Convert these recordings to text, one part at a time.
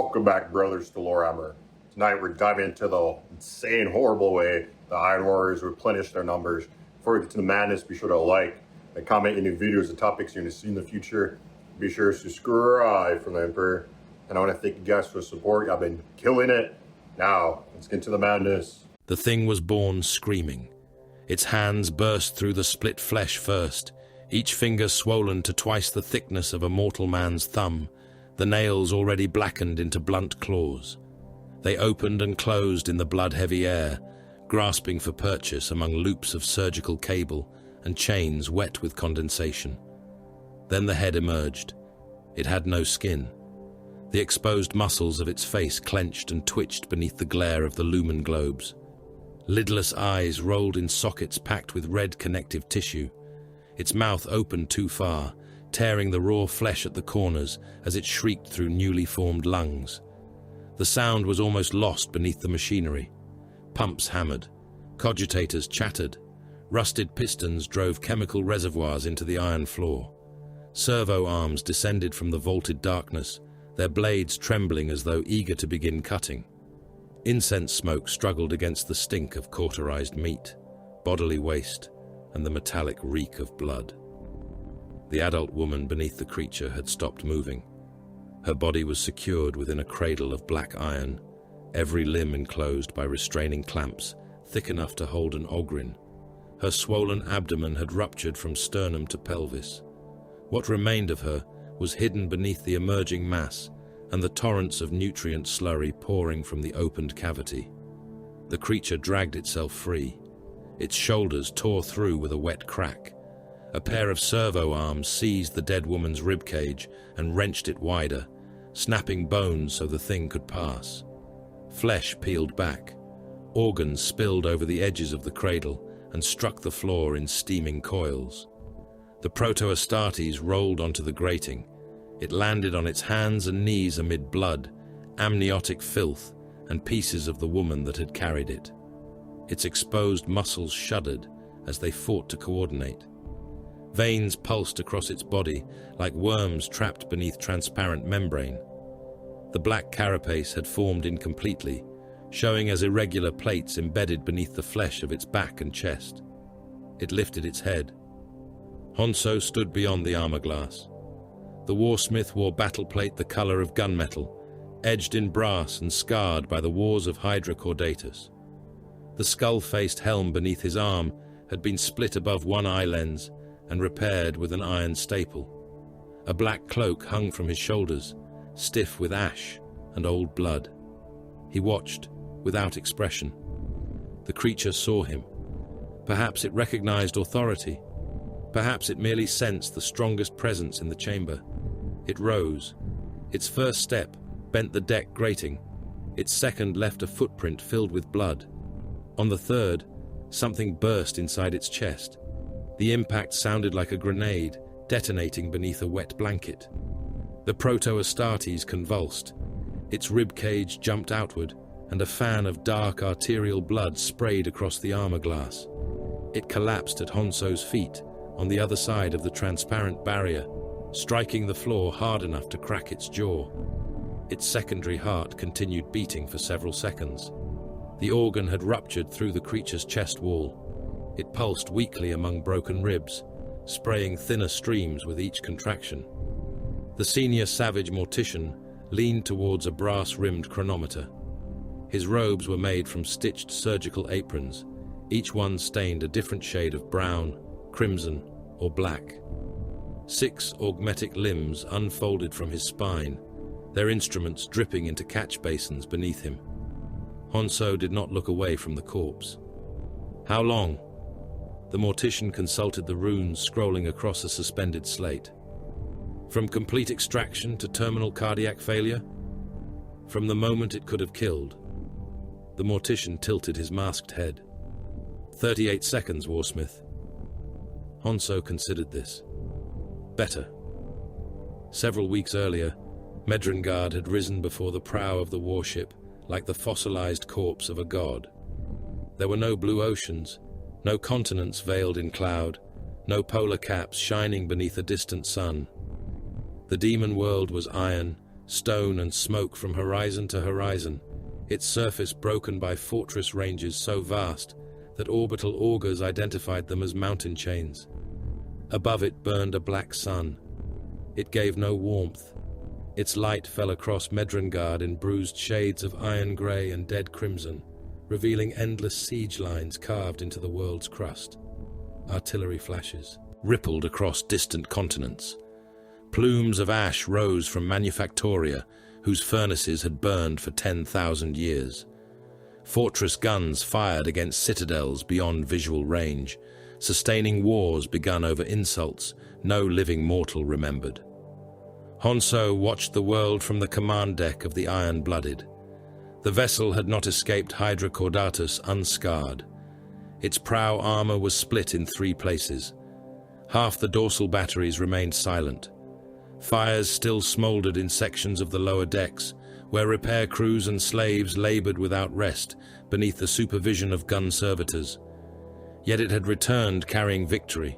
Welcome back, brothers, to Warhammer. Tonight we're diving into the insane, horrible way the Iron Warriors replenish their numbers. Before we get to the madness, be sure to like and comment any videos and topics you're going to see in the future. Be sure to subscribe from the Emperor. And I want to thank you guys for the support. Y'all been killing it. Now, let's get to the madness. The thing was born screaming. Its hands burst through the split flesh first, each finger swollen to twice the thickness of a mortal man's thumb, the nails already blackened into blunt claws. They opened and closed in the blood-heavy air, grasping for purchase among loops of surgical cable and chains wet with condensation. Then the head emerged. It had no skin. The exposed muscles of its face clenched and twitched beneath the glare of the lumen globes. Lidless eyes rolled in sockets packed with red connective tissue. Its mouth opened too far, tearing the raw flesh at the corners as it shrieked through newly formed lungs. The sound was almost lost beneath the machinery. Pumps hammered, cogitators chattered, rusted pistons drove chemical reservoirs into the iron floor. Servo arms descended from the vaulted darkness, their blades trembling as though eager to begin cutting. Incense smoke struggled against the stink of cauterized meat, bodily waste, and the metallic reek of blood. The adult woman beneath the creature had stopped moving. Her body was secured within a cradle of black iron, every limb enclosed by restraining clamps thick enough to hold an ogrin. Her swollen abdomen had ruptured from sternum to pelvis. What remained of her was hidden beneath the emerging mass and the torrents of nutrient slurry pouring from the opened cavity. The creature dragged itself free. Its shoulders tore through with a wet crack. A pair of servo arms seized the dead woman's ribcage and wrenched it wider, snapping bones so the thing could pass. Flesh peeled back. Organs spilled over the edges of the cradle and struck the floor in steaming coils. The Proto-Astartes rolled onto the grating. It landed on its hands and knees amid blood, amniotic filth, and pieces of the woman that had carried it. Its exposed muscles shuddered as they fought to coordinate. Veins pulsed across its body like worms trapped beneath transparent membrane. The black carapace had formed incompletely, showing as irregular plates embedded beneath the flesh of its back and chest. It lifted its head. Honsou stood beyond the armor glass. The warsmith wore battle plate the color of gunmetal, edged in brass and scarred by the wars of Hydra Caudatus. The skull-faced helm beneath his arm had been split above one eye lens and repaired with an iron staple. A black cloak hung from his shoulders, stiff with ash and old blood. He watched, without expression. The creature saw him. Perhaps it recognized authority. Perhaps it merely sensed the strongest presence in the chamber. It rose. Its first step bent the deck grating. Its second left a footprint filled with blood. On the third, something burst inside its chest. The impact sounded like a grenade detonating beneath a wet blanket. The Proto-Astartes convulsed. Its ribcage jumped outward, and a fan of dark arterial blood sprayed across the armor glass. It collapsed at Honsou's feet, on the other side of the transparent barrier, striking the floor hard enough to crack its jaw. Its secondary heart continued beating for several seconds. The organ had ruptured through the creature's chest wall. It pulsed weakly among broken ribs, spraying thinner streams with each contraction. The senior savage mortician leaned towards a brass-rimmed chronometer. His robes were made from stitched surgical aprons, each one stained a different shade of brown, crimson, or black. 6 augmetic limbs unfolded from his spine, their instruments dripping into catch basins beneath him. Honsou did not look away from the corpse. How long? The mortician consulted the runes scrolling across a suspended slate. From complete extraction to terminal cardiac failure? From the moment it could have killed. The mortician tilted his masked head. 38 seconds, Warsmith. Honsou considered this. Better. Several weeks earlier, Medrengard had risen before the prow of the warship like the fossilized corpse of a god. There were no blue oceans, no continents veiled in cloud, no polar caps shining beneath a distant sun. The demon world was iron, stone and smoke from horizon to horizon, its surface broken by fortress ranges so vast that orbital augurs identified them as mountain chains. Above it burned a black sun. It gave no warmth. Its light fell across Medrengard in bruised shades of iron grey and dead crimson, revealing endless siege lines carved into the world's crust. Artillery flashes rippled across distant continents. Plumes of ash rose from Manufactoria, whose furnaces had burned for 10,000 years. Fortress guns fired against citadels beyond visual range, sustaining wars begun over insults no living mortal remembered. Honsou watched the world from the command deck of the Iron-Blooded. The vessel had not escaped Hydra Caudatus unscarred. Its prow armor was split in 3 places. Half the dorsal batteries remained silent. Fires still smoldered in sections of the lower decks, where repair crews and slaves labored without rest beneath the supervision of gun servitors. Yet it had returned carrying victory.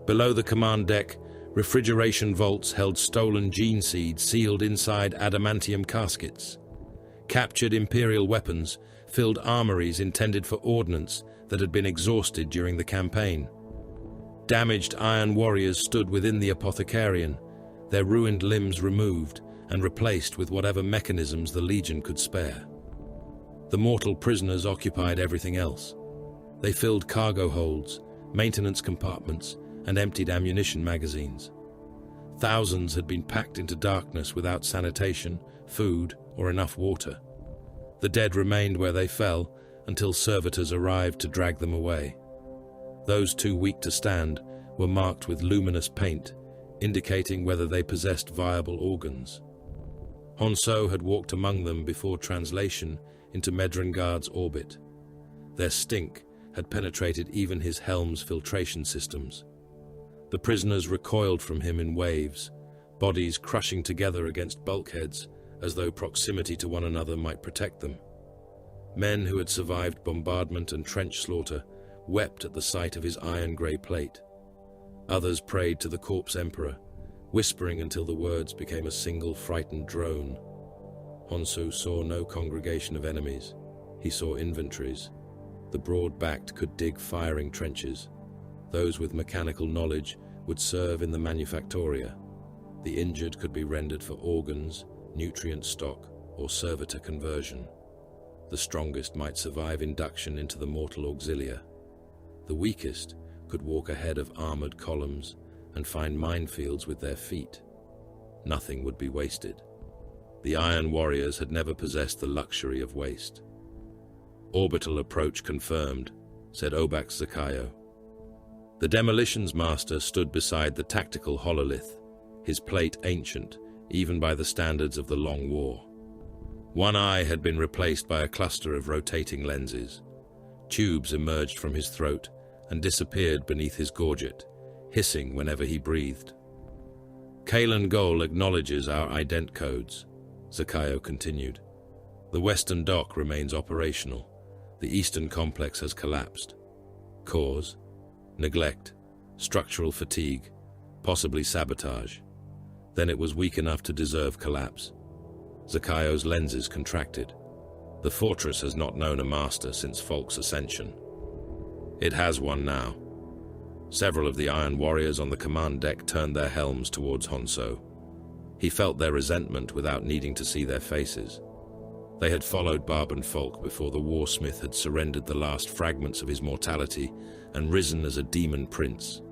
Below the command deck, refrigeration vaults held stolen gene seed sealed inside adamantium caskets. Captured Imperial weapons filled armories intended for ordnance that had been exhausted during the campaign. Damaged iron warriors stood within the apothecarian, their ruined limbs removed and replaced with whatever mechanisms the Legion could spare. The mortal prisoners occupied everything else. They filled cargo holds, maintenance compartments, and emptied ammunition magazines. Thousands had been packed into darkness without sanitation, food, or enough water. The dead remained where they fell until servitors arrived to drag them away. Those too weak to stand were marked with luminous paint, indicating whether they possessed viable organs. Honsou had walked among them before translation into Medrengard's orbit. Their stink had penetrated even his helm's filtration systems. The prisoners recoiled from him in waves, bodies crushing together against bulkheads as though proximity to one another might protect them. Men who had survived bombardment and trench slaughter wept at the sight of his iron-grey plate. Others prayed to the corpse emperor, whispering until the words became a single frightened drone. Honsou saw no congregation of enemies. He saw inventories. The broad-backed could dig firing trenches. Those with mechanical knowledge would serve in the Manufactoria. The injured could be rendered for organs, nutrient stock, or servitor conversion. The strongest might survive induction into the mortal auxilia. The weakest could walk ahead of armored columns and find minefields with their feet. Nothing would be wasted. The Iron Warriors had never possessed the luxury of waste. "Orbital approach confirmed," said Obax Zakayo. The demolitions master stood beside the tactical hololith, his plate ancient, even by the standards of the Long War. One eye had been replaced by a cluster of rotating lenses. Tubes emerged from his throat and disappeared beneath his gorget, hissing whenever he breathed. "Kalen Gol acknowledges our ident codes," Zakayo continued. "The western dock remains operational. The eastern complex has collapsed. Cause? Neglect, structural fatigue, possibly sabotage. Then it was weak enough to deserve collapse." Zakayo's lenses contracted. The fortress has not known a master since Folk's ascension. It has one now. Several of the Iron Warriors on the command deck turned their helms towards Honsou. He felt their resentment without needing to see their faces. They had followed Barban Folk before the Warsmith had surrendered the last fragments of his mortality and risen as a demon prince.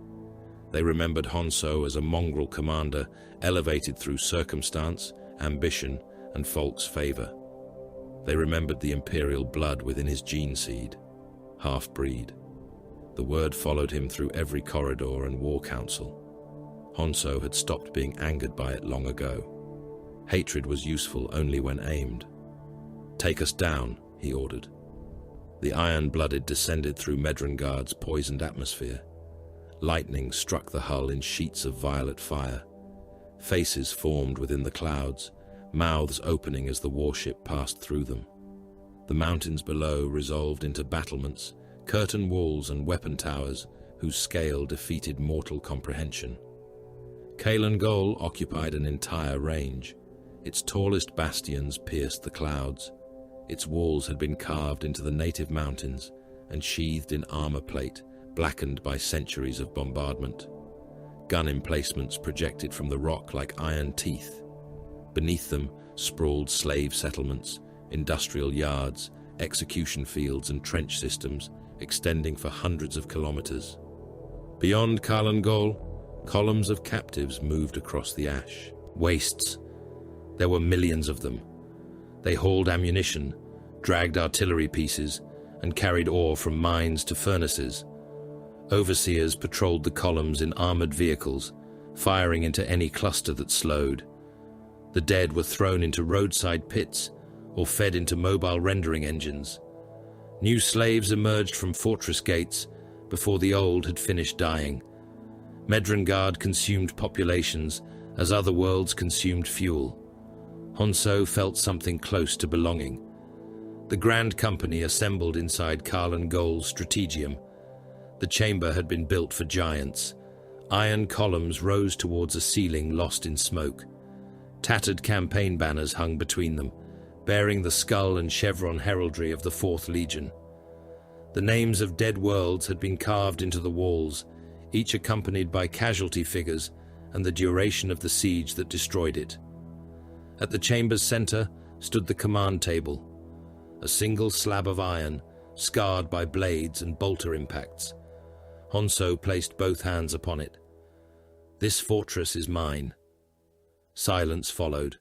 They remembered Honsou as a mongrel commander elevated through circumstance, ambition, and Folk's favor. They remembered the imperial blood within his gene seed, half-breed. The word followed him through every corridor and war council. Honsou had stopped being angered by it long ago. Hatred was useful only when aimed. "Take us down," he ordered. The Iron-Blooded descended through Medrengard's poisoned atmosphere. Lightning struck the hull in sheets of violet fire. Faces formed within the clouds, mouths opening as the warship passed through them. The mountains below resolved into battlements, curtain walls and weapon towers whose scale defeated mortal comprehension. Kalen Gol occupied an entire range, Its tallest bastions pierced the clouds. Its walls had been carved into the native mountains and sheathed in armor plate, blackened by centuries of bombardment. Gun emplacements projected from the rock like iron teeth. Beneath them sprawled slave settlements, industrial yards, execution fields and trench systems extending for hundreds of kilometers. Beyond Kalangol, columns of captives moved across the ash. Wastes. There were millions of them. They hauled ammunition, dragged artillery pieces, and carried ore from mines to furnaces. Overseers patrolled the columns in armored vehicles, firing into any cluster that slowed. The dead were thrown into roadside pits or fed into mobile rendering engines. New slaves emerged from fortress gates before the old had finished dying. Medrengard consumed populations as other worlds consumed fuel. Honsou felt something close to belonging. The Grand Company assembled inside Kalangol's strategium. The chamber had been built for giants. Iron columns rose towards a ceiling lost in smoke. Tattered campaign banners hung between them, bearing the skull and chevron heraldry of the 4th Legion. The names of dead worlds had been carved into the walls, each accompanied by casualty figures and the duration of the siege that destroyed it. At the chamber's center stood the command table, a single slab of iron, scarred by blades and bolter impacts. Honsou placed both hands upon it. "This fortress is mine." Silence followed.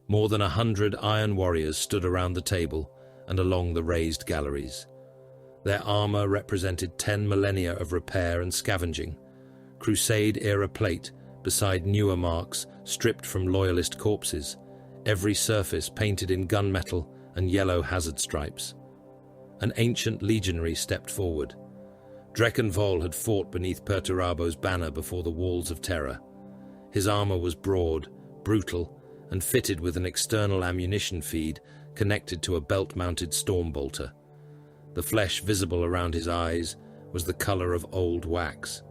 More than 100 iron warriors stood around the table and along the raised galleries. Their armor represented 10 millennia of repair and scavenging, Crusade-era plate beside newer marks stripped from loyalist corpses, every surface painted in gunmetal and yellow hazard stripes. An ancient legionary stepped forward. Drekkenvol had fought beneath Perturabo's banner before the Walls of Terror. His armor was broad, brutal, and fitted with an external ammunition feed connected to a belt-mounted storm bolter. The flesh visible around his eyes was the color of old wax.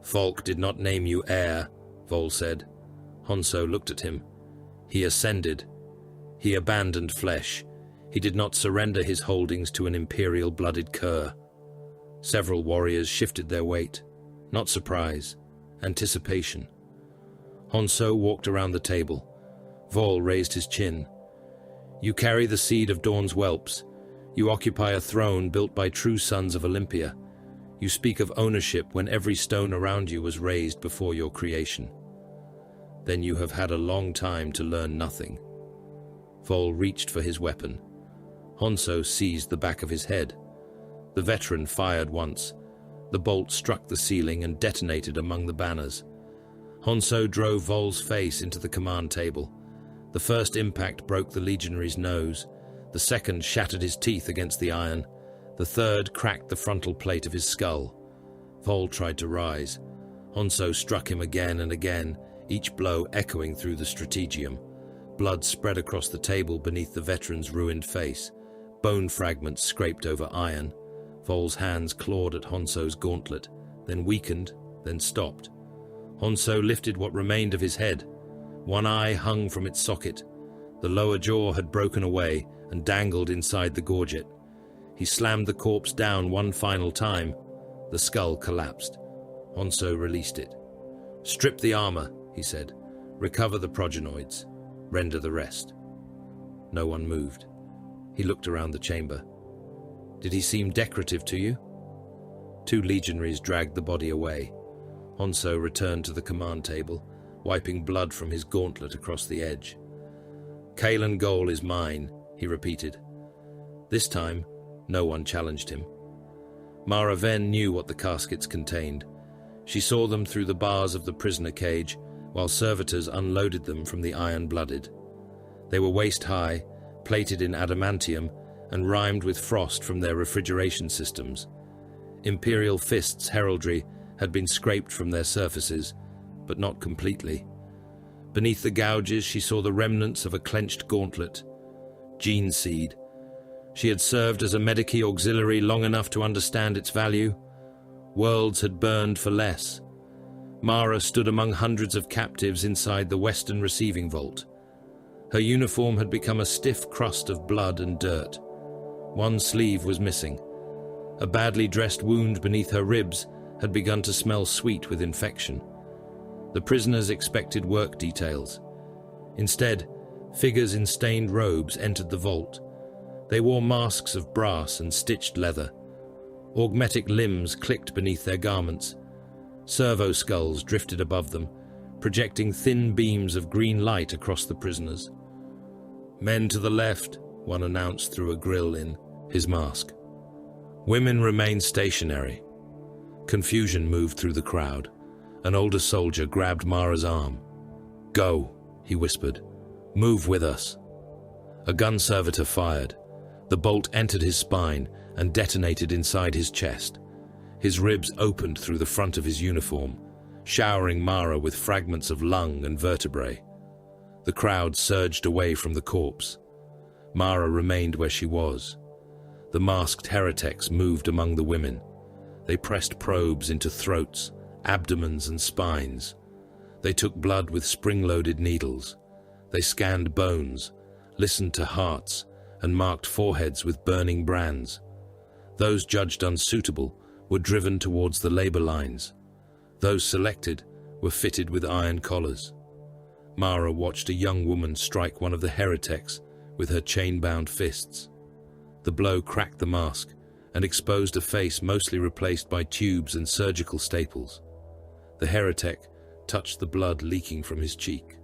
"Falk did not name you heir," Vol said. Honsou looked at him. "He ascended. He abandoned flesh. He did not surrender his holdings to an imperial-blooded cur." Several warriors shifted their weight. Not surprise, anticipation. Honsou walked around the table. Vol raised his chin. "You carry the seed of Dawn's whelps. You occupy a throne built by true sons of Olympia. You speak of ownership when every stone around you was raised before your creation. Then you have had a long time to learn nothing." Vol reached for his weapon. Honsou seized the back of his head. The veteran fired once. The bolt struck the ceiling and detonated among the banners. Honsou drove Vol's face into the command table. The first impact broke the legionary's nose. The second shattered his teeth against the iron. The third cracked the frontal plate of his skull. Vol tried to rise. Honsou struck him again and again, each blow echoing through the strategium. Blood spread across the table beneath the veteran's ruined face. Bone fragments scraped over iron. Vol's hands clawed at Honsou's gauntlet, then weakened, then stopped. Honsou lifted what remained of his head. One eye hung from its socket. The lower jaw had broken away and dangled inside the gorget. He slammed the corpse down one final time. The skull collapsed. Honsou released it. "Strip the armor," he said. "Recover the progenoids. Render the rest." No one moved. He looked around the chamber. "Did he seem decorative to you?" 2 legionaries dragged the body away. Honsou returned to the command table, wiping blood from his gauntlet across the edge. "Kalangol is mine," he repeated. This time, no one challenged him. Mara Ven knew what the caskets contained. She saw them through the bars of the prisoner cage, while servitors unloaded them from the iron-blooded. They were waist-high, plated in adamantium, and rimed with frost from their refrigeration systems. Imperial Fist's heraldry had been scraped from their surfaces, but not completely. Beneath the gouges she saw the remnants of a clenched gauntlet. Gene seed. She had served as a Medici auxiliary long enough to understand its value. Worlds had burned for less. Mara stood among hundreds of captives inside the western receiving vault. Her uniform had become a stiff crust of blood and dirt. One sleeve was missing. A badly dressed wound beneath her ribs had begun to smell sweet with infection. The prisoners expected work details. Instead, figures in stained robes entered the vault. They wore masks of brass and stitched leather. Augmetic limbs clicked beneath their garments. Servo skulls drifted above them, projecting thin beams of green light across the prisoners. "Men to the left," one announced through a grill in his mask. Women remained stationary. Confusion moved through the crowd. An older soldier grabbed Mara's arm. "Go," he whispered. "Move with us." A gun servitor fired. The bolt entered his spine and detonated inside his chest. His ribs opened through the front of his uniform, showering Mara with fragments of lung and vertebrae. The crowd surged away from the corpse. Mara remained where she was. The masked heretics moved among the women. They pressed probes into throats, abdomens, and spines. They took blood with spring-loaded needles. They scanned bones, listened to hearts, and marked foreheads with burning brands. Those judged unsuitable were driven towards the labor lines. Those selected were fitted with iron collars. Mara watched a young woman strike one of the heretics with her chain-bound fists. The blow cracked the mask and exposed a face mostly replaced by tubes and surgical staples. The heretic touched the blood leaking from his cheek.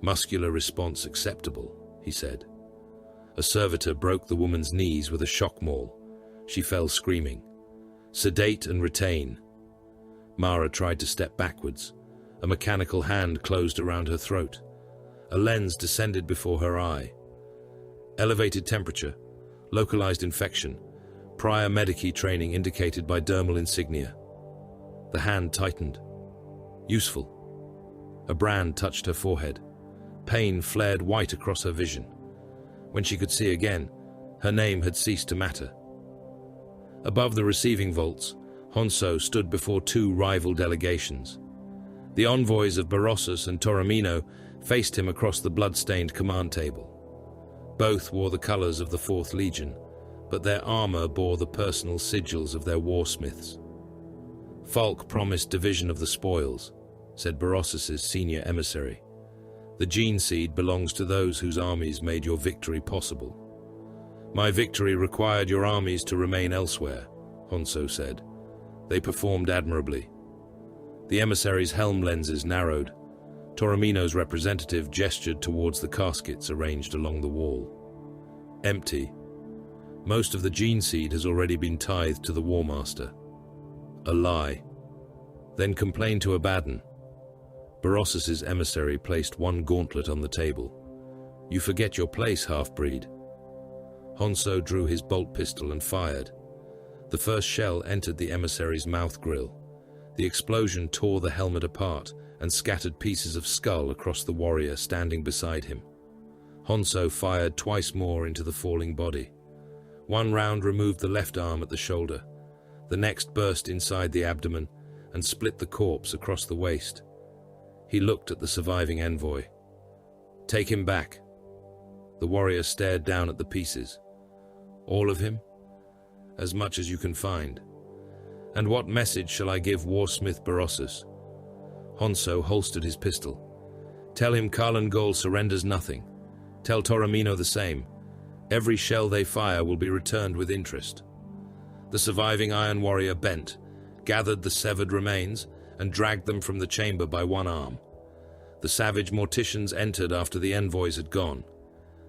"Muscular response acceptable," he said. A servitor broke the woman's knees with a shock maul. She fell screaming. "Sedate and retain." Mara tried to step backwards. A mechanical hand closed around her throat. A lens descended before her eye. Elevated temperature, localized infection, prior medici training indicated by dermal insignia. The hand tightened. Useful. A brand touched her forehead. Pain flared white across her vision. When she could see again, her name had ceased to matter. Above the receiving vaults, Honsou stood before two rival delegations. The envoys of Berossus and Toromino faced him across the blood-stained command table. Both wore the colors of the 4th Legion, but their armor bore the personal sigils of their warsmiths. "Falk promised division of the spoils," said Berossus's senior emissary. "The gene seed belongs to those whose armies made your victory possible." "My victory required your armies to remain elsewhere," Honsou said. "They performed admirably." The emissary's helm lenses narrowed. Toromino's representative gestured towards the caskets arranged along the wall. "Empty. Most of the gene seed has already been tithed to the War Master." "A lie." "Then complain to Abaddon." Berossus's emissary placed one gauntlet on the table. "You forget your place, half-breed." Honsou drew his bolt pistol and fired. The first shell entered the emissary's mouth grill. The explosion tore the helmet apart and scattered pieces of skull across the warrior standing beside him. Honsou fired twice more into the falling body. One round removed the left arm at the shoulder. The next burst inside the abdomen and split the corpse across the waist. He looked at the surviving envoy. "Take him back." The warrior stared down at the pieces. "All of him?" "As much as you can find." "And what message shall I give Warsmith Berossus?" Honsou holstered his pistol. "Tell him Kalangol surrenders nothing. Tell Toromino the same. Every shell they fire will be returned with interest." The surviving Iron Warrior bent, gathered the severed remains, and dragged them from the chamber by one arm. The savage morticians entered after the envoys had gone.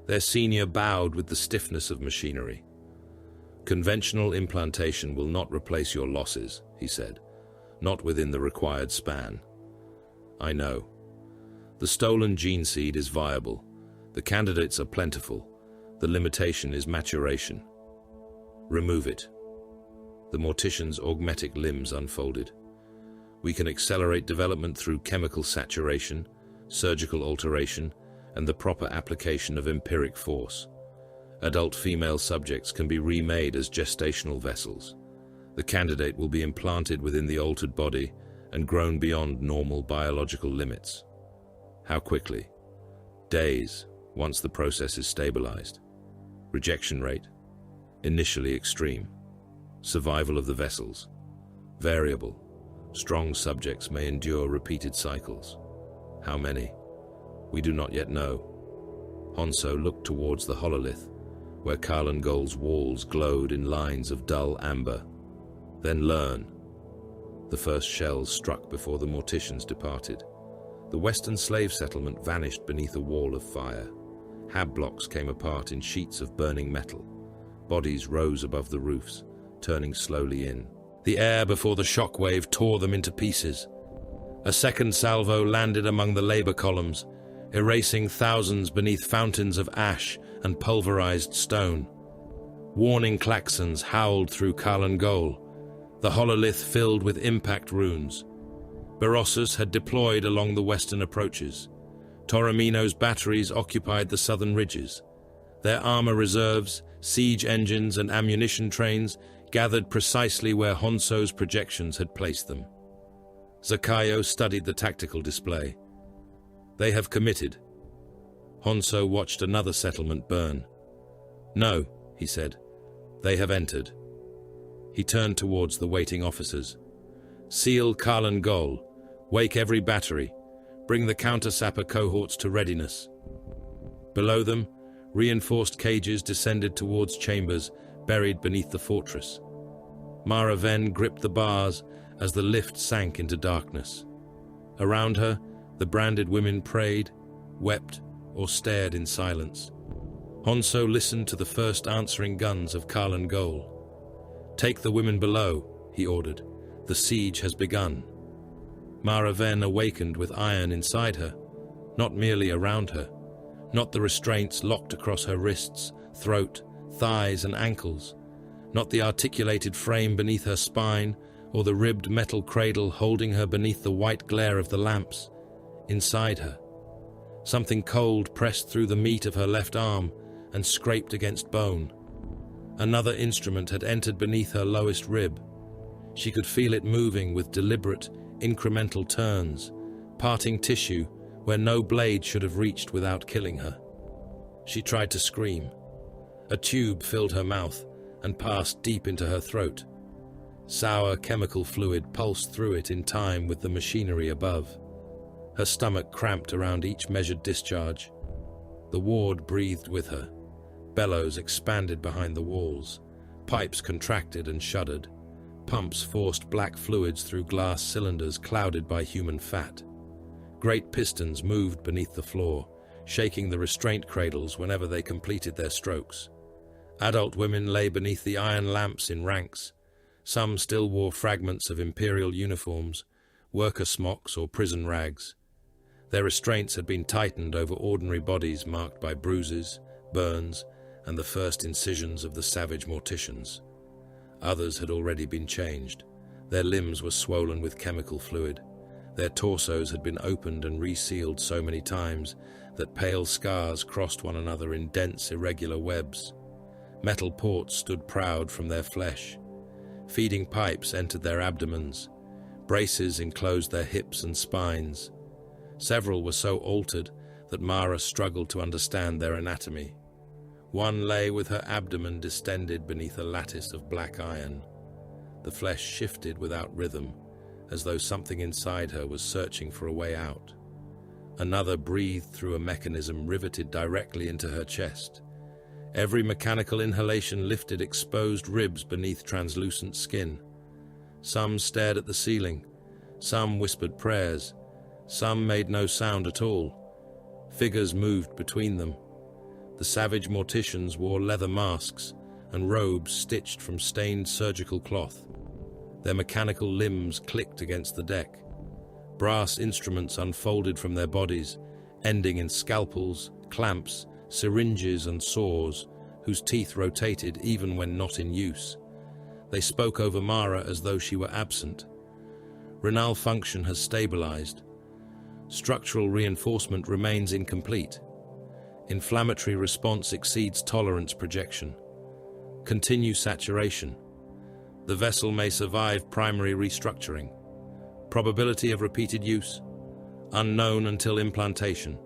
Their senior bowed with the stiffness of machinery. "Conventional implantation will not replace your losses," he said. "Not within the required span." "I know. The stolen gene seed is viable. The candidates are plentiful. The limitation is maturation. Remove it." The mortician's augmetic limbs unfolded. "We can accelerate development through chemical saturation, surgical alteration, and the proper application of empiric force. Adult female subjects can be remade as gestational vessels. The candidate will be implanted within the altered body and grown beyond normal biological limits." "How quickly?" "Days, once the process is stabilized. Rejection rate, initially extreme. Survival of the vessels, variable. Strong subjects may endure repeated cycles. How many? We do not yet know. Honsou looked towards the hololith, where Karlan Gol's walls glowed in lines of dull amber. Then learn. The first shells struck before the morticians departed. The western slave settlement vanished beneath a wall of fire. Hab blocks came apart in sheets of burning metal. Bodies rose above the roofs, turning slowly in. The air before the shockwave tore them into pieces. A second salvo landed among the labor columns, erasing thousands beneath fountains of ash and pulverized stone. Warning klaxons howled through Karlan Gol, the hololith filled with impact runes. Berossus had deployed along the western approaches. Torremino's batteries occupied the southern ridges. Their armor reserves, siege engines and ammunition trains gathered precisely where Honsou's projections had placed them. Zakayo studied the tactical display. They have committed. Honsou watched another settlement burn. No, he said. They have entered. He turned towards the waiting officers. Seal Karlan Gol. Wake every battery. Bring the counter-sapper cohorts to readiness. Below them, reinforced cages descended towards chambers buried beneath the fortress. Mara Ven gripped the bars as the lift sank into darkness. Around her, the branded women prayed, wept, or stared in silence. Honsou listened to the first answering guns of Karlan Gol. "Take the women below," he ordered. "The siege has begun." Mara Ven awakened with iron inside her, not merely around her, not the restraints locked across her wrists, throat, thighs, and ankles, not the articulated frame beneath her spine, or the ribbed metal cradle holding her beneath the white glare of the lamps. Inside her, something cold pressed through the meat of her left arm and scraped against bone. Another instrument had entered beneath her lowest rib. She could feel it moving with deliberate, incremental turns, parting tissue where no blade should have reached without killing her. She tried to scream. A tube filled her mouth and passed deep into her throat. Sour chemical fluid pulsed through it in time with the machinery above. Her stomach cramped around each measured discharge. The ward breathed with her. Bellows expanded behind the walls. Pipes contracted and shuddered. Pumps forced black fluids through glass cylinders clouded by human fat. Great pistons moved beneath the floor, shaking the restraint cradles whenever they completed their strokes. Adult women lay beneath the iron lamps in ranks. Some still wore fragments of imperial uniforms, worker smocks or prison rags. Their restraints had been tightened over ordinary bodies marked by bruises, burns, and the first incisions of the savage morticians. Others had already been changed. Their limbs were swollen with chemical fluid. Their torsos had been opened and resealed so many times that pale scars crossed one another in dense, irregular webs. Metal ports stood proud from their flesh. Feeding pipes entered their abdomens. Braces enclosed their hips and spines. Several were so altered that Mara struggled to understand their anatomy. One lay with her abdomen distended beneath a lattice of black iron. The flesh shifted without rhythm, as though something inside her was searching for a way out. Another breathed through a mechanism riveted directly into her chest. Every mechanical inhalation lifted exposed ribs beneath translucent skin. Some stared at the ceiling. Some whispered prayers. Some made no sound at all. Figures moved between them. The savage morticians wore leather masks and robes stitched from stained surgical cloth. Their mechanical limbs clicked against the deck. Brass instruments unfolded from their bodies, ending in scalpels, clamps, syringes and saws, whose teeth rotated even when not in use. They spoke over Mara as though she were absent. Renal function has stabilized. Structural reinforcement remains incomplete. Inflammatory response exceeds tolerance projection. Continue saturation. The vessel may survive primary restructuring. Probability of repeated use? Unknown until implantation.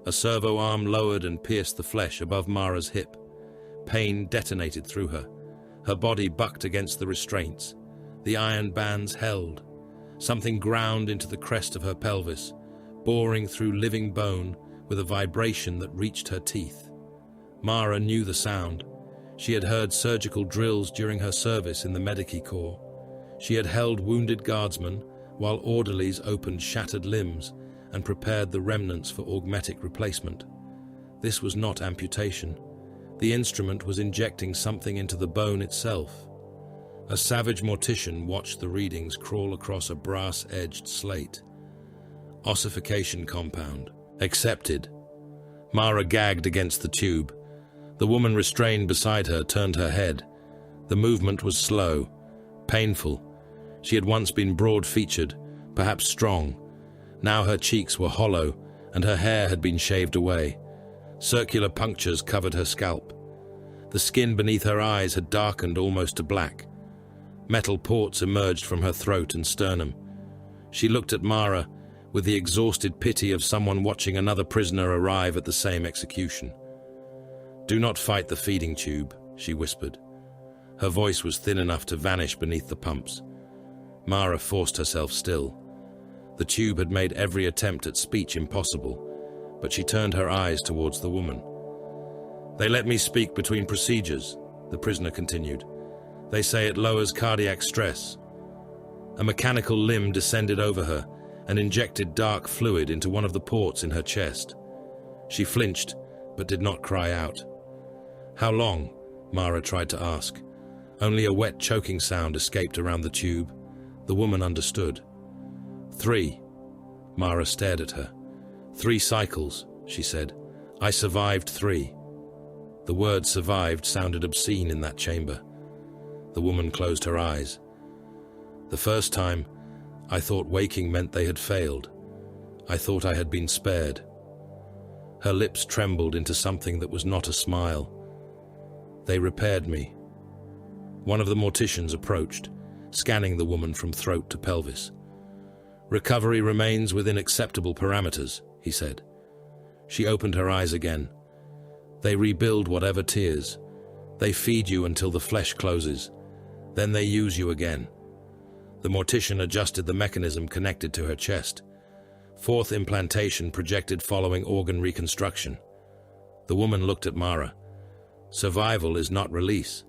A servo arm lowered and pierced the flesh above Mara's hip. Pain detonated through her. Her body bucked against the restraints. The iron bands held. Something ground into the crest of her pelvis, boring through living bone with a vibration that reached her teeth. Mara knew the sound. She had heard surgical drills during her service in the Medici Corps. She had held wounded guardsmen while orderlies opened shattered limbs and prepared the remnants for augmetic replacement. This was not amputation. The instrument was injecting something into the bone itself. A savage mortician watched the readings crawl across a brass-edged slate. Ossification compound. Accepted. Mara gagged against the tube. The woman restrained beside her turned her head. The movement was slow, painful. She had once been broad-featured, perhaps strong. Now her cheeks were hollow, and her hair had been shaved away. Circular punctures covered her scalp. The skin beneath her eyes had darkened almost to black. Metal ports emerged from her throat and sternum. She looked at Mara with the exhausted pity of someone watching another prisoner arrive at the same execution. "Do not fight the feeding tube," she whispered. Her voice was thin enough to vanish beneath the pumps. Mara forced herself still. The tube had made every attempt at speech impossible, but she turned her eyes towards the woman. "They let me speak between procedures," the prisoner continued. "They say it lowers cardiac stress." A mechanical limb descended over her and injected dark fluid into one of the ports in her chest. She flinched, but did not cry out. "How long?" Mara tried to ask. Only a wet choking sound escaped around the tube. The woman understood. 3. Mara stared at her. 3 cycles, she said. "I survived 3. The word survived sounded obscene in that chamber. The woman closed her eyes. "The first time, I thought waking meant they had failed. I thought I had been spared." Her lips trembled into something that was not a smile. "They repaired me." One of the morticians approached, scanning the woman from throat to pelvis. "Recovery remains within acceptable parameters," he said. She opened her eyes again. "They rebuild whatever tears. They feed you until the flesh closes. Then they use you again." The mortician adjusted the mechanism connected to her chest. 4th implantation projected following organ reconstruction. The woman looked at Mara. "Survival is not release."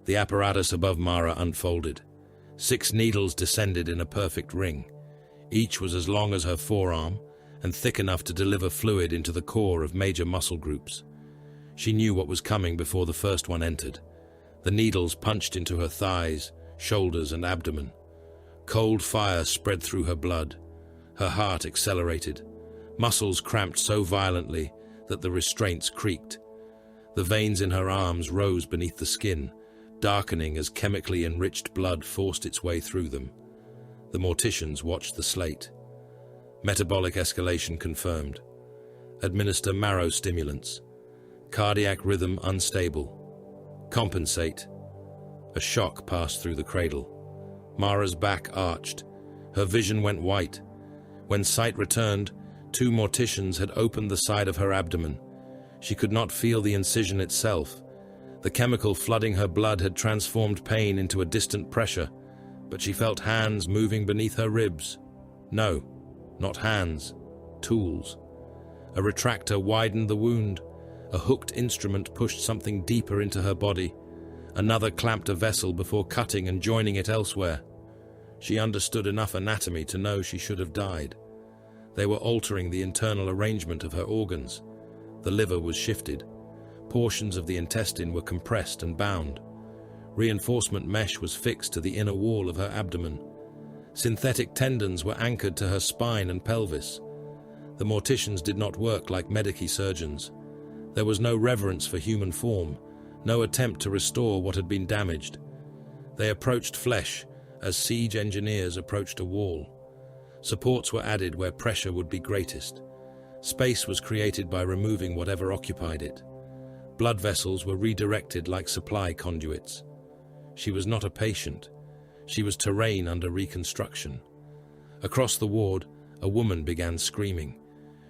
The apparatus above Mara unfolded. 6 needles descended in a perfect ring. Each was as long as her forearm and thick enough to deliver fluid into the core of major muscle groups. She knew what was coming before the first one entered. The needles punched into her thighs, shoulders, and abdomen. Cold fire spread through her blood. Her heart accelerated. Muscles cramped so violently that the restraints creaked. The veins in her arms rose beneath the skin, darkening as chemically enriched blood forced its way through them. The morticians watched the slate. Metabolic escalation confirmed. Administer marrow stimulants. Cardiac rhythm unstable. Compensate. A shock passed through the cradle. Mara's back arched. Her vision went white. When sight returned, 2 morticians had opened the side of her abdomen. She could not feel the incision itself. The chemical flooding her blood had transformed pain into a distant pressure, but she felt hands moving beneath her ribs. No, not hands, tools. A retractor widened the wound. A hooked instrument pushed something deeper into her body. Another clamped a vessel before cutting and joining it elsewhere. She understood enough anatomy to know she should have died. They were altering the internal arrangement of her organs. The liver was shifted. Portions of the intestine were compressed and bound. Reinforcement mesh was fixed to the inner wall of her abdomen. Synthetic tendons were anchored to her spine and pelvis. The morticians did not work like Medici surgeons. There was no reverence for human form, no attempt to restore what had been damaged. They approached flesh as siege engineers approached a wall. Supports were added where pressure would be greatest. Space was created by removing whatever occupied it. Blood vessels were redirected like supply conduits. She was not a patient. She was terrain under reconstruction. Across the ward, a woman began screaming.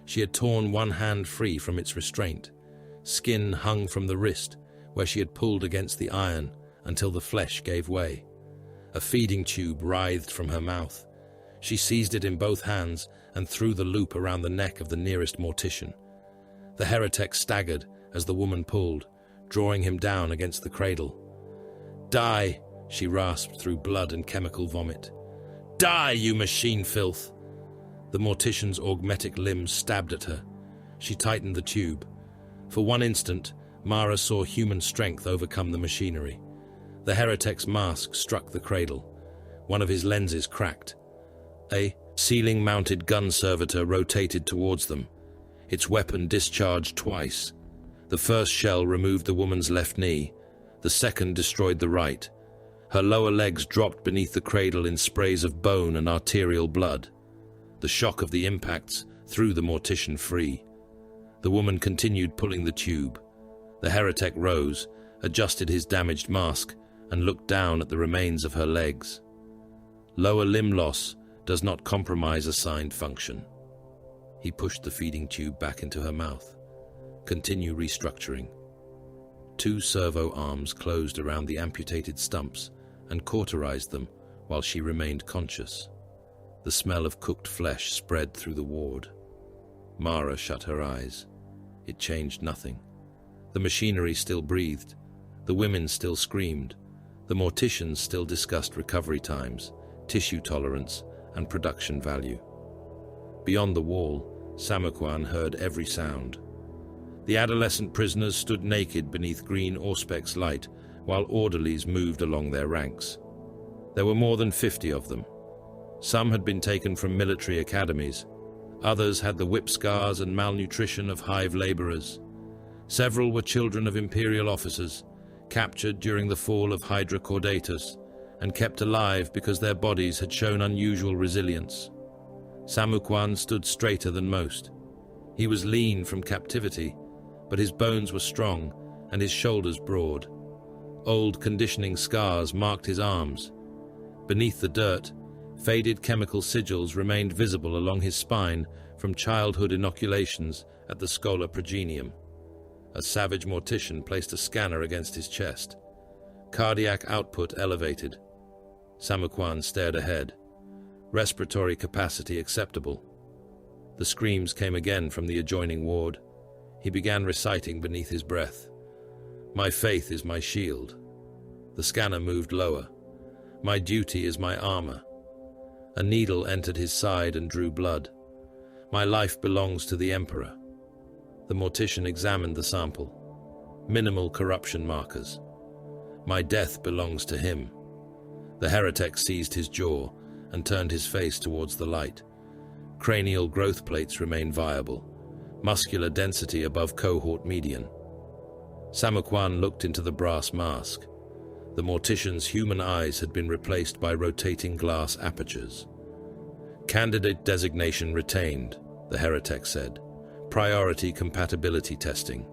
She had torn one hand free from its restraint. Skin hung from the wrist, where she had pulled against the iron until the flesh gave way. A feeding tube writhed from her mouth. She seized it in both hands and threw the loop around the neck of the nearest mortician. The heretic staggered as the woman pulled, drawing him down against the cradle. "Die!" she rasped through blood and chemical vomit. "Die, you machine filth!" The mortician's augmetic limbs stabbed at her. She tightened the tube. For one instant, Mara saw human strength overcome the machinery. The heretic's mask struck the cradle. One of his lenses cracked. A ceiling-mounted gun servitor rotated towards them. Its weapon discharged twice. The first shell removed the woman's left knee. The second destroyed the right. Her lower legs dropped beneath the cradle in sprays of bone and arterial blood. The shock of the impacts threw the mortician free. The woman continued pulling the tube. The heretic rose, adjusted his damaged mask, and looked down at the remains of her legs. Lower limb loss does not compromise assigned function. He pushed the feeding tube back into her mouth. Continue restructuring. 2 servo arms closed around the amputated stumps and cauterized them while she remained conscious. The smell of cooked flesh spread through the ward. Mara shut her eyes. It changed nothing. The machinery still breathed. The women still screamed. The morticians still discussed recovery times, tissue tolerance, and production value. Beyond the wall, Samuquan heard every sound. The adolescent prisoners stood naked beneath green auspex light, while orderlies moved along their ranks. There were more than 50 of them. Some had been taken from military academies. Others had the whip scars and malnutrition of hive laborers. Several were children of imperial officers, captured during the fall of Hydra Caudatus, and kept alive because their bodies had shown unusual resilience. Samuquan stood straighter than most. He was lean from captivity, but his bones were strong and his shoulders broad. Old conditioning scars marked his arms. Beneath the dirt, faded chemical sigils remained visible along his spine from childhood inoculations at the Schola Progenium. A savage mortician placed a scanner against his chest. Cardiac output elevated. Samuquan stared ahead. Respiratory capacity acceptable. The screams came again from the adjoining ward. He began reciting beneath his breath. "My faith is my shield." The scanner moved lower. "My duty is my armor." A needle entered his side and drew blood. "My life belongs to the Emperor." The mortician examined the sample. Minimal corruption markers. "My death belongs to him." The heretic seized his jaw and turned his face towards the light. Cranial growth plates remained viable. Muscular density above cohort median. Samuquan looked into the brass mask. The mortician's human eyes had been replaced by rotating glass apertures. "Candidate designation retained," the heretic said. "Priority compatibility testing."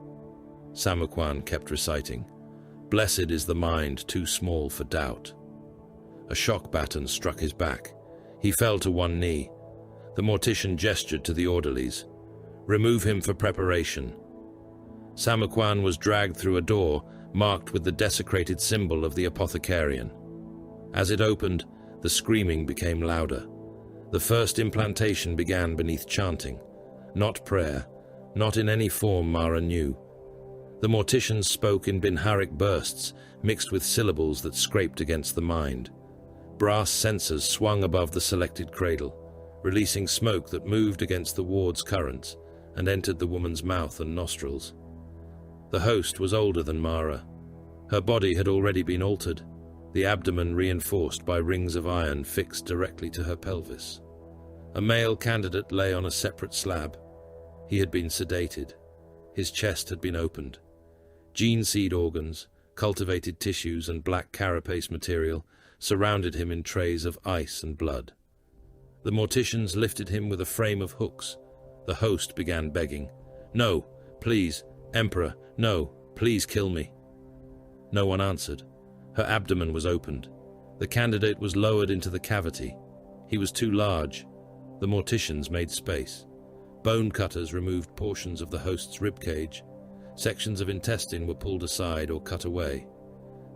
Samuquan kept reciting. "Blessed is the mind too small for doubt." A shock baton struck his back. He fell to one knee. The mortician gestured to the orderlies. "Remove him for preparation." Samuquan was dragged through a door marked with the desecrated symbol of the apothecarian. As it opened, the screaming became louder. The first implantation began beneath chanting. Not prayer, not in any form Mara knew. The morticians spoke in Binharic bursts, mixed with syllables that scraped against the mind. Brass sensors swung above the selected cradle, releasing smoke that moved against the ward's currents and entered the woman's mouth and nostrils. The host was older than Mara. Her body had already been altered, the abdomen reinforced by rings of iron fixed directly to her pelvis. A male candidate lay on a separate slab. He had been sedated. His chest had been opened. Gene seed organs, cultivated tissues, and black carapace material surrounded him in trays of ice and blood. The morticians lifted him with a frame of hooks. The host began begging, "No, please, Emperor, no, please kill me." No one answered. Her abdomen was opened. The candidate was lowered into the cavity. He was too large. The morticians made space. Bone cutters removed portions of the host's ribcage. Sections of intestine were pulled aside or cut away.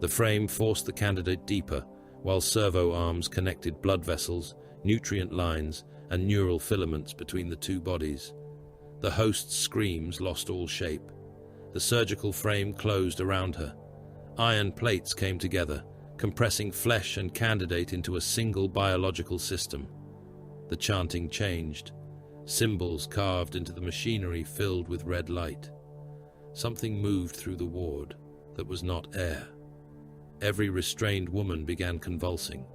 The frame forced the candidate deeper, while servo arms connected blood vessels, nutrient lines, and neural filaments between the two bodies. The host's screams lost all shape. The surgical frame closed around her. Iron plates came together, compressing flesh and candidate into a single biological system. The chanting changed. Symbols carved into the machinery filled with red light. Something moved through the ward that was not air. Every restrained woman began convulsing.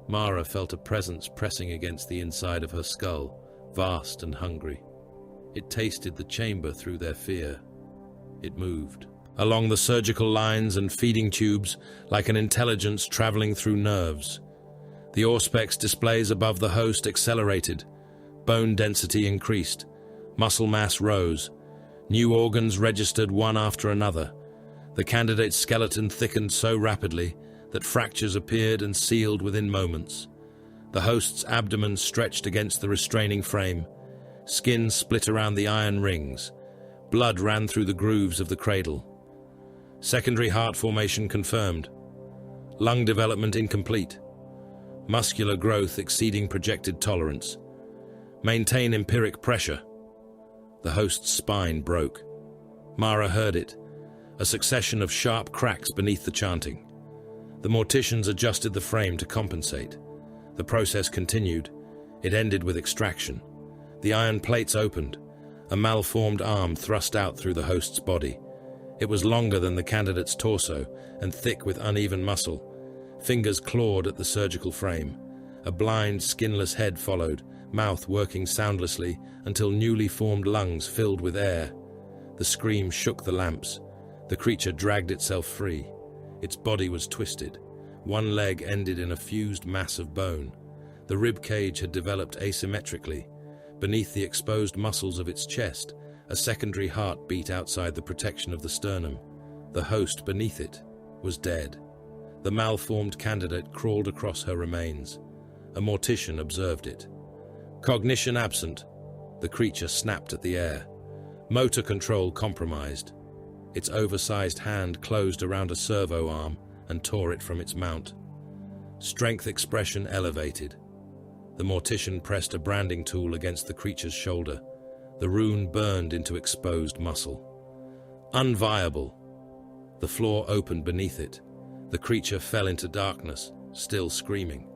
Mara felt a presence pressing against the inside of her skull, vast and hungry. It tasted the chamber through their fear. It moved along the surgical lines and feeding tubes like an intelligence traveling through nerves. The Auspex displays above the host accelerated. Bone density increased. Muscle mass rose. New organs registered one after another. The candidate's skeleton thickened so rapidly that fractures appeared and sealed within moments. The host's abdomen stretched against the restraining frame. Skin split around the iron rings. Blood ran through the grooves of the cradle. Secondary heart formation confirmed. Lung development incomplete. Muscular growth exceeding projected tolerance. Maintain empiric pressure. The host's spine broke. Mara heard it, a succession of sharp cracks beneath the chanting. The morticians adjusted the frame to compensate. The process continued. It ended with extraction. The iron plates opened. A malformed arm thrust out through the host's body. It was longer than the candidate's torso and thick with uneven muscle. Fingers clawed at the surgical frame. A blind, skinless head followed, mouth working soundlessly until newly formed lungs filled with air. The scream shook the lamps. The creature dragged itself free. Its body was twisted. One leg ended in a fused mass of bone. The rib cage had developed asymmetrically. Beneath the exposed muscles of its chest, a secondary heart beat outside the protection of the sternum. The host beneath it was dead. The malformed candidate crawled across her remains. A mortician observed it. Cognition absent. The creature snapped at the air. Motor control compromised. Its oversized hand closed around a servo arm and tore it from its mount. Strength expression elevated. The mortician pressed a branding tool against the creature's shoulder. The rune burned into exposed muscle. Unviable. The floor opened beneath it. The creature fell into darkness, still screaming.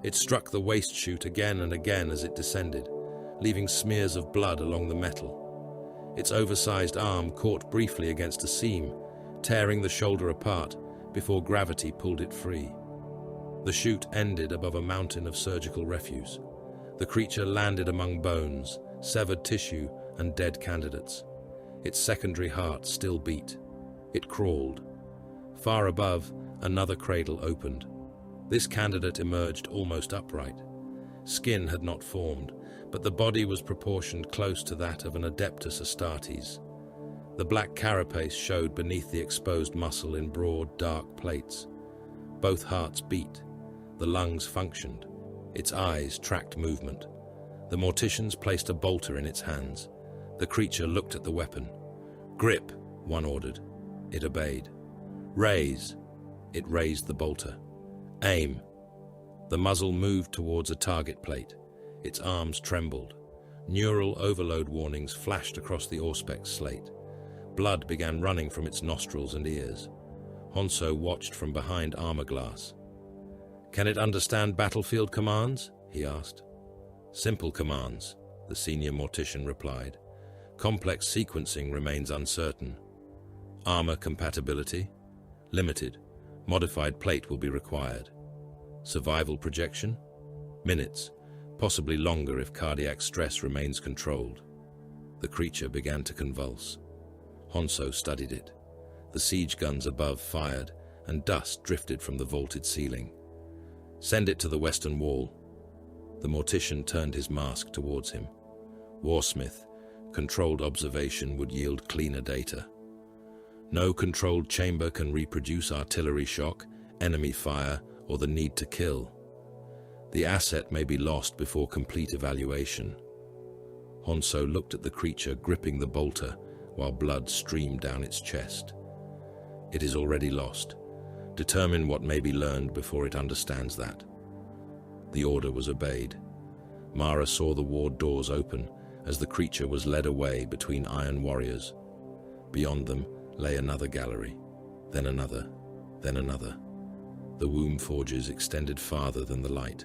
It struck the waste chute again and again as it descended, leaving smears of blood along the metal. Its oversized arm caught briefly against a seam, tearing the shoulder apart before gravity pulled it free. The chute ended above a mountain of surgical refuse. The creature landed among bones, severed tissue, and dead candidates. Its secondary heart still beat. It crawled. Far above, another cradle opened. This candidate emerged almost upright. Skin had not formed, but the body was proportioned close to that of an Adeptus Astartes. The black carapace showed beneath the exposed muscle in broad, dark plates. Both hearts beat. The lungs functioned. Its eyes tracked movement. The morticians placed a bolter in its hands. The creature looked at the weapon. "Grip," one ordered. It obeyed. "Raise." It raised the bolter. "Aim." The muzzle moved towards a target plate. Its arms trembled. Neural overload warnings flashed across the Auspex slate. Blood began running from its nostrils and ears. Honsou watched from behind armor glass. "Can it understand battlefield commands?" he asked. "Simple commands," the senior mortician replied. "Complex sequencing remains uncertain. Armor compatibility? Limited. Modified plate will be required. Survival projection? Minutes, possibly longer if cardiac stress remains controlled." The creature began to convulse. Honsou studied it. The siege guns above fired, and dust drifted from the vaulted ceiling. "Send it to the western wall." The mortician turned his mask towards him. Warsmith, controlled observation would yield cleaner data. No controlled chamber can reproduce artillery shock, enemy fire, or the need to kill. The asset may be lost before complete evaluation. Honsou looked at the creature gripping the bolter while blood streamed down its chest. It is already lost. Determine what may be learned before it understands that. The order was obeyed. Mara saw the ward doors open as the creature was led away between iron warriors. Beyond them lay another gallery, then another, then another. The womb forges extended farther than the light.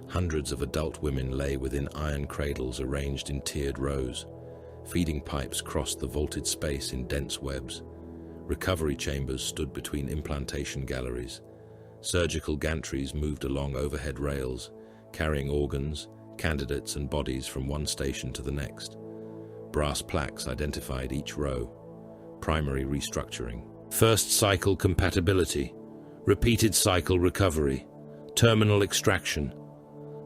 Hundreds of adult women lay within iron cradles arranged in tiered rows. Feeding pipes crossed the vaulted space in dense webs. Recovery chambers stood between implantation galleries. Surgical gantries moved along overhead rails, carrying organs, candidates and bodies from one station to the next. Brass plaques identified each row. Primary restructuring. First cycle compatibility. Repeated cycle recovery. Terminal extraction.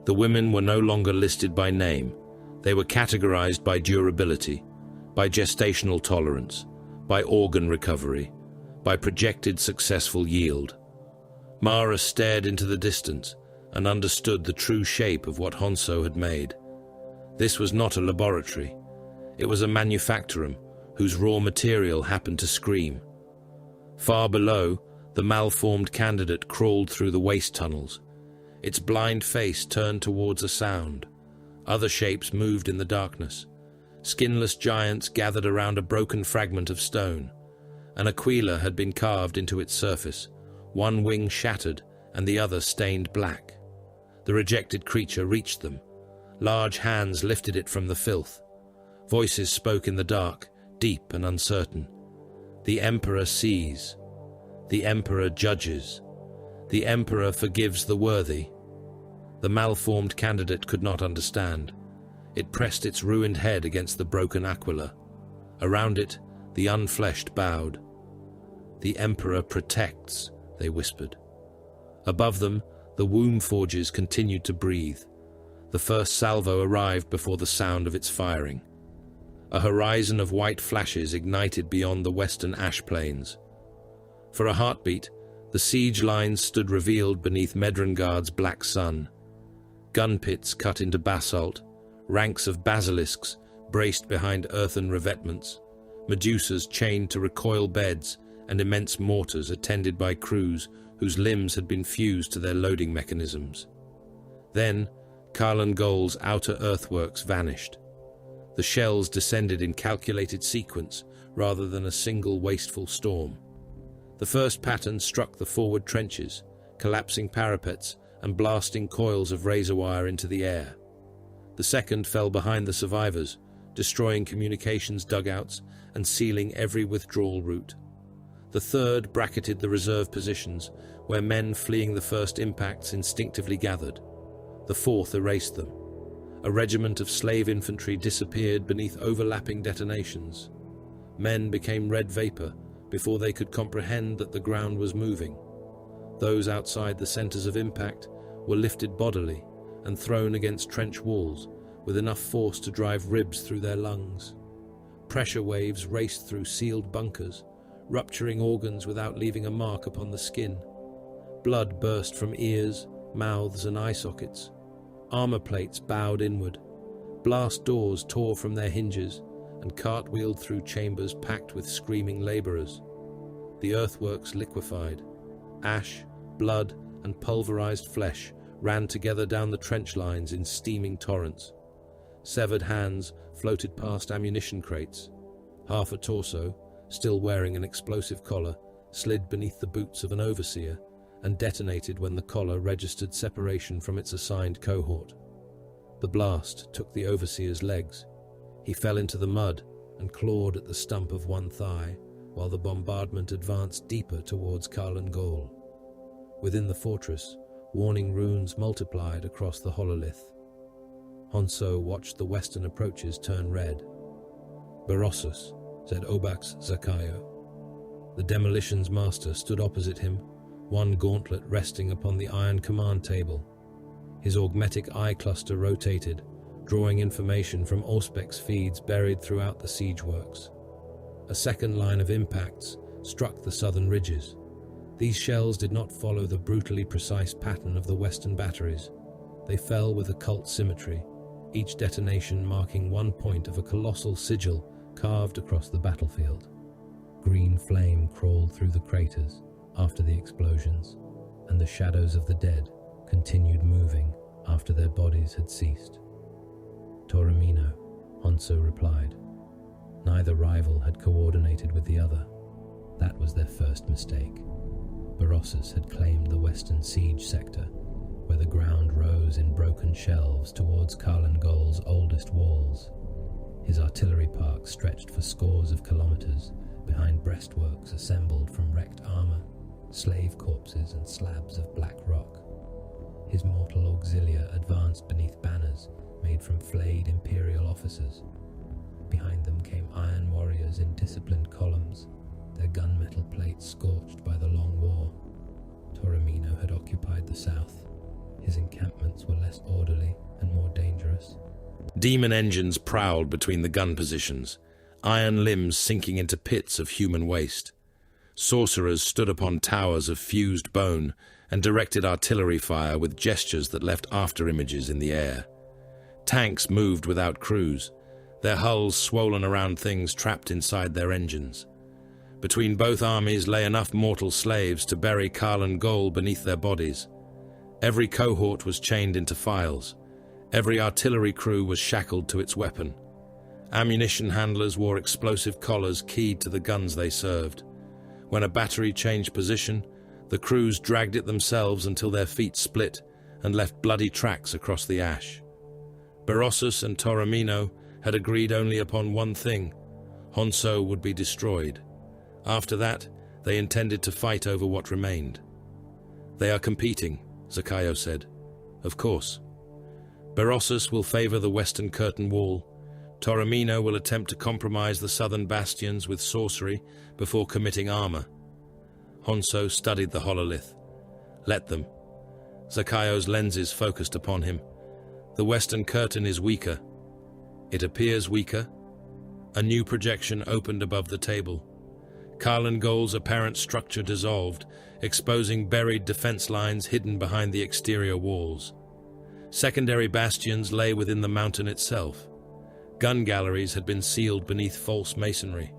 The women were no longer listed by name. They were categorized by durability, by gestational tolerance, by organ recovery, by projected successful yield. Mara stared into the distance and understood the true shape of what Honsou had made. This was not a laboratory. It was a manufactorum whose raw material happened to scream. Far below, the malformed candidate crawled through the waste tunnels. Its blind face turned towards a sound. Other shapes moved in the darkness. Skinless giants gathered around a broken fragment of stone. An aquila had been carved into its surface, one wing shattered and the other stained black. The rejected creature reached them. Large hands lifted it from the filth. Voices spoke in the dark, deep and uncertain. The Emperor sees. The Emperor judges. The Emperor forgives the worthy. The malformed candidate could not understand. It pressed its ruined head against the broken aquila. Around it, the unfleshed bowed. The Emperor protects, they whispered. Above them, the womb forges continued to breathe. The first salvo arrived before the sound of its firing. A horizon of white flashes ignited beyond the western ash plains. For a heartbeat, the siege lines stood revealed beneath Medrengard's black sun. Gun pits cut into basalt, ranks of basilisks braced behind earthen revetments, medusas chained to recoil beds, and immense mortars attended by crews whose limbs had been fused to their loading mechanisms. Then, Karlan Gol's outer earthworks vanished. The shells descended in calculated sequence rather than a single wasteful storm. The first pattern struck the forward trenches, collapsing parapets and blasting coils of razor wire into the air. The second fell behind the survivors, destroying communications dugouts and sealing every withdrawal route. The third bracketed the reserve positions, where men fleeing the first impacts instinctively gathered. The fourth erased them. A regiment of slave infantry disappeared beneath overlapping detonations. Men became red vapor before they could comprehend that the ground was moving. Those outside the centers of impact were lifted bodily and thrown against trench walls with enough force to drive ribs through their lungs. Pressure waves raced through sealed bunkers, rupturing organs without leaving a mark upon the skin. Blood burst from ears, mouths, and eye sockets. Armor plates bowed inward. Blast doors tore from their hinges and cartwheeled through chambers packed with screaming laborers. The earthworks liquefied. Ash, blood, and pulverized flesh ran together down the trench lines in steaming torrents. Severed hands floated past ammunition crates. Half a torso, still wearing an explosive collar, slid beneath the boots of an overseer and detonated when the collar registered separation from its assigned cohort. The blast took the overseer's legs. He fell into the mud and clawed at the stump of one thigh, while the bombardment advanced deeper towards Karlan Gol. Within the fortress, warning runes multiplied across the hololith. Honsou watched the western approaches turn red. "Berossus," said Obax Zakayo. The demolitions master stood opposite him, one gauntlet resting upon the iron command table. His augmetic eye cluster rotated, drawing information from Auspex feeds buried throughout the siege works. A second line of impacts struck the southern ridges. These shells did not follow the brutally precise pattern of the western batteries. They fell with occult symmetry, each detonation marking one point of a colossal sigil carved across the battlefield. Green flame crawled through the craters after the explosions, and the shadows of the dead continued moving after their bodies had ceased. Toromino, Honsou replied. Neither rival had coordinated with the other. That was their first mistake. Berossus had claimed the western siege sector, where the ground rose in broken shelves towards Kalangol's oldest walls. His artillery park stretched for scores of kilometers behind breastworks assembled from wrecked armor, slave corpses and slabs of black rock. His mortal auxilia advanced beneath banners made from flayed imperial officers. Behind them came iron warriors in disciplined columns, their gunmetal plates scorched by the long war. Toromino had occupied the south. His encampments were less orderly and more dangerous. Demon engines prowled between the gun positions, iron limbs sinking into pits of human waste. Sorcerers stood upon towers of fused bone and directed artillery fire with gestures that left after-images in the air. Tanks moved without crews, their hulls swollen around things trapped inside their engines. Between both armies lay enough mortal slaves to bury Kalangol beneath their bodies. Every cohort was chained into files. Every artillery crew was shackled to its weapon. Ammunition handlers wore explosive collars keyed to the guns they served. When a battery changed position, the crews dragged it themselves until their feet split and left bloody tracks across the ash. Berossus and Toromino had agreed only upon one thing: Honsou would be destroyed. After that, they intended to fight over what remained. "They are competing," Zakayo said. "Of course. Berossus will favor the western curtain wall. Toromino will attempt to compromise the southern bastions with sorcery before committing armor." Honsou studied the hololith. "Let them." Zakayo's lenses focused upon him. "The western curtain is weaker." "It appears weaker." A new projection opened above the table. Kalangol's apparent structure dissolved, exposing buried defense lines hidden behind the exterior walls. Secondary bastions lay within the mountain itself. Gun galleries had been sealed beneath false masonry.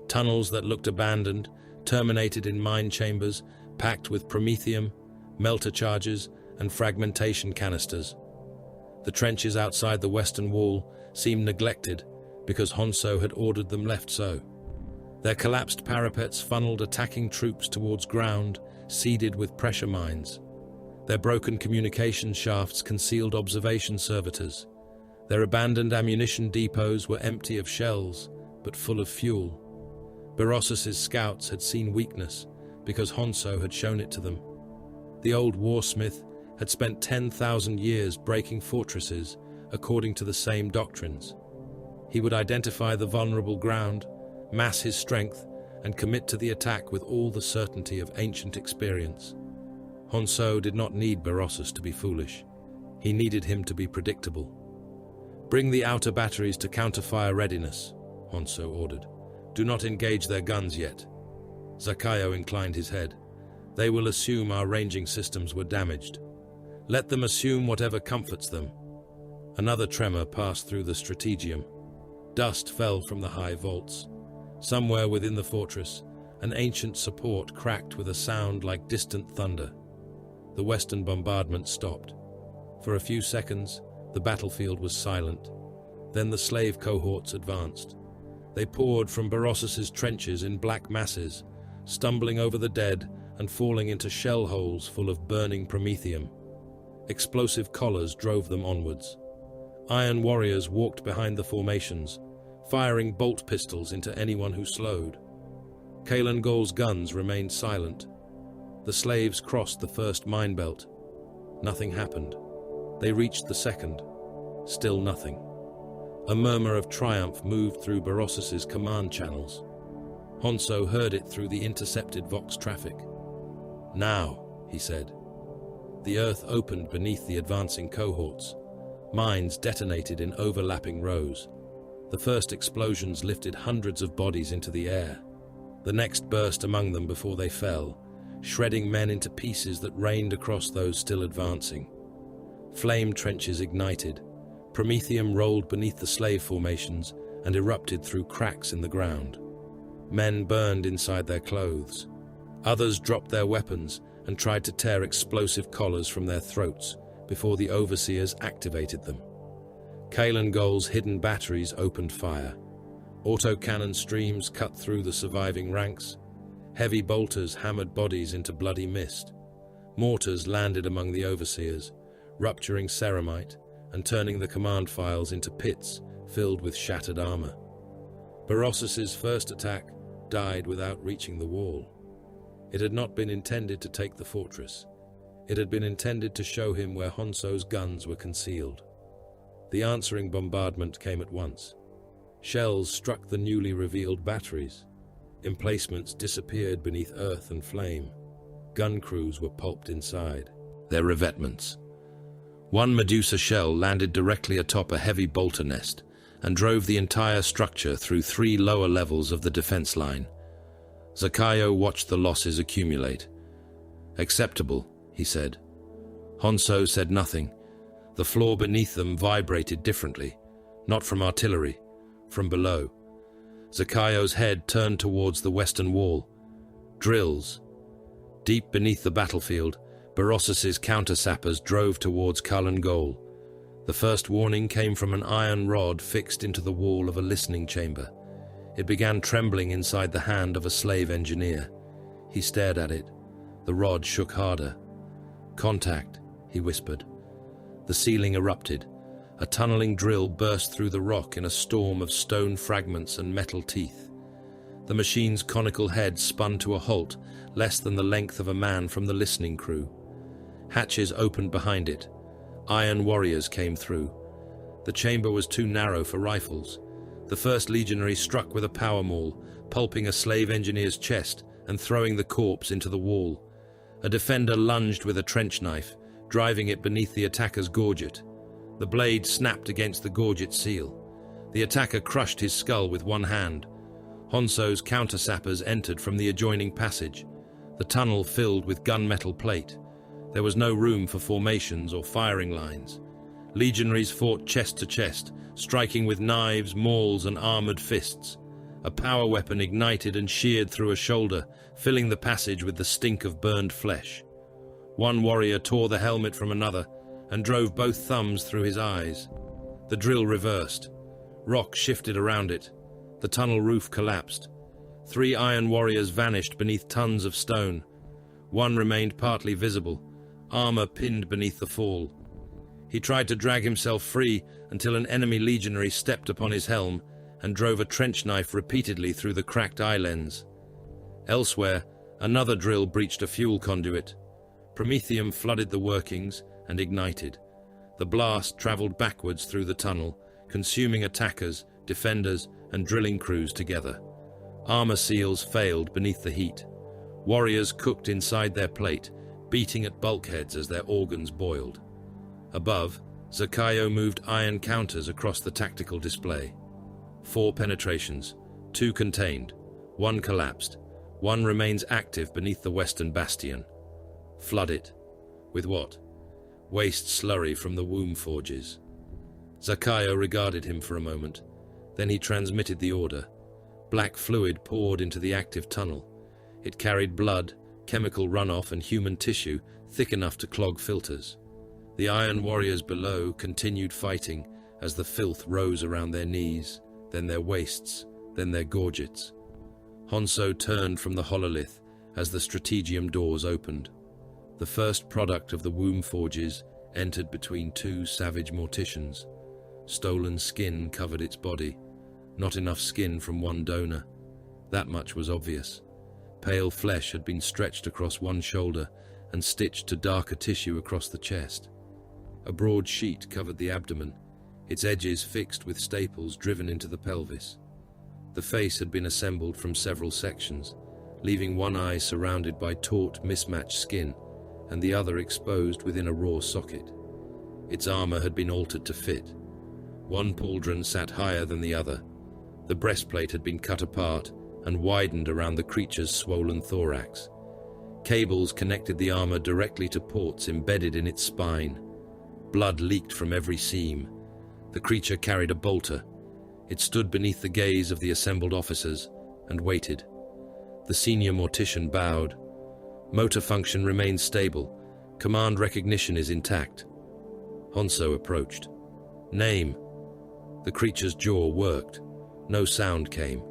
Tunnels that looked abandoned terminated in mine chambers packed with promethium, melter charges, and fragmentation canisters. The trenches outside the western wall seemed neglected because Honsou had ordered them left so. Their collapsed parapets funneled attacking troops towards ground seeded with pressure mines. Their broken communication shafts concealed observation servitors. Their abandoned ammunition depots were empty of shells, but full of fuel. Berossus's scouts had seen weakness because Honsou had shown it to them. The old warsmith had spent 10,000 years breaking fortresses according to the same doctrines. He would identify the vulnerable ground, mass his strength, and commit to the attack with all the certainty of ancient experience. Honsou did not need Berossus to be foolish. He needed him to be predictable. "Bring the outer batteries to counterfire readiness," Honsou ordered. "Do not engage their guns yet." Zakayo inclined his head. "They will assume our ranging systems were damaged. Let them assume whatever comforts them." Another tremor passed through the strategium. Dust fell from the high vaults. Somewhere within the fortress, an ancient support cracked with a sound like distant thunder. The western bombardment stopped. For a few seconds, the battlefield was silent. Then the slave cohorts advanced. They poured from Berossus's trenches in black masses, stumbling over the dead and falling into shell holes full of burning promethium. Explosive collars drove them onwards. Iron warriors walked behind the formations, firing bolt pistols into anyone who slowed. Kalangol's guns remained silent. The slaves crossed the first mine belt. Nothing happened. They reached the second. Still nothing. A murmur of triumph moved through Berossus's command channels. Honsou heard it through the intercepted Vox traffic. "Now," he said. The earth opened beneath the advancing cohorts. Mines detonated in overlapping rows. The first explosions lifted hundreds of bodies into the air. The next burst among them before they fell, shredding men into pieces that rained across those still advancing. Flame trenches ignited. Promethium rolled beneath the slave formations and erupted through cracks in the ground. Men burned inside their clothes. Others dropped their weapons and tried to tear explosive collars from their throats before the overseers activated them. Kalengol's hidden batteries opened fire. Autocannon streams cut through the surviving ranks. Heavy bolters hammered bodies into bloody mist. Mortars landed among the overseers, rupturing ceramite and turning the command files into pits filled with shattered armor. Berosus's first attack died without reaching the wall. It had not been intended to take the fortress. It had been intended to show him where Honsou's guns were concealed. The answering bombardment came at once. Shells struck the newly revealed batteries. Emplacements disappeared beneath earth and flame. Gun crews were pulped inside. Their revetments. One Medusa shell landed directly atop a heavy bolter nest and drove the entire structure through 3 lower levels of the defense line. Zakayo watched the losses accumulate. "Acceptable," he said. Honsou said nothing. The floor beneath them vibrated differently, not from artillery, from below. Zakayo's head turned towards the western wall. Drills. Deep beneath the battlefield, Berosus's counter-sappers drove towards Kalengol. The first warning came from an iron rod fixed into the wall of a listening chamber. It began trembling inside the hand of a slave engineer. He stared at it. The rod shook harder. "Contact," he whispered. The ceiling erupted. A tunneling drill burst through the rock in a storm of stone fragments and metal teeth. The machine's conical head spun to a halt, less than the length of a man from the listening crew. Hatches opened behind it. Iron warriors came through. The chamber was too narrow for rifles. The first legionary struck with a power maul, pulping a slave engineer's chest and throwing the corpse into the wall. A defender lunged with a trench knife, driving it beneath the attacker's gorget. The blade snapped against the gorget seal. The attacker crushed his skull with one hand. Honsou's counter-sappers entered from the adjoining passage. The tunnel filled with gunmetal plate. There was no room for formations or firing lines. Legionaries fought chest to chest, striking with knives, mauls, and armored fists. A power weapon ignited and sheared through a shoulder, filling the passage with the stink of burned flesh. One warrior tore the helmet from another and drove both thumbs through his eyes. The drill reversed. Rock shifted around it. The tunnel roof collapsed. 3 iron warriors vanished beneath tons of stone. One remained partly visible, armor pinned beneath the fall. He tried to drag himself free until an enemy legionary stepped upon his helm and drove a trench knife repeatedly through the cracked eye lens. Elsewhere, another drill breached a fuel conduit. Promethium flooded the workings and ignited. The blast traveled backwards through the tunnel, consuming attackers, defenders, and drilling crews together. Armor seals failed beneath the heat. Warriors cooked inside their plate, beating at bulkheads as their organs boiled. Above, Zakayo moved iron counters across the tactical display. 4 penetrations, 2 contained, 1 collapsed, 1 remains active beneath the western bastion. Flood it. With what? Waste slurry from the womb forges. Zakayo regarded him for a moment. Then he transmitted the order. Black fluid poured into the active tunnel. It carried blood, chemical runoff, and human tissue thick enough to clog filters. The iron warriors below continued fighting as the filth rose around their knees, then their waists, then their gorgets. Honsou turned from the hololith as the strategium doors opened. The first product of the womb forges entered between 2 savage morticians. Stolen skin covered its body. Not enough skin from one donor. That much was obvious. Pale flesh had been stretched across one shoulder and stitched to darker tissue across the chest. A broad sheet covered the abdomen, its edges fixed with staples driven into the pelvis. The face had been assembled from several sections, leaving one eye surrounded by taut, mismatched skin and the other exposed within a raw socket. Its armor had been altered to fit. One pauldron sat higher than the other. The breastplate had been cut apart and widened around the creature's swollen thorax. Cables connected the armor directly to ports embedded in its spine. Blood leaked from every seam. The creature carried a bolter. It stood beneath the gaze of the assembled officers and waited. The senior mortician bowed. Motor function remains stable. Command recognition is intact. Honsou approached. Name. The creature's jaw worked. No sound came.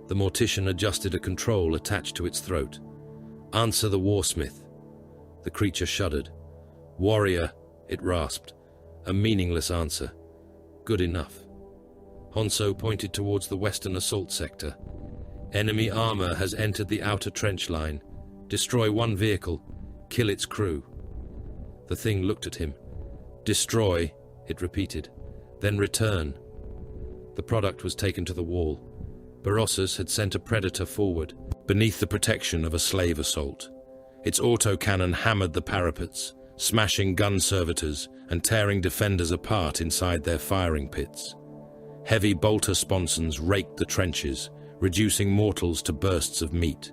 The mortician adjusted a control attached to its throat. Answer the warsmith. The creature shuddered. Warrior, it rasped. A meaningless answer. Good enough. Honsou pointed towards the western assault sector. Enemy armor has entered the outer trench line. Destroy one vehicle. Kill its crew. The thing looked at him. Destroy, it repeated. Then return. The product was taken to the wall. Berossus had sent a predator forward, beneath the protection of a slave assault. Its autocannon hammered the parapets, smashing gun servitors and tearing defenders apart inside their firing pits. Heavy bolter sponsons raked the trenches, reducing mortals to bursts of meat.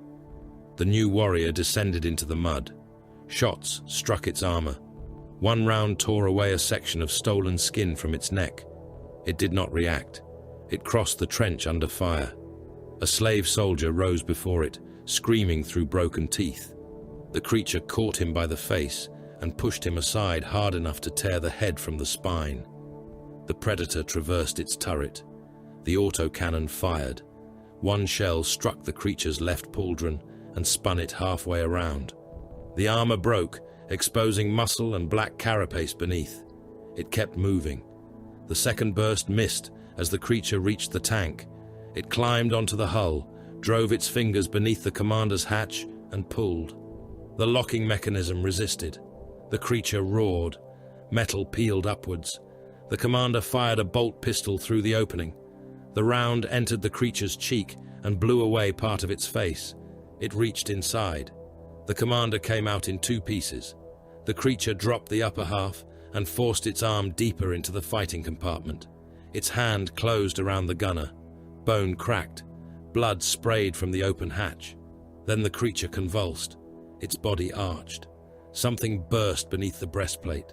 The new warrior descended into the mud. Shots struck its armor. One round tore away a section of stolen skin from its neck. It did not react. It crossed the trench under fire. A slave soldier rose before it, screaming through broken teeth. The creature caught him by the face and pushed him aside hard enough to tear the head from the spine. The predator traversed its turret. The autocannon fired. One shell struck the creature's left pauldron and spun it halfway around. The armor broke, exposing muscle and black carapace beneath. It kept moving. The second burst missed as the creature reached the tank. It climbed onto the hull, drove its fingers beneath the commander's hatch, and pulled. The locking mechanism resisted. The creature roared. Metal peeled upwards. The commander fired a bolt pistol through the opening. The round entered the creature's cheek and blew away part of its face. It reached inside. The commander came out in two pieces. The creature dropped the upper half and forced its arm deeper into the fighting compartment. Its hand closed around the gunner. Bone cracked. Blood sprayed from the open hatch. Then the creature convulsed. Its body arched. Something burst beneath the breastplate.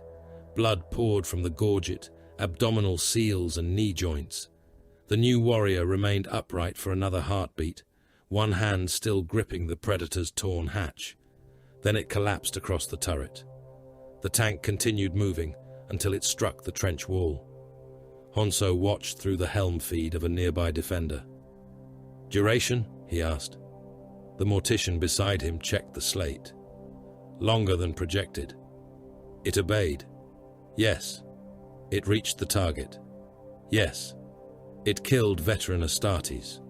Blood poured from the gorget, abdominal seals and knee joints. The new warrior remained upright for another heartbeat, one hand still gripping the predator's torn hatch. Then it collapsed across the turret. The tank continued moving until it struck the trench wall. Honsou watched through the helm feed of a nearby defender. Duration? He asked. The mortician beside him checked the slate. Longer than projected. It obeyed. Yes. It reached the target. Yes. It killed veteran Astartes.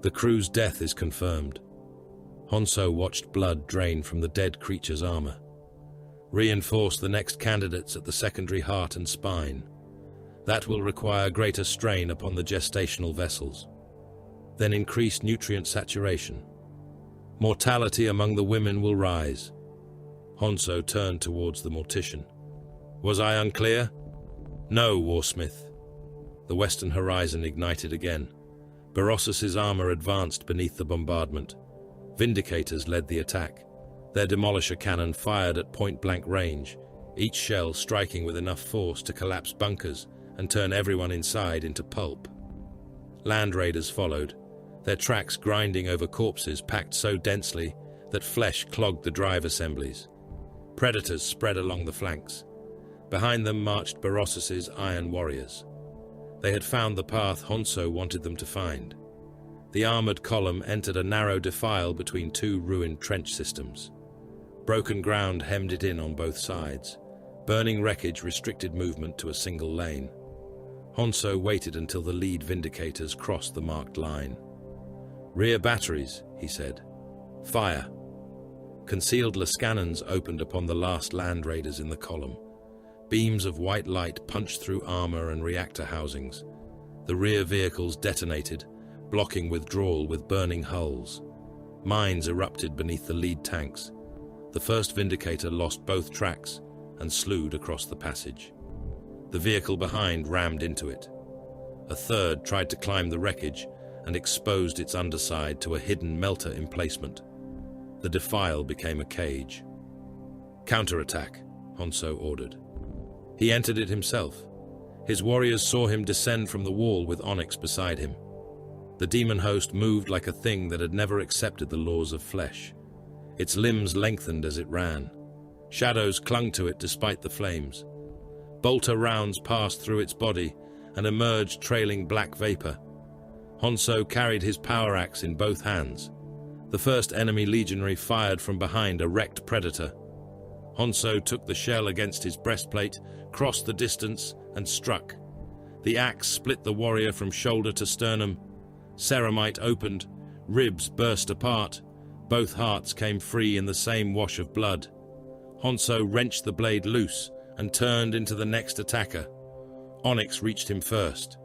The crew's death is confirmed. Honsou watched blood drain from the dead creature's armor. Reinforce the next candidates at the secondary heart and spine. That will require greater strain upon the gestational vessels. Then increase nutrient saturation. Mortality among the women will rise. Honsou turned towards the mortician. Was I unclear? No, Warsmith. The western horizon ignited again. Berossus's armor advanced beneath the bombardment. Vindicators led the attack. Their demolisher cannon fired at point-blank range, each shell striking with enough force to collapse bunkers and turn everyone inside into pulp. Land raiders followed, their tracks grinding over corpses packed so densely that flesh clogged the drive assemblies. Predators spread along the flanks. Behind them marched Berossus's iron warriors. They had found the path Honsou wanted them to find. The armored column entered a narrow defile between two ruined trench systems. Broken ground hemmed it in on both sides. Burning wreckage restricted movement to a single lane. Honsou waited until the lead Vindicators crossed the marked line. Rear batteries, he said. Fire. Concealed Lascannons opened upon the last land raiders in the column. Beams of white light punched through armor and reactor housings. The rear vehicles detonated, blocking withdrawal with burning hulls. Mines erupted beneath the lead tanks. The first Vindicator lost both tracks and slewed across the passage. The vehicle behind rammed into it. A third tried to climb the wreckage and exposed its underside to a hidden melter emplacement. The defile became a cage. Counterattack, Honsou ordered. He entered it himself. His warriors saw him descend from the wall with Onyx beside him. The demon host moved like a thing that had never accepted the laws of flesh. Its limbs lengthened as it ran. Shadows clung to it despite the flames. Bolter rounds passed through its body and emerged trailing black vapor. Honsou carried his power axe in both hands. The first enemy legionary fired from behind a wrecked predator. Honsou took the shell against his breastplate, crossed the distance, and struck. The axe split the warrior from shoulder to sternum. Ceramite opened, ribs burst apart. Both hearts came free in the same wash of blood. Honsou wrenched the blade loose and turned into the next attacker. Onyx reached him first.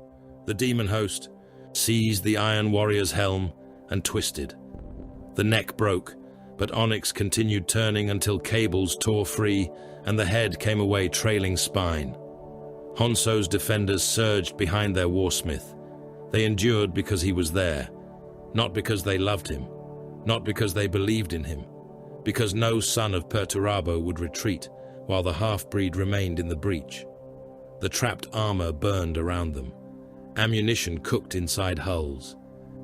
The demon host seized the Iron Warrior's helm and twisted. The neck broke, but Onyx continued turning until cables tore free and the head came away trailing spine. Honsou's defenders surged behind their warsmith. They endured because he was there, not because they loved him, not because they believed in him, because no son of Perturabo would retreat while the half-breed remained in the breach. The trapped armor burned around them. Ammunition cooked inside hulls.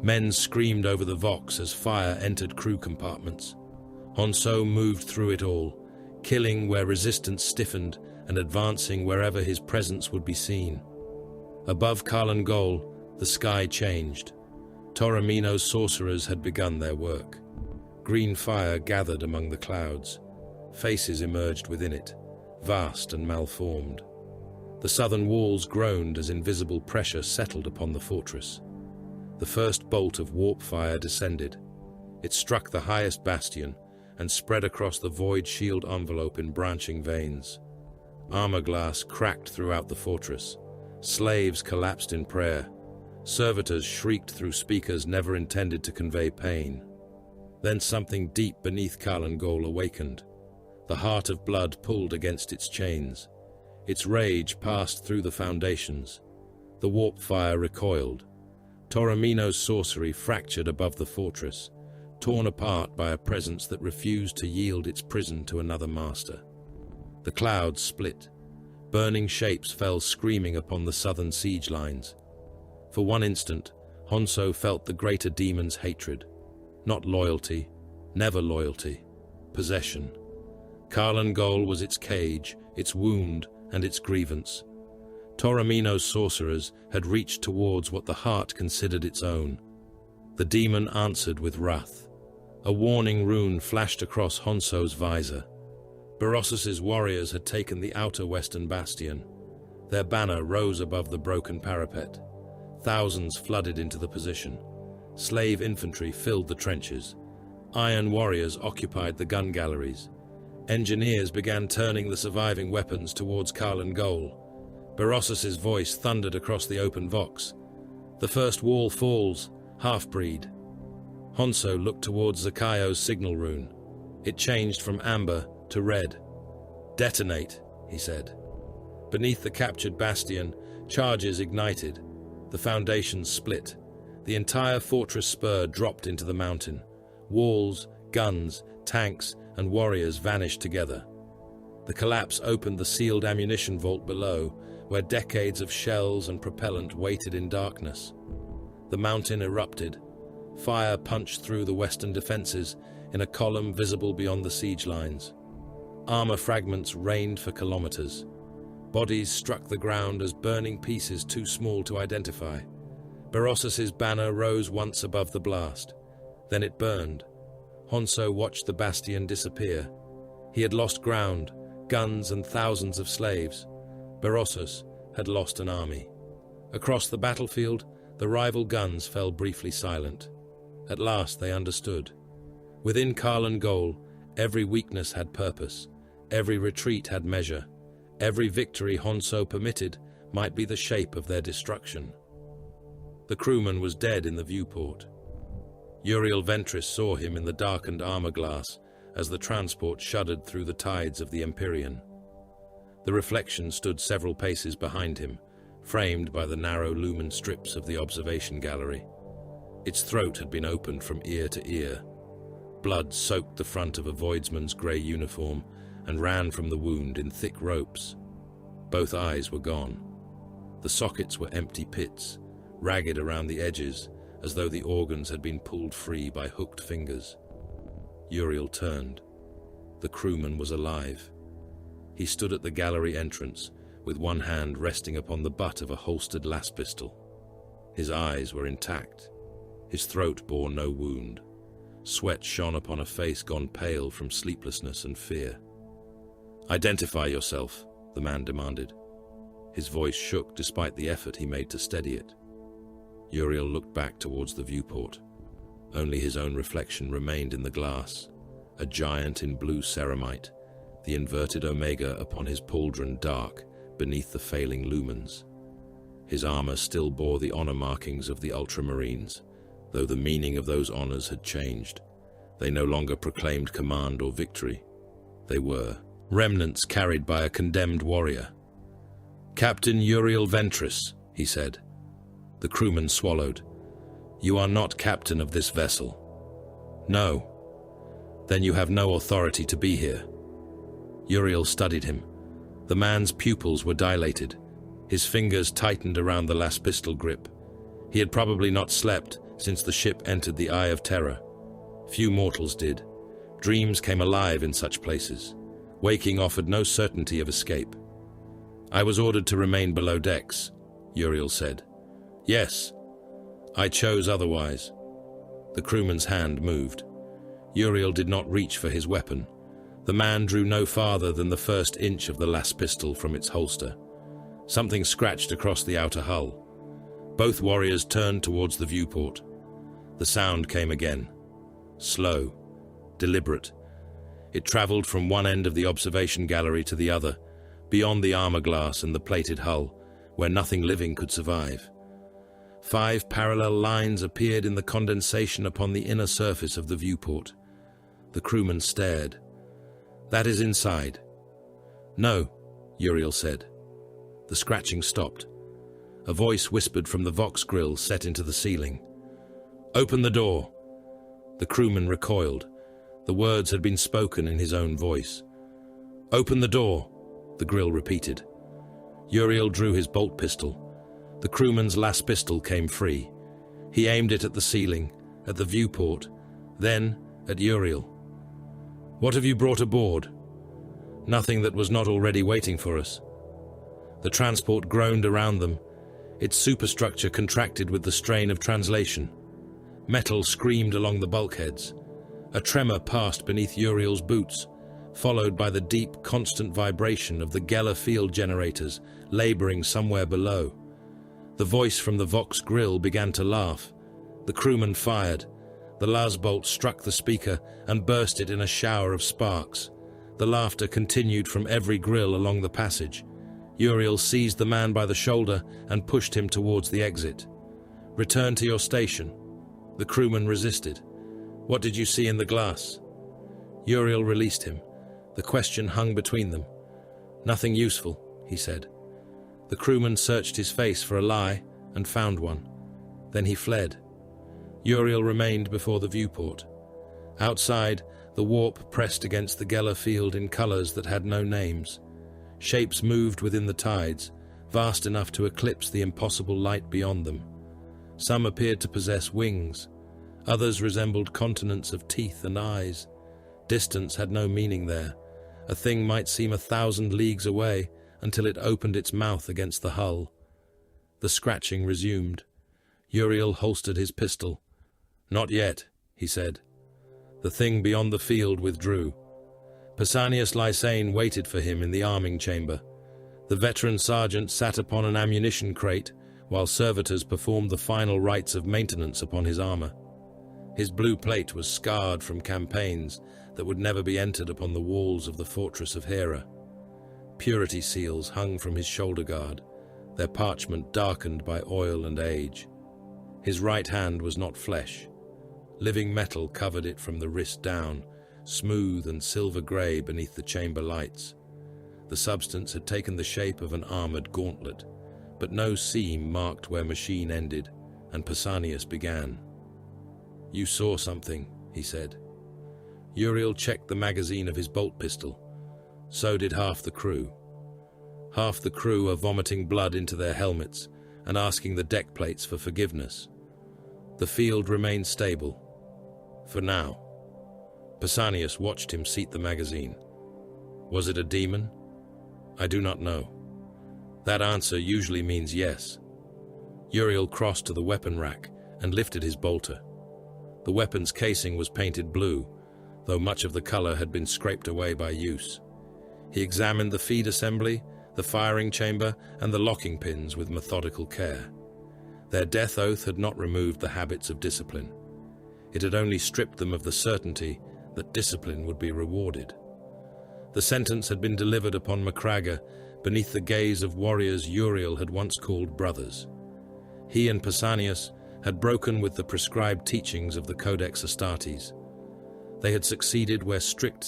Men screamed over the Vox as fire entered crew compartments. Honsou moved through it all, killing where resistance stiffened and advancing wherever his presence would be seen. Above Karlan Gol, the sky changed. Torremino's sorcerers had begun their work. Green fire gathered among the clouds. Faces emerged within it, vast and malformed. The southern walls groaned as invisible pressure settled upon the fortress. The first bolt of warp fire descended. It struck the highest bastion and spread across the void shield envelope in branching veins. Armor glass cracked throughout the fortress. Slaves collapsed in prayer. Servitors shrieked through speakers never intended to convey pain. Then something deep beneath Karlan Gol awakened. The heart of blood pulled against its chains. Its rage passed through the foundations. The warp fire recoiled. Torremino's sorcery fractured above the fortress, torn apart by a presence that refused to yield its prison to another master. The clouds split. Burning shapes fell screaming upon the southern siege lines. For one instant, Honsou felt the greater demon's hatred. Not loyalty, never loyalty, possession. Karlan Gol was its cage, its wound, and its grievance. Torremino's sorcerers had reached towards what the heart considered its own. The demon answered with wrath. A warning rune flashed across Honsou's visor. Berossus's warriors had taken the outer western bastion. Their banner rose above the broken parapet. Thousands flooded into the position. Slave infantry filled the trenches. Iron warriors occupied the gun galleries. Engineers began turning the surviving weapons towards Karlan Gol. Berossus's voice thundered across the open Vox. The first wall falls, half-breed. Honsou looked towards Zakayo's signal rune. It changed from amber to red. Detonate, he said. Beneath the captured bastion, charges ignited. The foundations split. The entire fortress spur dropped into the mountain. Walls, guns, tanks, and warriors vanished together. The collapse opened the sealed ammunition vault below, where decades of shells and propellant waited in darkness. The mountain erupted. Fire punched through the western defenses in a column visible beyond the siege lines. Armor fragments rained for kilometers. Bodies struck the ground as burning pieces too small to identify. Berossus's banner rose once above the blast. Then it burned. Honsou watched the bastion disappear. He had lost ground, guns, and thousands of slaves. Berossus had lost an army. Across the battlefield, the rival guns fell briefly silent. At last they understood. Within Karlan Gol, every weakness had purpose. Every retreat had measure. Every victory Honsou permitted might be the shape of their destruction. The crewman was dead in the viewport. Uriel Ventris saw him in the darkened armor glass as the transport shuddered through the tides of the Empyrean. The reflection stood several paces behind him, framed by the narrow lumen strips of the observation gallery. Its throat had been opened from ear to ear. Blood soaked the front of a voidsman's grey uniform and ran from the wound in thick ropes. Both eyes were gone. The sockets were empty pits, ragged around the edges, as though the organs had been pulled free by hooked fingers. Uriel turned. The crewman was alive. He stood at the gallery entrance, with one hand resting upon the butt of a holstered las pistol. His eyes were intact. His throat bore no wound. Sweat shone upon a face gone pale from sleeplessness and fear. "Identify yourself," the man demanded. His voice shook despite the effort he made to steady it. Uriel looked back towards the viewport. Only his own reflection remained in the glass, a giant in blue ceramite, the inverted omega upon his pauldron dark beneath the failing lumens. His armor still bore the honor markings of the ultramarines, though the meaning of those honors had changed. They no longer proclaimed command or victory. They were remnants carried by a condemned warrior. "Captain Uriel Ventris," he said. The crewman swallowed. "You are not captain of this vessel." "No." "Then you have no authority to be here." Uriel studied him. The man's pupils were dilated. His fingers tightened around the las pistol grip. He had probably not slept since the ship entered the Eye of Terror. Few mortals did. Dreams came alive in such places. Waking offered no certainty of escape. "I was ordered to remain below decks," Uriel said. "Yes. I chose otherwise." The crewman's hand moved. Uriel did not reach for his weapon. The man drew no farther than the first inch of the las pistol from its holster. Something scratched across the outer hull. Both warriors turned towards the viewport. The sound came again. Slow, deliberate. It traveled from one end of the observation gallery to the other, beyond the armor glass and the plated hull, where nothing living could survive. 5 parallel lines appeared in the condensation upon the inner surface of the viewport. The crewman stared. "That is inside." "No," Uriel said. The scratching stopped. A voice whispered from the Vox grill set into the ceiling. "Open the door." The crewman recoiled. The words had been spoken in his own voice. "Open the door," the grill repeated. Uriel drew his bolt pistol. The crewman's las pistol came free. He aimed it at the ceiling, at the viewport, then at Uriel. "What have you brought aboard?" "Nothing that was not already waiting for us." The transport groaned around them. Its superstructure contracted with the strain of translation. Metal screamed along the bulkheads. A tremor passed beneath Uriel's boots, followed by the deep, constant vibration of the Geller field generators laboring somewhere below. The voice from the Vox grill began to laugh. The crewman fired. The las bolt struck the speaker and burst it in a shower of sparks. The laughter continued from every grill along the passage. Uriel seized the man by the shoulder and pushed him towards the exit. "Return to your station." The crewman resisted. "What did you see in the glass?" Uriel released him. The question hung between them. "Nothing useful," he said. The crewman searched his face for a lie and found one. Then he fled. Uriel remained before the viewport. Outside, the warp pressed against the Geller field in colors that had no names. Shapes moved within the tides, vast enough to eclipse the impossible light beyond them. Some appeared to possess wings. Others resembled continents of teeth and eyes. Distance had no meaning there. A thing might seem 1,000 leagues away until it opened its mouth against the hull. The scratching resumed. Uriel holstered his pistol. "Not yet," he said. The thing beyond the field withdrew. Pausanias Lysane waited for him in the arming chamber. The veteran sergeant sat upon an ammunition crate, while servitors performed the final rites of maintenance upon his armor. His blue plate was scarred from campaigns that would never be entered upon the walls of the fortress of Hera. Purity seals hung from his shoulder guard, their parchment darkened by oil and age. His right hand was not flesh. Living metal covered it from the wrist down, smooth and silver-grey beneath the chamber lights. The substance had taken the shape of an armored gauntlet, but no seam marked where machine ended, and Pausanias began. "You saw something," he said. Uriel checked the magazine of his bolt pistol. So did half the crew. Half the crew are vomiting blood into their helmets and asking the deck plates for forgiveness. The field remains stable. For now. Pausanias watched him seat the magazine. Was it a demon? I do not know. That answer usually means yes. Uriel crossed to the weapon rack and lifted his bolter. The weapon's casing was painted blue, though much of the color had been scraped away by use. He examined the feed assembly, the firing chamber, and the locking pins with methodical care. Their death oath had not removed the habits of discipline. It had only stripped them of the certainty that discipline would be rewarded. The sentence had been delivered upon Macragga beneath the gaze of warriors Uriel had once called brothers. He and Pausanias had broken with the prescribed teachings of the Codex Astartes. They had succeeded where strict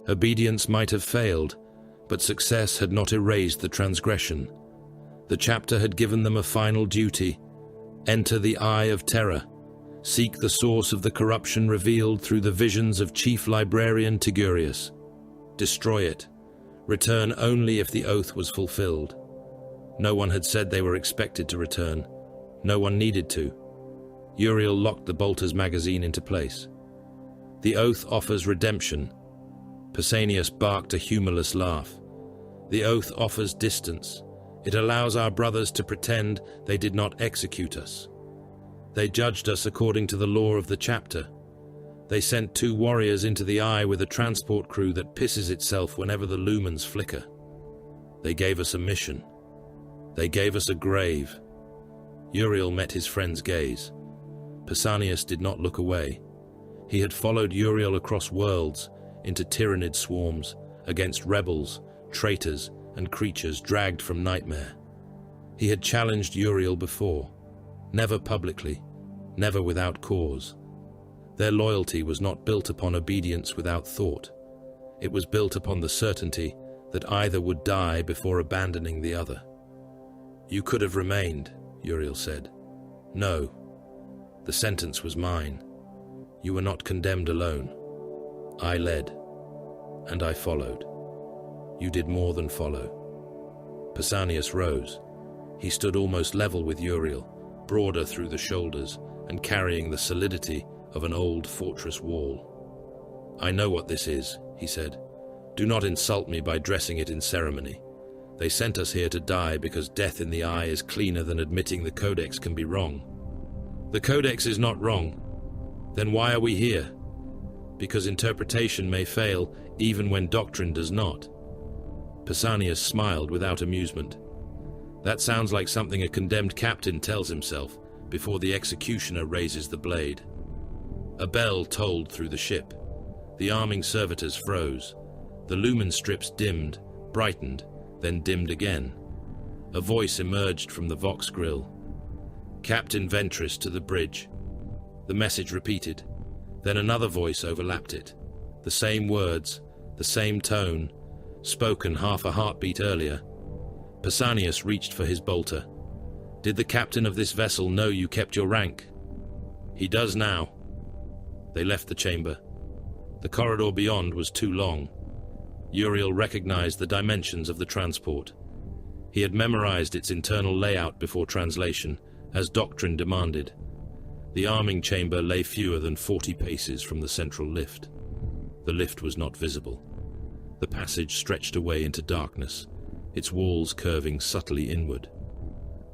obedience might have failed, but success had not erased the transgression. The chapter had given them a final duty: enter the Eye of Terror, seek the source of the corruption revealed through the visions of Chief Librarian Tigurius. Destroy it. Return only if the oath was fulfilled. No one had said they were expected to return. No one needed to. Uriel locked the bolter's magazine into place. The oath offers redemption. Pausanias barked a humorless laugh. The oath offers distance. It allows our brothers to pretend they did not execute us. They judged us according to the law of the chapter. They sent 2 warriors into the eye with a transport crew that pisses itself whenever the lumens flicker. They gave us a mission. They gave us a grave. Uriel met his friend's gaze. Pausanias did not look away. He had followed Uriel across worlds, into tyrannid swarms, against rebels, traitors, and creatures dragged from nightmare. He had challenged Uriel before, never publicly, never without cause. Their loyalty was not built upon obedience without thought. It was built upon the certainty that either would die before abandoning the other. You could have remained, Uriel said. No. The sentence was mine. You were not condemned alone. I led, and I followed. You did more than follow. Pausanias rose. He stood almost level with Uriel, broader through the shoulders and carrying the solidity of an old fortress wall. I know what this is, he said. Do not insult me by dressing it in ceremony. They sent us here to die because death in the eye is cleaner than admitting the Codex can be wrong. The Codex is not wrong. Then why are we here? Because interpretation may fail even when doctrine does not. Pausanias smiled without amusement. That sounds like something a condemned captain tells himself before the executioner raises the blade. A bell tolled through the ship. The arming servitors froze. The lumen strips dimmed, brightened, then dimmed again. A voice emerged from the Vox grill. Captain Ventris to the bridge. The message repeated. Then another voice overlapped it. The same words, the same tone, spoken half a heartbeat earlier. Pausanias reached for his bolter. Did the captain of this vessel know you kept your rank? He does now. They left the chamber. The corridor beyond was too long. Uriel recognized the dimensions of the transport. He had memorized its internal layout before translation, as doctrine demanded. The arming chamber lay fewer than 40 paces from the central lift. The lift was not visible. The passage stretched away into darkness, its walls curving subtly inward.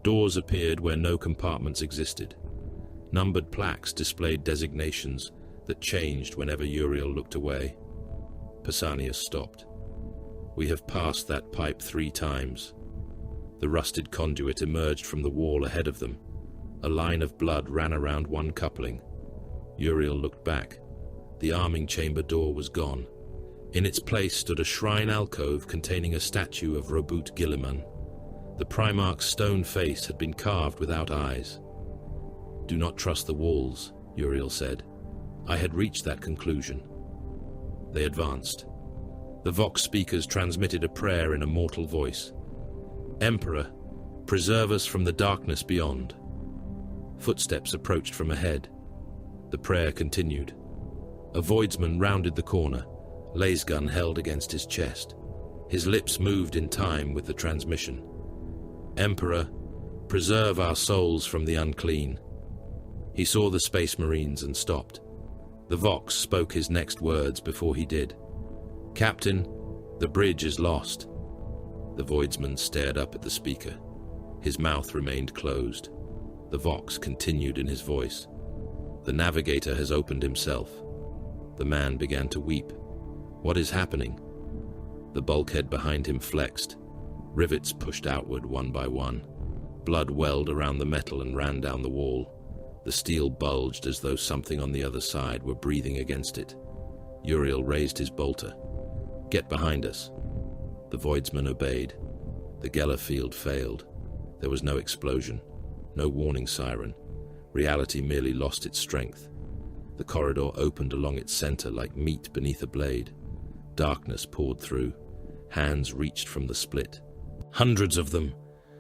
Doors appeared where no compartments existed. Numbered plaques displayed designations that changed whenever Uriel looked away. Pausanias stopped. We have passed that pipe 3 times. The rusted conduit emerged from the wall ahead of them. A line of blood ran around one coupling. Uriel looked back. The arming chamber door was gone. In its place stood a shrine alcove containing a statue of Robut Gilliman. The Primarch's stone face had been carved without eyes. Do not trust the walls, Uriel said. I had reached that conclusion. They advanced. The Vox speakers transmitted a prayer in a mortal voice. Emperor, preserve us from the darkness beyond. Footsteps approached from ahead. The prayer continued. A voidsman rounded the corner, laser gun held against his chest. His lips moved in time with the transmission. "Emperor, preserve our souls from the unclean." He saw the Space Marines and stopped. The Vox spoke his next words before he did. "Captain, the bridge is lost." The Voidsman stared up at the speaker. His mouth remained closed. The Vox continued in his voice. "The navigator has opened himself." The man began to weep. "What is happening?" The bulkhead behind him flexed. Rivets pushed outward one by one. Blood welled around the metal and ran down the wall. The steel bulged as though something on the other side were breathing against it. Uriel raised his bolter. "Get behind us." The Voidsman obeyed. The Geller field failed. There was no explosion, no warning siren. Reality merely lost its strength. The corridor opened along its center like meat beneath a blade. Darkness poured through. Hands reached from the split. Hundreds of them,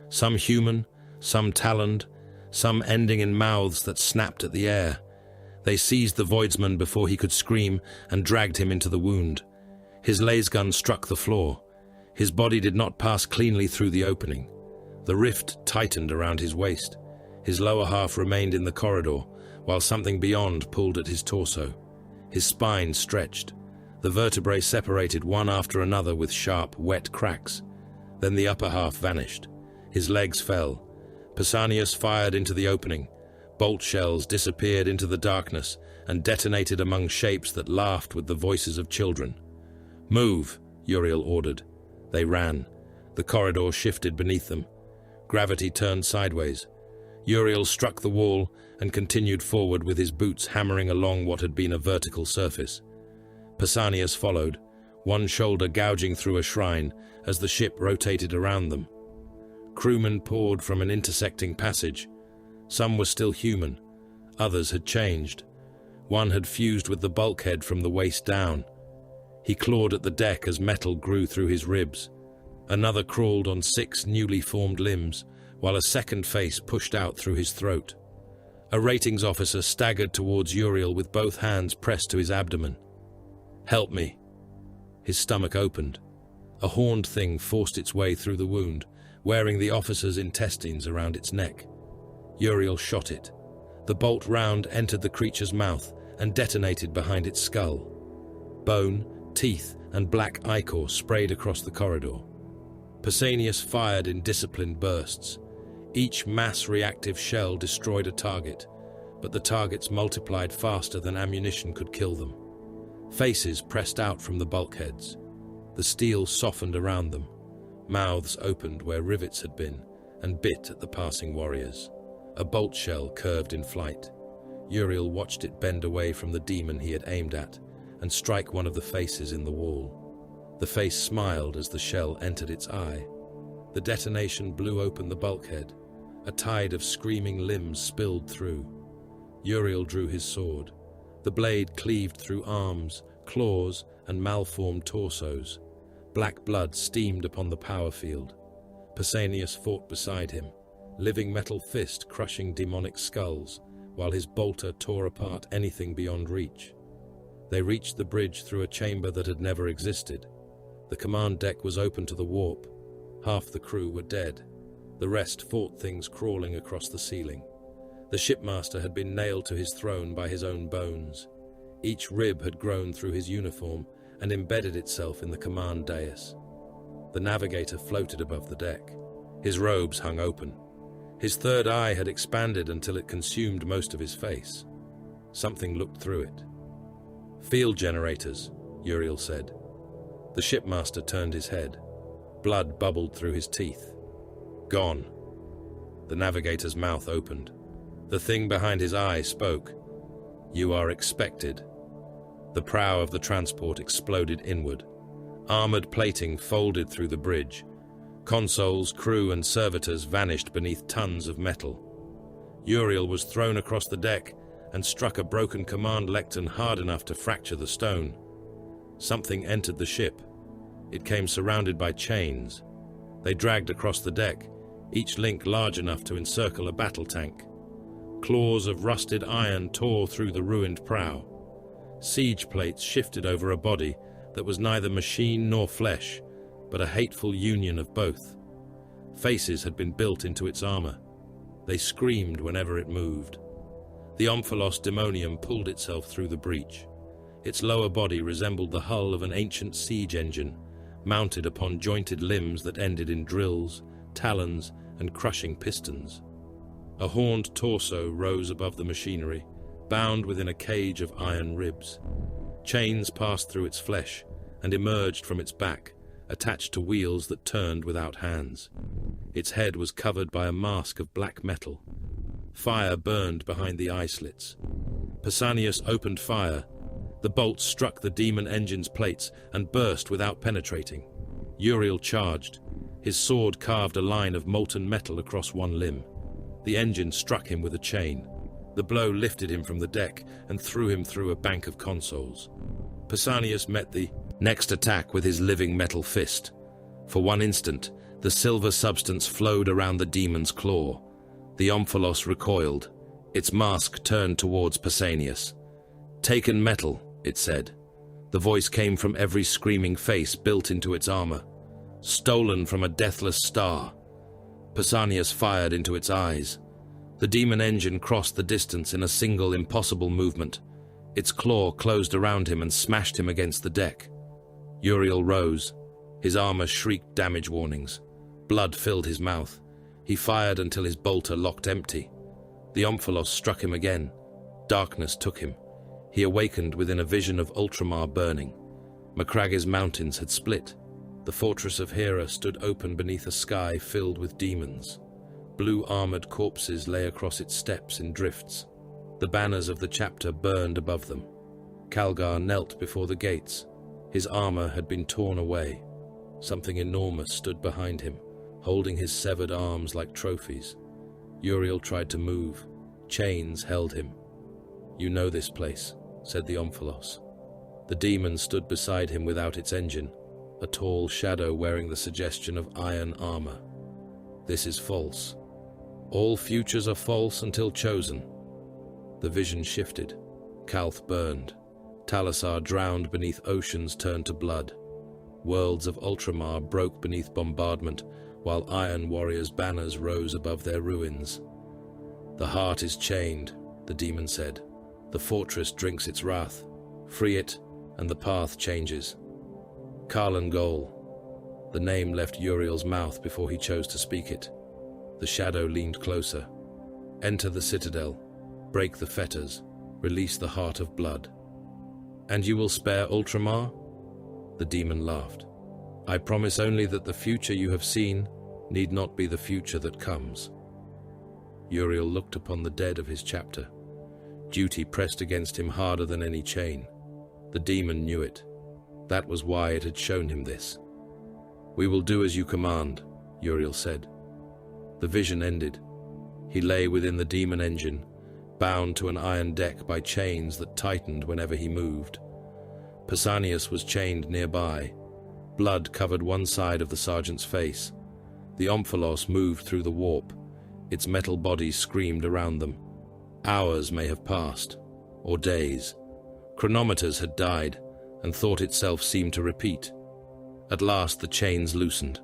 some human, some taloned, some ending in mouths that snapped at the air. They seized the Voidsman before he could scream and dragged him into the wound. His lasgun struck the floor. His body did not pass cleanly through the opening. The rift tightened around his waist. His lower half remained in the corridor, while something beyond pulled at his torso. His spine stretched. The vertebrae separated one after another with sharp, wet cracks. Then the upper half vanished. His legs fell. Pausanias fired into the opening. Bolt shells disappeared into the darkness and detonated among shapes that laughed with the voices of children. "Move," Uriel ordered. They ran. The corridor shifted beneath them. Gravity turned sideways. Uriel struck the wall and continued forward with his boots hammering along what had been a vertical surface. Pausanias followed, one shoulder gouging through a shrine as the ship rotated around them. Crewmen poured from an intersecting passage. Some were still human. Others had changed. One had fused with the bulkhead from the waist down. He clawed at the deck as metal grew through his ribs. Another crawled on 6 newly formed limbs, while a second face pushed out through his throat. A ratings officer staggered towards Uriel with both hands pressed to his abdomen. "Help me." His stomach opened. A horned thing forced its way through the wound, wearing the officer's intestines around its neck. Uriel shot it. The bolt round entered the creature's mouth and detonated behind its skull. Bone, teeth, and black ichor sprayed across the corridor. Pausanias fired in disciplined bursts. Each mass-reactive shell destroyed a target, but the targets multiplied faster than ammunition could kill them. Faces pressed out from the bulkheads. The steel softened around them. Mouths opened where rivets had been and bit at the passing warriors. A bolt shell curved in flight. Uriel watched it bend away from the demon he had aimed at and strike one of the faces in the wall. The face smiled as the shell entered its eye. The detonation blew open the bulkhead. A tide of screaming limbs spilled through. Uriel drew his sword. The blade cleaved through arms, claws, and malformed torsos. Black blood steamed upon the power field. Pausanias fought beside him, living metal fist crushing demonic skulls, while his bolter tore apart anything beyond reach. They reached the bridge through a chamber that had never existed. The command deck was open to the warp. Half the crew were dead. The rest fought things crawling across the ceiling. The shipmaster had been nailed to his throne by his own bones. Each rib had grown through his uniform and embedded itself in the command dais. The navigator floated above the deck. His robes hung open. His third eye had expanded until it consumed most of his face. Something looked through it. "Field generators," Uriel said. The shipmaster turned his head. Blood bubbled through his teeth. "Gone." The navigator's mouth opened. The thing behind his eye spoke. "You are expected." The prow of the transport exploded inward. Armored plating folded through the bridge. Consoles, crew, and servitors vanished beneath tons of metal. Uriel was thrown across the deck and struck a broken command lectern hard enough to fracture the stone. Something entered the ship. It came surrounded by chains. They dragged across the deck, each link large enough to encircle a battle tank. Claws of rusted iron tore through the ruined prow. Siege plates shifted over a body that was neither machine nor flesh, but a hateful union of both. Faces had been built into its armor. They screamed whenever it moved. The Omphalos demonium pulled itself through the breach. Its lower body resembled the hull of an ancient siege engine, mounted upon jointed limbs that ended in drills, talons, and crushing pistons. A horned torso rose above the machinery, bound within a cage of iron ribs. Chains passed through its flesh and emerged from its back, attached to wheels that turned without hands. Its head was covered by a mask of black metal. Fire burned behind the eye slits. Pausanias opened fire. The bolt struck the demon engine's plates and burst without penetrating. Uriel charged. His sword carved a line of molten metal across one limb. The engine struck him with a chain. The blow lifted him from the deck and threw him through a bank of consoles. Pausanias met the next attack with his living metal fist. For one instant, the silver substance flowed around the demon's claw. The Omphalos recoiled. Its mask turned towards Pausanias. "Taken metal," it said. The voice came from every screaming face built into its armor. "Stolen from a deathless star." Pausanias fired into its eyes. The demon engine crossed the distance in a single impossible movement. Its claw closed around him and smashed him against the deck. Uriel rose. His armor shrieked damage warnings. Blood filled his mouth. He fired until his bolter locked empty. The Omphalos struck him again. Darkness took him. He awakened within a vision of Ultramar burning. Macragge's mountains had split. The fortress of Hera stood open beneath a sky filled with demons. Blue-armored corpses lay across its steps in drifts. The banners of the chapter burned above them. Calgar knelt before the gates. His armor had been torn away. Something enormous stood behind him, holding his severed arms like trophies. Uriel tried to move. Chains held him. "You know this place," said the Omphalos. The demon stood beside him without its engine, a tall shadow wearing the suggestion of iron armor. "This is false. All futures are false until chosen." The vision shifted. Kalth burned. Talasar drowned beneath oceans turned to blood. Worlds of Ultramar broke beneath bombardment, while Iron Warriors' banners rose above their ruins. "The heart is chained," the demon said. "The fortress drinks its wrath. Free it, and the path changes." Karlan Gol. The name left Uriel's mouth before he chose to speak it. The shadow leaned closer. "Enter the citadel. Break the fetters. Release the heart of blood." "And you will spare Ultramar?" The demon laughed. "I promise only that the future you have seen need not be the future that comes." Uriel looked upon the dead of his chapter. Duty pressed against him harder than any chain. The demon knew it. That was why it had shown him this. "We will do as you command," Uriel said. The vision ended. He lay within the demon engine, bound to an iron deck by chains that tightened whenever he moved. Pausanias was chained nearby. Blood covered one side of the sergeant's face. The Omphalos moved through the warp. Its metal body screamed around them. Hours may have passed, or days. Chronometers had died, and thought itself seemed to repeat. At last the chains loosened.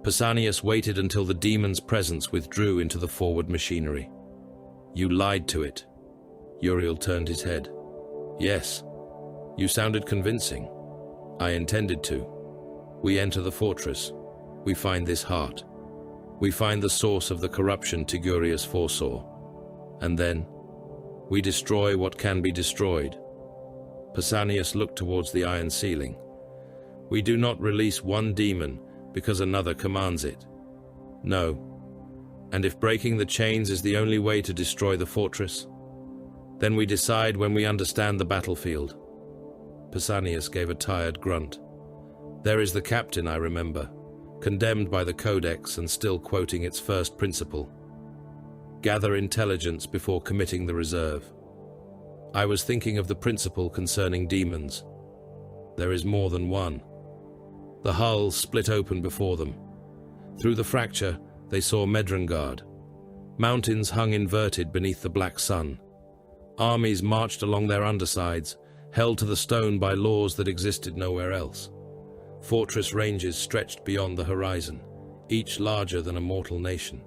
Pausanias waited until the demon's presence withdrew into the forward machinery. "You lied to it." Uriel turned his head. "Yes. You sounded convincing. I intended to. We enter the fortress. We find this heart. We find the source of the corruption Tigurius foresaw. And then, we destroy what can be destroyed." Pausanias looked towards the iron ceiling. "We do not release one demon because another commands it. No. And if breaking the chains is the only way to destroy the fortress, then we decide when we understand the battlefield." Pausanias gave a tired grunt. "There is the captain, I remember, condemned by the Codex and still quoting its first principle. Gather intelligence before committing the reserve. I was thinking of the principle concerning demons. There is more than one." The hull split open before them. Through the fracture, they saw Medrengard. Mountains hung inverted beneath the black sun. Armies marched along their undersides, held to the stone by laws that existed nowhere else. Fortress ranges stretched beyond the horizon, each larger than a mortal nation.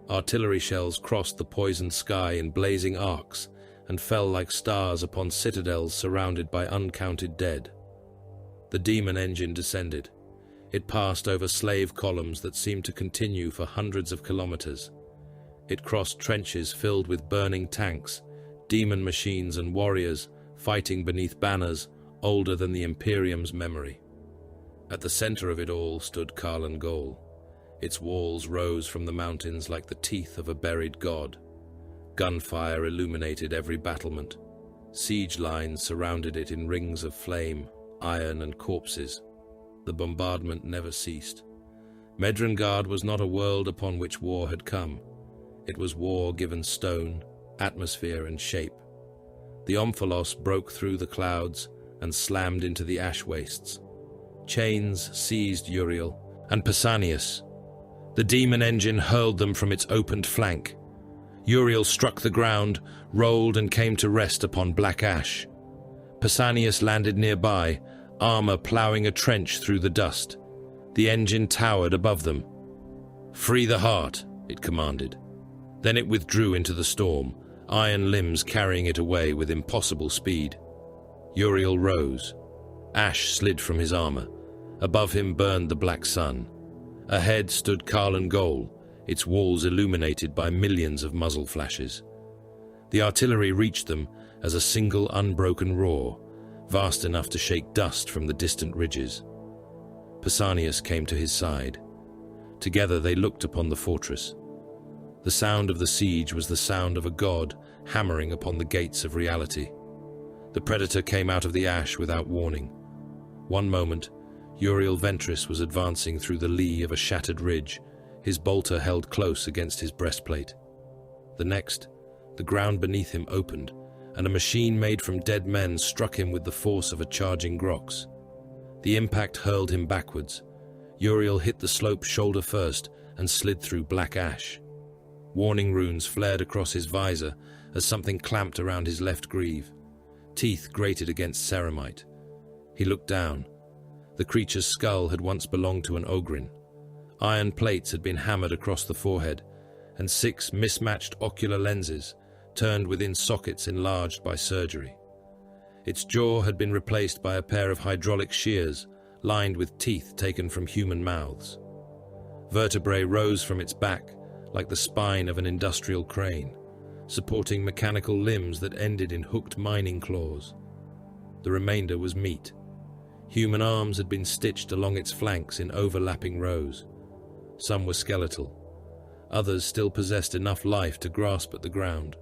Artillery shells crossed the poisoned sky in blazing arcs and fell like stars upon citadels surrounded by uncounted dead. The demon engine descended. It passed over slave columns that seemed to continue for hundreds of kilometers. It crossed trenches filled with burning tanks, demon machines and warriors fighting beneath banners older than the Imperium's memory. At the center of it all stood Karlan Gol. Its walls rose from the mountains like the teeth of a buried god. Gunfire illuminated every battlement. Siege lines surrounded it in rings of flame, iron and corpses. The bombardment never ceased. Medrengard was not a world upon which war had come. It was war given stone, atmosphere and shape. The Omphalos broke through the clouds and slammed into the ash wastes. Chains seized Uriel and Pausanias. The demon engine hurled them from its opened flank. Uriel struck the ground, rolled and came to rest upon black ash. Pausanias landed nearby, armor ploughing a trench through the dust. The engine towered above them. "Free the heart," it commanded. Then it withdrew into the storm, iron limbs carrying it away with impossible speed. Uriel rose. Ash slid from his armor. Above him burned the black sun. Ahead stood Karlan Gol, its walls illuminated by millions of muzzle flashes. The artillery reached them as a single unbroken roar, vast enough to shake dust from the distant ridges. Pausanias came to his side. Together they looked upon the fortress. The sound of the siege was the sound of a god hammering upon the gates of reality. The predator came out of the ash without warning. One moment, Uriel Ventris was advancing through the lee of a shattered ridge, his bolter held close against his breastplate. The next, the ground beneath him opened, and a machine made from dead men struck him with the force of a charging grox. The impact hurled him backwards. Uriel hit the slope shoulder first and slid through black ash. Warning runes flared across his visor as something clamped around his left greave. Teeth grated against ceramite. He looked down. The creature's skull had once belonged to an ogrin. Iron plates had been hammered across the forehead, and 6 mismatched ocular lenses turned within sockets enlarged by surgery. Its jaw had been replaced by a pair of hydraulic shears lined with teeth taken from human mouths. Vertebrae rose from its back like the spine of an industrial crane, supporting mechanical limbs that ended in hooked mining claws. The remainder was meat. Human arms had been stitched along its flanks in overlapping rows. Some were skeletal. Others still possessed enough life to grasp at the ground.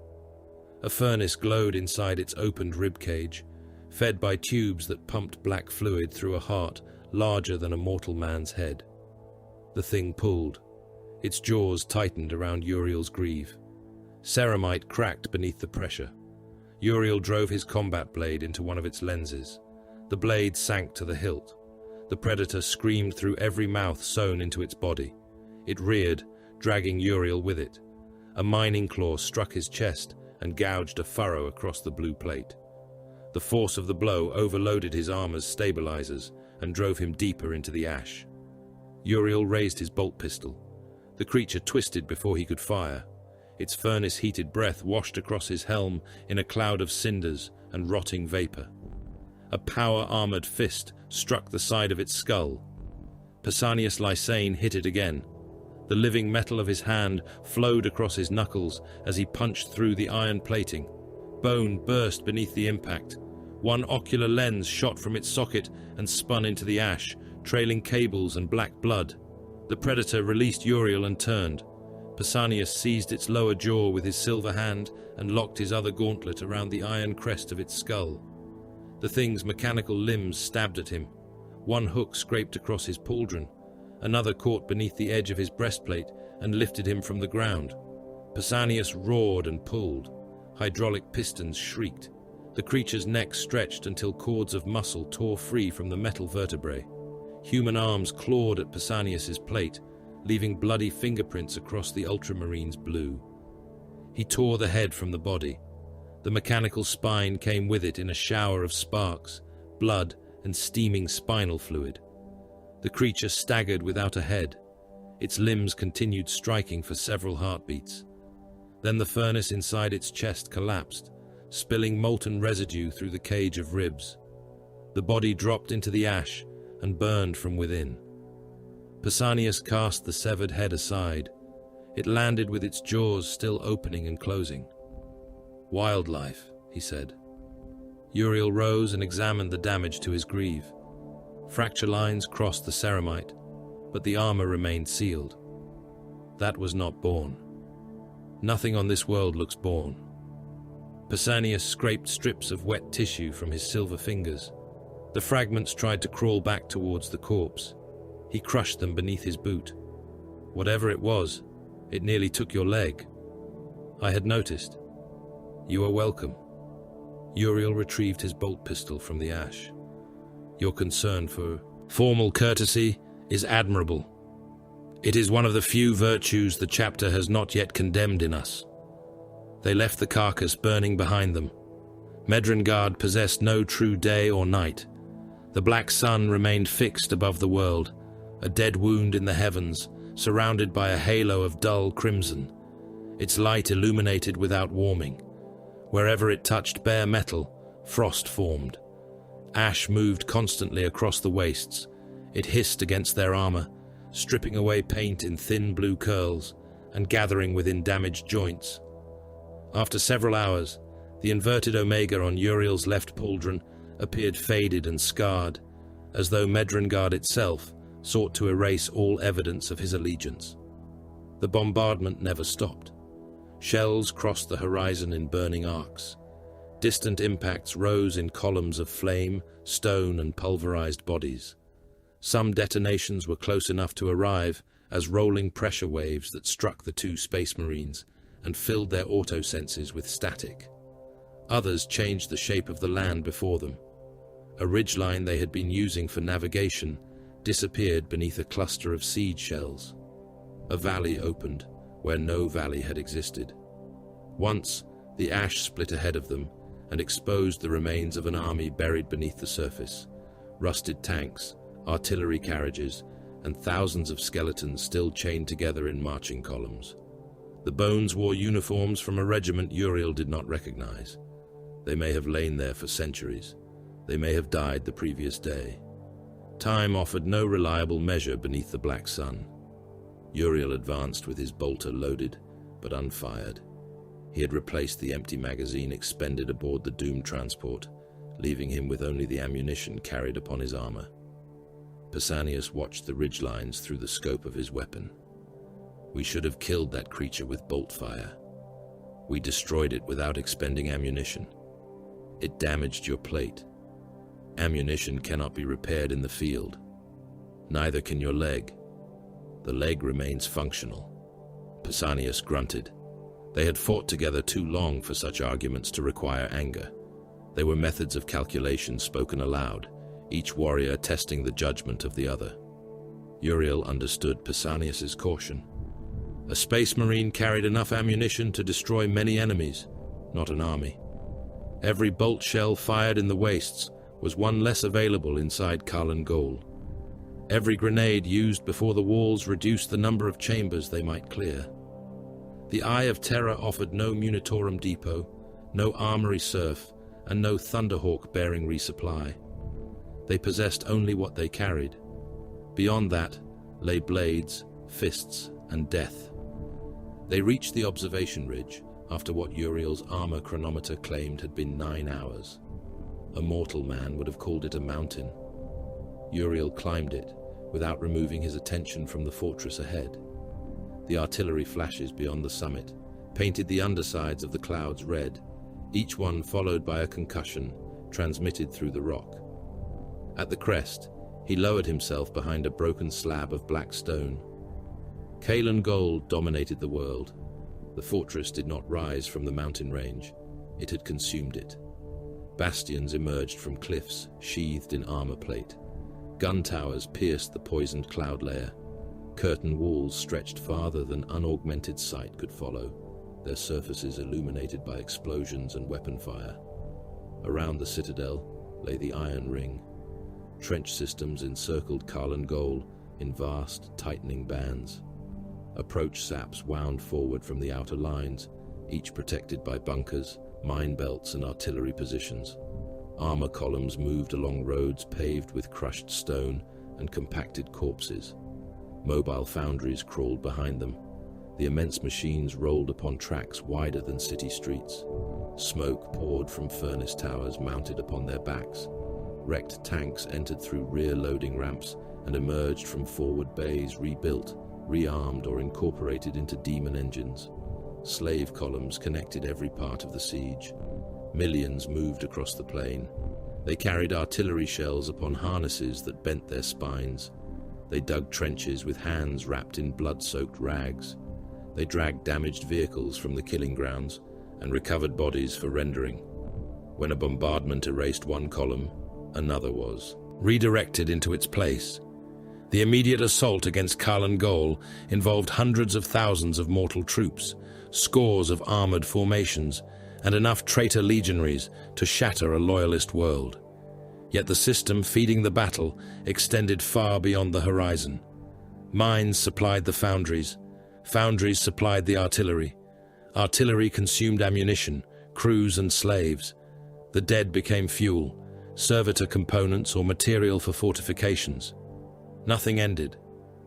A furnace glowed inside its opened ribcage, fed by tubes that pumped black fluid through a heart larger than a mortal man's head. The thing pulled. Its jaws tightened around Uriel's greave. Ceramite cracked beneath the pressure. Uriel drove his combat blade into one of its lenses. The blade sank to the hilt. The predator screamed through every mouth sewn into its body. It reared, dragging Uriel with it. A mining claw struck his chest and gouged a furrow across the blue plate. The force of the blow overloaded his armor's stabilizers and drove him deeper into the ash. Uriel raised his bolt pistol. The creature twisted before he could fire. Its furnace-heated breath washed across his helm in a cloud of cinders and rotting vapor. A power-armored fist struck the side of its skull. Pausanias Lysane hit it again. The living metal of his hand flowed across his knuckles as he punched through the iron plating. Bone burst beneath the impact. One ocular lens shot from its socket and spun into the ash, trailing cables and black blood. The predator released Uriel and turned. Pausanias seized its lower jaw with his silver hand and locked his other gauntlet around the iron crest of its skull. The thing's mechanical limbs stabbed at him. One hook scraped across his pauldron. Another caught beneath the edge of his breastplate and lifted him from the ground. Pausanias roared and pulled. Hydraulic pistons shrieked. The creature's neck stretched until cords of muscle tore free from the metal vertebrae. Human arms clawed at Pausanias's plate, leaving bloody fingerprints across the ultramarine's blue. He tore the head from the body. The mechanical spine came with it in a shower of sparks, blood, and steaming spinal fluid. The creature staggered without a head. Its limbs continued striking for several heartbeats. Then the furnace inside its chest collapsed, spilling molten residue through the cage of ribs. The body dropped into the ash and burned from within. Pausanias cast the severed head aside. It landed with its jaws still opening and closing. "Wildlife," he said. Uriel rose and examined the damage to his greave. Fracture lines crossed the ceramite, but the armor remained sealed. That was not born. Nothing on this world looks born. Pausanias scraped strips of wet tissue from his silver fingers. The fragments tried to crawl back towards the corpse. He crushed them beneath his boot. "Whatever it was, it nearly took your leg." "I had noticed." "You are welcome." Uriel retrieved his bolt pistol from the ash. "Your concern for formal courtesy is admirable. It is one of the few virtues the chapter has not yet condemned in us." They left the carcass burning behind them. Medrengard possessed no true day or night. The black sun remained fixed above the world, a dead wound in the heavens, surrounded by a halo of dull crimson. Its light illuminated without warming. Wherever it touched bare metal, frost formed. Ash moved constantly across the wastes. It hissed against their armor, stripping away paint in thin blue curls and gathering within damaged joints. After several hours, the inverted omega on Uriel's left pauldron appeared faded and scarred, as though Medrengard itself sought to erase all evidence of his allegiance. The bombardment never stopped. Shells crossed the horizon in burning arcs. Distant impacts rose in columns of flame, stone, and pulverized bodies. Some detonations were close enough to arrive as rolling pressure waves that struck the two space marines and filled their auto-senses with static. Others changed the shape of the land before them. A ridgeline they had been using for navigation disappeared beneath a cluster of seed shells. A valley opened where no valley had existed. Once, the ash split ahead of them and exposed the remains of an army buried beneath the surface. Rusted tanks, artillery carriages, and thousands of skeletons still chained together in marching columns. The bones wore uniforms from a regiment Uriel did not recognize. They may have lain there for centuries. They may have died the previous day. Time offered no reliable measure beneath the black sun. Uriel advanced with his bolter loaded, but unfired. He had replaced the empty magazine expended aboard the doomed transport, leaving him with only the ammunition carried upon his armor. Pausanias watched the ridgelines through the scope of his weapon. "We should have killed that creature with bolt fire. We destroyed it without expending ammunition. It damaged your plate. Ammunition cannot be repaired in the field. Neither can your leg. The leg remains functional." Pausanias grunted. They had fought together too long for such arguments to require anger. They were methods of calculation spoken aloud, each warrior testing the judgment of the other. Uriel understood Pausanias's caution. A space marine carried enough ammunition to destroy many enemies, not an army. Every bolt shell fired in the wastes was one less available inside Karlan Gol. Every grenade used before the walls reduced the number of chambers they might clear. The Eye of Terror offered no Munitorum depot, no armory serf, and no Thunderhawk bearing resupply. They possessed only what they carried. Beyond that lay blades, fists, and death. They reached the observation ridge after what Uriel's armor chronometer claimed had been 9 hours. A mortal man would have called it a mountain. Uriel climbed it without removing his attention from the fortress ahead. The artillery flashes beyond the summit painted the undersides of the clouds red, each one followed by a concussion transmitted through the rock. At the crest, he lowered himself behind a broken slab of black stone. Karlan Gol dominated the world. The fortress did not rise from the mountain range. It had consumed it. Bastions emerged from cliffs sheathed in armor plate. Gun towers pierced the poisoned cloud layer. Curtain walls stretched farther than unaugmented sight could follow, their surfaces illuminated by explosions and weapon fire. Around the citadel lay the Iron Ring. Trench systems encircled Karlan Gol in vast, tightening bands. Approach saps wound forward from the outer lines, each protected by bunkers, mine belts, and artillery positions. Armor columns moved along roads paved with crushed stone and compacted corpses. Mobile foundries crawled behind them. The immense machines rolled upon tracks wider than city streets. Smoke poured from furnace towers mounted upon their backs. Wrecked tanks entered through rear loading ramps and emerged from forward bays rebuilt, rearmed, or incorporated into demon engines. Slave columns connected every part of the siege. Millions moved across the plain. They carried artillery shells upon harnesses that bent their spines. They dug trenches with hands wrapped in blood-soaked rags. They dragged damaged vehicles from the killing grounds and recovered bodies for rendering. When a bombardment erased one column, another was redirected into its place. The immediate assault against Karlan Gol involved hundreds of thousands of mortal troops, scores of armored formations, and enough traitor legionaries to shatter a loyalist world. Yet the system feeding the battle extended far beyond the horizon. Mines supplied the foundries. Foundries supplied the artillery. Artillery consumed ammunition, crews, and slaves. The dead became fuel, servitor components, or material for fortifications. Nothing ended.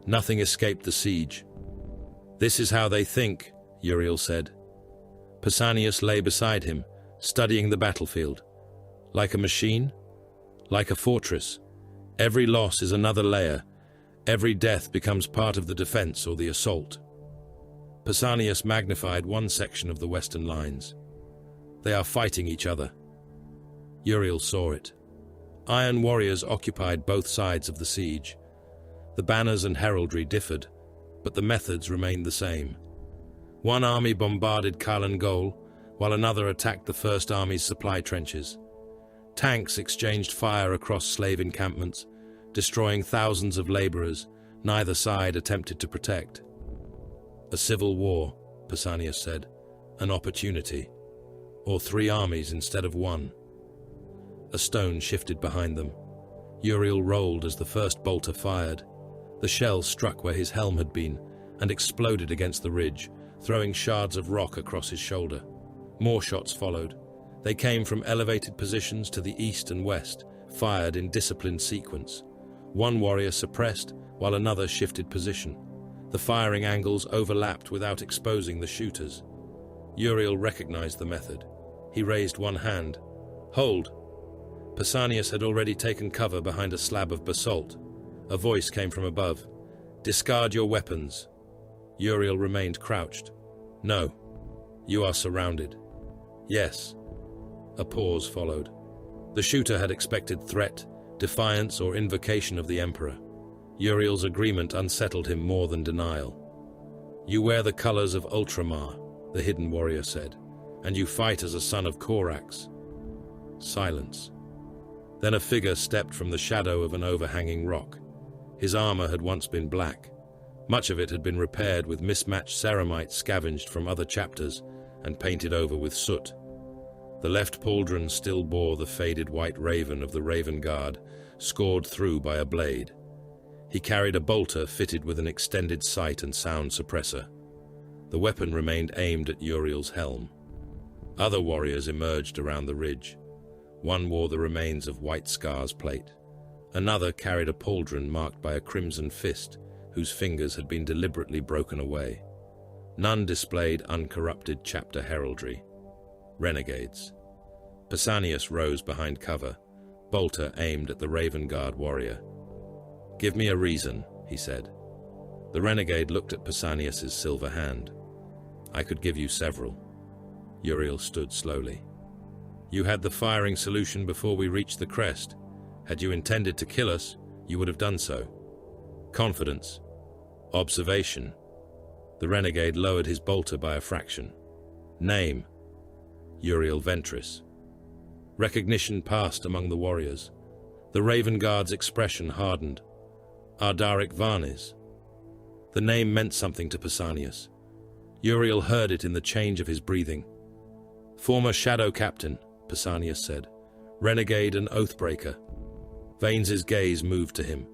Nothing escaped the siege. "This is how they think," Uriel said. Pausanias lay beside him, studying the battlefield. Like a machine? Like a fortress. Every loss is another layer. Every death becomes part of the defense or the assault. Pausanias magnified one section of the western lines. They are fighting each other. Uriel saw it. Iron warriors occupied both sides of the siege. The banners and heraldry differed, but the methods remained the same. One army bombarded Karlan Gol, while another attacked the First Army's supply trenches. Tanks exchanged fire across slave encampments, destroying thousands of laborers. Neither side attempted to protect. "A civil war," Pausanias said. "An opportunity. Or 3 armies instead of 1. A stone shifted behind them. Uriel rolled as the first bolter fired. The shell struck where his helm had been and exploded against the ridge, throwing shards of rock across his shoulder. More shots followed. They came from elevated positions to the east and west, fired in disciplined sequence. One warrior suppressed, while another shifted position. The firing angles overlapped without exposing the shooters. Uriel recognized the method. He raised one hand. "Hold!" Pausanias had already taken cover behind a slab of basalt. A voice came from above. "Discard your weapons." Uriel remained crouched. "No. You are surrounded." "Yes." A pause followed. The shooter had expected threat, defiance, or invocation of the Emperor. Uriel's agreement unsettled him more than denial. "You wear the colors of Ultramar," the hidden warrior said, "and you fight as a son of Korax." Silence. Then a figure stepped from the shadow of an overhanging rock. His armor had once been black. Much of it had been repaired with mismatched ceramite scavenged from other chapters and painted over with soot. The left pauldron still bore the faded white raven of the Raven Guard, scored through by a blade. He carried a bolter fitted with an extended sight and sound suppressor. The weapon remained aimed at Uriel's helm. Other warriors emerged around the ridge. One wore the remains of White Scar's plate. Another carried a pauldron marked by a crimson fist, whose fingers had been deliberately broken away. None displayed uncorrupted chapter heraldry. Renegades. Pausanias rose behind cover, bolter aimed at the Raven Guard warrior. "Give me a reason," he said. The renegade looked at Pausanias' silver hand. "I could give you several." Uriel stood slowly. "You had the firing solution before we reached the crest. Had you intended to kill us, you would have done so. Confidence. Observation." The renegade lowered his bolter by a fraction. "Name." Uriel Ventris. Recognition passed among the warriors. The Raven Guard's expression hardened. Ardaric Varnes. The name meant something to Pausanias. Uriel heard it in the change of his breathing. "Former Shadow Captain," Pausanias said. "Renegade and Oathbreaker." Vains's gaze moved to him.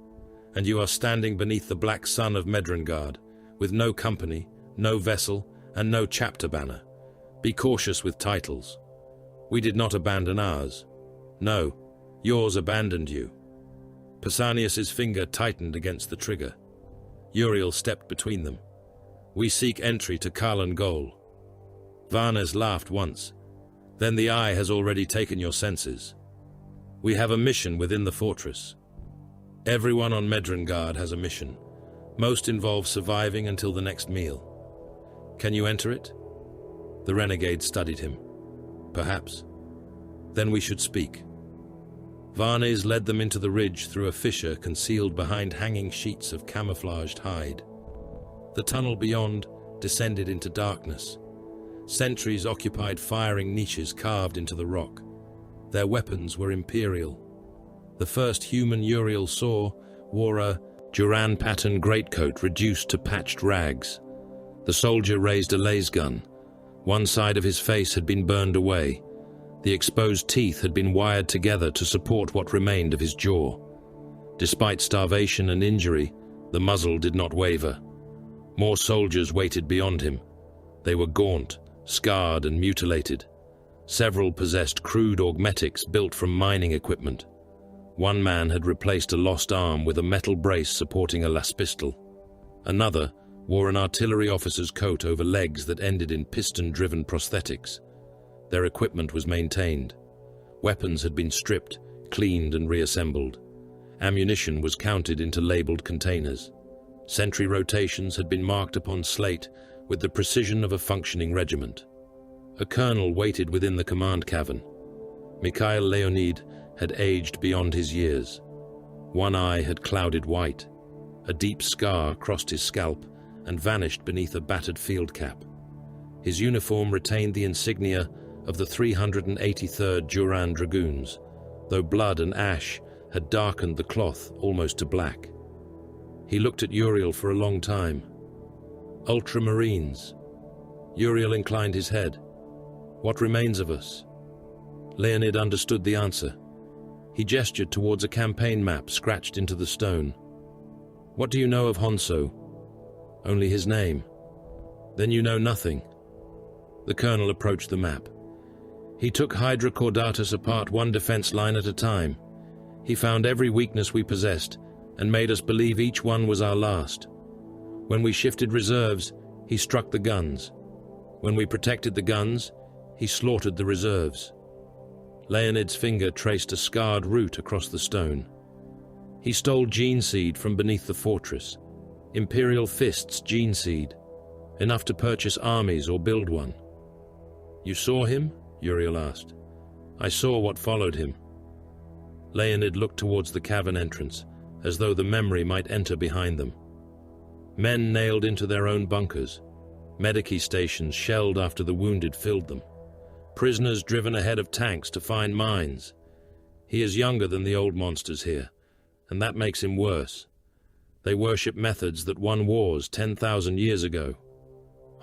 And you are standing beneath the black sun of Medrengard, with no company, no vessel, and no chapter banner. Be cautious with titles. We did not abandon ours. No, yours abandoned you. Pausanias's finger tightened against the trigger. Uriel stepped between them. We seek entry to Kalan Gol. Varnes laughed once. Then the eye has already taken your senses. We have a mission within the fortress. Everyone on Medrengard has a mission. Most involve surviving until the next meal. Can you enter it? The renegade studied him. Perhaps. Then we should speak. Varnes led them into the ridge through a fissure concealed behind hanging sheets of camouflaged hide. The tunnel beyond descended into darkness. Sentries occupied firing niches carved into the rock. Their weapons were imperial. The first human Uriel saw wore a Duran pattern greatcoat reduced to patched rags. The soldier raised a lasgun. One side of his face had been burned away. The exposed teeth had been wired together to support what remained of his jaw. Despite starvation and injury, the muzzle did not waver. More soldiers waited beyond him. They were gaunt, scarred and mutilated. Several possessed crude augmetics built from mining equipment. One man had replaced a lost arm with a metal brace supporting a las pistol. Another wore an artillery officer's coat over legs that ended in piston-driven prosthetics. Their equipment was maintained. Weapons had been stripped, cleaned and reassembled. Ammunition was counted into labeled containers. Sentry rotations had been marked upon slate with the precision of a functioning regiment. A colonel waited within the command cavern. Mikhail Leonid had aged beyond his years. One eye had clouded white. A deep scar crossed his scalp and vanished beneath a battered field cap. His uniform retained the insignia of the 383rd Duran Dragoons, though blood and ash had darkened the cloth almost to black. He looked at Uriel for a long time. Ultramarines. Uriel inclined his head. What remains of us? Leonid understood the answer. He gestured towards a campaign map scratched into the stone. What do you know of Honsou? Only his name. Then you know nothing. The colonel approached the map. He took Hydra Caudatus apart one defense line at a time. He found every weakness we possessed and made us believe each one was our last. When we shifted reserves, he struck the guns. When we protected the guns, he slaughtered the reserves. Leonid's finger traced a scarred route across the stone. He stole gene seed from beneath the fortress. Imperial Fist's gene seed, enough to purchase armies or build one. You saw him? Uriel asked. I saw what followed him. Leonid looked towards the cavern entrance, as though the memory might enter behind them. Men nailed into their own bunkers. Medici stations shelled after the wounded filled them. Prisoners driven ahead of tanks to find mines. He is younger than the old monsters here, and that makes him worse. They worship methods that won wars 10,000 years ago.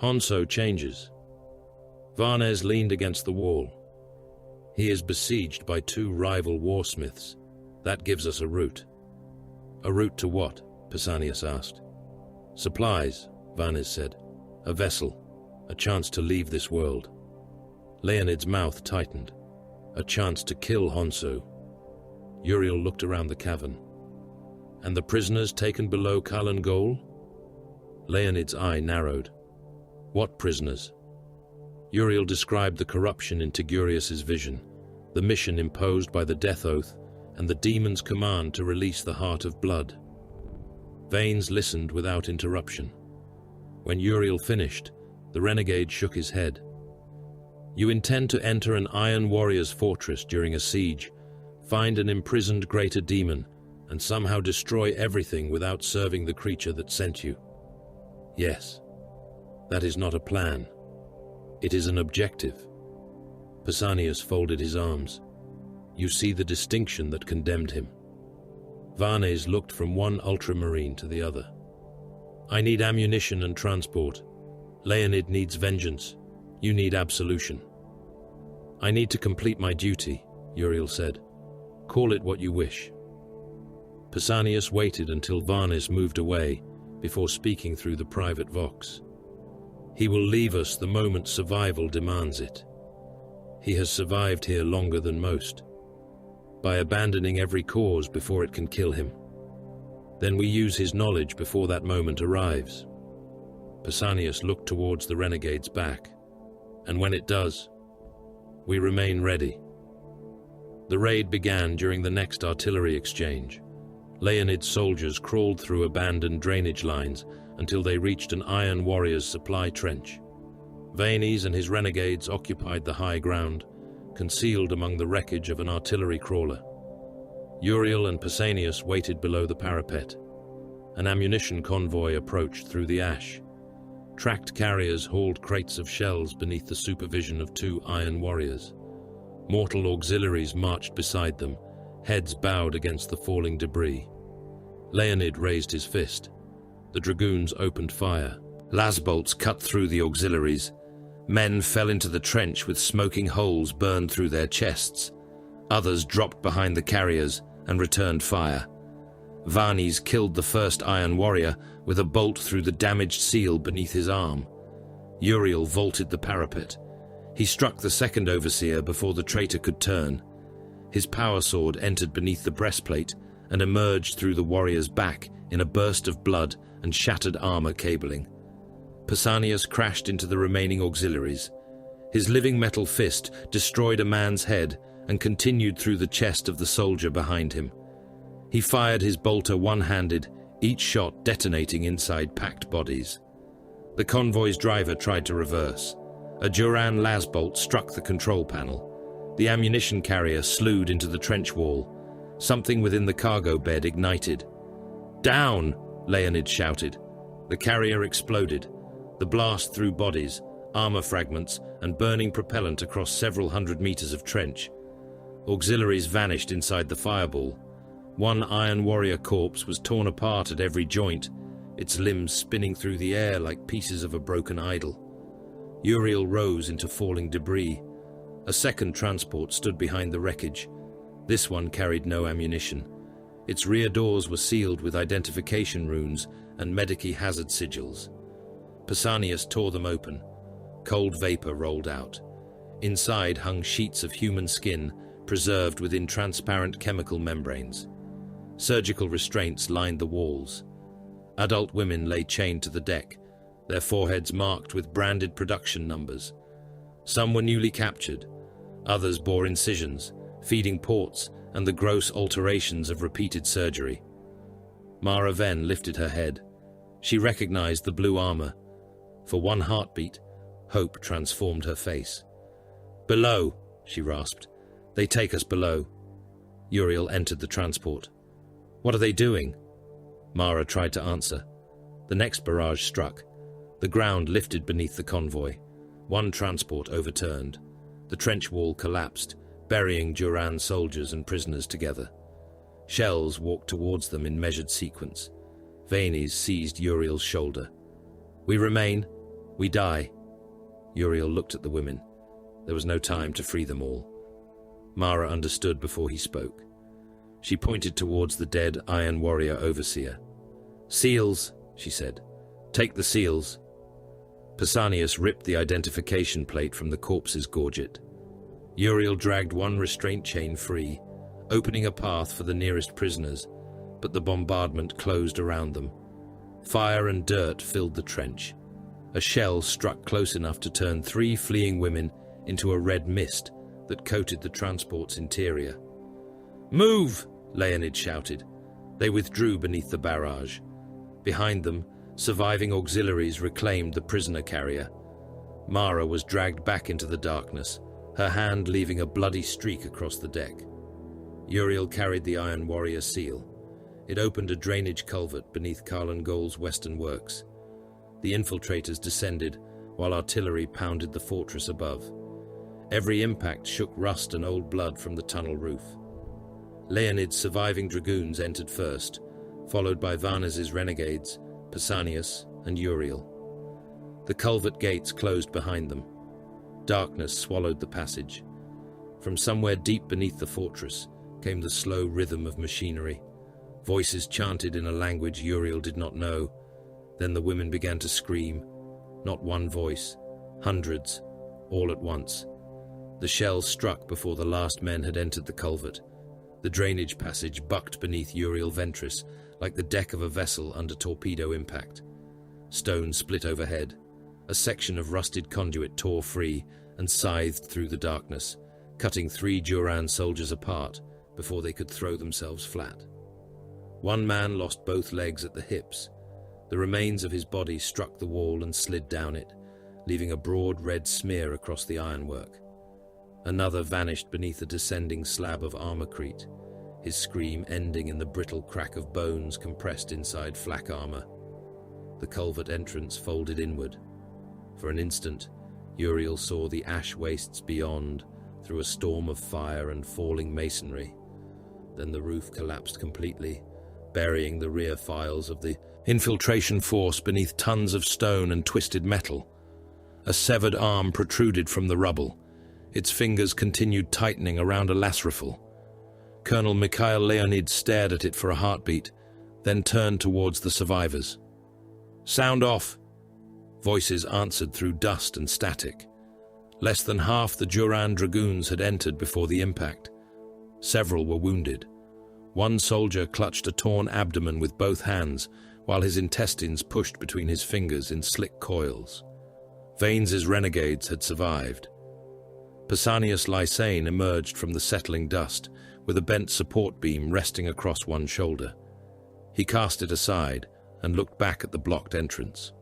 Honsou changes. Varnes leaned against the wall. He is besieged by two rival warsmiths. That gives us a route. A route to what? Pausanias asked. Supplies, Varnes said. A vessel. A chance to leave this world. Leonid's mouth tightened. A chance to kill Honsou. Uriel looked around the cavern. And the prisoners taken below Kalan Gol? Leonid's eye narrowed. What prisoners? Uriel described the corruption in Tigurius's vision, the mission imposed by the death oath, and the demon's command to release the heart of blood. Vanes listened without interruption. When Uriel finished, the renegade shook his head. You intend to enter an Iron Warrior's fortress during a siege, find an imprisoned greater demon, and somehow destroy everything without serving the creature that sent you. Yes, that is not a plan. It is an objective. Pausanias folded his arms. You see the distinction that condemned him. Varnes looked from one ultramarine to the other. I need ammunition and transport. Leonid needs vengeance. You need absolution. I need to complete my duty, Uriel said. Call it what you wish. Pausanias waited until Varnis moved away before speaking through the private vox. He will leave us the moment survival demands it. He has survived here longer than most, by abandoning every cause before it can kill him. Then we use his knowledge before that moment arrives. Pausanias looked towards the renegade's back, and when it does, we remain ready. The raid began during the next artillery exchange. Leonid soldiers crawled through abandoned drainage lines until they reached an Iron Warrior's supply trench. Vanes and his renegades occupied the high ground, concealed among the wreckage of an artillery crawler. Uriel and Pausanias waited below the parapet. An ammunition convoy approached through the ash. Tracked carriers hauled crates of shells beneath the supervision of 2 Iron Warriors. Mortal auxiliaries marched beside them, heads bowed against the falling debris. Leonid raised his fist. The dragoons opened fire. Lasbolts cut through the auxiliaries. Men fell into the trench with smoking holes burned through their chests. Others dropped behind the carriers and returned fire. Varnis killed the first Iron Warrior with a bolt through the damaged seal beneath his arm. Uriel vaulted the parapet. He struck the second overseer before the traitor could turn. His power sword entered beneath the breastplate and emerged through the warrior's back in a burst of blood and shattered armor cabling. Pausanias crashed into the remaining auxiliaries. His living metal fist destroyed a man's head and continued through the chest of the soldier behind him. He fired his bolter one-handed, each shot detonating inside packed bodies. The convoy's driver tried to reverse. A Duran lasbolt struck the control panel. The ammunition carrier slewed into the trench wall. Something within the cargo bed ignited. "Down!" Leonid shouted. The carrier exploded. The blast threw bodies, armor fragments, and burning propellant across several hundred meters of trench. Auxiliaries vanished inside the fireball. One Iron Warrior corpse was torn apart at every joint, its limbs spinning through the air like pieces of a broken idol. Uriel rose into falling debris. A second transport stood behind the wreckage. This one carried no ammunition. Its rear doors were sealed with identification runes and Medici hazard sigils. Pausanias tore them open. Cold vapor rolled out. Inside hung sheets of human skin, preserved within transparent chemical membranes. Surgical restraints lined the walls. Adult women lay chained to the deck, their foreheads marked with branded production numbers. Some were newly captured. Others bore incisions, feeding ports, and the gross alterations of repeated surgery. Mara Ven lifted her head. She recognized the blue armor. For one heartbeat, hope transformed her face. "Below," she rasped. "They take us below." Uriel entered the transport. "What are they doing?" Mara tried to answer. The next barrage struck. The ground lifted beneath the convoy. One transport overturned. The trench wall collapsed, burying Duran soldiers and prisoners together. Shells walked towards them in measured sequence. Vanes seized Uriel's shoulder. "We remain. We die." Uriel looked at the women. There was no time to free them all. Mara understood before he spoke. She pointed towards the dead Iron Warrior overseer. "Seals," she said. "Take the seals." Pausanias ripped the identification plate from the corpse's gorget. Uriel dragged one restraint chain free, opening a path for the nearest prisoners, but the bombardment closed around them. Fire and dirt filled the trench. A shell struck close enough to turn 3 fleeing women into a red mist that coated the transport's interior. "Move!" Leonid shouted. They withdrew beneath the barrage. Behind them, surviving auxiliaries reclaimed the prisoner carrier. Mara was dragged back into the darkness, her hand leaving a bloody streak across the deck. Uriel carried the Iron Warrior seal. It opened a drainage culvert beneath Karlengol's western works. The infiltrators descended, while artillery pounded the fortress above. Every impact shook rust and old blood from the tunnel roof. Leonid's surviving dragoons entered first, followed by Varnis's renegades, Pausanias, and Uriel. The culvert gates closed behind them. Darkness swallowed the passage. From somewhere deep beneath the fortress came the slow rhythm of machinery. Voices chanted in a language Uriel did not know. Then the women began to scream. Not one voice, hundreds, all at once. The shell struck before the last men had entered the culvert. The drainage passage bucked beneath Uriel Ventris like the deck of a vessel under torpedo impact. Stone split overhead. A section of rusted conduit tore free and scythed through the darkness, cutting 3 Duran soldiers apart before they could throw themselves flat. One man lost both legs at the hips. The remains of his body struck the wall and slid down it, leaving a broad red smear across the ironwork. Another vanished beneath a descending slab of armorcrete, his scream ending in the brittle crack of bones compressed inside flak armor. The culvert entrance folded inward. For an instant, Uriel saw the ash wastes beyond through a storm of fire and falling masonry. Then the roof collapsed completely, burying the rear files of the infiltration force beneath tons of stone and twisted metal. A severed arm protruded from the rubble. Its fingers continued tightening around a lass rifle. Colonel Mikhail Leonid stared at it for a heartbeat, then turned towards the survivors. "Sound off!" Voices answered through dust and static. Less than half the Duran dragoons had entered before the impact. Several were wounded. One soldier clutched a torn abdomen with both hands, while his intestines pushed between his fingers in slick coils. Vaines's renegades had survived. Pausanias Lysane emerged from the settling dust, with a bent support beam resting across one shoulder. He cast it aside and looked back at the blocked entrance.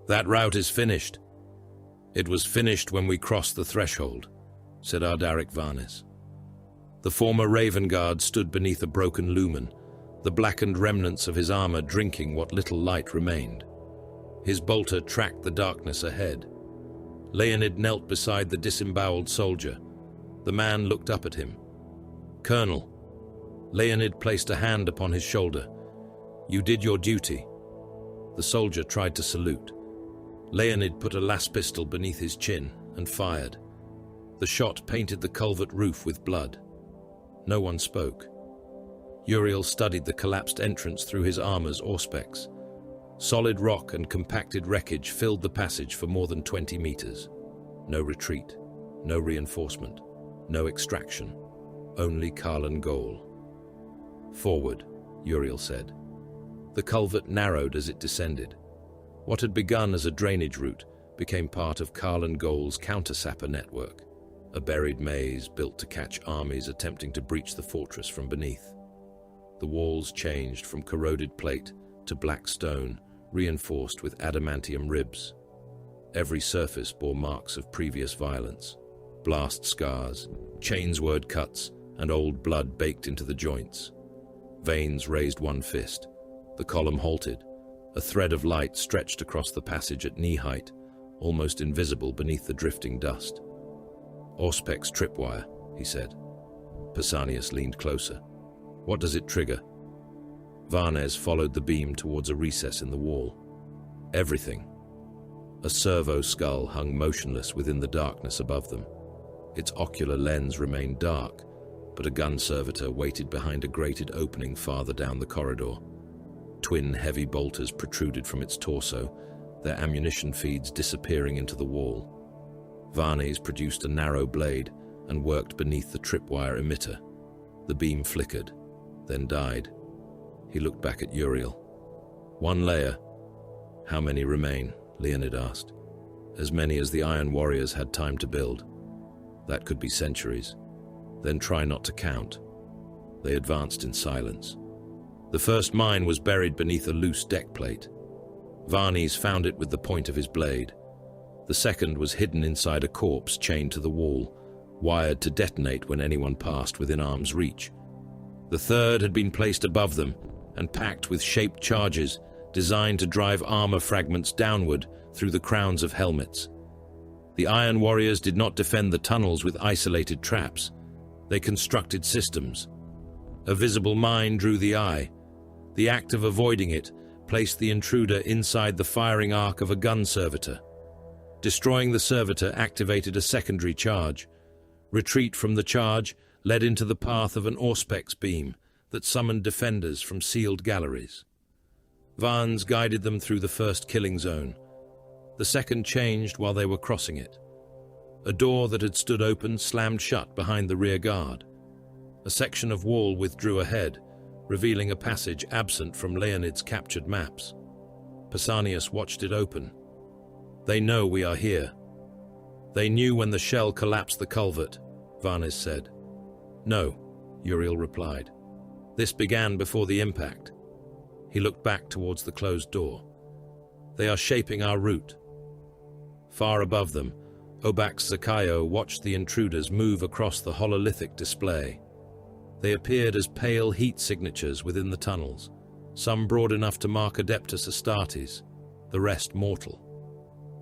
"That route is finished." "It was finished when we crossed the threshold," said Ardaric Varnes. The former Raven Guard stood beneath a broken lumen, the blackened remnants of his armor drinking what little light remained. His bolter tracked the darkness ahead. Leonid knelt beside the disemboweled soldier. The man looked up at him. "Colonel." Leonid placed a hand upon his shoulder. "You did your duty." The soldier tried to salute. Leonid put a las pistol beneath his chin and fired. The shot painted the culvert roof with blood. No one spoke. Uriel studied the collapsed entrance through his armor's auspex. Solid rock and compacted wreckage filled the passage for more than 20 meters. No retreat, no reinforcement, no extraction, only Karlan Gol. "Forward," Uriel said. The culvert narrowed as it descended. What had begun as a drainage route became part of Karlan Gol's counter-sapper network, a buried maze built to catch armies attempting to breach the fortress from beneath. The walls changed from corroded plate to black stone, reinforced with adamantium ribs. Every surface bore marks of previous violence, blast scars, chainsword cuts, and old blood baked into the joints. Vanes raised one fist. The column halted. A thread of light stretched across the passage at knee height, almost invisible beneath the drifting dust. "Auspex tripwire," he said. Pausanias leaned closer. "What does it trigger?" Varnes followed the beam towards a recess in the wall. "Everything." A servo skull hung motionless within the darkness above them. Its ocular lens remained dark, but a gun servitor waited behind a grated opening farther down the corridor. Twin heavy bolters protruded from its torso, their ammunition feeds disappearing into the wall. Varnes produced a narrow blade and worked beneath the tripwire emitter. The beam flickered, then died. He looked back at Uriel. "One layer." "How many remain?" Leonid asked. "As many as the Iron Warriors had time to build." "That could be centuries." "Then try not to count." They advanced in silence. The first mine was buried beneath a loose deck plate. Varnes found it with the point of his blade. The second was hidden inside a corpse chained to the wall, wired to detonate when anyone passed within arm's reach. The third had been placed above them and packed with shaped charges designed to drive armor fragments downward through the crowns of helmets. The Iron Warriors did not defend the tunnels with isolated traps. They constructed systems. A visible mine drew the eye. The act of avoiding it placed the intruder inside the firing arc of a gun servitor. Destroying the servitor activated a secondary charge. Retreat from the charge led into the path of an Auspex beam, that summoned defenders from sealed galleries. Vans guided them through the first killing zone. The second changed while they were crossing it. A door that had stood open slammed shut behind the rear guard. A section of wall withdrew ahead, revealing a passage absent from Leonid's captured maps. Pausanias watched it open. "They know we are here." "They knew when the shell collapsed the culvert," Varnes said. "No," Uriel replied. "This began before the impact." He looked back towards the closed door. "They are shaping our route." Far above them, Obax Zakayo watched the intruders move across the hololithic display. They appeared as pale heat signatures within the tunnels, some broad enough to mark Adeptus Astartes, the rest mortal.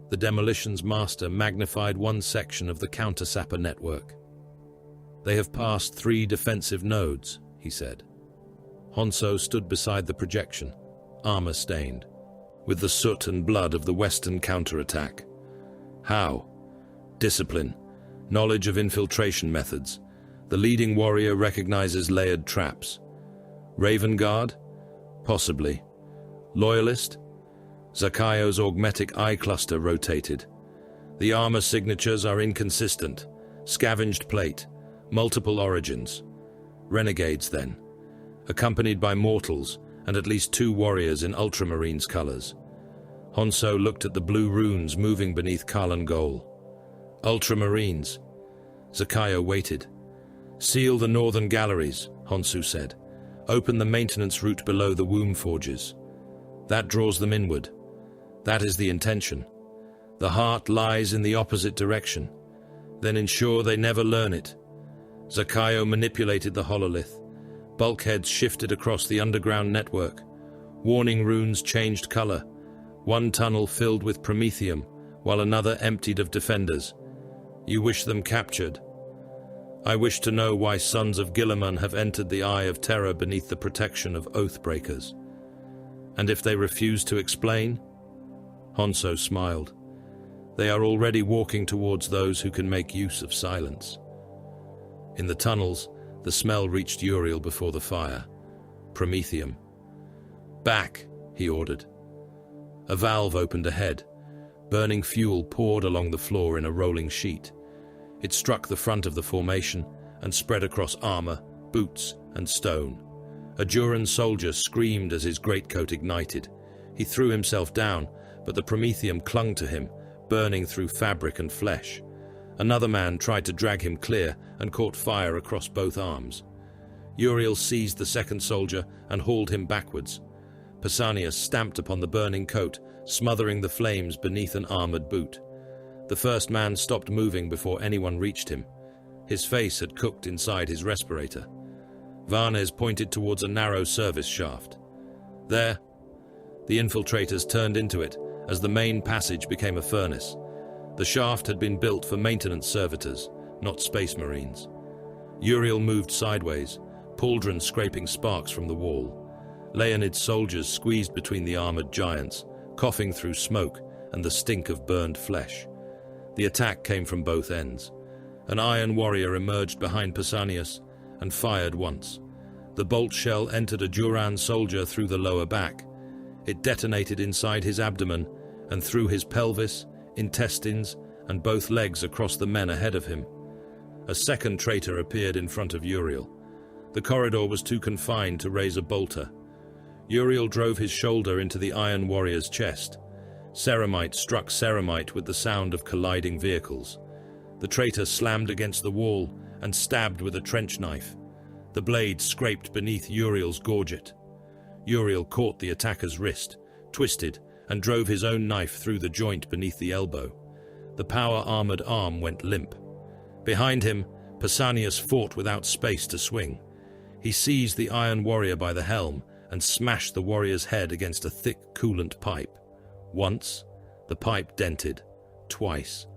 The demolition's master magnified one section of the counter-sapper network. "They have passed 3 defensive nodes," he said. Honsou stood beside the projection, armor-stained, with the soot and blood of the Western counterattack. "How?" "Discipline, knowledge of infiltration methods. The leading warrior recognizes layered traps." "Raven Guard?" "Possibly." "Loyalist?" Zakayo's augmetic eye cluster rotated. "The armor signatures are inconsistent. Scavenged plate, multiple origins." "Renegades, then?" "Accompanied by mortals and at least 2 warriors in ultramarines colors." Honsou looked at the blue runes moving beneath Karlan Gol. "Ultramarines." Zakayo waited. "Seal the northern galleries," Honsou said. "Open the maintenance route below the womb forges. That draws them inward. That is the intention. The heart lies in the opposite direction. Then ensure they never learn it." Zakayo manipulated the hololith. Bulkheads shifted across the underground network. Warning runes changed color. One tunnel filled with promethium, while another emptied of defenders. "You wish them captured?" "I wish to know why sons of Guilliman have entered the Eye of Terror beneath the protection of Oathbreakers." "And if they refuse to explain?" Honsou smiled. "They are already walking towards those who can make use of silence." In the tunnels, the smell reached Uriel before the fire. Promethium. "Back," he ordered. A valve opened ahead. Burning fuel poured along the floor in a rolling sheet. It struck the front of the formation and spread across armor, boots, and stone. A Duran soldier screamed as his greatcoat ignited. He threw himself down, but the promethium clung to him, burning through fabric and flesh. Another man tried to drag him clear and caught fire across both arms. Uriel seized the second soldier and hauled him backwards. Pausanias stamped upon the burning coat, smothering the flames beneath an armored boot. The first man stopped moving before anyone reached him. His face had cooked inside his respirator. Varnes pointed towards a narrow service shaft. There, the infiltrators turned into it as the main passage became a furnace. The shaft had been built for maintenance servitors, not space marines. Uriel moved sideways, pauldrons scraping sparks from the wall. Leonid's soldiers squeezed between the armored giants, coughing through smoke and the stink of burned flesh. The attack came from both ends. An iron warrior emerged behind Pausanias and fired once. The bolt shell entered a Duran soldier through the lower back. It detonated inside his abdomen and through his pelvis, intestines, and both legs across the men ahead of him. A second traitor appeared in front of Uriel. The corridor was too confined to raise a bolter. Uriel drove his shoulder into the iron warrior's chest. Ceramite struck ceramite with the sound of colliding vehicles. The traitor slammed against the wall and stabbed with a trench knife. The blade scraped beneath Uriel's gorget. Uriel caught the attacker's wrist, twisted, and drove his own knife through the joint beneath the elbow. The power-armored arm went limp. Behind him, Pausanias fought without space to swing. He seized the iron warrior by the helm and smashed the warrior's head against a thick coolant pipe. Once, the pipe dented. Twice,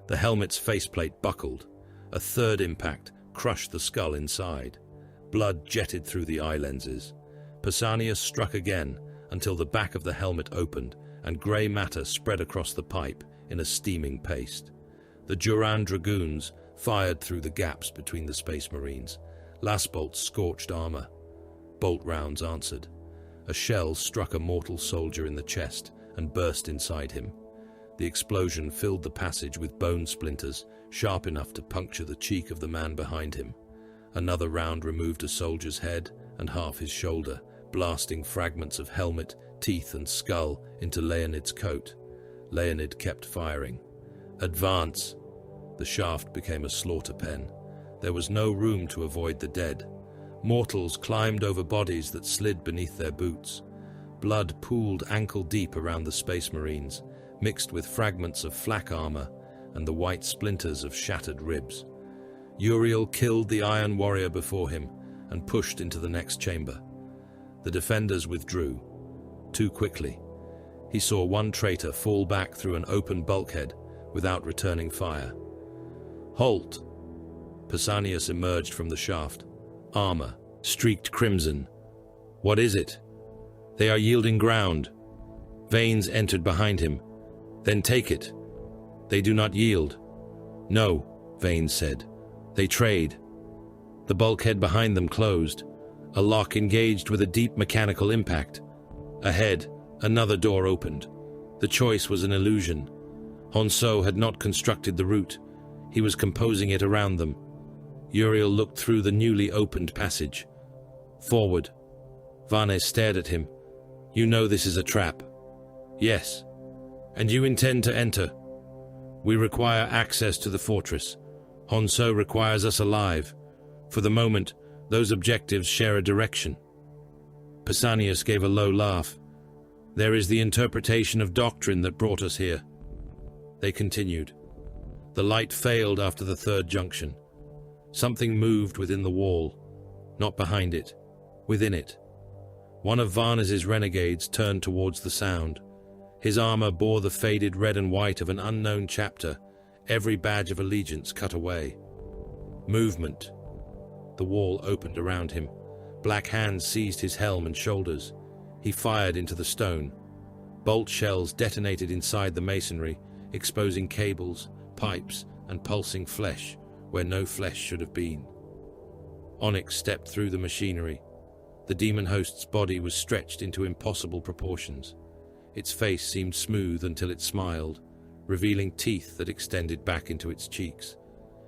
the helmet's faceplate buckled. A third impact crushed the skull inside. Blood jetted through the eye lenses. Pausanias struck again until the back of the helmet opened and grey matter spread across the pipe in a steaming paste. The Duran dragoons fired through the gaps between the space marines. Last bolts scorched armor. Bolt rounds answered. A shell struck a mortal soldier in the chest and burst inside him. The explosion filled the passage with bone splinters, sharp enough to puncture the cheek of the man behind him. Another round removed a soldier's head and half his shoulder, blasting fragments of helmet, teeth and skull into Leonid's coat. Leonid kept firing. Advance! The shaft became a slaughter pen. There was no room to avoid the dead. Mortals climbed over bodies that slid beneath their boots. Blood pooled ankle-deep around the Space Marines, mixed with fragments of flak armor and the white splinters of shattered ribs. Uriel killed the Iron Warrior before him and pushed into the next chamber. The defenders withdrew. Too quickly. He saw one traitor fall back through an open bulkhead without returning fire. Halt! Pausanias emerged from the shaft. Armor, streaked crimson. What is it? They are yielding ground. Veins entered behind him. Then take it. They do not yield. No, Veins said. They trade. The bulkhead behind them closed. A lock engaged with a deep mechanical impact. Ahead, another door opened. The choice was an illusion. Honsou had not constructed the route. He was composing it around them. Uriel looked through the newly opened passage. Forward. Varnes stared at him. You know this is a trap. Yes. And you intend to enter. We require access to the fortress. Honsou requires us alive. For the moment, those objectives share a direction. Pausanias gave a low laugh. There is the interpretation of doctrine that brought us here. They continued. The light failed after the third junction. Something moved within the wall. Not behind it. Within it. One of Varnes's renegades turned towards the sound. His armor bore the faded red and white of an unknown chapter, every badge of allegiance cut away. Movement. The wall opened around him. Black hands seized his helm and shoulders. He fired into the stone. Bolt shells detonated inside the masonry, exposing cables, pipes, and pulsing flesh where no flesh should have been. Onyx stepped through the machinery. The demon host's body was stretched into impossible proportions. Its face seemed smooth until it smiled, revealing teeth that extended back into its cheeks.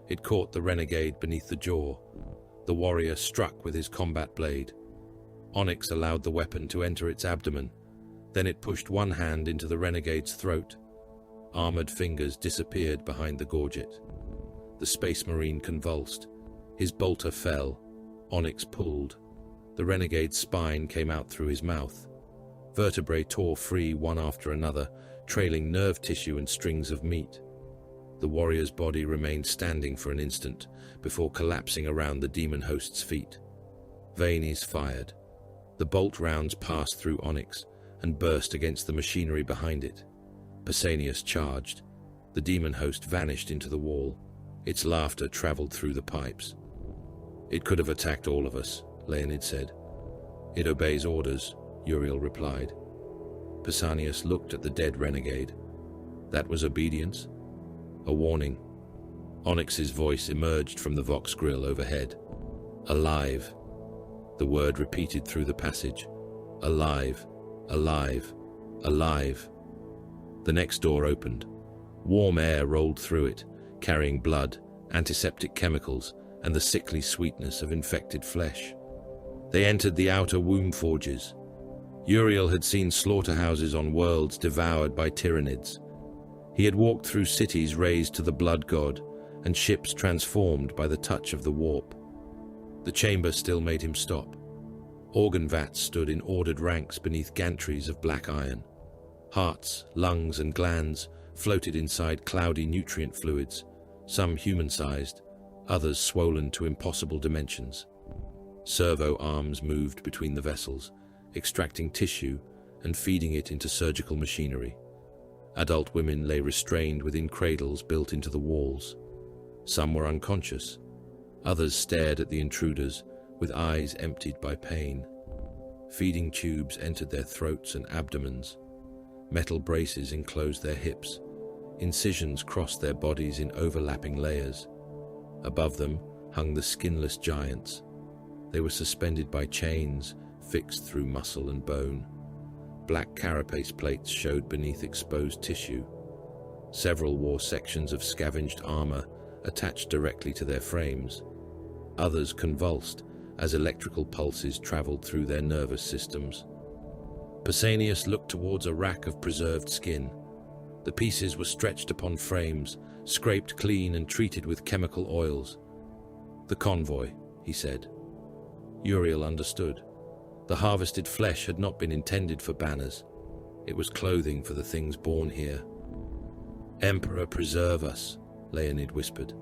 It caught the renegade beneath the jaw. The warrior struck with his combat blade. Onyx allowed the weapon to enter its abdomen. Then it pushed one hand into the renegade's throat. Armored fingers disappeared behind the gorget. The Space Marine convulsed. His bolter fell. Onyx pulled. The renegade's spine came out through his mouth. Vertebrae tore free one after another, trailing nerve tissue and strings of meat. The warrior's body remained standing for an instant before collapsing around the demon host's feet. Vanes fired. The bolt rounds passed through Onyx and burst against the machinery behind it. Pausanias charged. The demon host vanished into the wall. Its laughter traveled through the pipes. It could have attacked all of us, Leonid said. It obeys orders, Uriel replied. Pausanias looked at the dead renegade. That was obedience? A warning. Onyx's voice emerged from the Vox grill overhead. Alive. The word repeated through the passage. Alive, alive, alive. The next door opened. Warm air rolled through it, carrying blood, antiseptic chemicals, and the sickly sweetness of infected flesh. They entered the outer womb forges. Uriel had seen slaughterhouses on worlds devoured by tyrannids. He had walked through cities razed to the blood god, and ships transformed by the touch of the warp. The chamber still made him stop. Organ vats stood in ordered ranks beneath gantries of black iron. Hearts, lungs, and glands floated inside cloudy nutrient fluids, some human-sized, others swollen to impossible dimensions. Servo arms moved between the vessels, extracting tissue and feeding it into surgical machinery. Adult women lay restrained within cradles built into the walls. Some were unconscious. Others stared at the intruders with eyes emptied by pain. Feeding tubes entered their throats and abdomens. Metal braces enclosed their hips. Incisions crossed their bodies in overlapping layers. Above them hung the skinless giants. They were suspended by chains, fixed through muscle and bone. Black carapace plates showed beneath exposed tissue. Several wore sections of scavenged armor attached directly to their frames. Others convulsed as electrical pulses traveled through their nervous systems. Pausanias looked towards a rack of preserved skin. The pieces were stretched upon frames, scraped clean and treated with chemical oils. "The convoy," he said. Uriel understood. The harvested flesh had not been intended for banners. It was clothing for the things born here. "Emperor, preserve us," Leonid whispered.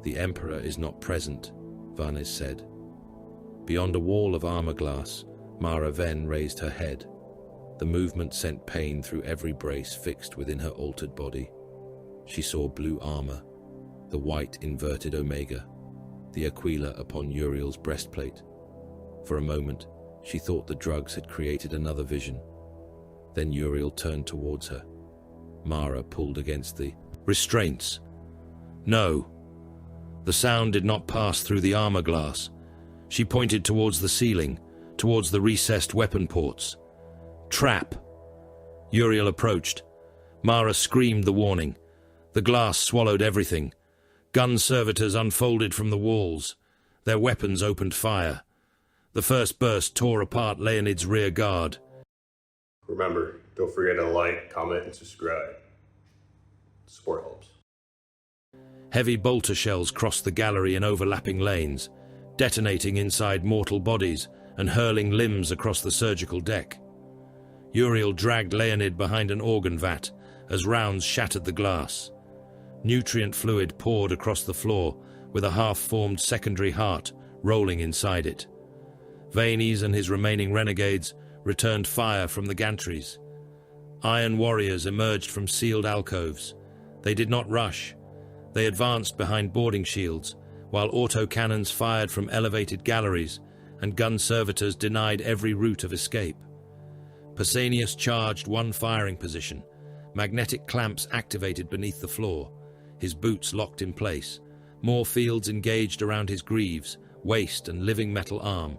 "The Emperor is not present," Varnes said. Beyond a wall of armor glass, Mara Ven raised her head. The movement sent pain through every brace fixed within her altered body. She saw blue armor, the white inverted omega, the aquila upon Uriel's breastplate. For a moment, she thought the drugs had created another vision. Then Uriel turned towards her. Mara pulled against the restraints. "No." The sound did not pass through the armor glass. She pointed towards the ceiling, towards the recessed weapon ports. "Trap!" Uriel approached. Mara screamed the warning. The glass swallowed everything. Gun servitors unfolded from the walls. Their weapons opened fire. The first burst tore apart Leonid's rear guard. Remember, don't forget to like, comment, and subscribe. Support helps. Heavy bolter shells crossed the gallery in overlapping lanes, detonating inside mortal bodies and hurling limbs across the surgical deck. Uriel dragged Leonid behind an organ vat as rounds shattered the glass. Nutrient fluid poured across the floor, with a half-formed secondary heart rolling inside it. Vanes and his remaining renegades returned fire from the gantries. Iron warriors emerged from sealed alcoves. They did not rush. They advanced behind boarding shields, while autocannons fired from elevated galleries, and gun servitors denied every route of escape. Pausanias charged one firing position. Magnetic clamps activated beneath the floor. His boots locked in place. More fields engaged around his greaves, waist and living metal arm.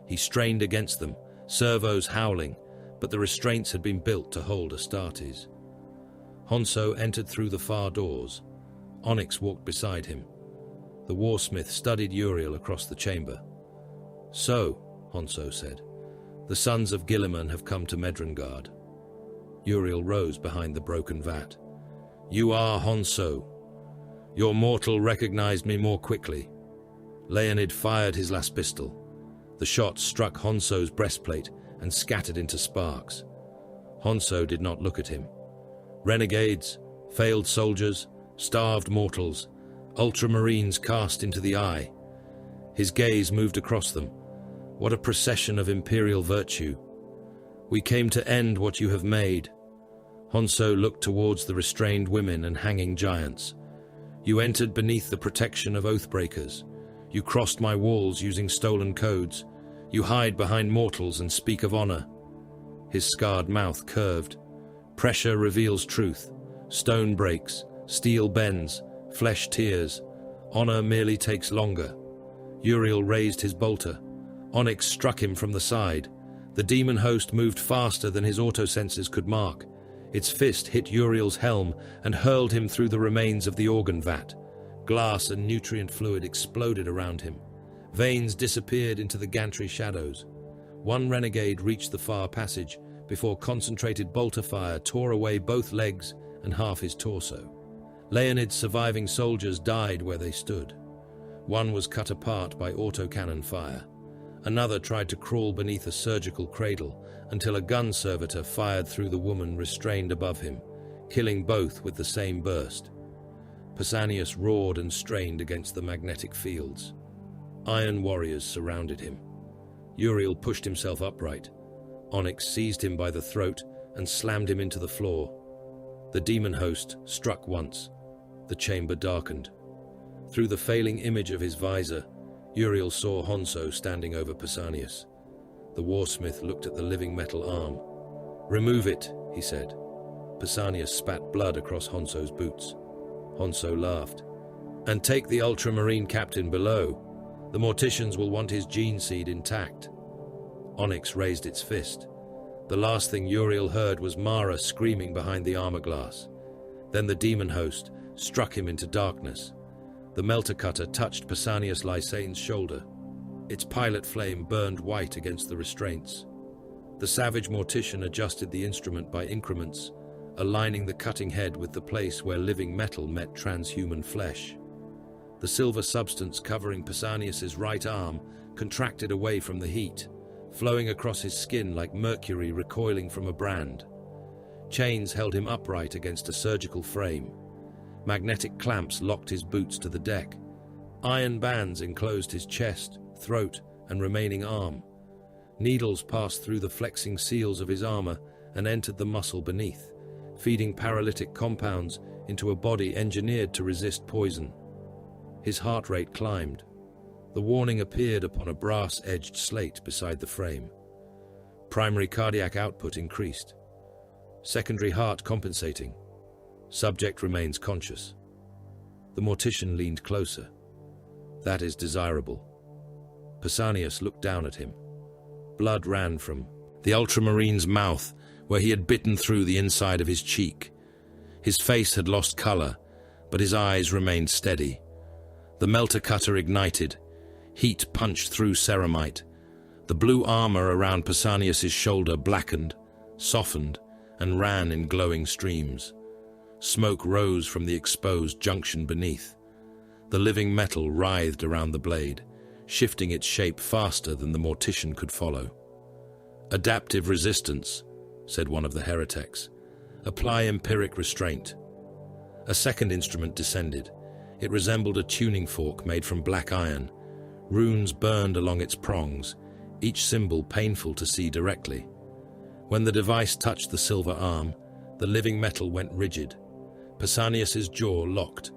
He strained against them, servos howling, but the restraints had been built to hold Astartes. Honsou entered through the far doors. Onyx walked beside him. The warsmith studied Uriel across the chamber. "So," Honsou said, "the sons of Guilliman have come to Medrengard." Uriel rose behind the broken vat. "You are Honsou. Your mortal recognized me more quickly." Leonid fired his last pistol. The shot struck Honsou's breastplate and scattered into sparks. Honsou did not look at him. Renegades, failed soldiers, starved mortals, ultramarines cast into the eye. His gaze moved across them. What a procession of imperial virtue. "We came to end what you have made." Honsou looked towards the restrained women and hanging giants. "You entered beneath the protection of oathbreakers. You crossed my walls using stolen codes. You hide behind mortals and speak of honor." His scarred mouth curved. "Pressure reveals truth. Stone breaks, steel bends, flesh tears. Honor merely takes longer." Uriel raised his bolter. Onyx struck him from the side. The demon host moved faster than his autosenses could mark. Its fist hit Uriel's helm and hurled him through the remains of the organ vat. Glass and nutrient fluid exploded around him. Veins disappeared into the gantry shadows. One renegade reached the far passage before concentrated bolter fire tore away both legs and half his torso. Leonid's surviving soldiers died where they stood. One was cut apart by autocannon fire. Another tried to crawl beneath a surgical cradle until a gun servitor fired through the woman restrained above him, killing both with the same burst. Pausanias roared and strained against the magnetic fields. Iron warriors surrounded him. Uriel pushed himself upright. Onyx seized him by the throat and slammed him into the floor. The demon host struck once. The chamber darkened. Through the failing image of his visor, Uriel saw Honsou standing over Pausanias. The warsmith looked at the living metal arm. "Remove it," he said. Pausanias spat blood across Honsou's boots. Honsou laughed. "And take the ultramarine captain below. The morticians will want his gene seed intact." Onyx raised its fist. The last thing Uriel heard was Mara screaming behind the armor glass. Then the demon host struck him into darkness. The melter cutter touched Pausanias Lysane's shoulder. Its pilot flame burned white against the restraints. The savage mortician adjusted the instrument by increments, aligning the cutting head with the place where living metal met transhuman flesh. The silver substance covering Pausanias's right arm contracted away from the heat, flowing across his skin like mercury recoiling from a brand. Chains held him upright against a surgical frame. Magnetic clamps locked his boots to the deck. Iron bands enclosed his chest, throat, and remaining arm. Needles passed through the flexing seals of his armor and entered the muscle beneath, feeding paralytic compounds into a body engineered to resist poison. His heart rate climbed. The warning appeared upon a brass-edged slate beside the frame. Primary cardiac output increased. Secondary heart compensating. Subject remains conscious. The mortician leaned closer. That is desirable. Pausanias looked down at him. Blood ran from the ultramarine's mouth, where he had bitten through the inside of his cheek. His face had lost color, but his eyes remained steady. The melter cutter ignited. Heat punched through ceramite. The blue armor around Pausanias's shoulder blackened, softened, and ran in glowing streams. Smoke rose from the exposed junction beneath. The living metal writhed around the blade, shifting its shape faster than the mortician could follow. "Adaptive resistance," said one of the heretics. "Apply empiric restraint." A second instrument descended. It resembled a tuning fork made from black iron. Runes burned along its prongs, each symbol painful to see directly. When the device touched the silver arm, the living metal went rigid. Pausanias's jaw locked.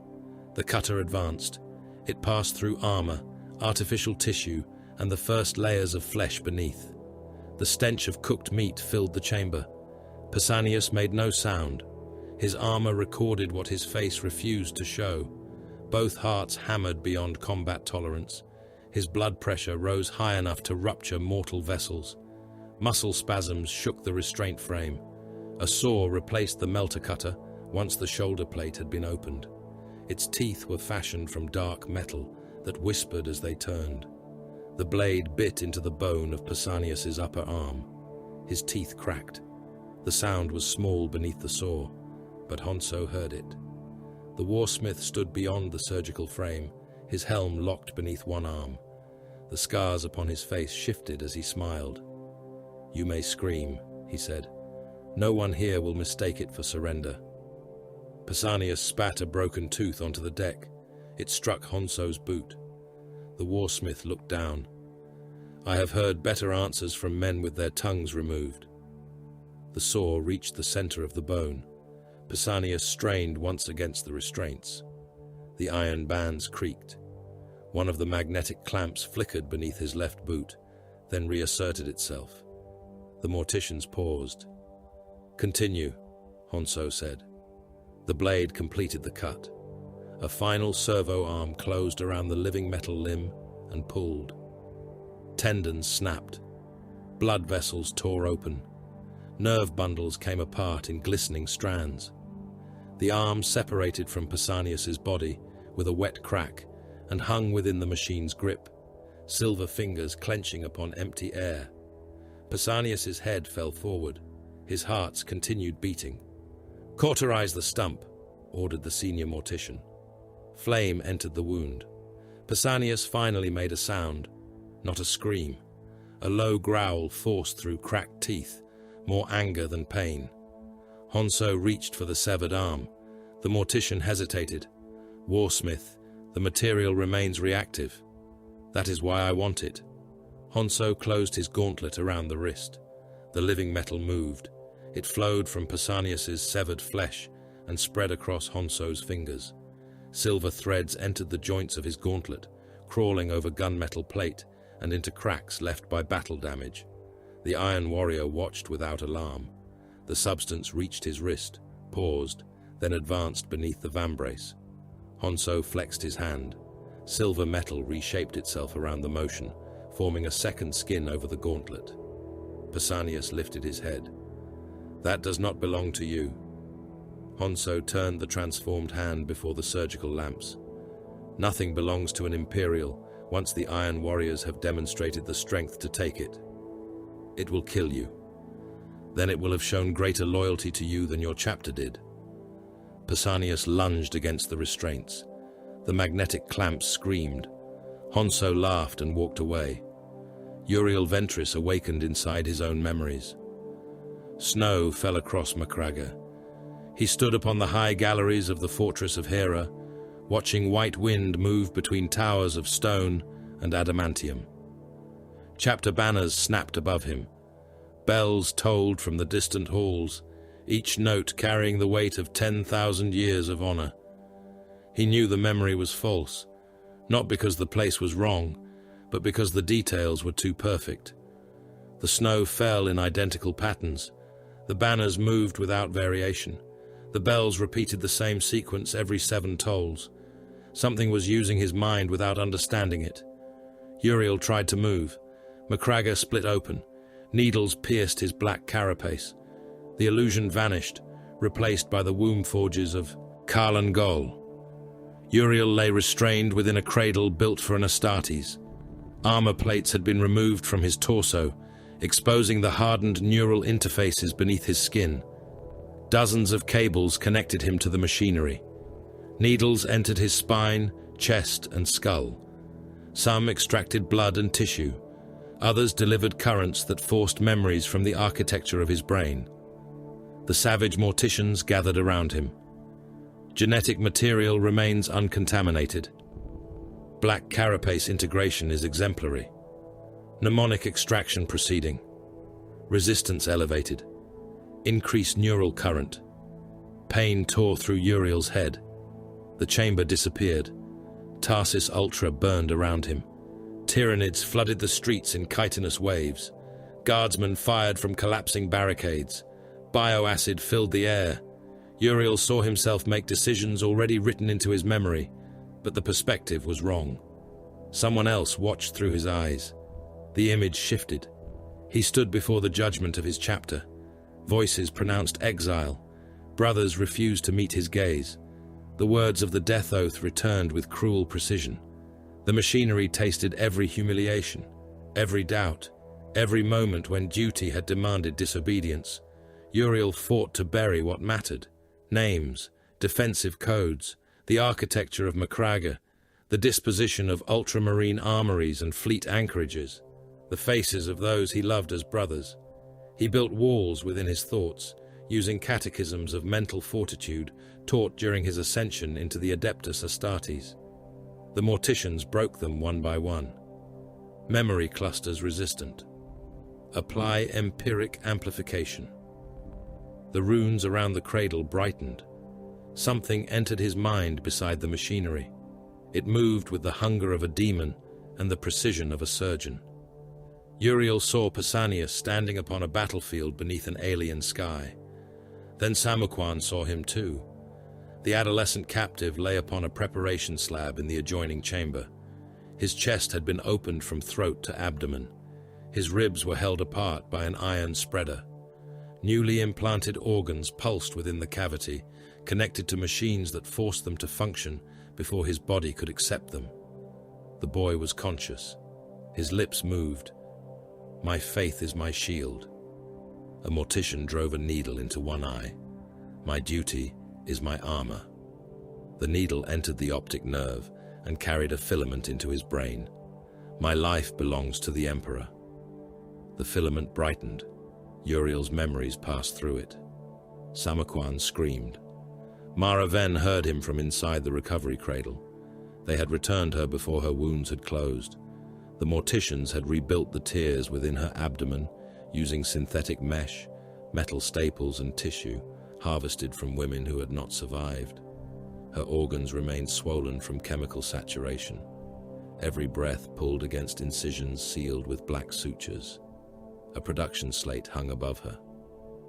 The cutter advanced. It passed through armor, artificial tissue, and the first layers of flesh beneath. The stench of cooked meat filled the chamber. Pausanias made no sound. His armor recorded what his face refused to show. Both hearts hammered beyond combat tolerance. His blood pressure rose high enough to rupture mortal vessels. Muscle spasms shook the restraint frame. A saw replaced the melter cutter once the shoulder plate had been opened. Its teeth were fashioned from dark metal that whispered as they turned. The blade bit into the bone of Pausanias's upper arm. His teeth cracked. The sound was small beneath the saw, but Honsou heard it. The warsmith stood beyond the surgical frame, his helm locked beneath one arm. The scars upon his face shifted as he smiled. "You may scream," he said. "No one here will mistake it for surrender." Pausanias spat a broken tooth onto the deck. It struck Honsou's boot. The warsmith looked down. "I have heard better answers from men with their tongues removed." The saw reached the center of the bone. Pausanias strained once against the restraints. The iron bands creaked. One of the magnetic clamps flickered beneath his left boot, then reasserted itself. The morticians paused. "Continue," Honsou said. The blade completed the cut. A final servo arm closed around the living metal limb and pulled. Tendons snapped. Blood vessels tore open. Nerve bundles came apart in glistening strands. The arm separated from Pausanias's body with a wet crack and hung within the machine's grip, silver fingers clenching upon empty air. Pausanias's head fell forward. His hearts continued beating. "Cauterize the stump," ordered the senior mortician. Flame entered the wound. Pausanias finally made a sound, not a scream. A low growl forced through cracked teeth, more anger than pain. Honsou reached for the severed arm. The mortician hesitated. "Warsmith, the material remains reactive. That is why I want it." Honsou closed his gauntlet around the wrist. The living metal moved. It flowed from Pausanias's severed flesh and spread across Honsou's fingers. Silver threads entered the joints of his gauntlet, crawling over gunmetal plate and into cracks left by battle damage. The Iron Warrior watched without alarm. The substance reached his wrist, paused, then advanced beneath the vambrace. Honsou flexed his hand. Silver metal reshaped itself around the motion, forming a second skin over the gauntlet. Pausanias lifted his head. That does not belong to you. Honsou turned the transformed hand before the surgical lamps. Nothing belongs to an Imperial once the Iron Warriors have demonstrated the strength to take it. It will kill you. Then it will have shown greater loyalty to you than your chapter did. Pausanias lunged against the restraints. The magnetic clamps screamed. Honsou laughed and walked away. Uriel Ventris awakened inside his own memories. Snow fell across Macraga. He stood upon the high galleries of the fortress of Hera, watching white wind move between towers of stone and adamantium. Chapter banners snapped above him. Bells tolled from the distant halls, each note carrying the weight of 10,000 years of honor. He knew the memory was false, not because the place was wrong, but because the details were too perfect. The snow fell in identical patterns. The banners moved without variation. The bells repeated the same sequence every 7 tolls. Something was using his mind without understanding it. Uriel tried to move. Macraga split open. Needles pierced his black carapace. The illusion vanished, replaced by the womb forges of Karlan Gol. Uriel lay restrained within a cradle built for an Astartes. Armor plates had been removed from his torso, exposing the hardened neural interfaces beneath his skin. Dozens of cables connected him to the machinery. Needles entered his spine, chest, and skull. Some extracted blood and tissue. Others delivered currents that forced memories from the architecture of his brain. The savage morticians gathered around him. Genetic material remains uncontaminated. Black carapace integration is exemplary. Mnemonic extraction proceeding. Resistance elevated. Increased neural current. Pain tore through Uriel's head. The chamber disappeared. Tarsis Ultra burned around him. Tyranids flooded the streets in chitinous waves. Guardsmen fired from collapsing barricades. Bioacid filled the air. Uriel saw himself make decisions already written into his memory, but the perspective was wrong. Someone else watched through his eyes. The image shifted. He stood before the judgment of his chapter. Voices pronounced exile. Brothers refused to meet his gaze. The words of the death oath returned with cruel precision. The machinery tasted every humiliation, every doubt, every moment when duty had demanded disobedience. Uriel fought to bury what mattered. Names, defensive codes, the architecture of Macraga, the disposition of ultramarine armories and fleet anchorages, the faces of those he loved as brothers. He built walls within his thoughts, using catechisms of mental fortitude taught during his ascension into the Adeptus Astartes. The morticians broke them one by one. Memory clusters resistant. Apply empiric amplification. The runes around the cradle brightened. Something entered his mind beside the machinery. It moved with the hunger of a demon and the precision of a surgeon. Uriel saw Pausanias standing upon a battlefield beneath an alien sky. Then Samuquan saw him too. The adolescent captive lay upon a preparation slab in the adjoining chamber. His chest had been opened from throat to abdomen. His ribs were held apart by an iron spreader. Newly implanted organs pulsed within the cavity, connected to machines that forced them to function before his body could accept them. The boy was conscious. His lips moved. My faith is my shield. A mortician drove a needle into one eye. My duty is my armor. The needle entered the optic nerve and carried a filament into his brain. My life belongs to the Emperor. The filament brightened. Uriel's memories passed through it. Samuquan screamed. Mara Ven heard him from inside the recovery cradle. They had returned her before her wounds had closed. The morticians had rebuilt the tears within her abdomen using synthetic mesh, metal staples and tissue harvested from women who had not survived. Her organs remained swollen from chemical saturation. Every breath pulled against incisions sealed with black sutures. A production slate hung above her.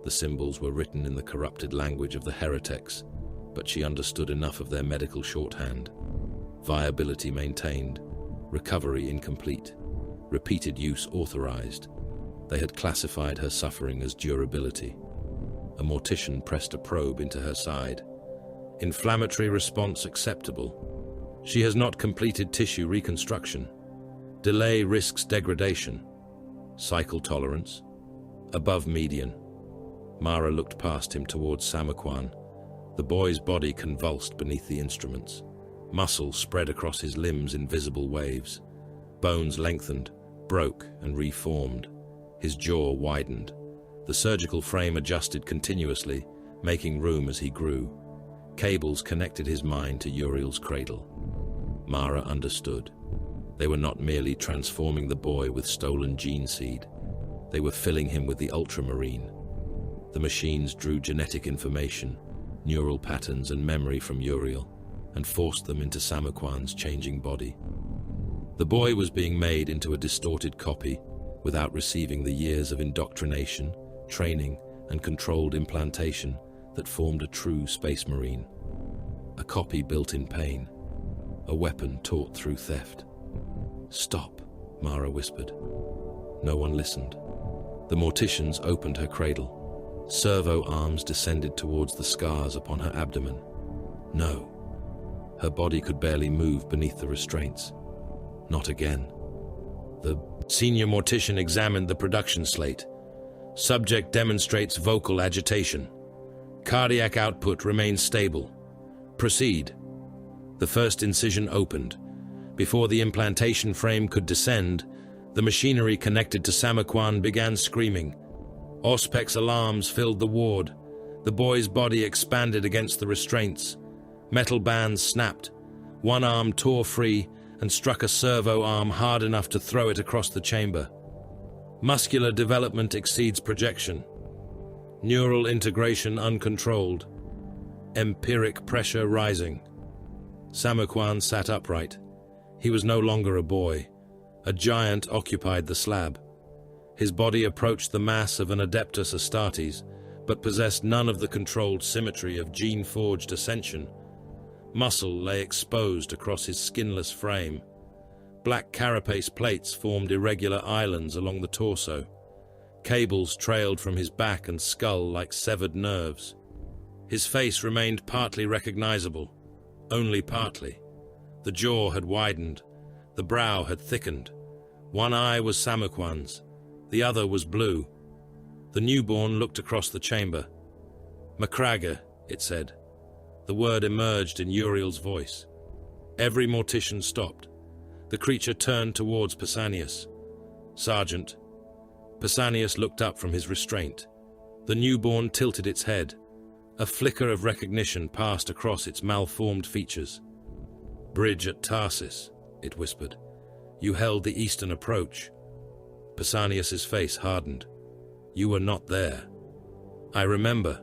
The symbols were written in the corrupted language of the heretics, but she understood enough of their medical shorthand. Viability maintained, recovery incomplete, repeated use authorized. They had classified her suffering as durability. A mortician pressed a probe into her side. Inflammatory response acceptable. She has not completed tissue reconstruction. Delay risks degradation. Cycle tolerance. Above median. Mara looked past him towards Samarquan. The boy's body convulsed beneath the instruments. Muscle spread across his limbs in visible waves. Bones lengthened, broke, and reformed. His jaw widened. The surgical frame adjusted continuously, making room as he grew. Cables connected his mind to Uriel's cradle. Mara understood. They were not merely transforming the boy with stolen gene seed. They were filling him with the ultramarine. The machines drew genetic information, neural patterns and memory from Uriel, and forced them into Samarquan's changing body. The boy was being made into a distorted copy without receiving the years of indoctrination, training, and controlled implantation that formed a true space marine. A copy built in pain, a weapon taught through theft. "Stop," Mara whispered. No one listened. The morticians opened her cradle. Servo arms descended towards the scars upon her abdomen. No. Her body could barely move beneath the restraints. Not again. The senior mortician examined the production slate. Subject demonstrates vocal agitation. Cardiac output remains stable. Proceed. The first incision opened. Before the implantation frame could descend, the machinery connected to Samarquan began screaming. Auspex alarms filled the ward. The boy's body expanded against the restraints. Metal bands snapped. One arm tore free and struck a servo arm hard enough to throw it across the chamber. Muscular development exceeds projection. Neural integration uncontrolled. Empiric pressure rising. Samarquan sat upright. He was no longer a boy. A giant occupied the slab. His body approached the mass of an Adeptus Astartes, but possessed none of the controlled symmetry of gene-forged ascension. Muscle lay exposed across his skinless frame. Black carapace plates formed irregular islands along the torso. Cables trailed from his back and skull like severed nerves. His face remained partly recognizable, only partly. The jaw had widened. The brow had thickened. One eye was Samarquan's. The other was blue. The newborn looked across the chamber. "Macraga," it said. The word emerged in Uriel's voice. Every mortician stopped. The creature turned towards Pausanias. "Sergeant." Pausanias looked up from his restraint. The newborn tilted its head. A flicker of recognition passed across its malformed features. "Bridge at Tarsus," it whispered. "You held the eastern approach." Pausanias's face hardened. "You were not there." "I remember."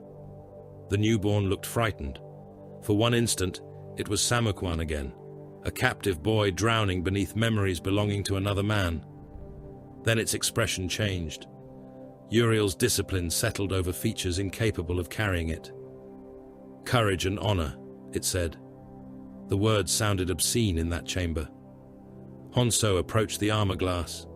The newborn looked frightened. For one instant, it was Samarquan again, a captive boy drowning beneath memories belonging to another man. Then its expression changed. Uriel's discipline settled over features incapable of carrying it. "Courage and honor," it said. The words sounded obscene in that chamber. Honsou approached the armor glass.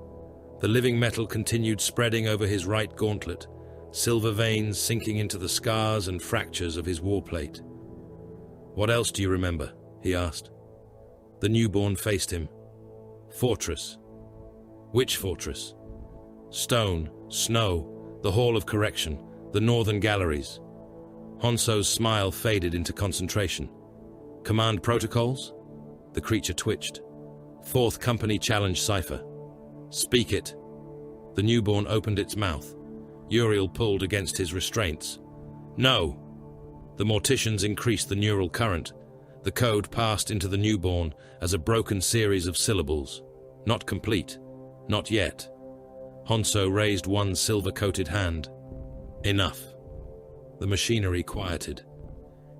The living metal continued spreading over his right gauntlet, silver veins sinking into the scars and fractures of his warplate. "What else do you remember?" he asked. The newborn faced him. "Fortress." "Which fortress?" "Stone, snow, the Hall of Correction, the northern galleries." Honsou's smile faded into concentration. "Command protocols?" The creature twitched. "4th Company Challenge Cipher." "Speak it." The newborn opened its mouth. Uriel pulled against his restraints. "No." The morticians increased the neural current. The code passed into the newborn as a broken series of syllables. Not complete. Not yet. Honsou raised one silver-coated hand. "Enough." The machinery quieted.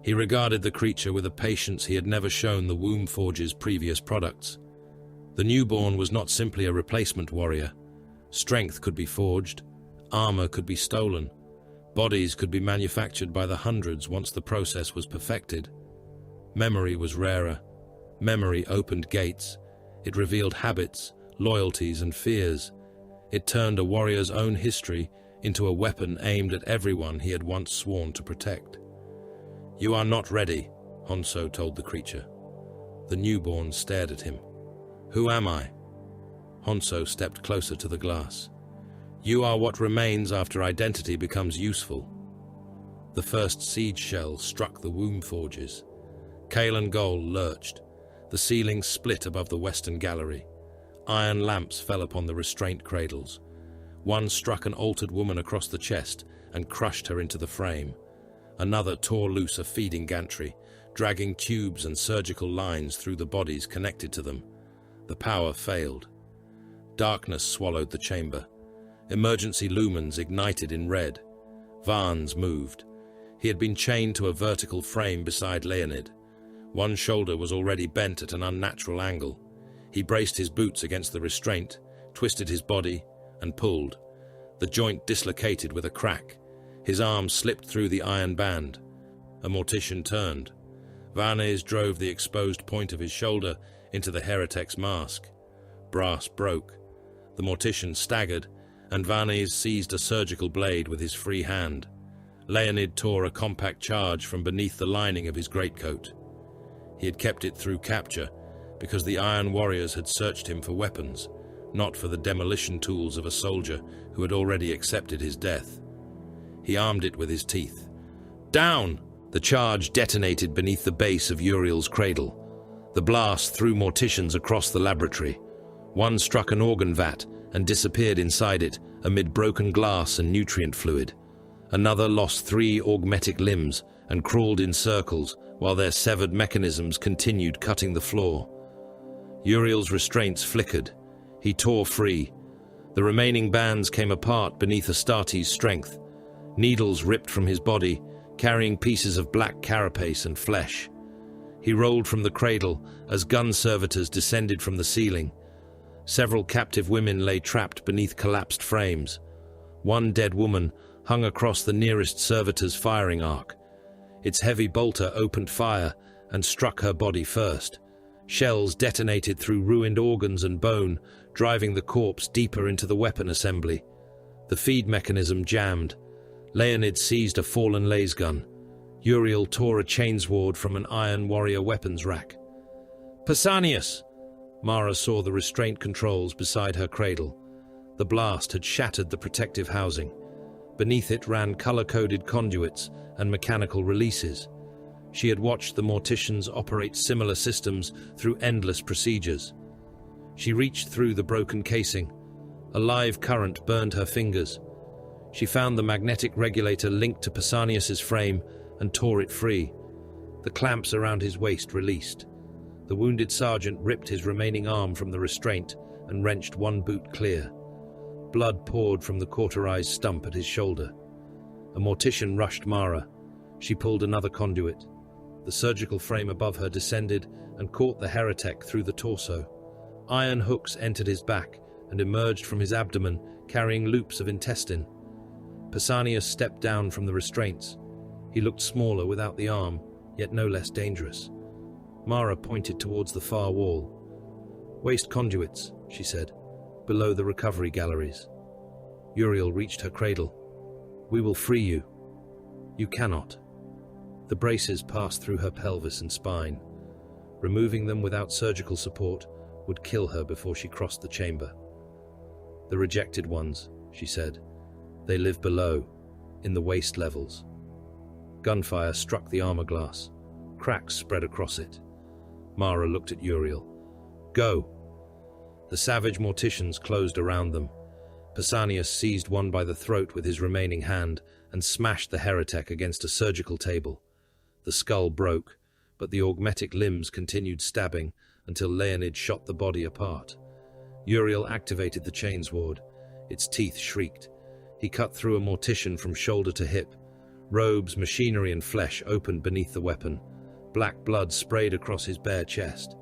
He regarded the creature with a patience he had never shown the Womb Forge's previous products. The newborn was not simply a replacement warrior. Strength could be forged. Armor could be stolen. Bodies could be manufactured by the hundreds once the process was perfected. Memory was rarer. Memory opened gates. It revealed habits, loyalties, and fears. It turned a warrior's own history into a weapon aimed at everyone he had once sworn to protect. "You are not ready," Honsou told the creature. The newborn stared at him. "Who am I?" Honsou stepped closer to the glass. "You are what remains after identity becomes useful." The first siege shell struck the womb forges. Kale and Gold lurched. The ceiling split above the western gallery. Iron lamps fell upon the restraint cradles. One struck an altered woman across the chest and crushed her into the frame. Another tore loose a feeding gantry, dragging tubes and surgical lines through the bodies connected to them. The power failed. Darkness swallowed the chamber. Emergency lumens ignited in red. Varns moved. He had been chained to a vertical frame beside Leonid. One shoulder was already bent at an unnatural angle. He braced his boots against the restraint, twisted his body, and pulled. The joint dislocated with a crack. His arm slipped through the iron band. A mortician turned. Varnes drove the exposed point of his shoulder into the heretic's mask. Brass broke. The mortician staggered, and Varnes seized a surgical blade with his free hand. Leonid tore a compact charge from beneath the lining of his greatcoat. He had kept it through capture, because the Iron Warriors had searched him for weapons, not for the demolition tools of a soldier who had already accepted his death. He armed it with his teeth. "Down!" The charge detonated beneath the base of Uriel's cradle. The blast threw morticians across the laboratory. One struck an organ vat and disappeared inside it amid broken glass and nutrient fluid. Another lost 3 augmetic limbs and crawled in circles while their severed mechanisms continued cutting the floor. Uriel's restraints flickered. He tore free. The remaining bands came apart beneath Astarte's strength. Needles ripped from his body, carrying pieces of black carapace and flesh. He rolled from the cradle as gun servitors descended from the ceiling. Several captive women lay trapped beneath collapsed frames. One dead woman hung across the nearest servitor's firing arc. Its heavy bolter opened fire and struck her body first. Shells detonated through ruined organs and bone, driving the corpse deeper into the weapon assembly. The feed mechanism jammed. Leonid seized a fallen lasgun. Uriel tore a chainsword from an Iron Warrior weapons rack. "Pausanias!" Mara saw the restraint controls beside her cradle. The blast had shattered the protective housing. Beneath it ran color-coded conduits and mechanical releases. She had watched the morticians operate similar systems through endless procedures. She reached through the broken casing. A live current burned her fingers. She found the magnetic regulator linked to Pausanias's frame and tore it free. The clamps around his waist released. The wounded sergeant ripped his remaining arm from the restraint and wrenched one boot clear. Blood poured from the cauterized stump at his shoulder. A mortician rushed Mara. She pulled another conduit. The surgical frame above her descended and caught the heretic through the torso. Iron hooks entered his back and emerged from his abdomen, carrying loops of intestine. Pausanias stepped down from the restraints. He looked smaller without the arm, yet no less dangerous. Mara pointed towards the far wall. "Waste conduits," she said, "below the recovery galleries." Uriel reached her cradle. "We will free you." "You cannot." The braces passed through her pelvis and spine. Removing them without surgical support would kill her before she crossed the chamber. "The rejected ones," she said. "They live below, in the waste levels." Gunfire struck the armor glass. Cracks spread across it. Mara looked at Uriel. "Go!" The savage morticians closed around them. Pausanias seized one by the throat with his remaining hand and smashed the heretic against a surgical table. The skull broke, but the augmetic limbs continued stabbing until Leonid shot the body apart. Uriel activated the chainsword. Its teeth shrieked. He cut through a mortician from shoulder to hip. Robes, machinery, and flesh opened beneath the weapon. Black blood sprayed across his bare chest.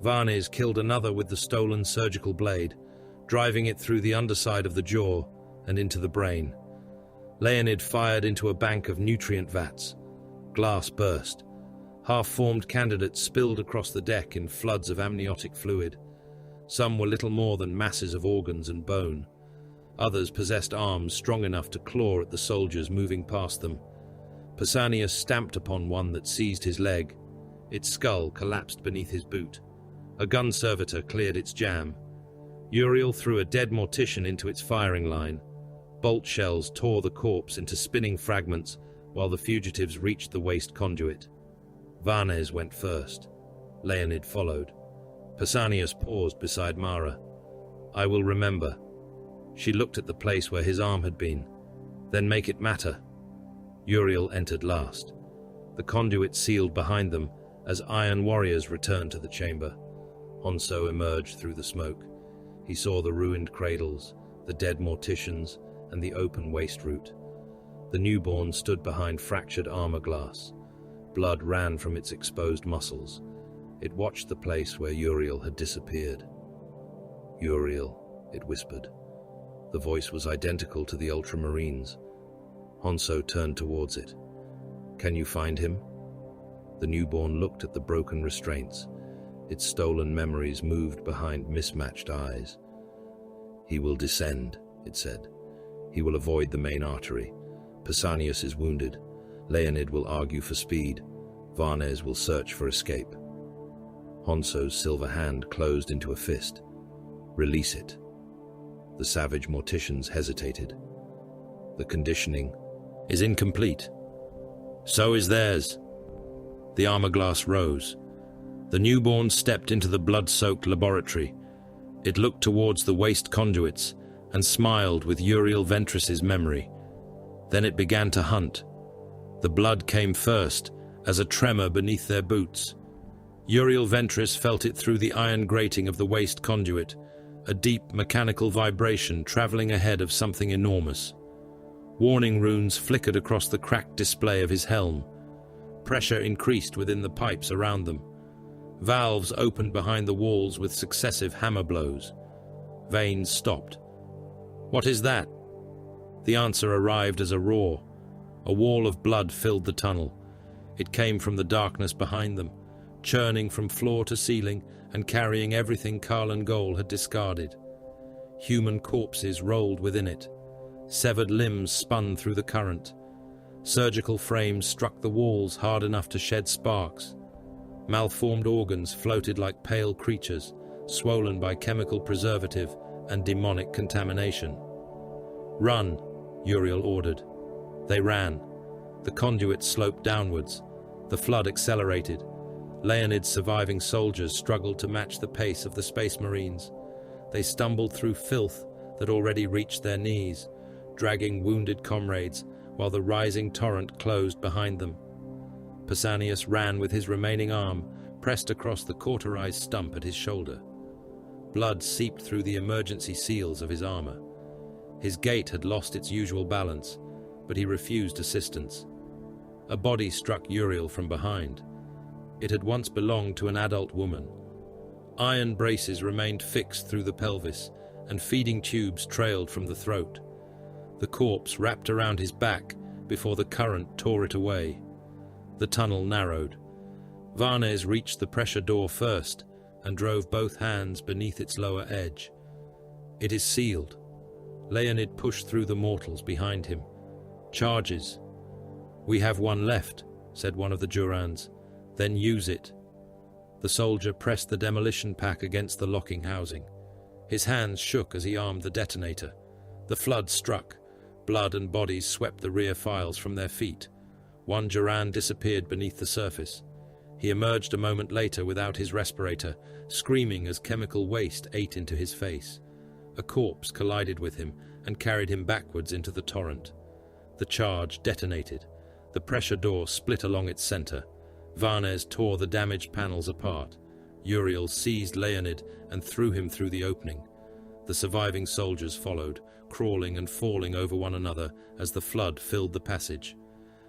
Varnes killed another with the stolen surgical blade, driving it through the underside of the jaw and into the brain. Leonid fired into a bank of nutrient vats. Glass burst. Half-formed candidates spilled across the deck in floods of amniotic fluid. Some were little more than masses of organs and bone. Others possessed arms strong enough to claw at the soldiers moving past them. Pausanias stamped upon one that seized his leg. Its skull collapsed beneath his boot. A gun servitor cleared its jam. Uriel threw a dead mortician into its firing line. Bolt shells tore the corpse into spinning fragments while the fugitives reached the waste conduit. Varnes went first. Leonid followed. Pausanias paused beside Mara. "I will remember." She looked at the place where his arm had been. "Then make it matter." Uriel entered last. The conduit sealed behind them as iron warriors returned to the chamber. Honsou emerged through the smoke. He saw the ruined cradles, the dead morticians, and the open waste route. The newborn stood behind fractured armor glass. Blood ran from its exposed muscles. It watched the place where Uriel had disappeared. "Uriel," it whispered. The voice was identical to the Ultramarines. Honsou turned towards it. "Can you find him?" The newborn looked at the broken restraints. Its stolen memories moved behind mismatched eyes. "He will descend," it said. "He will avoid the main artery. Pausanias is wounded. Leonid will argue for speed. Varnes will search for escape." Honsou's silver hand closed into a fist. "Release it." The savage morticians hesitated. "The conditioning is incomplete." "So is theirs." The armor glass rose. The newborn stepped into the blood-soaked laboratory. It looked towards the waste conduits and smiled with Uriel Ventris's memory. Then it began to hunt. The blood came first, as a tremor beneath their boots. Uriel Ventris felt it through the iron grating of the waste conduit, a deep mechanical vibration traveling ahead of something enormous. Warning runes flickered across the cracked display of his helm. Pressure increased within the pipes around them. Valves opened behind the walls with successive hammer blows. Veins stopped. "What is that?" The answer arrived as a roar. A wall of blood filled the tunnel. It came from the darkness behind them, churning from floor to ceiling and carrying everything Karlan Gol had discarded. Human corpses rolled within it. Severed limbs spun through the current. Surgical frames struck the walls hard enough to shed sparks. Malformed organs floated like pale creatures, swollen by chemical preservative and demonic contamination. "Run," Uriel ordered. They ran. The conduit sloped downwards. The flood accelerated. Leonid's surviving soldiers struggled to match the pace of the Space Marines. They stumbled through filth that already reached their knees, dragging wounded comrades while the rising torrent closed behind them. Pausanias ran with his remaining arm pressed across the cauterized stump at his shoulder. Blood seeped through the emergency seals of his armor. His gait had lost its usual balance, but he refused assistance. A body struck Uriel from behind. It had once belonged to an adult woman. Iron braces remained fixed through the pelvis, and feeding tubes trailed from the throat. The corpse wrapped around his back before the current tore it away. The tunnel narrowed. Varnes reached the pressure door first and drove both hands beneath its lower edge. "It is sealed." Leonid pushed through the mortals behind him. "Charges." "We have one left," said one of the Durans. "Then use it." The soldier pressed the demolition pack against the locking housing. His hands shook as he armed the detonator. The flood struck. Blood and bodies swept the rear files from their feet. One Duran disappeared beneath the surface. He emerged a moment later without his respirator, screaming as chemical waste ate into his face. A corpse collided with him and carried him backwards into the torrent. The charge detonated. The pressure door split along its center. Varnes tore the damaged panels apart. Uriel seized Leonid and threw him through the opening. The surviving soldiers followed, crawling and falling over one another as the flood filled the passage.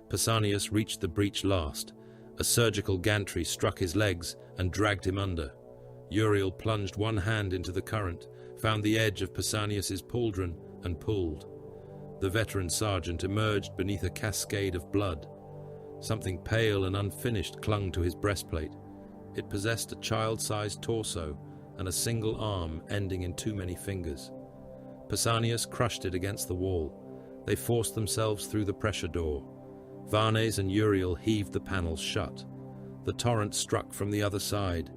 Pausanias reached the breach last. A surgical gantry struck his legs and dragged him under. Uriel plunged one hand into the current, found the edge of Pausanias's pauldron, and pulled. The veteran sergeant emerged beneath a cascade of blood. Something pale and unfinished clung to his breastplate. It possessed a child-sized torso and a single arm ending in too many fingers. Pausanias crushed it against the wall. They forced themselves through the pressure door. Varnes and Uriel heaved the panels shut. The torrent struck from the other side.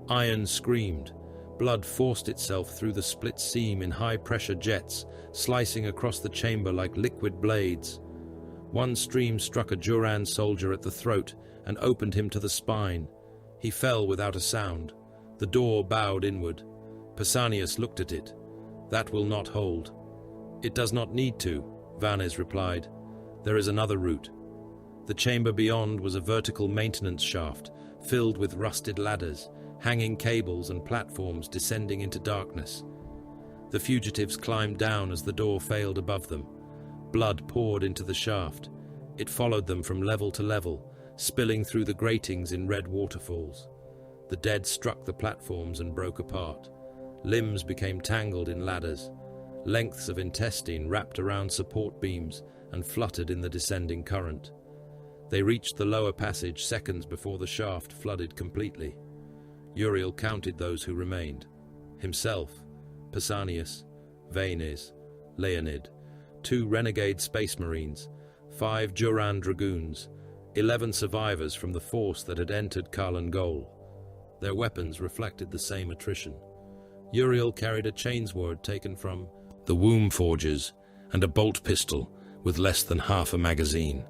Iron screamed. Blood forced itself through the split seam in high-pressure jets, slicing across the chamber like liquid blades. One stream struck a Duran soldier at the throat and opened him to the spine. He fell without a sound. The door bowed inward. Pausanias looked at it. "That will not hold." "It does not need to," Varnes replied. "There is another route." The chamber beyond was a vertical maintenance shaft, filled with rusted ladders, hanging cables and platforms descending into darkness. The fugitives climbed down as the door failed above them. Blood poured into the shaft. It followed them from level to level, spilling through the gratings in red waterfalls. The dead struck the platforms and broke apart. Limbs became tangled in ladders. Lengths of intestine wrapped around support beams and fluttered in the descending current. They reached the lower passage seconds before the shaft flooded completely. Uriel counted those who remained. Himself, Pausanias, Varnes, Leonid, 2 renegade space marines, 5 Duran dragoons, 11 survivors from the force that had entered Karlan Gol. Their weapons reflected the same attrition. Uriel carried a chainsword taken from the womb forges and a bolt pistol with less than half a magazine.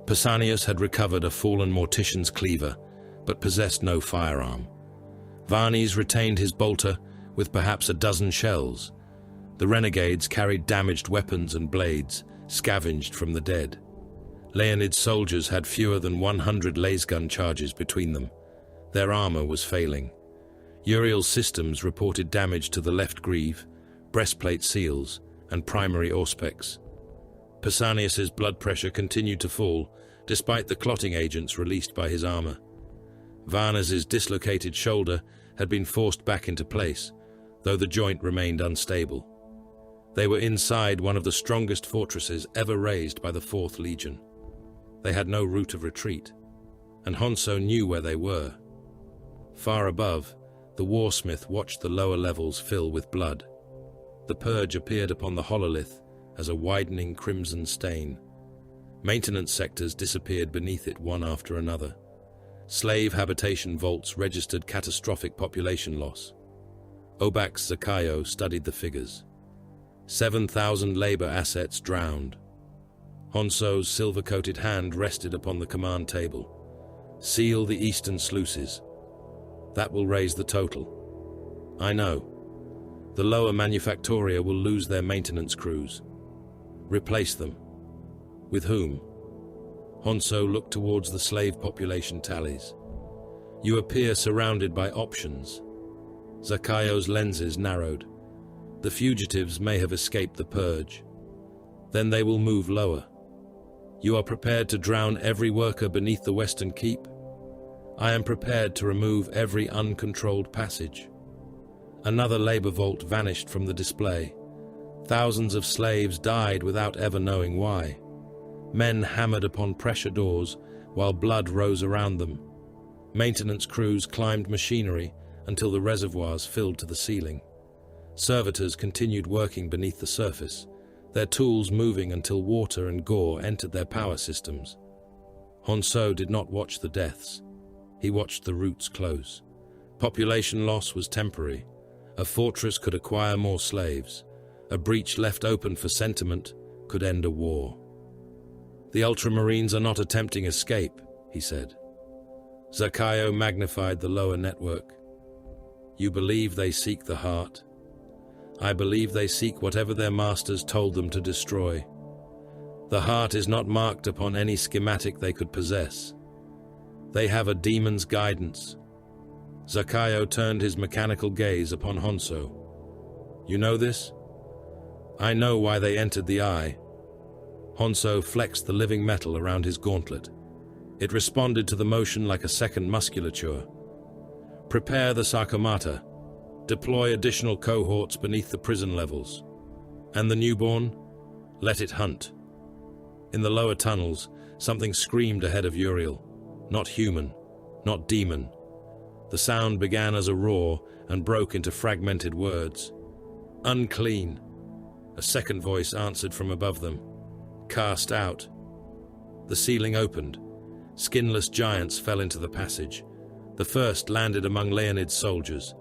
Pausanias had recovered a fallen mortician's cleaver, but possessed no firearm. Varnes retained his bolter with perhaps a dozen shells. The renegades carried damaged weapons and blades, scavenged from the dead. Leonid's soldiers had fewer than 100 lasgun charges between them. Their armor was failing. Uriel's systems reported damage to the left greave, breastplate seals, and primary auspex. Pausanias's blood pressure continued to fall, despite the clotting agents released by his armor. Varnes's dislocated shoulder had been forced back into place, though the joint remained unstable. They were inside one of the strongest fortresses ever raised by the 4th Legion. They had no route of retreat, and Honsou knew where they were. Far above, the warsmith watched the lower levels fill with blood. The purge appeared upon the hololith as a widening crimson stain. Maintenance sectors disappeared beneath it one after another. Slave habitation vaults registered catastrophic population loss. Obax Zakayo studied the figures. 7,000 labor assets drowned. Honsou's silver-coated hand rested upon the command table. "Seal the eastern sluices. That will raise the total." "I know. The lower manufactoria will lose their maintenance crews." "Replace them." "With whom?" Honsou looked towards the slave population tallies. "You appear surrounded by options." Zakayo's lenses narrowed. "The fugitives may have escaped the purge. Then they will move lower. You are prepared to drown every worker beneath the Western Keep? I am prepared to remove every uncontrolled passage." Another labor vault vanished from the display. Thousands of slaves died without ever knowing why. Men hammered upon pressure doors while blood rose around them. Maintenance crews climbed machinery until the reservoirs filled to the ceiling. Servitors continued working beneath the surface, their tools moving until water and gore entered their power systems. Honsou did not watch the deaths. He watched the routes close. Population loss was temporary. A fortress could acquire more slaves. A breach left open for sentiment could end a war. "The Ultramarines are not attempting escape," he said. Zakayo magnified the lower network. "You believe they seek the heart? I believe they seek whatever their masters told them to destroy. The heart is not marked upon any schematic they could possess. They have a demon's guidance." Zakayo turned his mechanical gaze upon Honsou. "You know this?" "I know why they entered the Eye." Honsou flexed the living metal around his gauntlet. It responded to the motion like a second musculature. "Prepare the Sarkomata. Deploy additional cohorts beneath the prison levels. And the newborn? Let it hunt." In the lower tunnels, something screamed ahead of Uriel. Not human, not demon. The sound began as a roar and broke into fragmented words. "Unclean. A second voice answered from above them. "Cast out." The ceiling opened. Skinless giants fell into the passage. The first landed among Leonid's soldiers.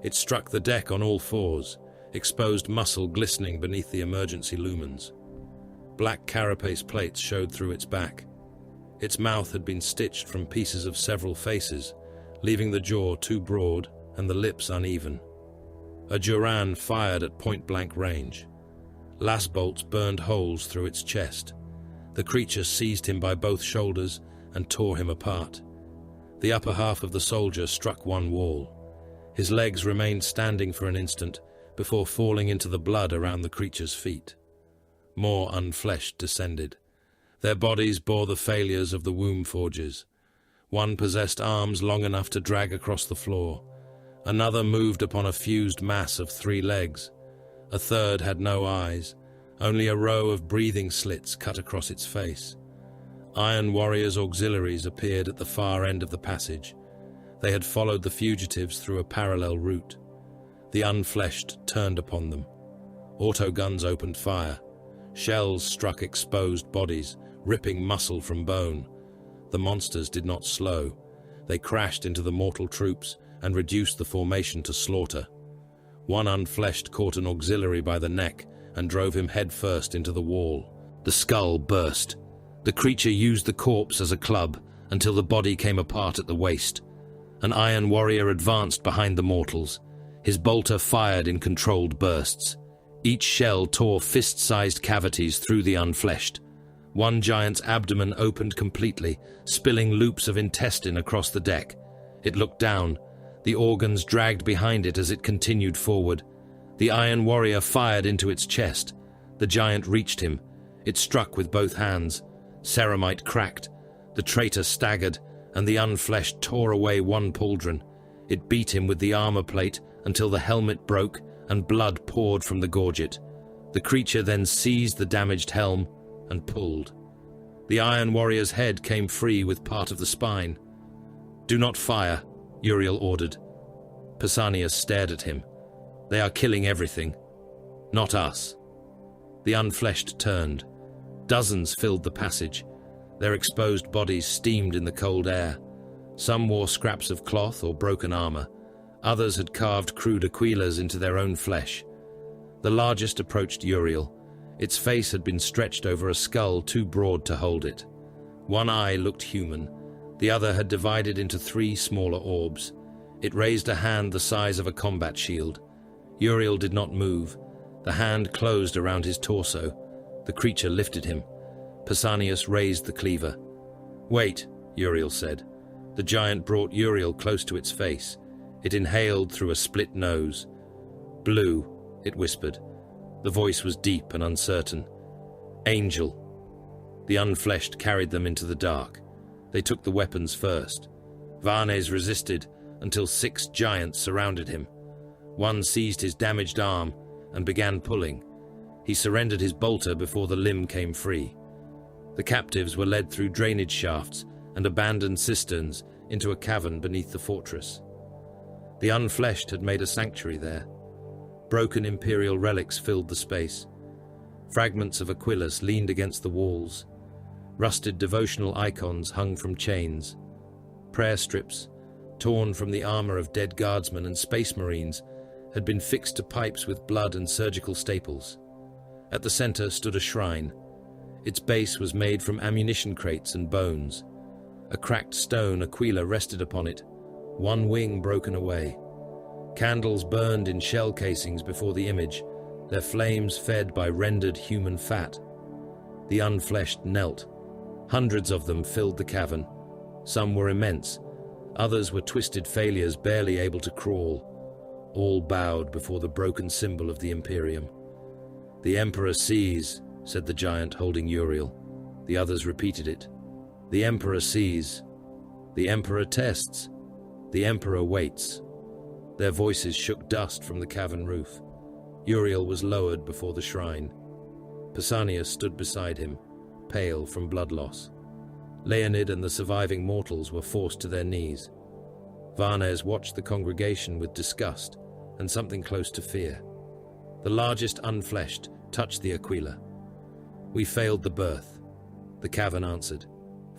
It struck the deck on all fours, exposed muscle glistening beneath the emergency lumens. Black carapace plates showed through its back. Its mouth had been stitched from pieces of several faces, leaving the jaw too broad and the lips uneven. A Duran fired at point-blank range. Las bolts burned holes through its chest. The creature seized him by both shoulders and tore him apart. The upper half of the soldier struck one wall. His legs remained standing for an instant before falling into the blood around the creature's feet. More unfleshed descended. Their bodies bore the failures of the womb forges. One possessed arms long enough to drag across the floor. Another moved upon a fused mass of 3 legs. A third had no eyes, only a row of breathing slits cut across its face. Iron Warrior's auxiliaries appeared at the far end of the passage. They had followed the fugitives through a parallel route. The unfleshed turned upon them. Autoguns opened fire. Shells struck exposed bodies, ripping muscle from bone. The monsters did not slow. They crashed into the mortal troops and reduced the formation to slaughter. One unfleshed caught an auxiliary by the neck and drove him headfirst into the wall. The skull burst. The creature used the corpse as a club until the body came apart at the waist. An Iron Warrior advanced behind the mortals. His bolter fired in controlled bursts. Each shell tore fist-sized cavities through the unfleshed. One giant's abdomen opened completely, spilling loops of intestine across the deck. It looked down. The organs dragged behind it as it continued forward. The Iron Warrior fired into its chest. The giant reached him. It struck with both hands. Ceramite cracked. The traitor staggered, and the unfleshed tore away one pauldron. It beat him with the armor plate until the helmet broke and blood poured from the gorget. The creature then seized the damaged helm and pulled. The Iron Warrior's head came free with part of the spine. "Do not fire," Uriel ordered. Pausanias stared at him. "They are killing everything. Not us." The unfleshed turned. Dozens filled the passage. Their exposed bodies steamed in the cold air. Some wore scraps of cloth or broken armor. Others had carved crude aquillas into their own flesh. The largest approached Uriel. Its face had been stretched over a skull too broad to hold it. One eye looked human. The other had divided into 3 smaller orbs. It raised a hand the size of a combat shield. Uriel did not move. The hand closed around his torso. The creature lifted him. Pausanias raised the cleaver. "Wait," Uriel said. The giant brought Uriel close to its face. It inhaled through a split nose. "Blue," it whispered. The voice was deep and uncertain. "Angel." The unfleshed carried them into the dark. They took the weapons first. Varnes resisted until 6 giants surrounded him. One seized his damaged arm and began pulling. He surrendered his bolter before the limb came free. The captives were led through drainage shafts and abandoned cisterns into a cavern beneath the fortress. The unfleshed had made a sanctuary there. Broken imperial relics filled the space. Fragments of aquillas leaned against the walls. Rusted devotional icons hung from chains. Prayer strips, torn from the armor of dead guardsmen and space marines, had been fixed to pipes with blood and surgical staples. At the center stood a shrine. Its base was made from ammunition crates and bones. A cracked stone aquila rested upon it, one wing broken away. Candles burned in shell casings before the image, their flames fed by rendered human fat. The unfleshed knelt. Hundreds of them filled the cavern. Some were immense. Others were twisted failures barely able to crawl. All bowed before the broken symbol of the Imperium. "The Emperor sees," said the giant holding Uriel. The others repeated it. "The Emperor sees. The Emperor tests. The Emperor waits." Their voices shook dust from the cavern roof. Uriel was lowered before the shrine. Pausanias stood beside him, pale from blood loss. Leonid and the surviving mortals were forced to their knees. Varnes watched the congregation with disgust and something close to fear. The largest unfleshed touched the Aquila. We failed the birth. The cavern answered.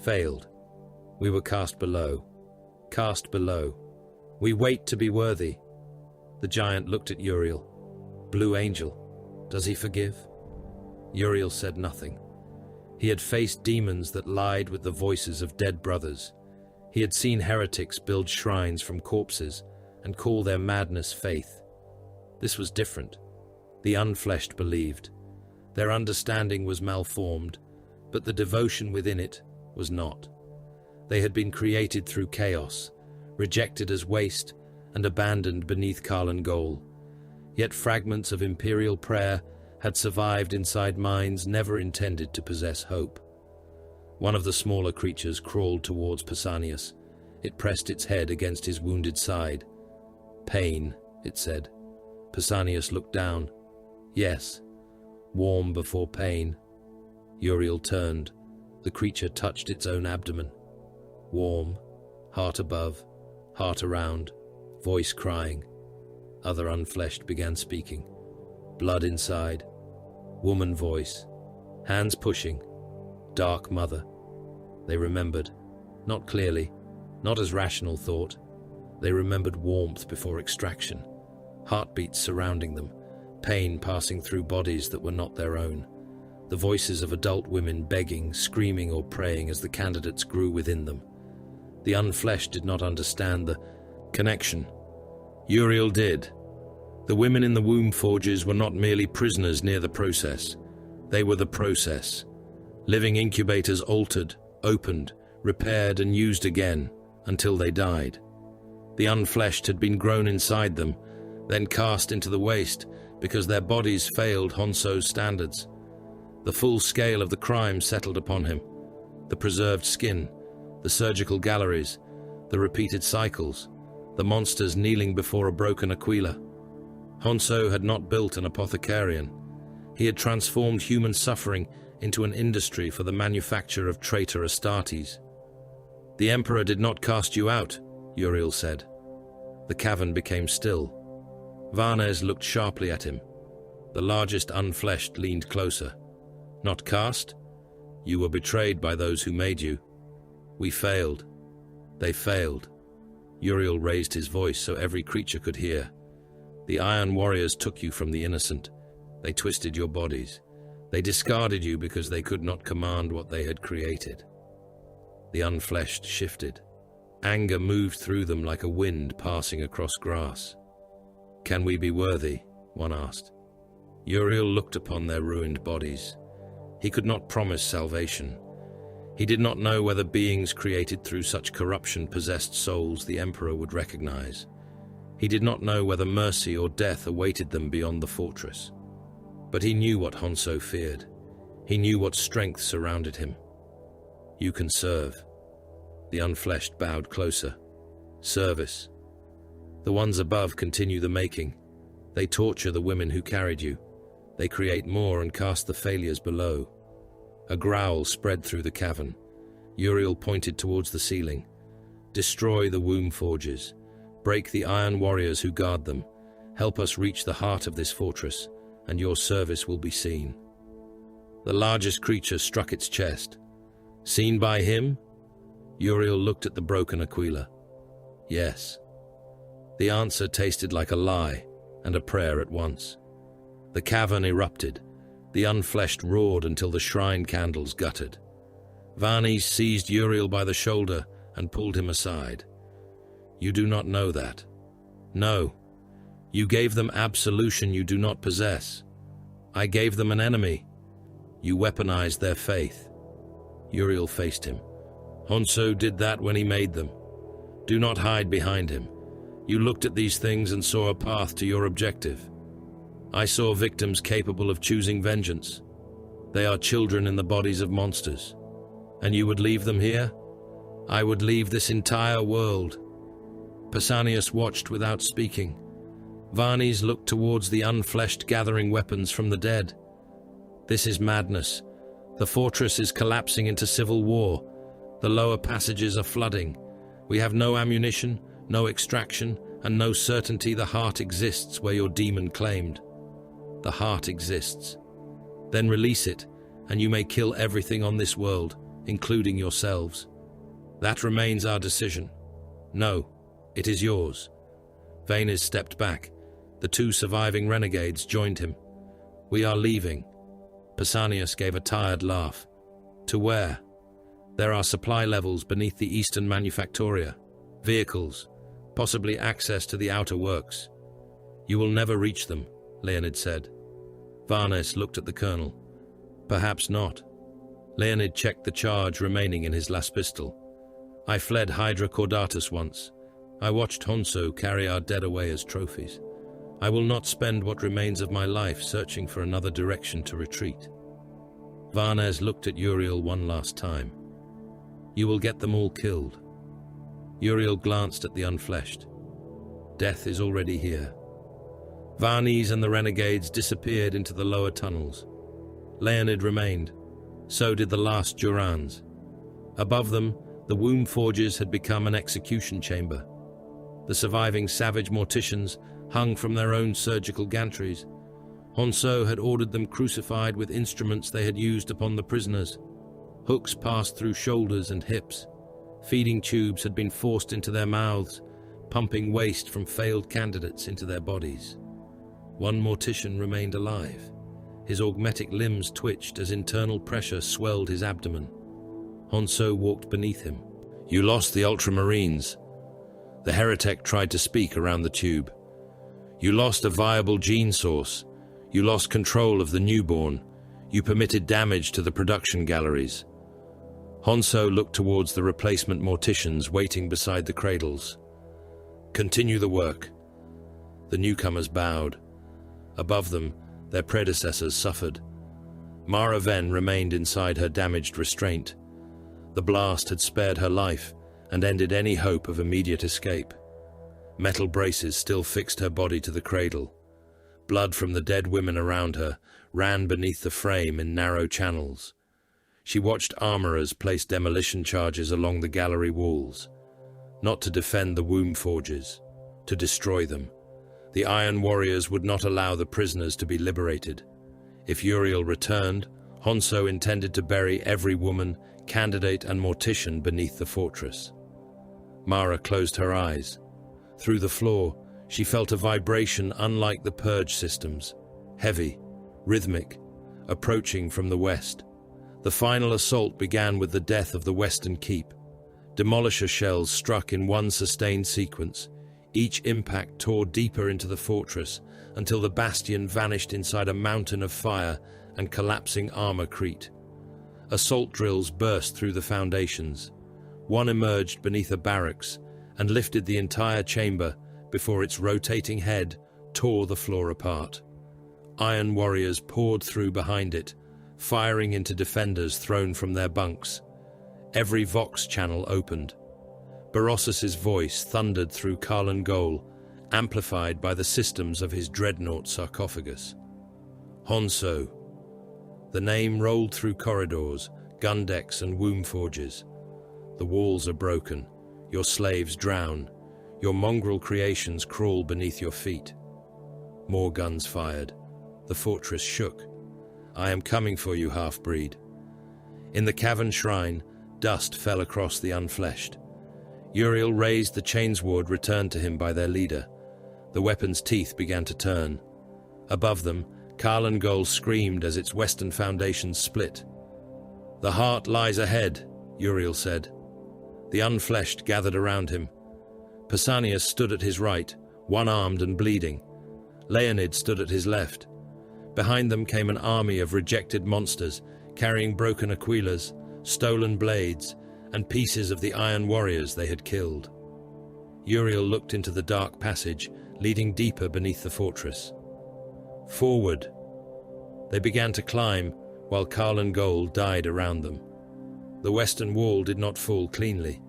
Failed. We were cast below. Cast below. We wait to be worthy. The giant looked at Uriel. Blue angel, does he forgive? Uriel said nothing. He had faced demons that lied with the voices of dead brothers. He had seen heretics build shrines from corpses and call their madness faith. This was different. The unfleshed believed. Their understanding was malformed, but the devotion within it was not. They had been created through chaos, rejected as waste, and abandoned beneath Karlan Gol. Yet fragments of imperial prayer had survived inside minds never intended to possess hope. One of the smaller creatures crawled towards Pausanias. It pressed its head against his wounded side. Pain, it said. Pausanias looked down. Yes, warm before pain. Uriel turned. The creature touched its own abdomen. Warm, heart above, heart around, voice crying. Other unfleshed began speaking. Blood inside, woman voice, hands pushing, dark mother. They remembered, not clearly, not as rational thought. They remembered warmth before extraction, heartbeats surrounding them, pain passing through bodies that were not their own. The voices of adult women begging, screaming or praying as the candidates grew within them. The unfleshed did not understand the connection. Uriel did. The women in the womb forges were not merely prisoners near the process. They were the process. Living incubators altered, opened, repaired and used again until they died. The unfleshed had been grown inside them, then cast into the waste because their bodies failed Honsou's standards. The full scale of the crime settled upon him. The preserved skin, the surgical galleries, the repeated cycles, the monsters kneeling before a broken Aquila. Honsou had not built an apothecarian. He had transformed human suffering into an industry for the manufacture of traitor Astartes. The Emperor did not cast you out, Uriel said. The cavern became still. Varnes looked sharply at him. The largest unfleshed leaned closer. Not cast? You were betrayed by those who made you. We failed. They failed. Uriel raised his voice so every creature could hear. The Iron Warriors took you from the innocent. They twisted your bodies. They discarded you because they could not command what they had created. The unfleshed shifted. Anger moved through them like a wind passing across grass. Can we be worthy? One asked. Uriel looked upon their ruined bodies. He could not promise salvation. He did not know whether beings created through such corruption possessed souls the Emperor would recognize. He did not know whether mercy or death awaited them beyond the fortress. But he knew what Honsou feared. He knew what strength surrounded him. You can serve. The unfleshed bowed closer. Service. The ones above continue the making. They torture the women who carried you. They create more and cast the failures below. A growl spread through the cavern. Uriel pointed towards the ceiling. Destroy the womb forges. Break the iron warriors who guard them. Help us reach the heart of this fortress, and your service will be seen. The largest creature struck its chest. Seen by him? Uriel looked at the broken Aquila. Yes. The answer tasted like a lie and a prayer at once. The cavern erupted. The unfleshed roared until the shrine candles guttered. Varnes seized Uriel by the shoulder and pulled him aside. You do not know that. No. You gave them absolution you do not possess. I gave them an enemy. You weaponized their faith. Uriel faced him. Honsou did that when he made them. Do not hide behind him. You looked at these things and saw a path to your objective. I saw victims capable of choosing vengeance. They are children in the bodies of monsters. And you would leave them here? I would leave this entire world. Pausanias watched without speaking. Varnes looked towards the unfleshed gathering weapons from the dead. This is madness. The fortress is collapsing into civil war. The lower passages are flooding. We have no ammunition, no extraction, and no certainty the heart exists where your demon claimed. The heart exists. Then release it, and you may kill everything on this world, including yourselves. That remains our decision. No, it is yours. Vanes stepped back. The two surviving renegades joined him. We are leaving. Pausanias gave a tired laugh. To where? There are supply levels beneath the Eastern Manufactoria. Vehicles, possibly access to the outer works. You will never reach them, Leonid said. Vanes looked at the colonel. Perhaps not. Leonid checked the charge remaining in his last pistol. I fled Hydra Caudatus once. I watched Honsou carry our dead away as trophies. I will not spend what remains of my life searching for another direction to retreat. Vanes looked at Uriel one last time. You will get them all killed. Uriel glanced at the unfleshed. Death is already here. Vanes and the renegades disappeared into the lower tunnels. Leonid remained. So did the last Durans. Above them, the womb forges had become an execution chamber. The surviving savage morticians hung from their own surgical gantries. Honsou had ordered them crucified with instruments they had used upon the prisoners. Hooks passed through shoulders and hips. Feeding tubes had been forced into their mouths, pumping waste from failed candidates into their bodies. One mortician remained alive. His augmetic limbs twitched as internal pressure swelled his abdomen. Honsou walked beneath him. You lost the Ultramarines. The heretic tried to speak around the tube. You lost a viable gene source. You lost control of the newborn. You permitted damage to the production galleries. Honsou looked towards the replacement morticians waiting beside the cradles. Continue the work. The newcomers bowed. Above them, their predecessors suffered. Mara Ven remained inside her damaged restraint. The blast had spared her life and ended any hope of immediate escape. Metal braces still fixed her body to the cradle. Blood from the dead women around her ran beneath the frame in narrow channels. She watched armorers place demolition charges along the gallery walls, not to defend the womb forges, to destroy them. The Iron Warriors would not allow the prisoners to be liberated. If Uriel returned, Honsou intended to bury every woman, candidate and mortician beneath the fortress. Mara closed her eyes. Through the floor, she felt a vibration unlike the purge systems, heavy, rhythmic, approaching from the west. The final assault began with the death of the Western Keep. Demolisher shells struck in one sustained sequence. Each impact tore deeper into the fortress until the bastion vanished inside a mountain of fire and collapsing armorcrete. Assault drills burst through the foundations. One emerged beneath a barracks and lifted the entire chamber before its rotating head tore the floor apart. Iron warriors poured through behind it, firing into defenders thrown from their bunks. Every Vox channel opened. Berossus's voice thundered through Karlan Gol, amplified by the systems of his dreadnought sarcophagus. Honsou. The name rolled through corridors, gun decks and womb forges. The walls are broken. Your slaves drown. Your mongrel creations crawl beneath your feet. More guns fired. The fortress shook. I am coming for you, half-breed. In the cavern shrine, dust fell across the unfleshed. Uriel raised the chainsword returned to him by their leader. The weapon's teeth began to turn. Above them, Karlan Gol screamed as its western foundations split. The heart lies ahead, Uriel said. The unfleshed gathered around him. Pausanias stood at his right, one-armed and bleeding. Leonid stood at his left. Behind them came an army of rejected monsters, carrying broken aquillas, stolen blades, and pieces of the Iron Warriors they had killed. Uriel looked into the dark passage, leading deeper beneath the fortress. Forward! They began to climb, while Karlan Gol died around them. The western wall did not fall cleanly.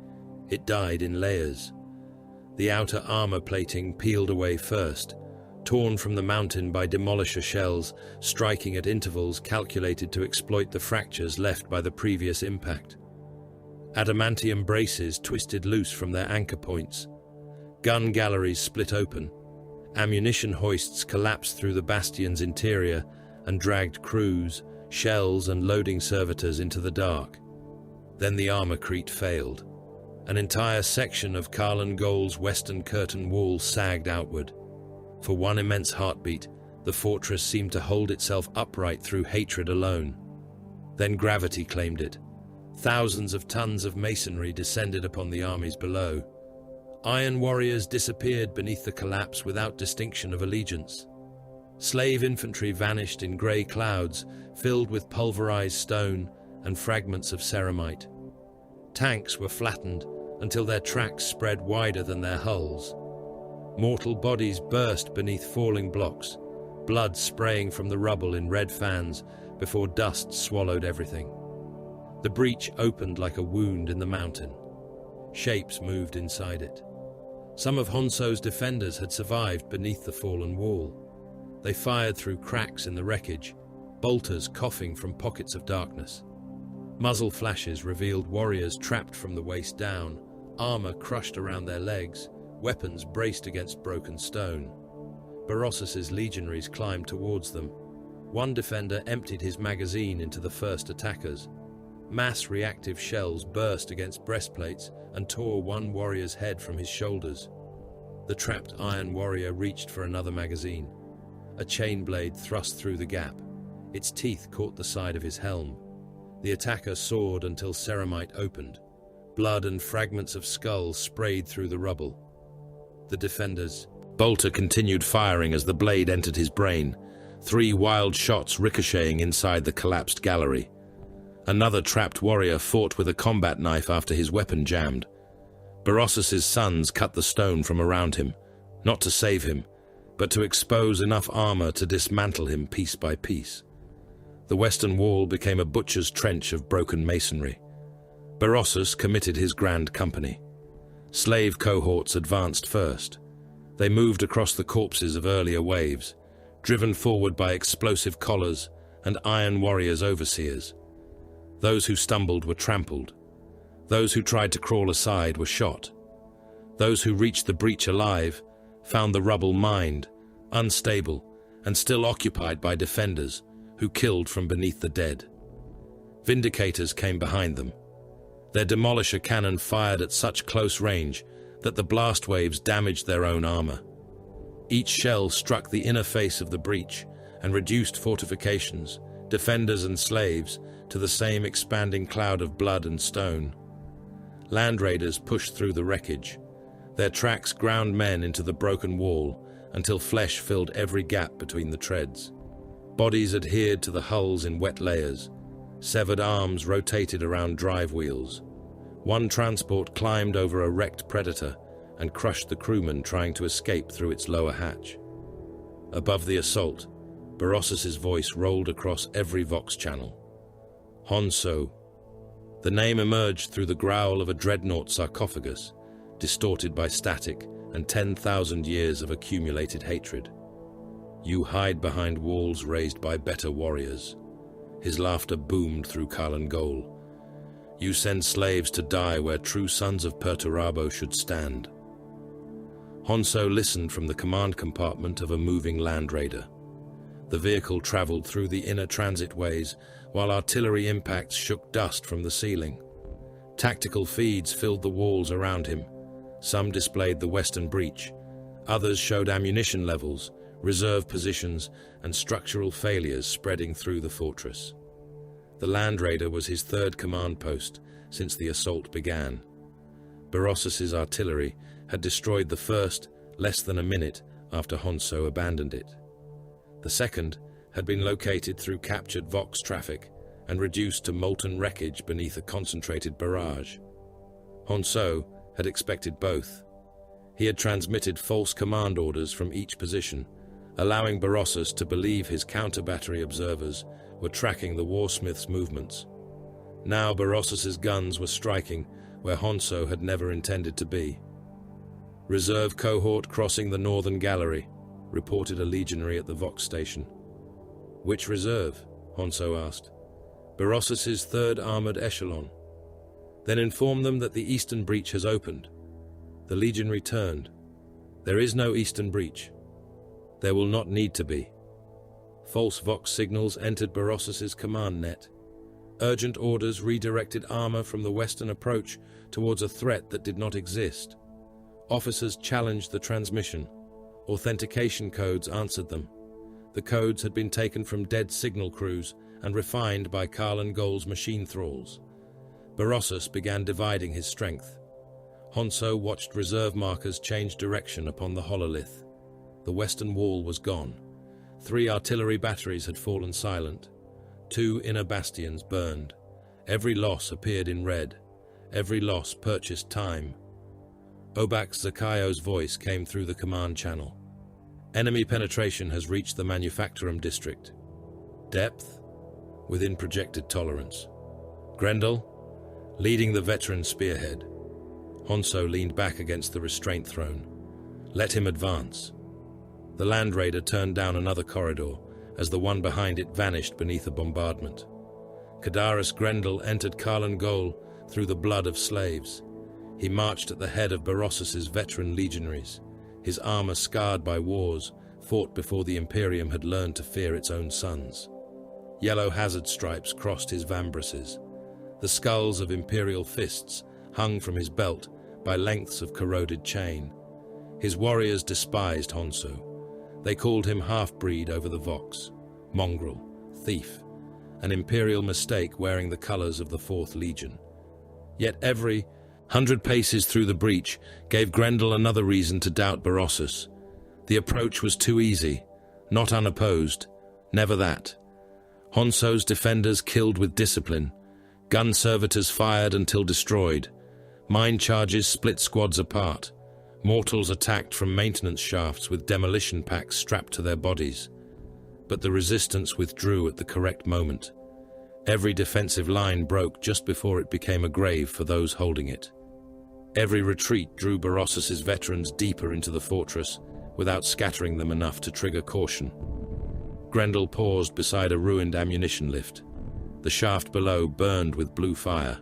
It died in layers. The outer armor plating peeled away first, torn from the mountain by demolisher shells, striking at intervals calculated to exploit the fractures left by the previous impact. Adamantium braces twisted loose from their anchor points. Gun galleries split open. Ammunition hoists collapsed through the bastion's interior and dragged crews, shells and loading servitors into the dark. Then the armorcrete failed. An entire section of Carlan Gol's western curtain wall sagged outward. For one immense heartbeat, the fortress seemed to hold itself upright through hatred alone. Then gravity claimed it. Thousands of tons of masonry descended upon the armies below. Iron warriors disappeared beneath the collapse without distinction of allegiance. Slave infantry vanished in grey clouds filled with pulverized stone and fragments of ceramite. Tanks were flattened until their tracks spread wider than their hulls. Mortal bodies burst beneath falling blocks, blood spraying from the rubble in red fans before dust swallowed everything. The breach opened like a wound in the mountain. Shapes moved inside it. Some of Honsou's defenders had survived beneath the fallen wall. They fired through cracks in the wreckage, bolters coughing from pockets of darkness. Muzzle flashes revealed warriors trapped from the waist down, armor crushed around their legs, weapons braced against broken stone. Berossus's legionaries climbed towards them. One defender emptied his magazine into the first attackers. Mass reactive shells burst against breastplates and tore one warrior's head from his shoulders. The trapped iron warrior reached for another magazine. A chain blade thrust through the gap. Its teeth caught the side of his helm. The attacker soared until ceramite opened. Blood and fragments of skull sprayed through the rubble. The defenders. Bolter continued firing as the blade entered his brain, 3 wild shots ricocheting inside the collapsed gallery. Another trapped warrior fought with a combat knife after his weapon jammed. Berossus's sons cut the stone from around him, not to save him, but to expose enough armor to dismantle him piece by piece. The western wall became a butcher's trench of broken masonry. Berossus committed his grand company. Slave cohorts advanced first. They moved across the corpses of earlier waves, driven forward by explosive collars and iron warriors overseers. Those who stumbled were trampled. Those who tried to crawl aside were shot. Those who reached the breach alive found the rubble mined, unstable, and still occupied by defenders who killed from beneath the dead. Vindicators came behind them. Their demolisher cannon fired at such close range that the blast waves damaged their own armor. Each shell struck the inner face of the breach and reduced fortifications, defenders and slaves to the same expanding cloud of blood and stone. Land raiders pushed through the wreckage. Their tracks ground men into the broken wall until flesh filled every gap between the treads. Bodies adhered to the hulls in wet layers. Severed arms rotated around drive wheels. One transport climbed over a wrecked predator and crushed the crewman trying to escape through its lower hatch. Above the assault, Berossus's voice rolled across every Vox channel. Honsou. The name emerged through the growl of a dreadnought sarcophagus, distorted by static and 10,000 years of accumulated hatred. You hide behind walls raised by better warriors. His laughter boomed through Carlan Gol. You send slaves to die where true sons of Perturabo should stand. Honsou listened from the command compartment of a moving land raider. The vehicle traveled through the inner transitways while artillery impacts shook dust from the ceiling. Tactical feeds filled the walls around him. Some displayed the western breach. Others showed ammunition levels, reserve positions, and structural failures spreading through the fortress. The land raider was his third command post since the assault began. Berossus's artillery had destroyed the first less than a minute after Honsou abandoned it. The second had been located through captured Vox traffic and reduced to molten wreckage beneath a concentrated barrage. Honsou had expected both. He had transmitted false command orders from each position, allowing Berossus to believe his counter-battery observers were tracking the warsmith's movements. Now Berossus's guns were striking where Honsou had never intended to be. Reserve cohort crossing the northern gallery, reported a legionary at the Vox station. Which reserve? Honsou asked. Berossus's third armored echelon. Then inform them that the eastern breach has opened. The legionary turned. There is no eastern breach. There will not need to be. False Vox signals entered Berossus's command net. Urgent orders redirected armor from the western approach towards a threat that did not exist. Officers challenged the transmission. Authentication codes answered them. The codes had been taken from dead signal crews and refined by Karlan Gol's machine thralls. Berossus began dividing his strength. Honsou watched reserve markers change direction upon the hololith. The western wall was gone. 3 artillery batteries had fallen silent. 2 inner bastions burned. Every loss appeared in red. Every loss purchased time. Obak Zakayo's voice came through the command channel. Enemy penetration has reached the Manufacturum district. Depth? Within projected tolerance. Grendel? Leading the veteran spearhead. Honsou leaned back against the restraint throne. Let him advance. The Land Raider turned down another corridor as the one behind it vanished beneath a bombardment. Cadaris Grendel entered Karlan Gol through the blood of slaves. He marched at the head of Berossus's veteran legionaries. His armor scarred by wars, fought before the Imperium had learned to fear its own sons. Yellow hazard stripes crossed his vambraces. The skulls of Imperial fists hung from his belt by lengths of corroded chain. His warriors despised Honsou. They called him half-breed over the Vox, mongrel, thief, an Imperial mistake wearing the colors of the 4th Legion. Yet every 100 paces through the breach gave Grendel another reason to doubt Berossus. The approach was too easy, not unopposed, never that. Honsou's defenders killed with discipline, gun servitors fired until destroyed, mine charges split squads apart, mortals attacked from maintenance shafts with demolition packs strapped to their bodies. But the resistance withdrew at the correct moment. Every defensive line broke just before it became a grave for those holding it. Every retreat drew Berossus's veterans deeper into the fortress without scattering them enough to trigger caution. Grendel paused beside a ruined ammunition lift. The shaft below burned with blue fire.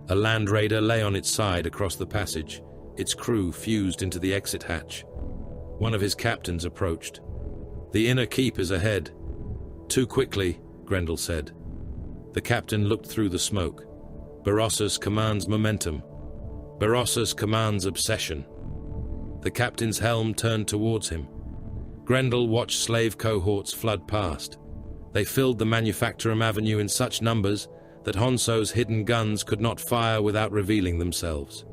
A Land Raider lay on its side across the passage, its crew fused into the exit hatch. One of his captains approached. "The inner keep is ahead." "Too quickly," Grendel said. The captain looked through the smoke. "Berossus commands momentum. Berossus commands obsession." The captain's helm turned towards him. Grendel watched slave cohorts flood past. They filled the Manufacturum Avenue in such numbers that Honsou's hidden guns could not fire without revealing themselves.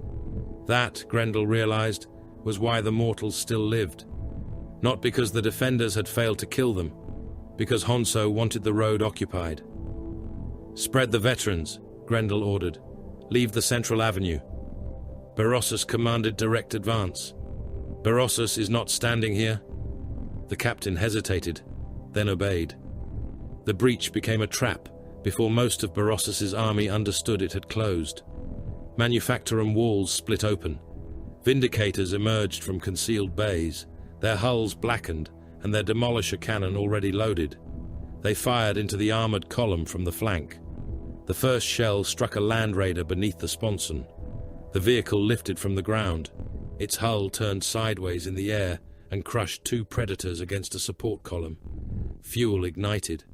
That, Grendel realized, was why the mortals still lived. Not because the defenders had failed to kill them, because Honsou wanted the road occupied. "Spread the veterans," Grendel ordered. "Leave the central avenue." Berossus commanded direct advance. "Berossus is not standing here." The captain hesitated, then obeyed. The breach became a trap before most of Berossus's army understood it had closed. Manufacturum walls split open. Vindicators emerged from concealed bays, their hulls blackened and their demolisher cannon already loaded. They fired into the armored column from the flank. The first shell struck a Land Raider beneath the sponson. The vehicle lifted from the ground. Its hull turned sideways in the air and crushed 2 Predators against a support column. Fuel ignited.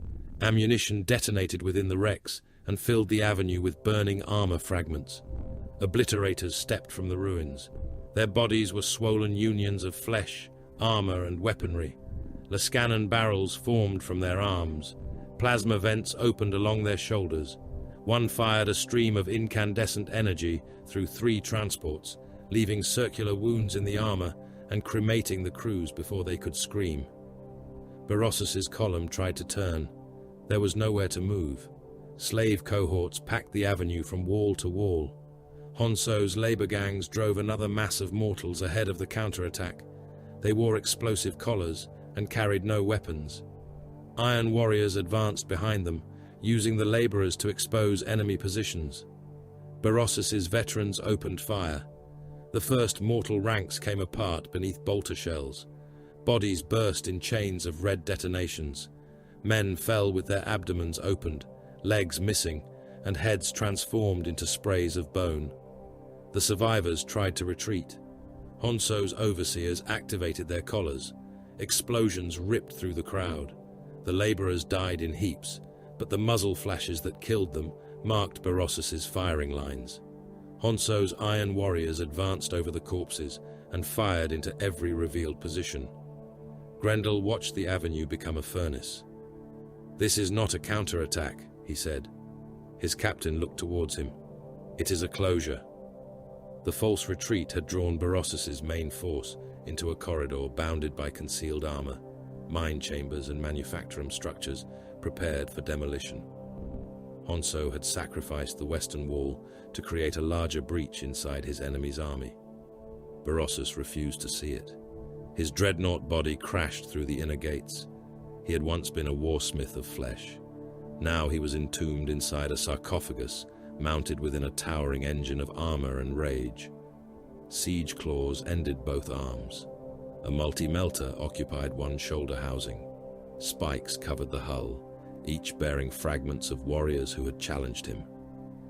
Ammunition detonated within the wrecks and filled the avenue with burning armor fragments. Obliterators stepped from the ruins. Their bodies were swollen unions of flesh, armor, and weaponry. Lascanon barrels formed from their arms. Plasma vents opened along their shoulders. One fired a stream of incandescent energy through 3 transports, leaving circular wounds in the armor and cremating the crews before they could scream. Berossus's column tried to turn. There was nowhere to move. Slave cohorts packed the avenue from wall to wall. Honsou's labor gangs drove another mass of mortals ahead of the counterattack. They wore explosive collars and carried no weapons. Iron warriors advanced behind them, using the laborers to expose enemy positions. Berossus's veterans opened fire. The first mortal ranks came apart beneath bolter shells. Bodies burst in chains of red detonations. Men fell with their abdomens opened, legs missing, and heads transformed into sprays of bone. The survivors tried to retreat. Honsou's overseers activated their collars. Explosions ripped through the crowd. The laborers died in heaps, but the muzzle flashes that killed them marked Berossus's firing lines. Honsou's iron warriors advanced over the corpses and fired into every revealed position. Grendel watched the avenue become a furnace. "This is not a counterattack," he said. His captain looked towards him. "It is a closure." The false retreat had drawn Berossus's main force into a corridor bounded by concealed armor, mine chambers and manufacturing structures prepared for demolition. Honsou had sacrificed the western wall to create a larger breach inside his enemy's army. Berossus refused to see it. His dreadnought body crashed through the inner gates. He had once been a warsmith of flesh. Now he was entombed inside a sarcophagus, mounted within a towering engine of armor and rage. Siege claws ended both arms. A multi-melter occupied one shoulder housing. Spikes covered the hull, each bearing fragments of warriors who had challenged him.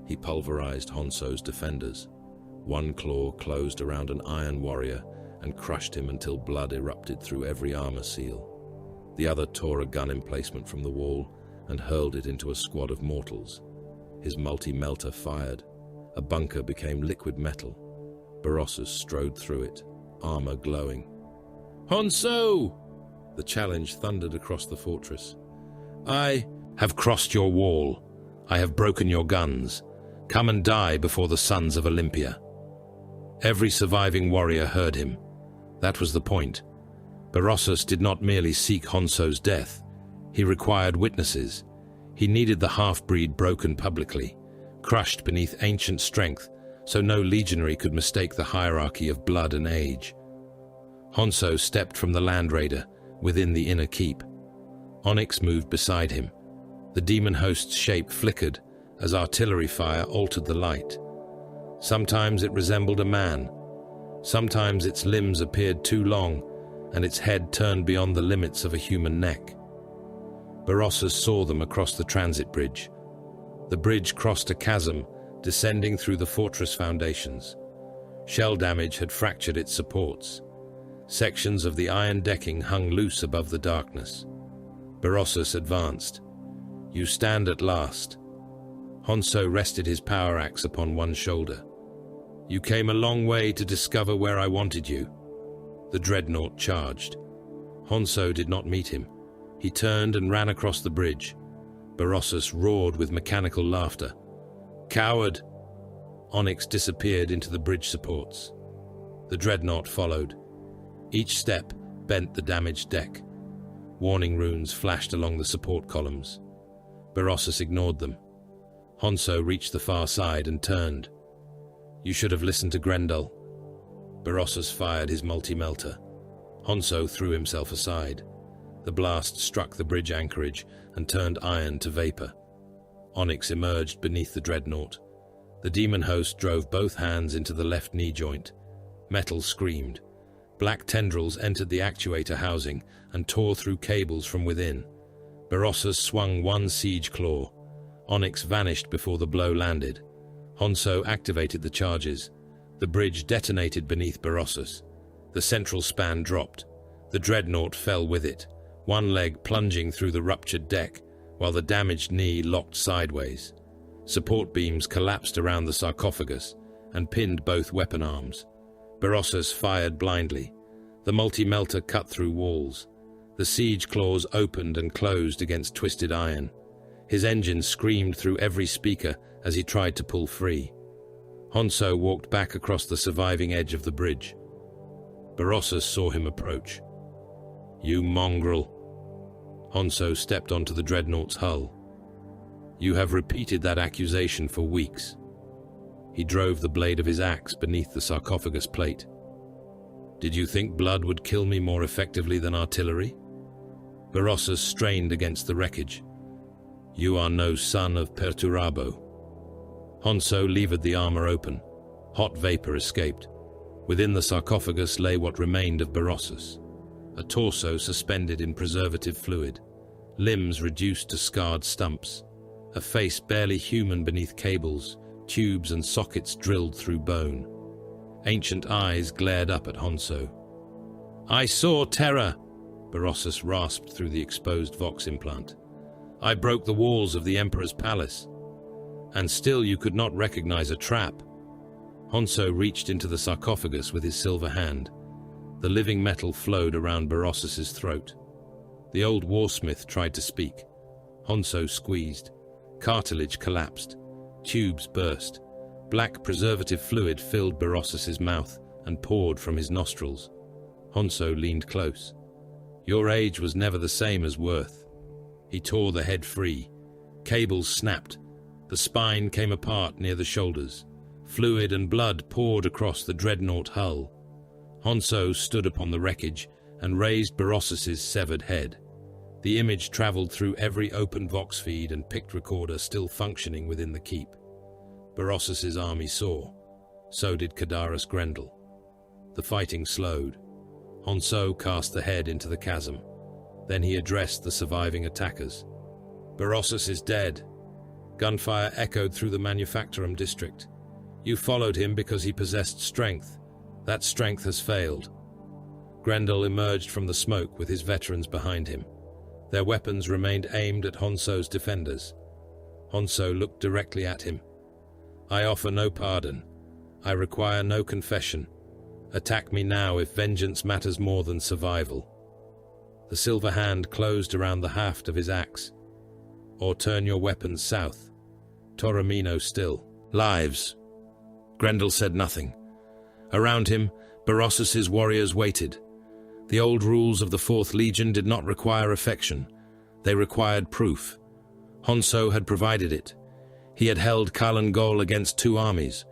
He pulverized Honsou's defenders. One claw closed around an iron warrior and crushed him until blood erupted through every armor seal. The other tore a gun emplacement from the wall and hurled it into a squad of mortals. His multi-melter fired. A bunker became liquid metal. Berossus strode through it, armor glowing. "Honsou!" The challenge thundered across the fortress. "I have crossed your wall. I have broken your guns. Come and die before the sons of Olympia." Every surviving warrior heard him. That was the point. Berossus did not merely seek Honsou's death. He required witnesses. He needed the half-breed broken publicly, crushed beneath ancient strength, so no legionary could mistake the hierarchy of blood and age. Honsou stepped from the Land Raider within the inner keep. Onyx moved beside him. The demon host's shape flickered as artillery fire altered the light. Sometimes it resembled a man. Sometimes its limbs appeared too long, and its head turned beyond the limits of a human neck. Berossus saw them across the transit bridge. The bridge crossed a chasm, descending through the fortress foundations. Shell damage had fractured its supports. Sections of the iron decking hung loose above the darkness. Berossus advanced. "You stand at last." Honsou rested his power axe upon one shoulder. "You came a long way to discover where I wanted you." The dreadnought charged. Honsou did not meet him. He turned and ran across the bridge. Berossus roared with mechanical laughter. "Coward!" Onyx disappeared into the bridge supports. The dreadnought followed. Each step bent the damaged deck. Warning runes flashed along the support columns. Berossus ignored them. Honsou reached the far side and turned. "You should have listened to Grendel." Berossus fired his multi-melter. Honsou threw himself aside. The blast struck the bridge anchorage and turned iron to vapor. Onyx emerged beneath the dreadnought. The demon host drove both hands into the left knee joint. Metal screamed. Black tendrils entered the actuator housing and tore through cables from within. Berossus swung one siege claw. Onyx vanished before the blow landed. Honsou activated the charges. The bridge detonated beneath Berossus. The central span dropped. The dreadnought fell with it, one leg plunging through the ruptured deck, while the damaged knee locked sideways. Support beams collapsed around the sarcophagus and pinned both weapon arms. Berossus fired blindly. The multi-melter cut through walls. The siege claws opened and closed against twisted iron. His engine screamed through every speaker as he tried to pull free. Honsou walked back across the surviving edge of the bridge. Berossus saw him approach. "You mongrel." Honsou stepped onto the dreadnought's hull. "You have repeated that accusation for weeks." He drove the blade of his axe beneath the sarcophagus plate. "Did you think blood would kill me more effectively than artillery?" Berossus strained against the wreckage. "You are no son of Perturabo." Honsou levered the armor open. Hot vapor escaped. Within the sarcophagus lay what remained of Berossus. A torso suspended in preservative fluid. Limbs reduced to scarred stumps. A face barely human beneath cables, tubes and sockets drilled through bone. Ancient eyes glared up at Honsou. "I saw terror," Berossus rasped through the exposed Vox implant. "I broke the walls of the Emperor's palace. And still you could not recognize a trap." Honsou reached into the sarcophagus with his silver hand. The living metal flowed around Berossus's throat. The old warsmith tried to speak. Honsou squeezed. Cartilage collapsed. Tubes burst. Black preservative fluid filled Berossus's mouth and poured from his nostrils. Honsou leaned close. "Your age was never the same as worth." He tore the head free. Cables snapped. The spine came apart near the shoulders. Fluid and blood poured across the dreadnought hull. Honsou stood upon the wreckage and raised Berossus's severed head. The image traveled through every open Vox feed and pict recorder still functioning within the keep. Berossus's army saw. So did Cadaris Grendel. The fighting slowed. Honsou cast the head into the chasm. Then he addressed the surviving attackers. "Berossus is dead." Gunfire echoed through the Manufactorum district. "You followed him because he possessed strength. That strength has failed." Grendel emerged from the smoke with his veterans behind him. Their weapons remained aimed at Honsou's defenders. Honsou looked directly at him. "I offer no pardon. I require no confession. Attack me now if vengeance matters more than survival." The silver hand closed around the haft of his axe. "Or turn your weapons south. Torremino still. Lives." Grendel said nothing. Around him, Berossus's warriors waited. The old rules of the Fourth Legion did not require affection. They required proof. Honsou had provided it. He had held Kalan Gol against two armies.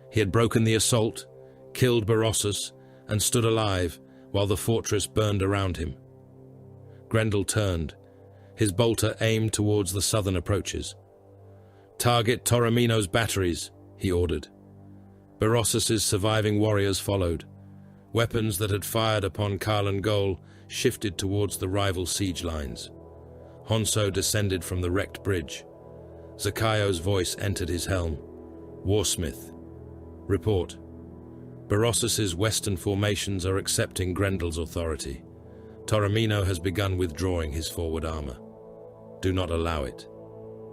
He had broken the assault, killed Berossus, and stood alive while the fortress burned around him. Grendel turned. His bolter aimed towards the southern approaches. "Target Torremino's batteries," he ordered. Berossus's surviving warriors followed. Weapons that had fired upon Kalan Gol shifted towards the rival siege lines. Honsou descended from the wrecked bridge. Zakayo's voice entered his helm. "Warsmith. Report. Berossus's western formations are accepting Grendel's authority. Torremino has begun withdrawing his forward armor. Do not allow it.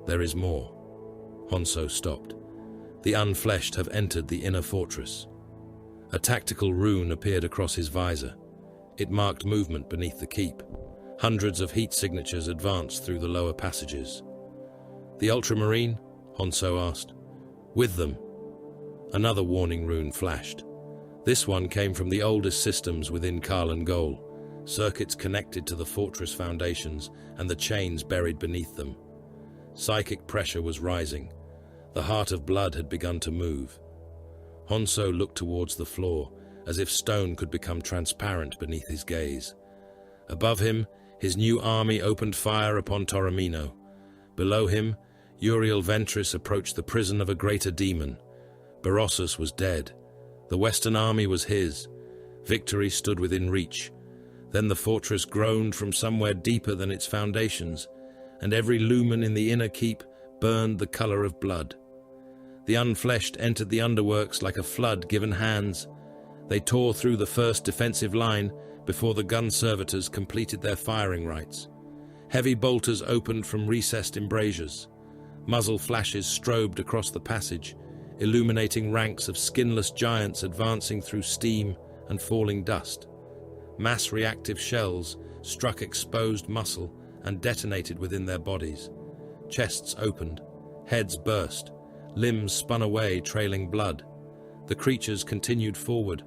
There is more." Honsou stopped. The unfleshed have entered the inner fortress. A tactical rune appeared across his visor. It marked movement beneath the keep. Hundreds of heat signatures advanced through the lower passages. "The Ultramarine?" Honsou asked. "With them." Another warning rune flashed. This one came from the oldest systems within Kalan Gol, circuits connected to the fortress foundations and the chains buried beneath them. Psychic pressure was rising. The heart of blood had begun to move. Honsou looked towards the floor, as if stone could become transparent beneath his gaze. Above him, his new army opened fire upon Torremino. Below him, Uriel Ventris approached the prison of a greater demon. Berossus was dead. The western army was his. Victory stood within reach. Then the fortress groaned from somewhere deeper than its foundations, and every lumen in the inner keep burned the color of blood. The unfleshed entered the underworks like a flood given hands. They tore through the first defensive line before the gun servitors completed their firing rites. Heavy bolters opened from recessed embrasures. Muzzle flashes strobed across the passage, illuminating ranks of skinless giants advancing through steam and falling dust. Mass reactive shells struck exposed muscle and detonated within their bodies. Chests opened, heads burst, limbs spun away, trailing blood. The creatures continued forward.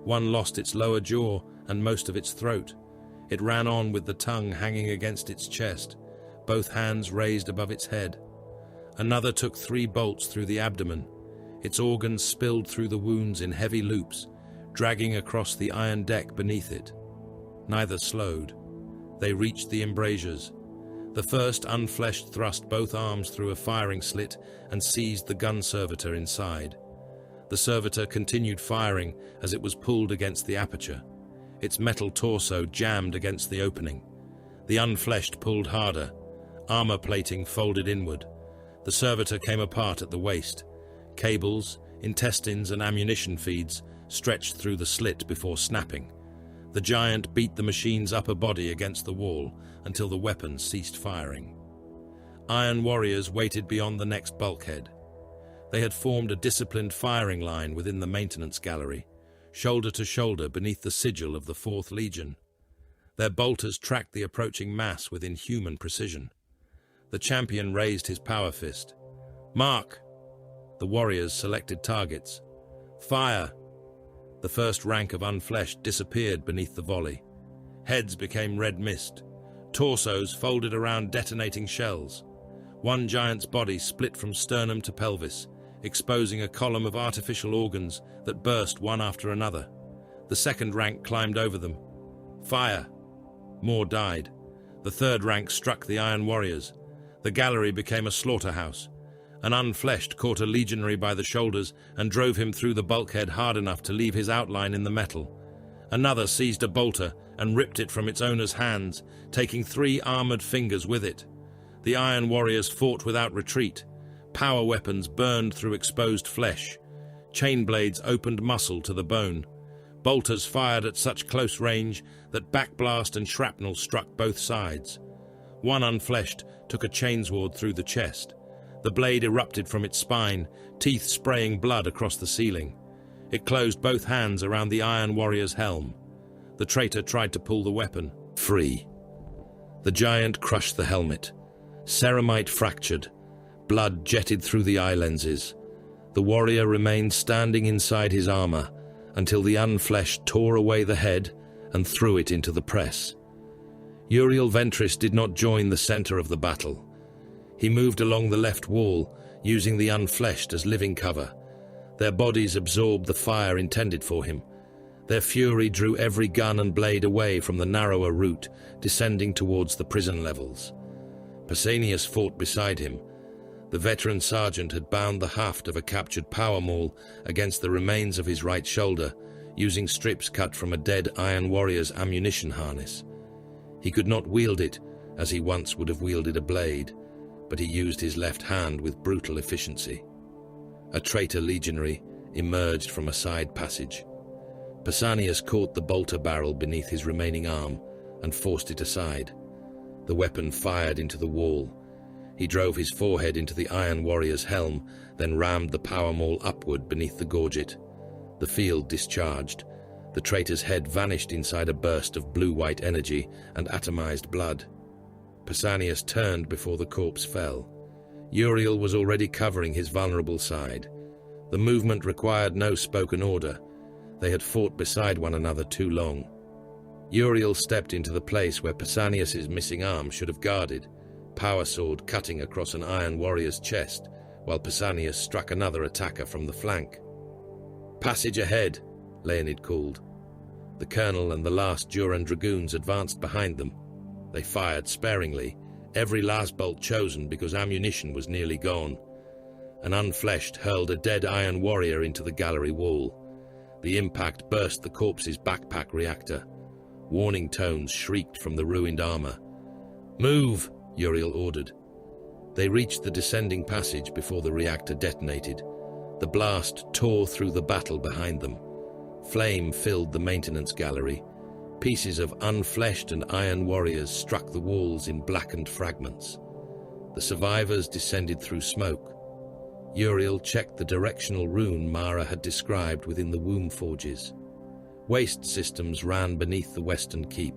One lost its lower jaw and most of its throat. It ran on with the tongue hanging against its chest, both hands raised above its head. Another took 3 bolts through the abdomen. Its organs spilled through the wounds in heavy loops, dragging across the iron deck beneath it. Neither slowed. They reached the embrasures. The first unfleshed thrust both arms through a firing slit and seized the gun servitor inside. The servitor continued firing as it was pulled against the aperture. Its metal torso jammed against the opening. The unfleshed pulled harder. Armor plating folded inward. The servitor came apart at the waist. Cables, intestines, and ammunition feeds stretched through the slit before snapping. The giant beat the machine's upper body against the wall until the weapon ceased firing. Iron warriors waited beyond the next bulkhead. They had formed a disciplined firing line within the maintenance gallery, shoulder to shoulder beneath the sigil of the 4th Legion. Their bolters tracked the approaching mass with inhuman precision. The champion raised his power fist. "Mark!" The warriors selected targets. "Fire!" The first rank of unfleshed disappeared beneath the volley. Heads became red mist. Torsos folded around detonating shells. One giant's body split from sternum to pelvis, exposing a column of artificial organs that burst one after another. The second rank climbed over them. Fire! More died. The third rank struck the Iron Warriors. The gallery became a slaughterhouse. An unfleshed caught a legionary by the shoulders and drove him through the bulkhead hard enough to leave his outline in the metal. Another seized a bolter and ripped it from its owner's hands, taking 3 armored fingers with it. The Iron Warriors fought without retreat. Power weapons burned through exposed flesh. Chain blades opened muscle to the bone. Bolters fired at such close range that backblast and shrapnel struck both sides. One unfleshed took a chainsword through the chest. The blade erupted from its spine, teeth spraying blood across the ceiling. It closed both hands around the Iron Warrior's helm. The traitor tried to pull the weapon free. The giant crushed the helmet. Ceramite fractured. Blood jetted through the eye lenses. The warrior remained standing inside his armor until the unfleshed tore away the head and threw it into the press. Uriel Ventris did not join the center of the battle. He moved along the left wall, using the unfleshed as living cover. Their bodies absorbed the fire intended for him. Their fury drew every gun and blade away from the narrower route, descending towards the prison levels. Pausanias fought beside him. The veteran sergeant had bound the haft of a captured power maul against the remains of his right shoulder, using strips cut from a dead Iron Warrior's ammunition harness. He could not wield it, as he once would have wielded a blade, but he used his left hand with brutal efficiency. A traitor legionary emerged from a side passage. Pausanias caught the bolter barrel beneath his remaining arm and forced it aside. The weapon fired into the wall. He drove his forehead into the Iron Warrior's helm, then rammed the power maul upward beneath the gorget. The field discharged. The traitor's head vanished inside a burst of blue-white energy and atomized blood. Pausanias turned before the corpse fell. Uriel was already covering his vulnerable side. The movement required no spoken order. They had fought beside one another too long. Uriel stepped into the place where Pausanias' missing arm should have guarded, power sword cutting across an Iron Warrior's chest, while Pausanias struck another attacker from the flank. "Passage ahead," Leonid called. The colonel and the last Duran dragoons advanced behind them. They fired sparingly, every last bolt chosen because ammunition was nearly gone. An unfleshed hurled a dead Iron Warrior into the gallery wall. The impact burst the corpse's backpack reactor. Warning tones shrieked from the ruined armor. "Move!" Uriel ordered. They reached the descending passage before the reactor detonated. The blast tore through the battle behind them. Flame filled the maintenance gallery. Pieces of unfleshed and Iron Warriors struck the walls in blackened fragments. The survivors descended through smoke. Uriel checked the directional rune Mara had described within the womb forges. Waste systems ran beneath the western keep,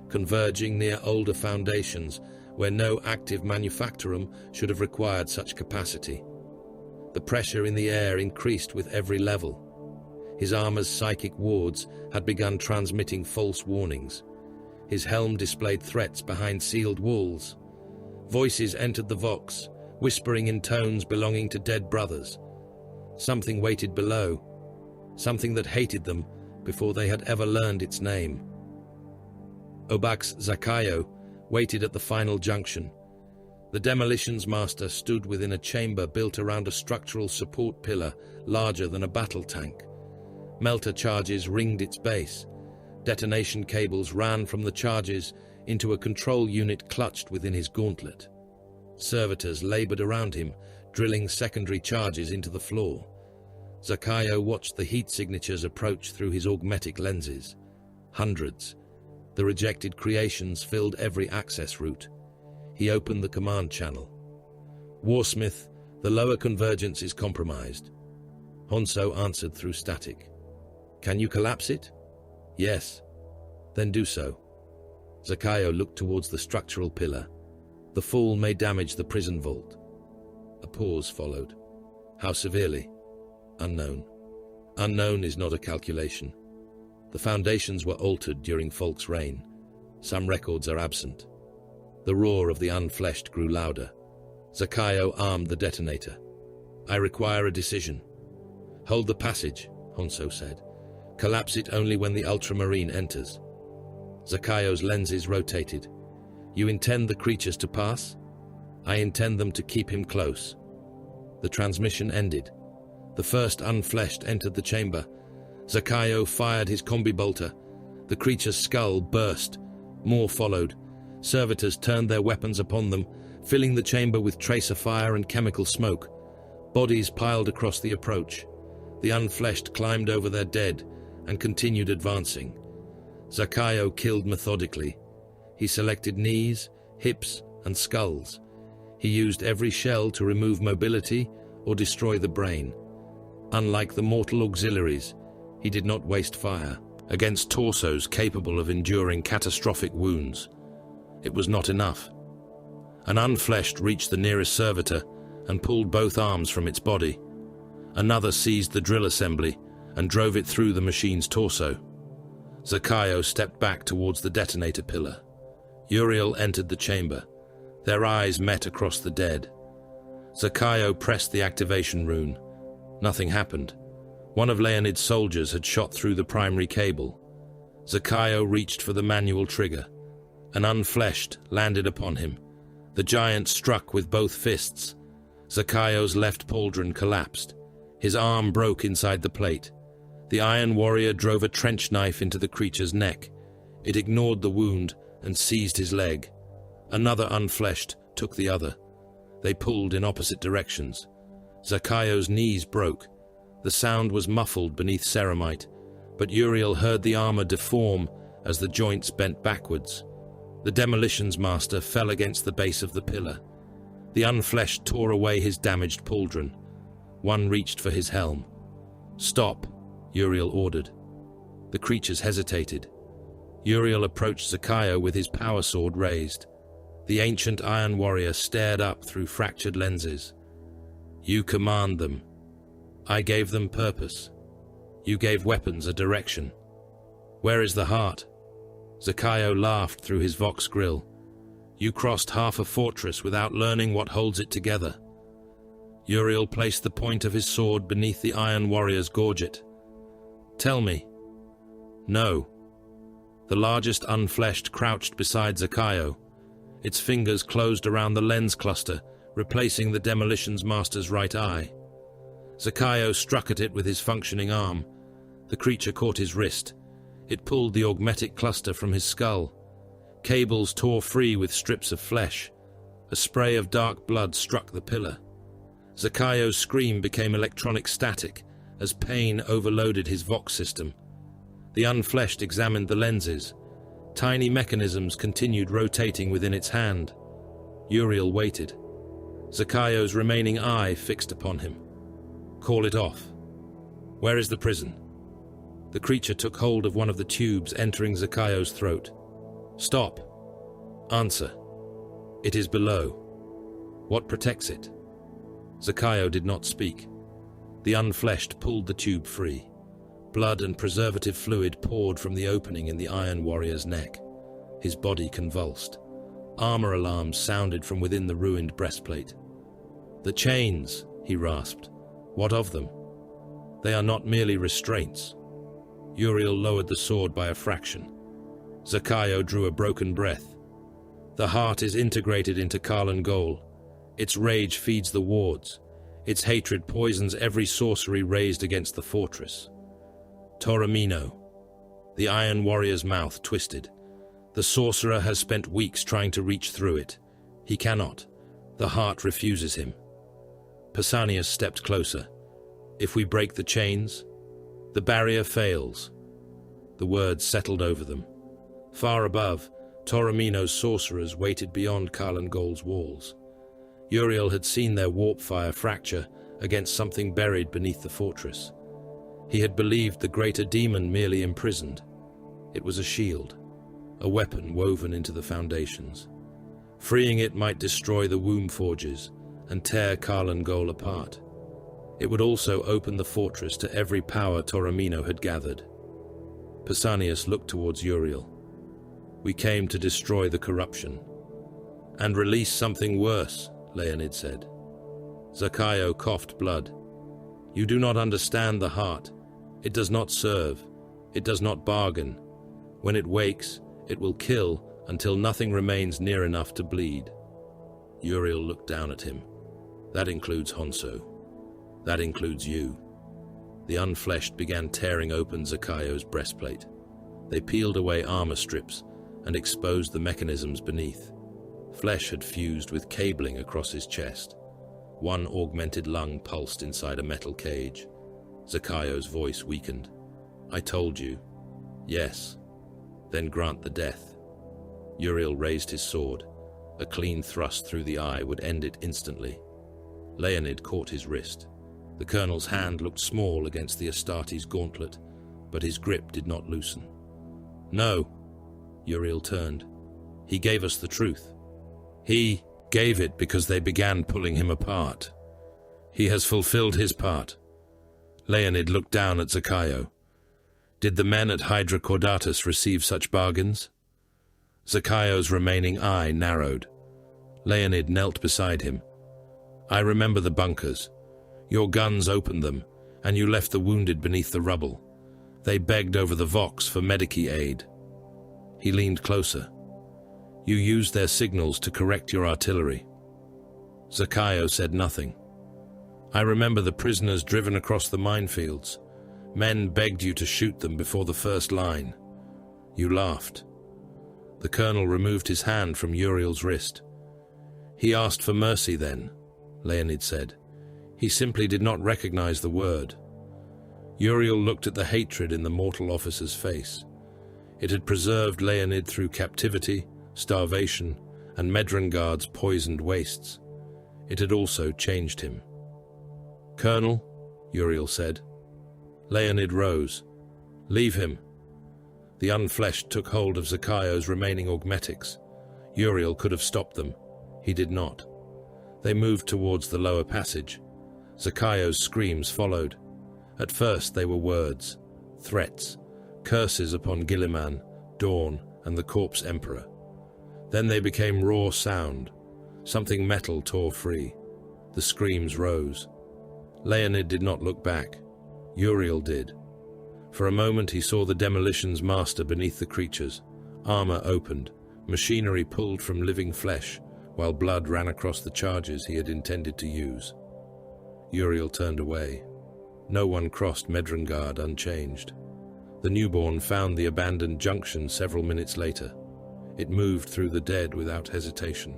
converging near older foundations where no active manufactorum should have required such capacity. The pressure in the air increased with every level. His armor's psychic wards had begun transmitting false warnings. His helm displayed threats behind sealed walls. Voices entered the Vox, whispering in tones belonging to dead brothers. Something waited below, something that hated them before they had ever learned its name. Obax Zakayo waited at the final junction. The demolitions master stood within a chamber built around a structural support pillar larger than a battle tank. Melter charges ringed its base. Detonation cables ran from the charges into a control unit clutched within his gauntlet. Servitors labored around him, drilling secondary charges into the floor. Zakayo watched the heat signatures approach through his augmetic lenses. hundreds. The rejected creations filled every access route. He opened the command channel. Warsmith, the lower convergence is compromised. Honsou answered through static. Can you collapse it? Yes. Then do so. Zakayo looked towards the structural pillar. The fall may damage the prison vault. A pause followed. How severely? Unknown. Unknown is not a calculation. The foundations were altered during Folk's reign. Some records are absent. The roar of the unfleshed grew louder. Zakayo armed the detonator. I require a decision. Hold the passage, Honsou said. Collapse it only when the ultramarine enters. Zakayo's lenses rotated. You intend the creatures to pass? I intend them to keep him close. The transmission ended. The first unfleshed entered the chamber. Zakayo fired his combi bolter. The creature's skull burst. More followed. Servitors turned their weapons upon them, filling the chamber with tracer fire and chemical smoke. Bodies piled across the approach. The unfleshed climbed over their dead and continued advancing. Zakayo killed methodically. He selected knees, hips, and skulls. He used every shell to remove mobility or destroy the brain. Unlike the mortal auxiliaries, he did not waste fire against torsos capable of enduring catastrophic wounds. It was not enough. An unfleshed reached the nearest servitor and pulled both arms from its body. Another seized the drill assembly and drove it through the machine's torso. Zakayo stepped back towards the detonator pillar. Uriel entered the chamber. Their eyes met across the dead. Zakayo pressed the activation rune. Nothing happened. One of Leonid's soldiers had shot through the primary cable. Zakayo reached for the manual trigger. An unfleshed landed upon him. The giant struck with both fists. Zakayo's left pauldron collapsed. His arm broke inside the plate. The Iron Warrior drove a trench knife into the creature's neck. It ignored the wound and seized his leg. Another unfleshed took the other. They pulled in opposite directions. Zakayo's knees broke. The sound was muffled beneath ceramite, but Uriel heard the armor deform as the joints bent backwards. The demolitions master fell against the base of the pillar. The unfleshed tore away his damaged pauldron. One reached for his helm. Stop, Uriel ordered. The creatures hesitated. Uriel approached Zakayo with his power sword raised. The ancient Iron Warrior stared up through fractured lenses. You command them. I gave them purpose. You gave weapons a direction. Where is the heart? Zakayo laughed through his vox grill. You crossed half a fortress without learning what holds it together. Uriel placed the point of his sword beneath the Iron Warrior's gorget. Tell me. No. The largest unfleshed crouched beside Zakayo. Its fingers closed around the lens cluster, replacing the demolitions master's right eye. Zakayo struck at it with his functioning arm. The creature caught his wrist. It pulled the augmetic cluster from his skull. Cables tore free with strips of flesh. A spray of dark blood struck the pillar. Zakayo's scream became electronic static as pain overloaded his vox system. The unfleshed examined the lenses. Tiny mechanisms continued rotating within its hand. Uriel waited. Zakayo's remaining eye fixed upon him. Call it off. Where is the prison? The creature took hold of one of the tubes entering Zakayo's throat. Stop. Answer. It is below. What protects it? Zakayo did not speak. The unfleshed pulled the tube free. Blood and preservative fluid poured from the opening in the Iron Warrior's neck. His body convulsed. Armor alarms sounded from within the ruined breastplate. The chains, he rasped. What of them? They are not merely restraints. Uriel lowered the sword by a fraction. Zakayo drew a broken breath. The heart is integrated into Karlan Gol. Its rage feeds the wards. Its hatred poisons every sorcery raised against the fortress. Toramino. The Iron Warrior's mouth twisted. The sorcerer has spent weeks trying to reach through it. He cannot. The heart refuses him. Pausanias stepped closer. If we break the chains, the barrier fails. The words settled over them. Far above, Toromino's sorcerers waited beyond Kalangol's walls. Uriel had seen their warp fire fracture against something buried beneath the fortress. He had believed the greater demon merely imprisoned. It was a shield, a weapon woven into the foundations. Freeing it might destroy the womb forges and tear Kalangol apart. It would also open the fortress to every power Toromino had gathered. Pausanias looked towards Uriel. "We came to destroy the corruption. And release something worse," Leonid said. Zakayo coughed blood. "You do not understand the heart. It does not serve. It does not bargain. When it wakes, it will kill until nothing remains near enough to bleed." Uriel looked down at him. "That includes Honsou. That includes you." The unfleshed began tearing open Zakayo's breastplate. They peeled away armor strips and exposed the mechanisms beneath. Flesh had fused with cabling across his chest. One augmented lung pulsed inside a metal cage. Zakayo's voice weakened. "I told you." "Yes. Then grant the death." Uriel raised his sword. A clean thrust through the eye would end it instantly. Leonid caught his wrist. The colonel's hand looked small against the Astartes gauntlet, but his grip did not loosen. "No." Uriel turned. "He gave us the truth. He gave it because they began pulling him apart. He has fulfilled his part." Leonid looked down at Zakayo. "Did the men at Hydra Caudatus receive such bargains?" Zakayo's remaining eye narrowed. Leonid knelt beside him. "I remember the bunkers. Your guns opened them, and you left the wounded beneath the rubble. They begged over the Vox for medici aid." He leaned closer. "You used their signals to correct your artillery." Zakayo said nothing. "I remember the prisoners driven across the minefields. Men begged you to shoot them before the first line. You laughed." The colonel removed his hand from Uriel's wrist. "He asked for mercy then," Leonid said. "He simply did not recognize the word." Uriel looked at the hatred in the mortal officer's face. It had preserved Leonid through captivity, starvation, and Medrengard's poisoned wastes. It had also changed him. "Colonel," Uriel said. Leonid rose. "Leave him." The unfleshed took hold of Zakayo's remaining augmetics. Uriel could have stopped them. He did not. They moved towards the lower passage. Zakayo's screams followed. At first they were words, threats, curses upon Gilliman, Dawn, and the Corpse Emperor. Then they became raw sound. Something metal tore free. The screams rose. Leonid did not look back. Uriel did. For a moment he saw the demolition's master beneath the creatures. Armor opened, machinery pulled from living flesh, while blood ran across the charges he had intended to use. Uriel turned away. No one crossed Medrengard unchanged. The newborn found the abandoned junction several minutes later. It moved through the dead without hesitation.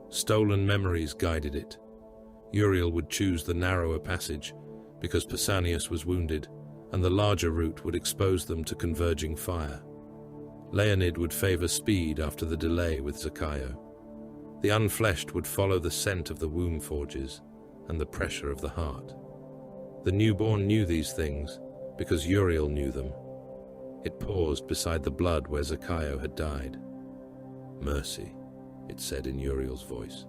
Stolen memories guided it. Uriel would choose the narrower passage because Pausanias was wounded, and the larger route would expose them to converging fire. Leonid would favor speed after the delay with Zakayo. The unfleshed would follow the scent of the womb forges and the pressure of the heart. The newborn knew these things because Uriel knew them. It paused beside the blood where Zakayo had died. "Mercy," it said in Uriel's voice.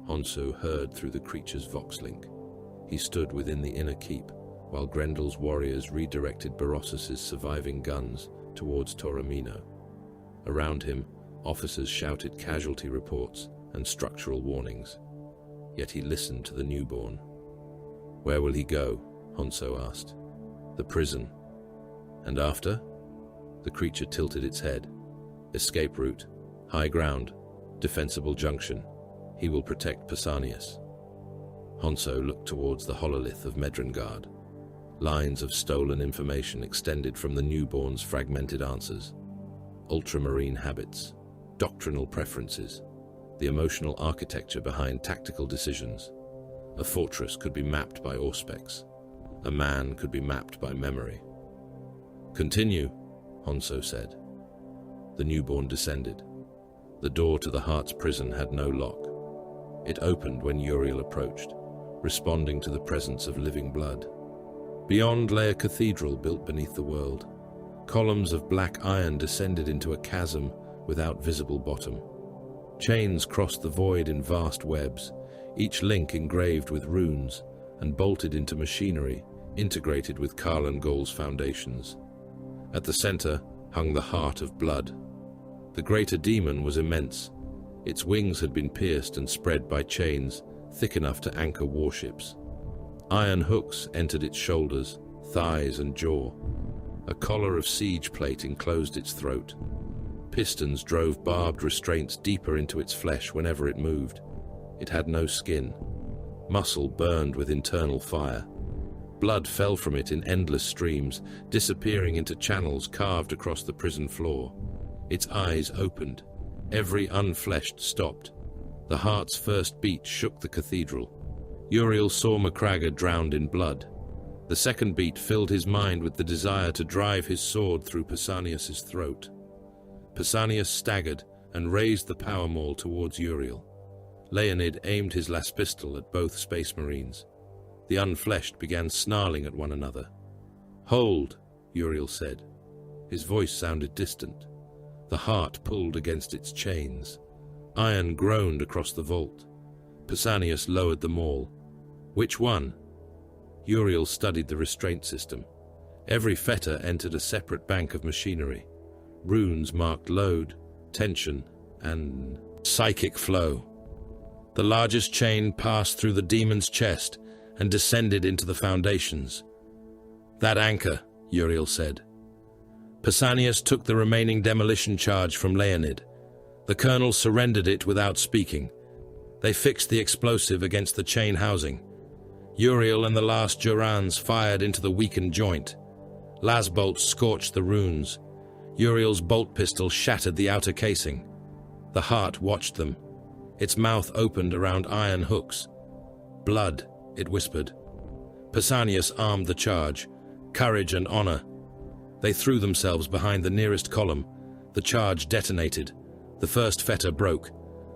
Honsou heard through the creature's vox-link. He stood within the inner keep, while Grendel's warriors redirected Berossus's surviving guns towards Toromino. Around him, officers shouted casualty reports and structural warnings. Yet he listened to the newborn. "Where will he go?" Honsou asked. "The prison." "And after?" The creature tilted its head. "Escape route, high ground, defensible junction. He will protect Pausanias." Honsou looked towards the hololith of Medrengard. Lines of stolen information extended from the newborn's fragmented answers. Ultramarine habits, doctrinal preferences, the emotional architecture behind tactical decisions. A fortress could be mapped by auspex. A man could be mapped by memory. "Continue," Honsou said. The newborn descended. The door to the heart's prison had no lock. It opened when Uriel approached, responding to the presence of living blood. Beyond lay a cathedral built beneath the world. Columns of black iron descended into a chasm without visible bottom. Chains crossed the void in vast webs, each link engraved with runes and bolted into machinery integrated with Karlan Gol's foundations. At the center hung the heart of blood. The greater demon was immense. Its wings had been pierced and spread by chains thick enough to anchor warships. Iron hooks entered its shoulders, thighs, and jaw. A collar of siege plate enclosed its throat. Pistons drove barbed restraints deeper into its flesh whenever it moved. It had no skin. Muscle burned with internal fire. Blood fell from it in endless streams, disappearing into channels carved across the prison floor. Its eyes opened. Every unfleshed stopped. The heart's first beat shook the cathedral. Uriel saw Macragga drowned in blood. The second beat filled his mind with the desire to drive his sword through Pausanias's throat. Pausanias staggered and raised the power maul towards Uriel. Leonid aimed his las pistol at both space marines. The unfleshed began snarling at one another. "Hold," Uriel said. His voice sounded distant. The heart pulled against its chains. Iron groaned across the vault. Pausanias lowered the maul. "Which one?" Uriel studied the restraint system. Every fetter entered a separate bank of machinery. Runes marked load, tension, and psychic flow. The largest chain passed through the demon's chest and descended into the foundations. "That anchor," Uriel said. Pausanias took the remaining demolition charge from Leonid. The colonel surrendered it without speaking. They fixed the explosive against the chain housing. Uriel and the last Durans fired into the weakened joint. Las bolts scorched the runes. Uriel's bolt pistol shattered the outer casing. The heart watched them. Its mouth opened around iron hooks. "Blood," it whispered. Pausanias armed the charge. Courage and honor. They threw themselves behind the nearest column. The charge detonated. The first fetter broke.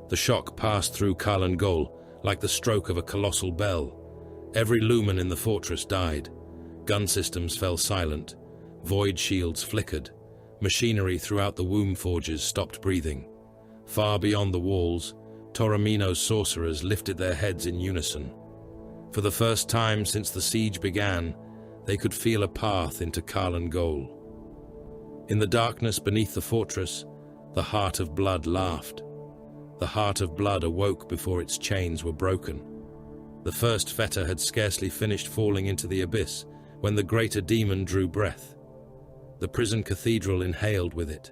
The shock passed through Karlan Gol like the stroke of a colossal bell. Every lumen in the fortress died. Gun systems fell silent. Void shields flickered. Machinery throughout the womb forges stopped breathing. Far beyond the walls, Toromino's sorcerers lifted their heads in unison. For the first time since the siege began, they could feel a path into Karlan Gol. In the darkness beneath the fortress, the heart of blood laughed. The heart of blood awoke before its chains were broken. The first fetter had scarcely finished falling into the abyss when the greater demon drew breath. The prison cathedral inhaled with it.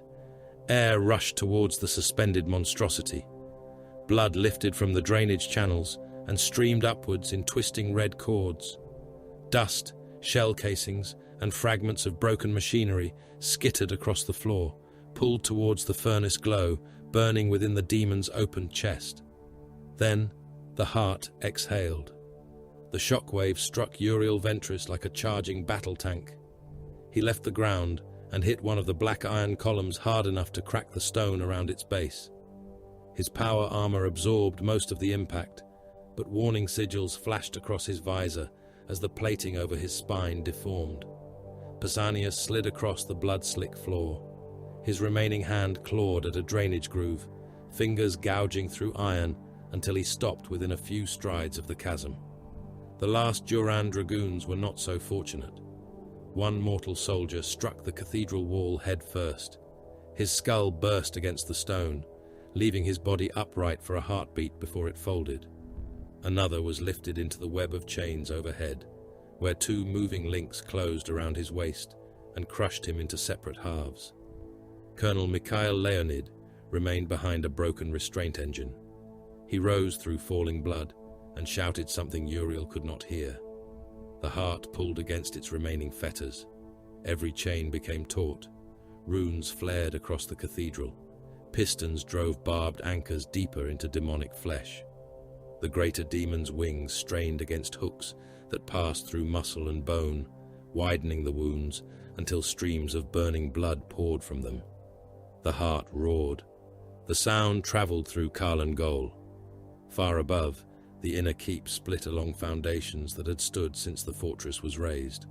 Air rushed towards the suspended monstrosity. Blood lifted from the drainage channels and streamed upwards in twisting red cords. Dust, shell casings, and fragments of broken machinery skittered across the floor, pulled towards the furnace glow, burning within the demon's opened chest. Then, the heart exhaled. The shockwave struck Uriel Ventris like a charging battle tank. He left the ground and hit one of the black iron columns hard enough to crack the stone around its base. His power armor absorbed most of the impact, but warning sigils flashed across his visor as the plating over his spine deformed. Pausanias slid across the blood-slick floor. His remaining hand clawed at a drainage groove, fingers gouging through iron until he stopped within a few strides of the chasm. The last Duran dragoons were not so fortunate. One mortal soldier struck the cathedral wall head first. His skull burst against the stone, leaving his body upright for a heartbeat before it folded. Another was lifted into the web of chains overhead, where two moving links closed around his waist and crushed him into separate halves. Colonel Mikhail Leonid remained behind a broken restraint engine. He rose through falling blood and shouted something Uriel could not hear. The heart pulled against its remaining fetters. Every chain became taut. Runes flared across the cathedral. Pistons drove barbed anchors deeper into demonic flesh. The greater demon's wings strained against hooks that passed through muscle and bone, widening the wounds until streams of burning blood poured from them. The heart roared. The sound traveled through Karlan Gol. Far above, the inner keep split along foundations that had stood since the fortress was razed.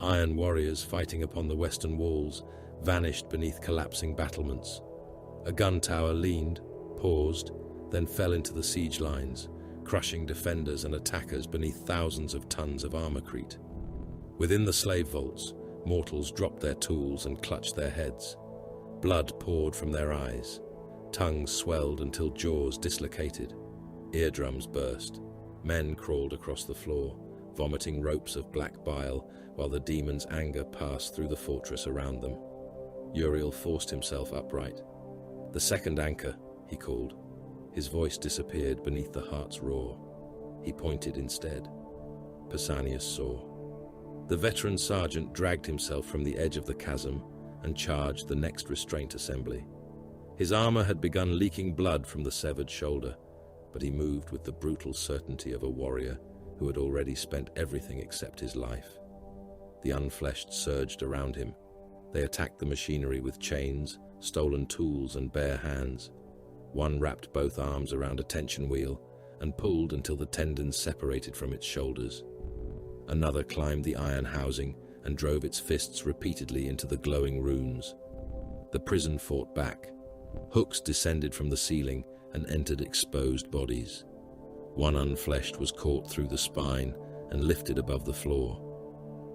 Iron warriors fighting upon the western walls vanished beneath collapsing battlements. A gun tower leaned, paused, then fell into the siege lines, crushing defenders and attackers beneath thousands of tons of armorcrete. Within the slave vaults, mortals dropped their tools and clutched their heads. Blood poured from their eyes. Tongues swelled until jaws dislocated. Eardrums burst. Men crawled across the floor, vomiting ropes of black bile, while the demon's anger passed through the fortress around them. Uriel forced himself upright. "The second anchor," he called. His voice disappeared beneath the heart's roar. He pointed instead. Pausanias saw. The veteran sergeant dragged himself from the edge of the chasm and charged the next restraint assembly. His armor had begun leaking blood from the severed shoulder, but he moved with the brutal certainty of a warrior who had already spent everything except his life. The unfleshed surged around him. They attacked the machinery with chains, stolen tools, and bare hands. One wrapped both arms around a tension wheel and pulled until the tendons separated from its shoulders. Another climbed the iron housing and drove its fists repeatedly into the glowing runes. The prison fought back. Hooks descended from the ceiling and entered exposed bodies. One unfleshed was caught through the spine and lifted above the floor.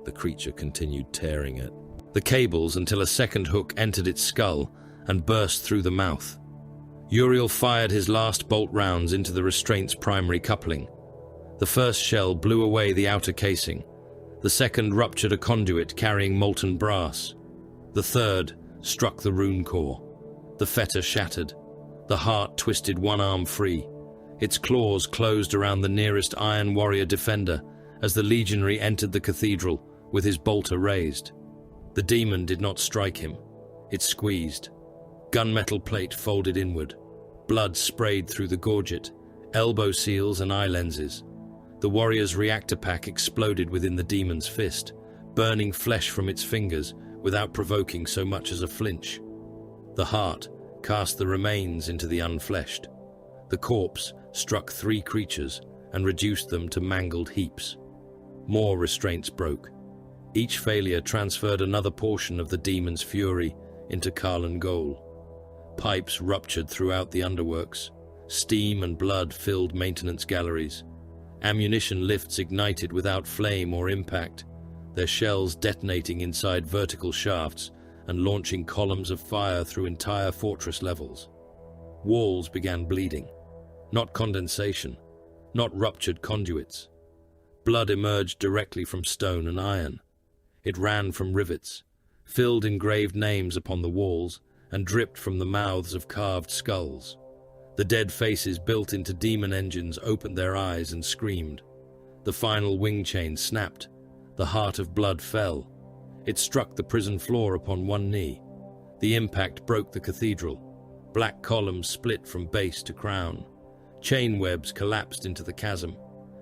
The creature continued tearing at the cables until a second hook entered its skull and burst through the mouth. Uriel fired his last bolt rounds into the restraint's primary coupling. The first shell blew away the outer casing. The second ruptured a conduit carrying molten brass. The third struck the rune core. The fetter shattered. The heart twisted one arm free. Its claws closed around the nearest iron warrior defender as the legionary entered the cathedral with his bolter raised. The demon did not strike him. It squeezed. Gunmetal plate folded inward. Blood sprayed through the gorget, elbow seals and eye lenses. The warrior's reactor pack exploded within the demon's fist, burning flesh from its fingers without provoking so much as a flinch. The heart cast the remains into the unfleshed. The corpse struck 3 creatures and reduced them to mangled heaps. More restraints broke. Each failure transferred another portion of the demon's fury into Karlan Gol. Pipes ruptured throughout the underworks. Steam and blood filled maintenance galleries. Ammunition lifts ignited without flame or impact, their shells detonating inside vertical shafts and launching columns of fire through entire fortress levels. Walls began bleeding. Not condensation, not ruptured conduits. Blood emerged directly from stone and iron. It ran from rivets, filled engraved names upon the walls, and dripped from the mouths of carved skulls. The dead faces built into demon engines opened their eyes and screamed. The final wing chain snapped. The heart of blood fell. It struck the prison floor upon one knee. The impact broke the cathedral. Black columns split from base to crown. Chain webs collapsed into the chasm.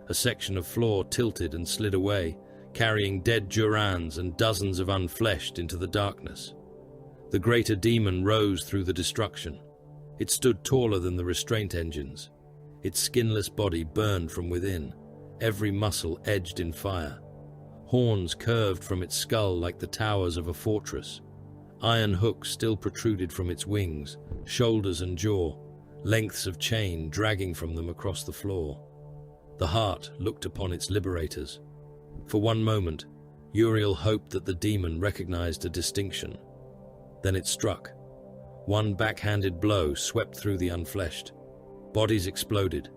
A section of floor tilted and slid away, carrying dead Durans and dozens of unfleshed into the darkness. The greater demon rose through the destruction. It stood taller than the restraint engines. Its skinless body burned from within, every muscle edged in fire. Horns curved from its skull like the towers of a fortress. Iron hooks still protruded from its wings, shoulders and jaw, lengths of chain dragging from them across the floor. The heart looked upon its liberators. For one moment, Uriel hoped that the demon recognized a distinction. Then it struck. One backhanded blow swept through the unfleshed. Bodies exploded.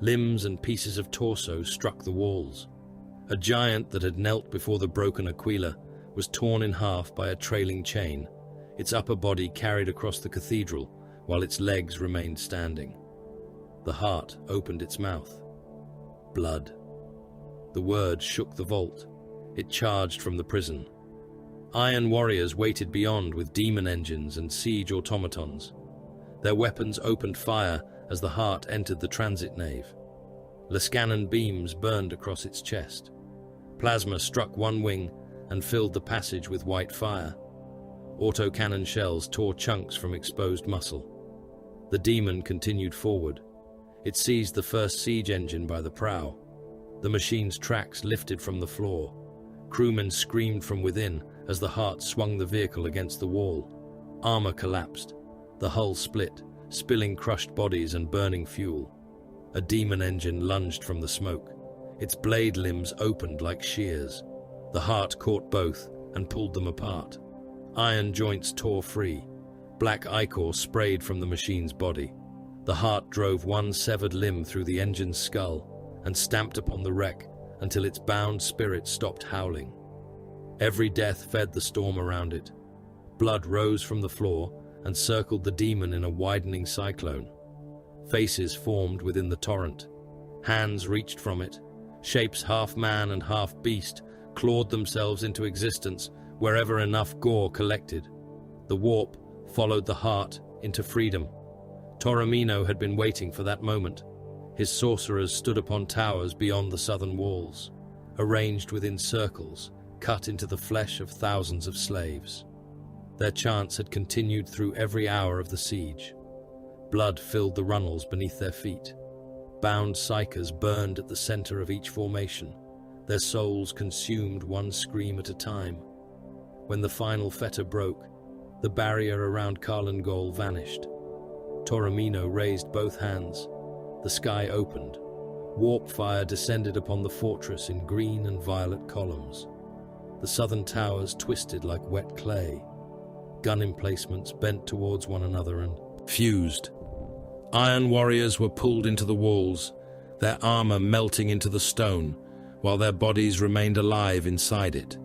Limbs and pieces of torso struck the walls. A giant that had knelt before the broken Aquila was torn in half by a trailing chain, its upper body carried across the cathedral, while its legs remained standing. The heart opened its mouth. Blood. The word shook the vault. It charged from the prison. Iron warriors waited beyond with demon engines and siege automatons. Their weapons opened fire as the heart entered the transit nave. Lascanon beams burned across its chest. Plasma struck one wing, and filled the passage with white fire. Autocannon shells tore chunks from exposed muscle. The demon continued forward. It seized the first siege engine by the prow. The machine's tracks lifted from the floor. Crewmen screamed from within as the Heart swung the vehicle against the wall. Armor collapsed. The hull split, spilling crushed bodies and burning fuel. A demon engine lunged from the smoke. Its blade limbs opened like shears. The Heart caught both and pulled them apart. Iron joints tore free. Black ichor sprayed from the machine's body. The Heart drove one severed limb through the engine's skull and stamped upon the wreck until its bound spirit stopped howling. Every death fed the storm around it. Blood rose from the floor and circled the demon in a widening cyclone. Faces formed within the torrent. Hands reached from it. Shapes half man and half beast clawed themselves into existence wherever enough gore collected. The warp followed the Heart into freedom. Torremino had been waiting for that moment. His sorcerers stood upon towers beyond the southern walls, arranged within circles, cut into the flesh of thousands of slaves. Their chants had continued through every hour of the siege. Blood filled the runnels beneath their feet. Bound psychers burned at the center of each formation, their souls consumed one scream at a time. When the final fetter broke, the barrier around Karlengol vanished. Torremino raised both hands. The sky opened. Warp fire descended upon the fortress in green and violet columns. The southern towers twisted like wet clay. Gun emplacements bent towards one another and fused. Iron warriors were pulled into the walls, their armor melting into the stone, while their bodies remained alive inside it.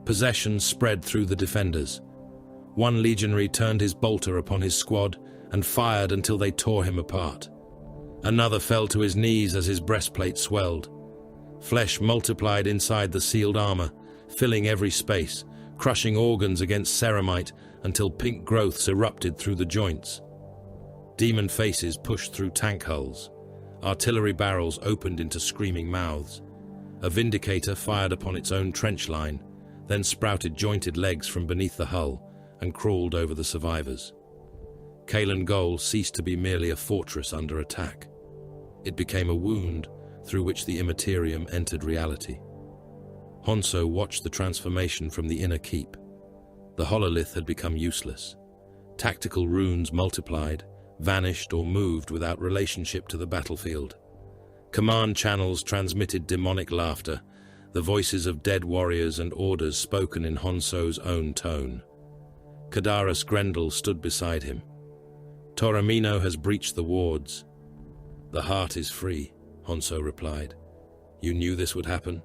Possession spread through the defenders. One legionary turned his bolter upon his squad and fired until they tore him apart. Another fell to his knees as his breastplate swelled. Flesh multiplied inside the sealed armor, filling every space, crushing organs against ceramite until pink growths erupted through the joints. Demon faces pushed through tank hulls. Artillery barrels opened into screaming mouths. A Vindicator fired upon its own trench line, then sprouted jointed legs from beneath the hull and crawled over the survivors. Karlengol ceased to be merely a fortress under attack. It became a wound through which the Immaterium entered reality. Honsou watched the transformation from the inner keep. The hololith had become useless. Tactical runes multiplied, vanished or moved without relationship to the battlefield. Command channels transmitted demonic laughter, the voices of dead warriors and orders spoken in Honsou's own tone. Cadaris Grendel stood beside him. Torremino has breached the wards. The Heart is free, Honsou replied. You knew this would happen?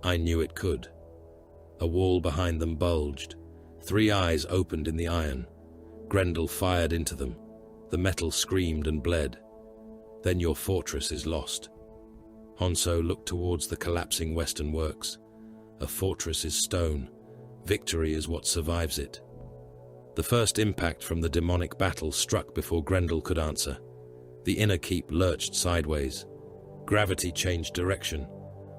I knew it could. A wall behind them bulged. 3 eyes opened in the iron. Grendel fired into them. The metal screamed and bled. Then your fortress is lost. Honsou looked towards the collapsing western works. A fortress is stone. Victory is what survives it. The first impact from the demonic battle struck before Grendel could answer. The inner keep lurched sideways. Gravity changed direction.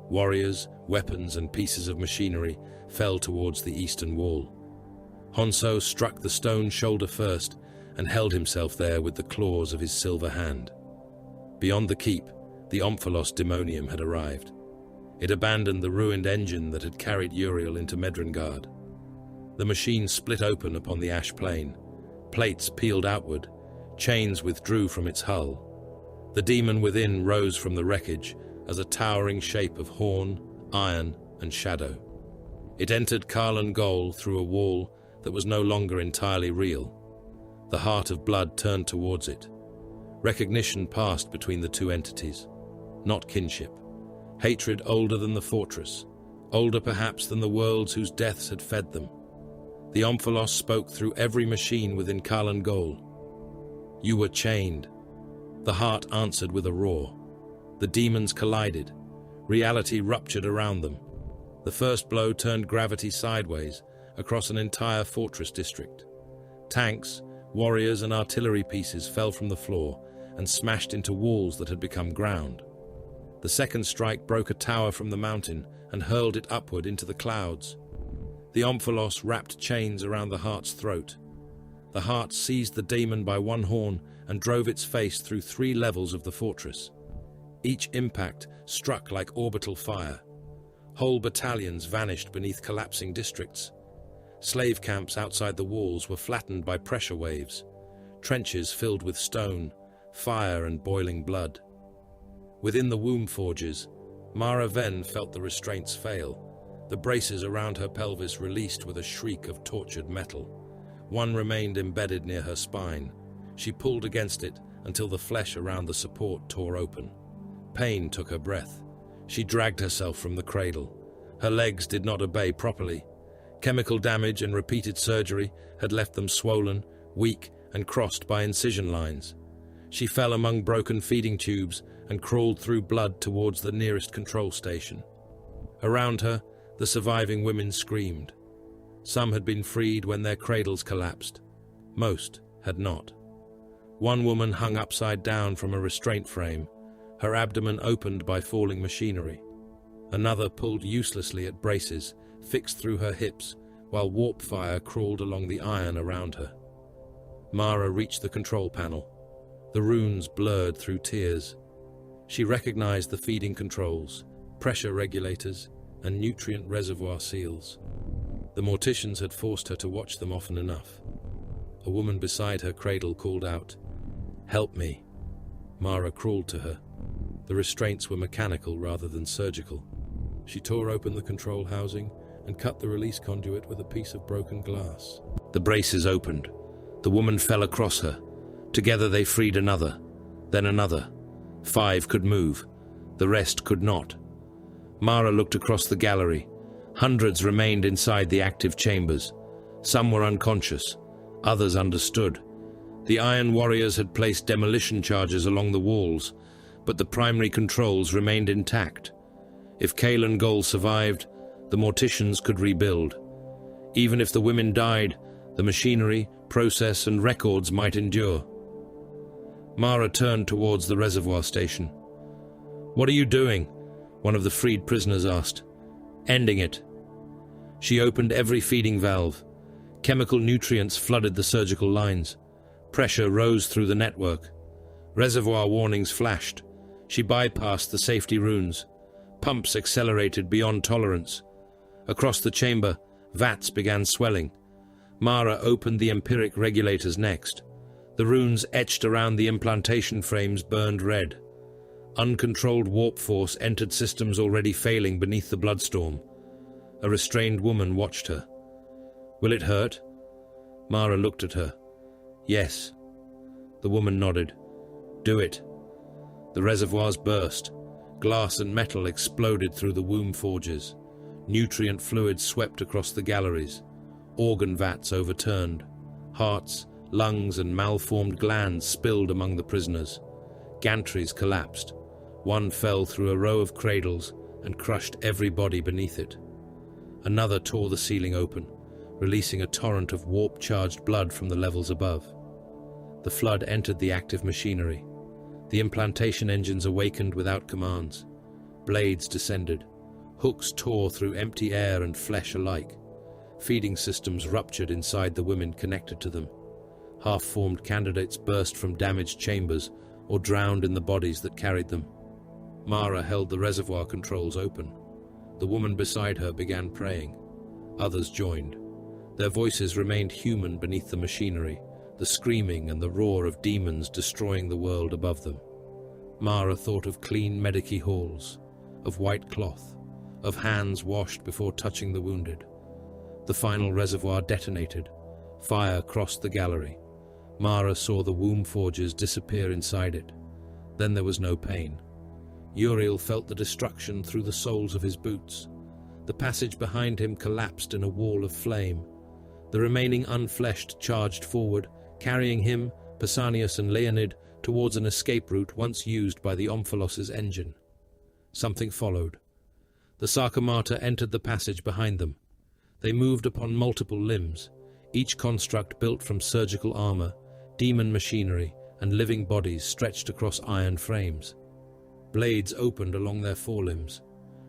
Warriors, weapons, and pieces of machinery fell towards the eastern wall. Honsou struck the stone shoulder first and held himself there with the claws of his silver hand. Beyond the keep, the Omphalos Demonium had arrived. It abandoned the ruined engine that had carried Uriel into Medrengard. The machine split open upon the ash plain. Plates peeled outward. Chains withdrew from its hull. The demon within rose from the wreckage as a towering shape of horn, iron, and shadow. It entered Karlengol through a wall that was no longer entirely real. The Heart of Blood turned towards it. Recognition passed between the two entities. Not kinship. Hatred older than the fortress. Older perhaps than the worlds whose deaths had fed them. The Omphalos spoke through every machine within Karlengol. You were chained. The Heart answered with a roar. The demons collided. Reality ruptured around them. The first blow turned gravity sideways across an entire fortress district. Tanks, warriors, and artillery pieces fell from the floor and smashed into walls that had become ground. The second strike broke a tower from the mountain and hurled it upward into the clouds. The omphalos wrapped chains around the heart's throat. The heart seized the demon by one horn and drove its face through 3 levels of the fortress. Each impact struck like orbital fire. Whole battalions vanished beneath collapsing districts. Slave camps outside the walls were flattened by pressure waves. Trenches filled with stone, fire and boiling blood. Within the womb forges, Mara Ven felt the restraints fail. The braces around her pelvis released with a shriek of tortured metal. One remained embedded near her spine. She pulled against it until the flesh around the support tore open. Pain took her breath. She dragged herself from the cradle. Her legs did not obey properly. Chemical damage and repeated surgery had left them swollen, weak, and crossed by incision lines. She fell among broken feeding tubes and crawled through blood towards the nearest control station. Around her, the surviving women screamed. Some had been freed when their cradles collapsed. Most had not. One woman hung upside down from a restraint frame, her abdomen opened by falling machinery. Another pulled uselessly at braces, fixed through her hips, while warp fire crawled along the iron around her. Mara reached the control panel. The runes blurred through tears. She recognized the feeding controls, pressure regulators, and nutrient reservoir seals. The morticians had forced her to watch them often enough. A woman beside her cradle called out, "Help me." Mara crawled to her. The restraints were mechanical rather than surgical. She tore open the control housing and cut the release conduit with a piece of broken glass. The braces opened. The woman fell across her. Together they freed another, then another. 5 could move. The rest could not. Mara looked across the gallery. Hundreds remained inside the active chambers. Some were unconscious. Others understood. The Iron Warriors had placed demolition charges along the walls, but the primary controls remained intact. If Kalen Gol survived, the morticians could rebuild. Even if the women died, the machinery, process, and records might endure. Mara turned towards the reservoir station. "What are you doing?" one of the freed prisoners asked. "Ending it." She opened every feeding valve. Chemical nutrients flooded the surgical lines. Pressure rose through the network. Reservoir warnings flashed. She bypassed the safety runes. Pumps accelerated beyond tolerance. Across the chamber, vats began swelling. Mara opened the empiric regulators next. The runes etched around the implantation frames burned red. Uncontrolled warp force entered systems already failing beneath the bloodstorm. A restrained woman watched her. "Will it hurt?" Mara looked at her. "Yes." The woman nodded. "Do it." The reservoirs burst. Glass and metal exploded through the womb forges. Nutrient fluids swept across the galleries. Organ vats overturned. Hearts, lungs, and malformed glands spilled among the prisoners. Gantries collapsed. One fell through a row of cradles and crushed every body beneath it. Another tore the ceiling open, releasing a torrent of warp-charged blood from the levels above. The flood entered the active machinery. The implantation engines awakened without commands. Blades descended. Hooks tore through empty air and flesh alike. Feeding systems ruptured inside the women connected to them. Half-formed candidates burst from damaged chambers or drowned in the bodies that carried them. Mara held the reservoir controls open. The woman beside her began praying. Others joined. Their voices remained human beneath the machinery, the screaming and the roar of demons destroying the world above them. Mara thought of clean medici halls, of white cloth, of hands washed before touching the wounded. The final reservoir detonated. Fire crossed the gallery. Mara saw the womb forges disappear inside it. Then there was no pain. Uriel felt the destruction through the soles of his boots. The passage behind him collapsed in a wall of flame. The remaining unfleshed charged forward, carrying him, Pausanias and Leonid, towards an escape route once used by the Omphalos's engine. Something followed. The Sarkomata entered the passage behind them. They moved upon multiple limbs, each construct built from surgical armor, demon machinery, and living bodies stretched across iron frames. Blades opened along their forelimbs.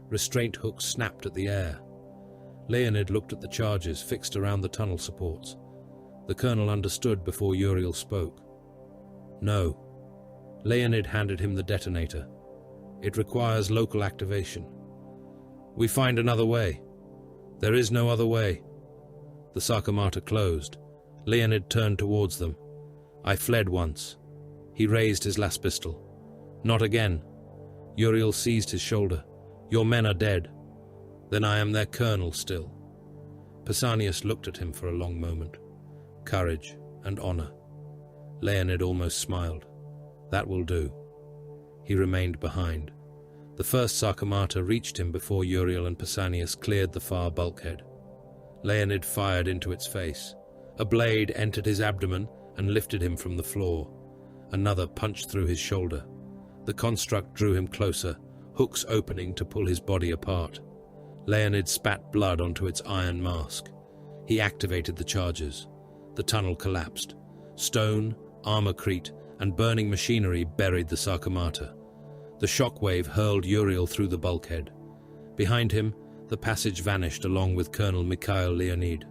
Restraint hooks snapped at the air. Leonid looked at the charges fixed around the tunnel supports. The colonel understood before Uriel spoke. No. Leonid handed him the detonator. It requires local activation. We find another way. There is no other way. The Sakamata closed. Leonid turned towards them. I fled once. He raised his last pistol. Not again. Uriel seized his shoulder. Your men are dead. Then I am their colonel still. Pausanias looked at him for a long moment. Courage and honor. Leonid almost smiled. That will do. He remained behind. The first Sakamata reached him before Uriel and Pausanias cleared the far bulkhead. Leonid fired into its face. A blade entered his abdomen and lifted him from the floor. Another punched through his shoulder. The construct drew him closer, hooks opening to pull his body apart. Leonid spat blood onto its iron mask. He activated the charges. The tunnel collapsed. Stone, armorcrete, and burning machinery buried the Sakamata. The shockwave hurled Uriel through the bulkhead. Behind him, the passage vanished along with Colonel Mikhail Leonid.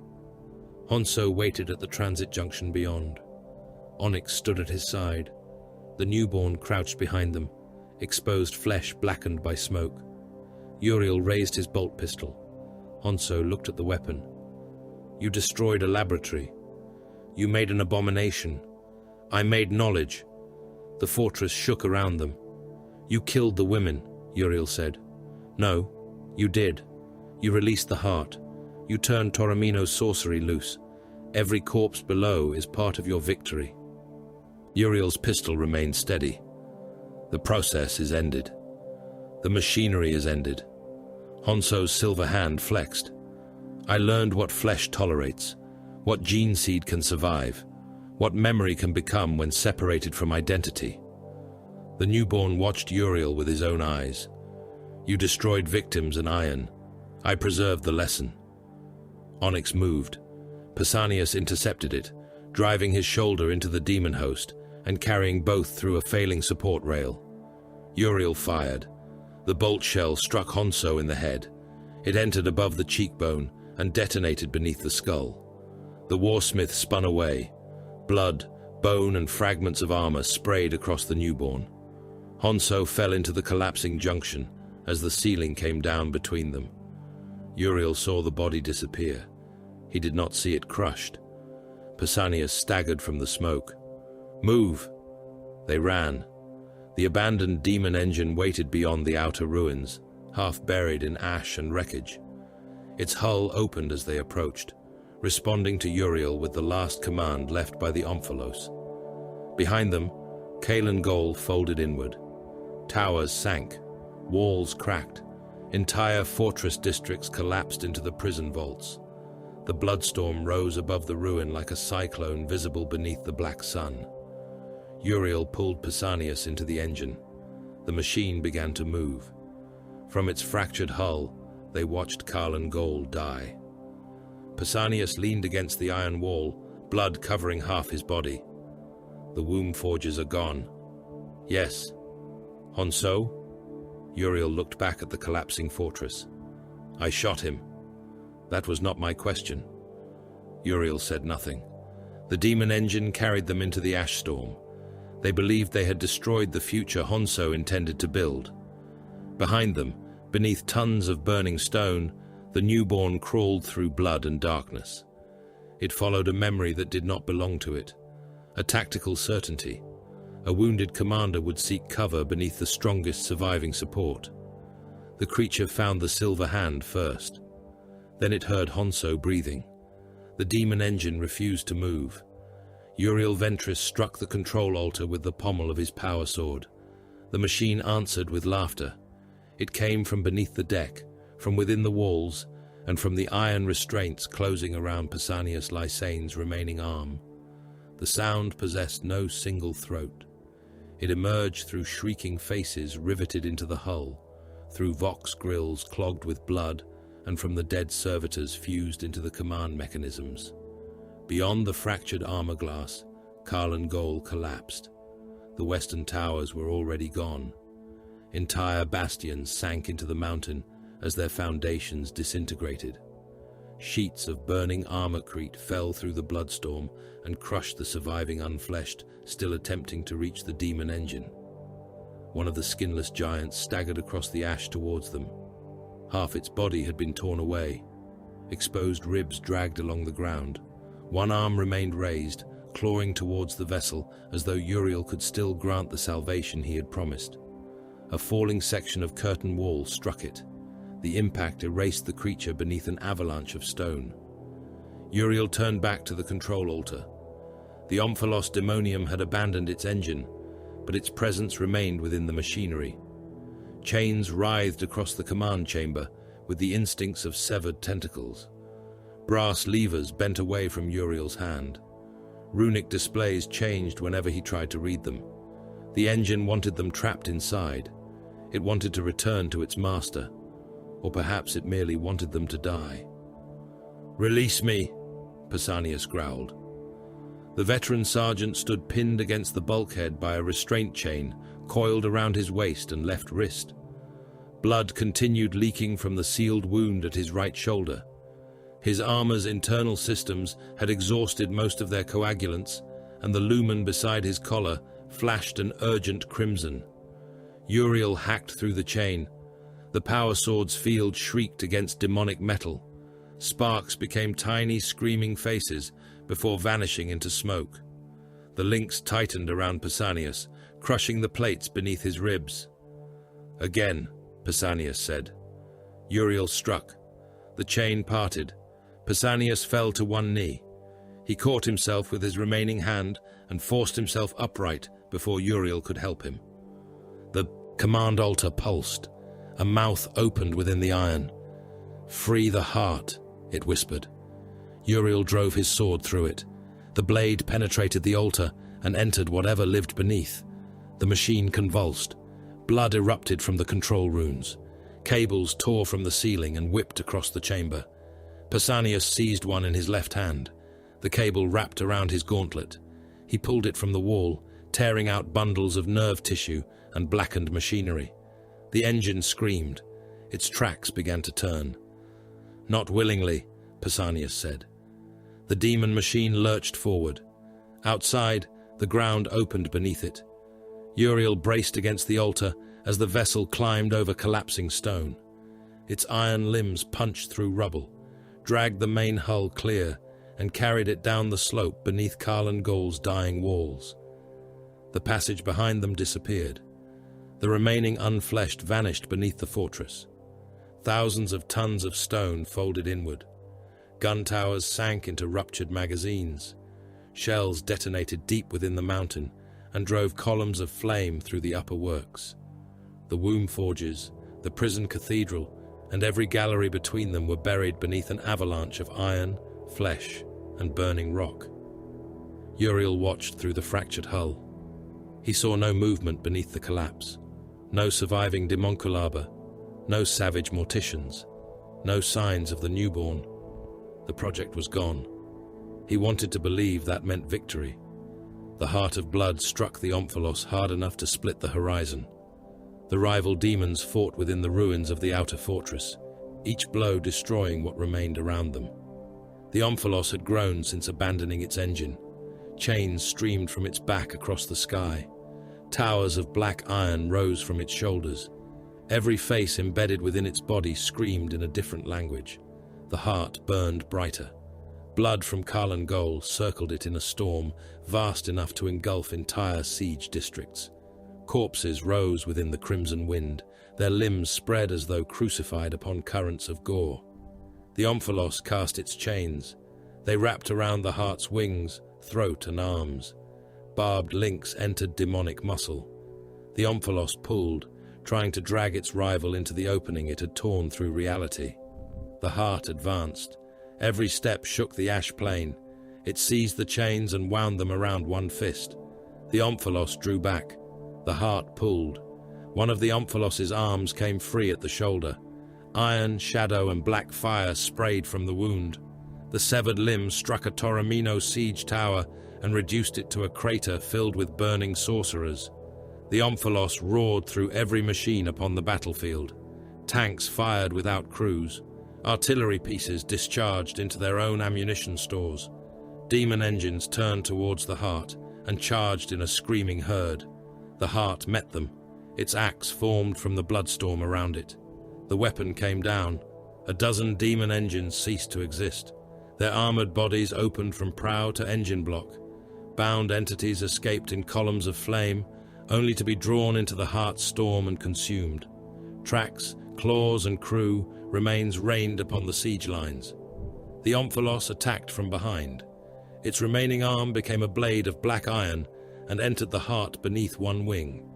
Honsou waited at the transit junction beyond. Onyx stood at his side. The newborn crouched behind them, exposed flesh blackened by smoke. Uriel raised his bolt pistol. Honsou looked at the weapon. You destroyed a laboratory. You made an abomination. I made knowledge. The fortress shook around them. You killed the women, Uriel said. No, you did. You released the heart. You turned Toromino's sorcery loose. Every corpse below is part of your victory. Uriel's pistol remained steady. The process is ended. The machinery is ended. Honsou's silver hand flexed. I learned what flesh tolerates, what gene seed can survive, what memory can become when separated from identity. The newborn watched Uriel with his own eyes. You destroyed victims and iron. I preserved the lesson. Onyx moved. Pausanias intercepted it, driving his shoulder into the demon host and carrying both through a failing support rail. Uriel fired. The bolt shell struck Honsou in the head. It entered above the cheekbone and detonated beneath the skull. The warsmith spun away. Blood, bone, and fragments of armor sprayed across the newborn. Honsou fell into the collapsing junction as the ceiling came down between them. Uriel saw the body disappear. He did not see it crushed. Pausanias staggered from the smoke. Move! They ran. The abandoned demon engine waited beyond the outer ruins, half buried in ash and wreckage. Its hull opened as they approached, responding to Uriel with the last command left by the Omphalos. Behind them, Kalan Gol folded inward. Towers sank, walls cracked, entire fortress districts collapsed into the prison vaults. The bloodstorm rose above the ruin like a cyclone visible beneath the black sun. Uriel pulled Pausanias into the engine. The machine began to move. From its fractured hull, they watched Kalan Gol die. Pausanias leaned against the iron wall, blood covering half his body. The womb forges are gone. Yes. Honsou? Uriel looked back at the collapsing fortress. I shot him. That was not my question. Uriel said nothing. The demon engine carried them into the ash storm. They believed they had destroyed the future Honsou intended to build. Behind them, beneath tons of burning stone, the newborn crawled through blood and darkness. It followed a memory that did not belong to it, a tactical certainty. A wounded commander would seek cover beneath the strongest surviving support. The creature found the silver hand first. Then it heard Honsou breathing. The demon engine refused to move. Uriel Ventris struck the control altar with the pommel of his power sword. The machine answered with laughter. It came from beneath the deck, from within the walls, and from the iron restraints closing around Pausanias Lysane's remaining arm. The sound possessed no single throat. It emerged through shrieking faces riveted into the hull, through vox grills clogged with blood, and from the dead servitors fused into the command mechanisms. Beyond the fractured armor glass, Kalan Gol collapsed. The western towers were already gone. Entire bastions sank into the mountain as their foundations disintegrated. Sheets of burning armorcrete fell through the bloodstorm and crushed the surviving unfleshed, still attempting to reach the demon engine. One of the skinless giants staggered across the ash towards them. Half its body had been torn away. Exposed ribs dragged along the ground. One arm remained raised, clawing towards the vessel as though Uriel could still grant the salvation he had promised. A falling section of curtain wall struck it. The impact erased the creature beneath an avalanche of stone. Uriel turned back to the control altar. The Omphalos demonium had abandoned its engine, but its presence remained within the machinery. Chains writhed across the command chamber with the instincts of severed tentacles. Brass levers bent away from Uriel's hand. Runic displays changed whenever he tried to read them. The engine wanted them trapped inside. It wanted to return to its master, or perhaps it merely wanted them to die. "Release me," Pausanias growled. The veteran sergeant stood pinned against the bulkhead by a restraint chain coiled around his waist and left wrist. Blood continued leaking from the sealed wound at his right shoulder. His armor's internal systems had exhausted most of their coagulants, and the lumen beside his collar flashed an urgent crimson. Uriel hacked through the chain. The power sword's field shrieked against demonic metal. Sparks became tiny, screaming faces before vanishing into smoke. The links tightened around Pausanias, crushing the plates beneath his ribs. "Again," Pausanias said. Uriel struck. The chain parted. Pausanias fell to one knee. He caught himself with his remaining hand and forced himself upright before Uriel could help him. The command altar pulsed. A mouth opened within the iron. "Free the heart," it whispered. Uriel drove his sword through it. The blade penetrated the altar and entered whatever lived beneath. The machine convulsed. Blood erupted from the control runes. Cables tore from the ceiling and whipped across the chamber. Pausanias seized one in his left hand. The cable wrapped around his gauntlet. He pulled it from the wall, tearing out bundles of nerve tissue and blackened machinery. The engine screamed. Its tracks began to turn. "Not willingly," Pausanias said. The demon machine lurched forward. Outside, the ground opened beneath it. Uriel braced against the altar as the vessel climbed over collapsing stone. Its iron limbs punched through rubble, dragged the main hull clear, and carried it down the slope beneath Karlan Gol's dying walls. The passage behind them disappeared. The remaining unfleshed vanished beneath the fortress. Thousands of tons of stone folded inward. Gun towers sank into ruptured magazines. Shells detonated deep within the mountain and drove columns of flame through the upper works. The womb forges, the prison cathedral, and every gallery between them were buried beneath an avalanche of iron, flesh, and burning rock. Uriel watched through the fractured hull. He saw no movement beneath the collapse, no surviving Daemonculaba, no savage morticians, no signs of the newborn. The project was gone. He wanted to believe that meant victory. The heart of blood struck the Omphalos hard enough to split the horizon. The rival demons fought within the ruins of the outer fortress, each blow destroying what remained around them. The Omphalos had grown since abandoning its engine. Chains streamed from its back across the sky. Towers of black iron rose from its shoulders. Every face embedded within its body screamed in a different language. The heart burned brighter. Blood from Karlan Gol circled it in a storm vast enough to engulf entire siege districts. Corpses rose within the crimson wind, their limbs spread as though crucified upon currents of gore. The Omphalos cast its chains. They wrapped around the heart's wings, throat and arms. Barbed links entered demonic muscle. The Omphalos pulled, trying to drag its rival into the opening it had torn through reality. The heart advanced. Every step shook the ash plain. It seized the chains and wound them around one fist. The Omphalos drew back. The heart pulled. One of the Omphalos's arms came free at the shoulder. Iron, shadow, and black fire sprayed from the wound. The severed limb struck a Torremino siege tower and reduced it to a crater filled with burning sorcerers. The Omphalos roared through every machine upon the battlefield. Tanks fired without crews. Artillery pieces discharged into their own ammunition stores. Demon engines turned towards the Heart and charged in a screaming herd. The Heart met them. Its axe formed from the bloodstorm around it. The weapon came down. A dozen demon engines ceased to exist. Their armored bodies opened from prow to engine block. Bound entities escaped in columns of flame, only to be drawn into the Heart's storm and consumed. Tracks, claws, and crew remains rained upon the siege lines. The Omphalos attacked from behind. Its remaining arm became a blade of black iron and entered the Heart beneath one wing.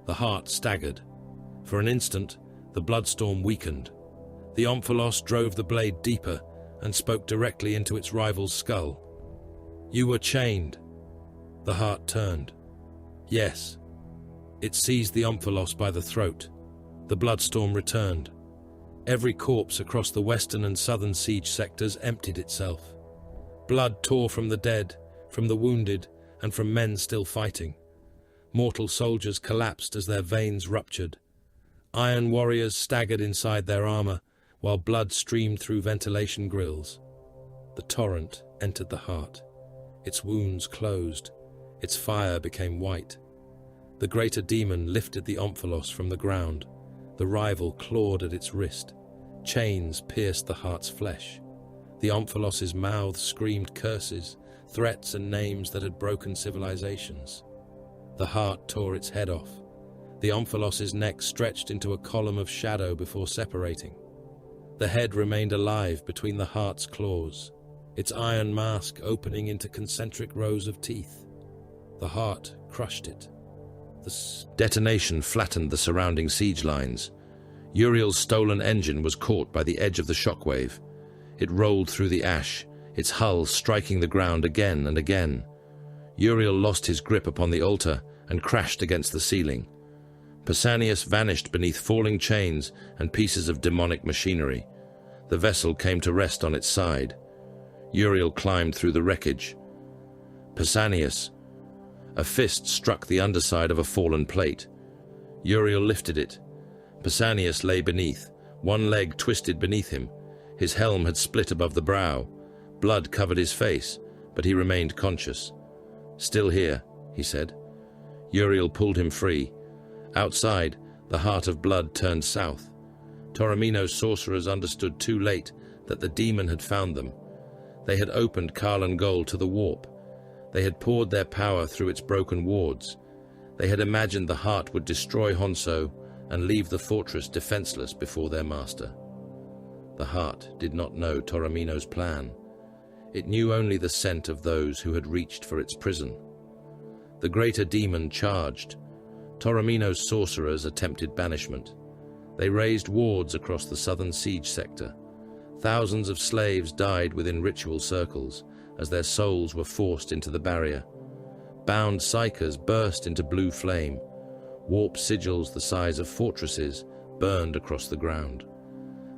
The Heart staggered. For an instant, the bloodstorm weakened. The Omphalos drove the blade deeper and spoke directly into its rival's skull. "You were chained." The Heart turned. "Yes." It seized the Omphalos by the throat. The bloodstorm returned. Every corpse across the western and southern siege sectors emptied itself. Blood tore from the dead, from the wounded, and from men still fighting. Mortal soldiers collapsed as their veins ruptured. Iron warriors staggered inside their armor, while blood streamed through ventilation grills. The torrent entered the Heart. Its wounds closed. Its fire became white. The greater demon lifted the Omphalos from the ground. The rival clawed at its wrist. Chains pierced the Heart's flesh. The Omphalos's mouth screamed curses, threats and names that had broken civilizations. The Heart tore its head off. The Omphalos's neck stretched into a column of shadow before separating. The head remained alive between the Heart's claws, its iron mask opening into concentric rows of teeth. The Heart crushed it. The detonation flattened the surrounding siege lines. Uriel's stolen engine was caught by the edge of the shockwave. It rolled through the ash, its hull striking the ground again and again. Uriel lost his grip upon the altar and crashed against the ceiling. Pausanias vanished beneath falling chains and pieces of demonic machinery. The vessel came to rest on its side. Uriel climbed through the wreckage. Pausanias. A fist struck the underside of a fallen plate. Uriel lifted it. Pausanias lay beneath, one leg twisted beneath him. His helm had split above the brow. Blood covered his face, but he remained conscious. "Still here," he said. Uriel pulled him free. Outside, the Heart of Blood turned south. Toromino's sorcerers understood too late that the demon had found them. They had opened Karlan Gol to the warp. They had poured their power through its broken wards. They had imagined the Heart would destroy Honsou and leave the fortress defenseless before their master. The Heart did not know Toromino's plan. It knew only the scent of those who had reached for its prison. The greater demon charged. Toromino's sorcerers attempted banishment. They raised wards across the southern siege sector. Thousands of slaves died within ritual circles as their souls were forced into the barrier. Bound psychers burst into blue flame. Warp sigils the size of fortresses burned across the ground.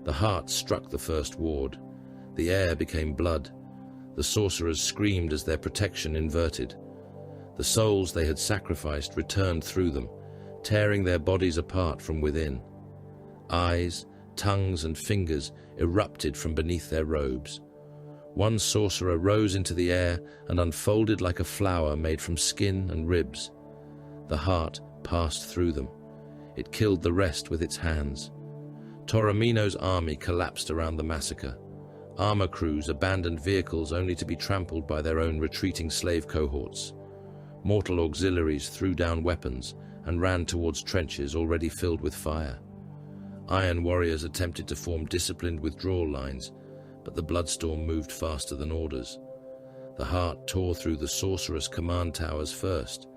The Heart struck the first ward. The air became blood. The sorcerers screamed as their protection inverted. The souls they had sacrificed returned through them, tearing their bodies apart from within. Eyes, tongues, and fingers erupted from beneath their robes. One sorcerer rose into the air and unfolded like a flower made from skin and ribs. The Heart passed through them. It killed the rest with its hands. Toromino's army collapsed around the massacre. Armor crews abandoned vehicles only to be trampled by their own retreating slave cohorts. Mortal auxiliaries threw down weapons and ran towards trenches already filled with fire. Iron warriors attempted to form disciplined withdrawal lines, but the bloodstorm moved faster than orders. The Heart tore through the sorceress command towers first.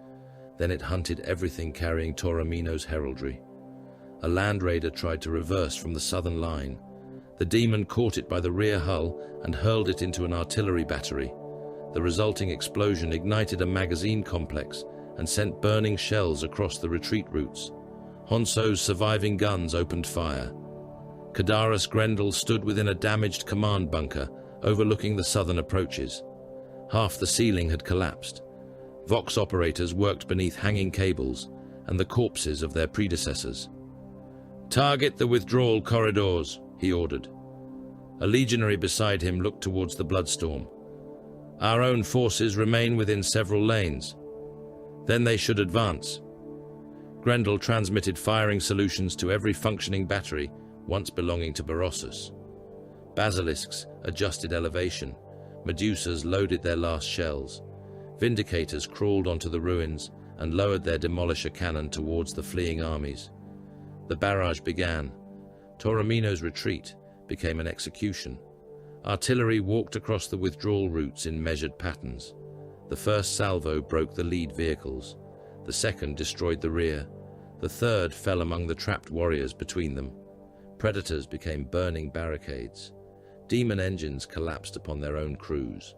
Then it hunted everything carrying Toromino's heraldry. A land raider tried to reverse from the southern line. The demon caught it by the rear hull and hurled it into an artillery battery. The resulting explosion ignited a magazine complex and sent burning shells across the retreat routes. Honsou's surviving guns opened fire. Kadaris Grendel stood within a damaged command bunker overlooking the southern approaches. Half the ceiling had collapsed. Vox operators worked beneath hanging cables and the corpses of their predecessors. "Target the withdrawal corridors," he ordered. A legionary beside him looked towards the Bloodstorm. Our own forces remain within several lanes. Then they should advance. Grendel transmitted firing solutions to every functioning battery once belonging to Berossus. Basilisks adjusted elevation. Medusas loaded their last shells. Vindicators crawled onto the ruins and lowered their demolisher cannon towards the fleeing armies. The barrage began. Torremino's retreat became an execution. Artillery walked across the withdrawal routes in measured patterns. The first salvo broke the lead vehicles. The second destroyed the rear. The third fell among the trapped warriors between them. Predators became burning barricades. Demon engines collapsed upon their own crews.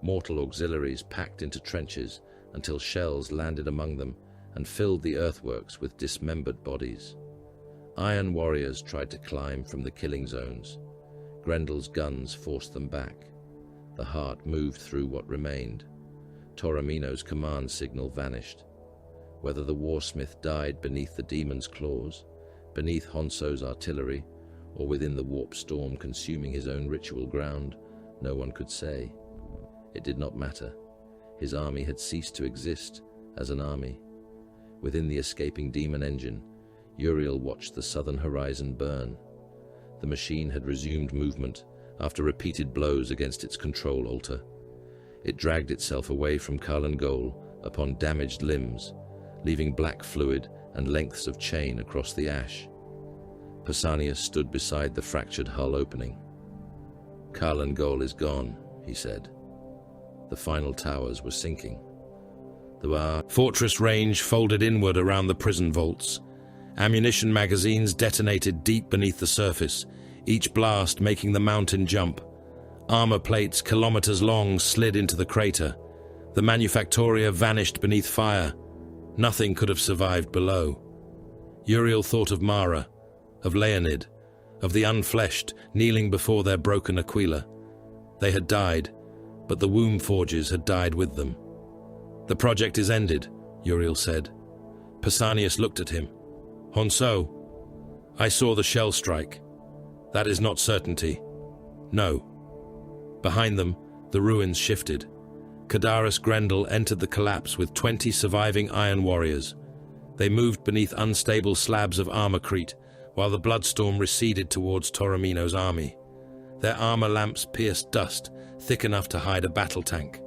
Mortal auxiliaries packed into trenches until shells landed among them and filled the earthworks with dismembered bodies. Iron warriors tried to climb from the killing zones. Grendel's guns forced them back. The heart moved through what remained. Torremino's command signal vanished. Whether the warsmith died beneath the demon's claws, beneath Honsou's artillery, or within the warp storm consuming his own ritual ground, no one could say. It did not matter. His army had ceased to exist as an army. Within the escaping demon engine, Uriel watched the southern horizon burn. The machine had resumed movement after repeated blows against its control altar. It dragged itself away from Karlan Gol upon damaged limbs, leaving black fluid and lengths of chain across the ash. Pausanias stood beside the fractured hull opening. "Karlan Gol is gone," he said. The final towers were sinking. The fortress range folded inward around the prison vaults. Ammunition magazines detonated deep beneath the surface, each blast making the mountain jump. Armor plates kilometers long slid into the crater. The Manufactoria vanished beneath fire. Nothing could have survived below. Uriel thought of Mara, of Leonid, of the unfleshed kneeling before their broken Aquila. They had died, but the womb forges had died with them. "The project is ended," Uriel said. Pausanias looked at him. "Honsou, I saw the shell strike. That is not certainty. No." Behind them, the ruins shifted. Cadaris Grendel entered the collapse with 20 surviving iron warriors. They moved beneath unstable slabs of armorcrete, while the Bloodstorm receded towards Torremino's army. Their armor lamps pierced dust, thick enough to hide a battle tank.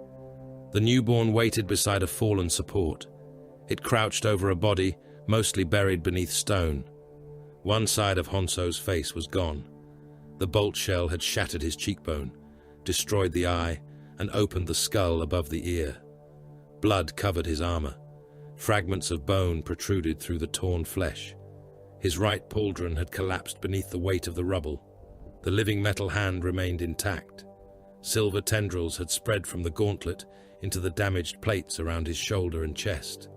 The newborn waited beside a fallen support. It crouched over a body, mostly buried beneath stone. One side of Honsou's face was gone. The bolt shell had shattered his cheekbone, destroyed the eye, and opened the skull above the ear. Blood covered his armor. Fragments of bone protruded through the torn flesh. His right pauldron had collapsed beneath the weight of the rubble. The living metal hand remained intact. Silver tendrils had spread from the gauntlet into the damaged plates around his shoulder and chest.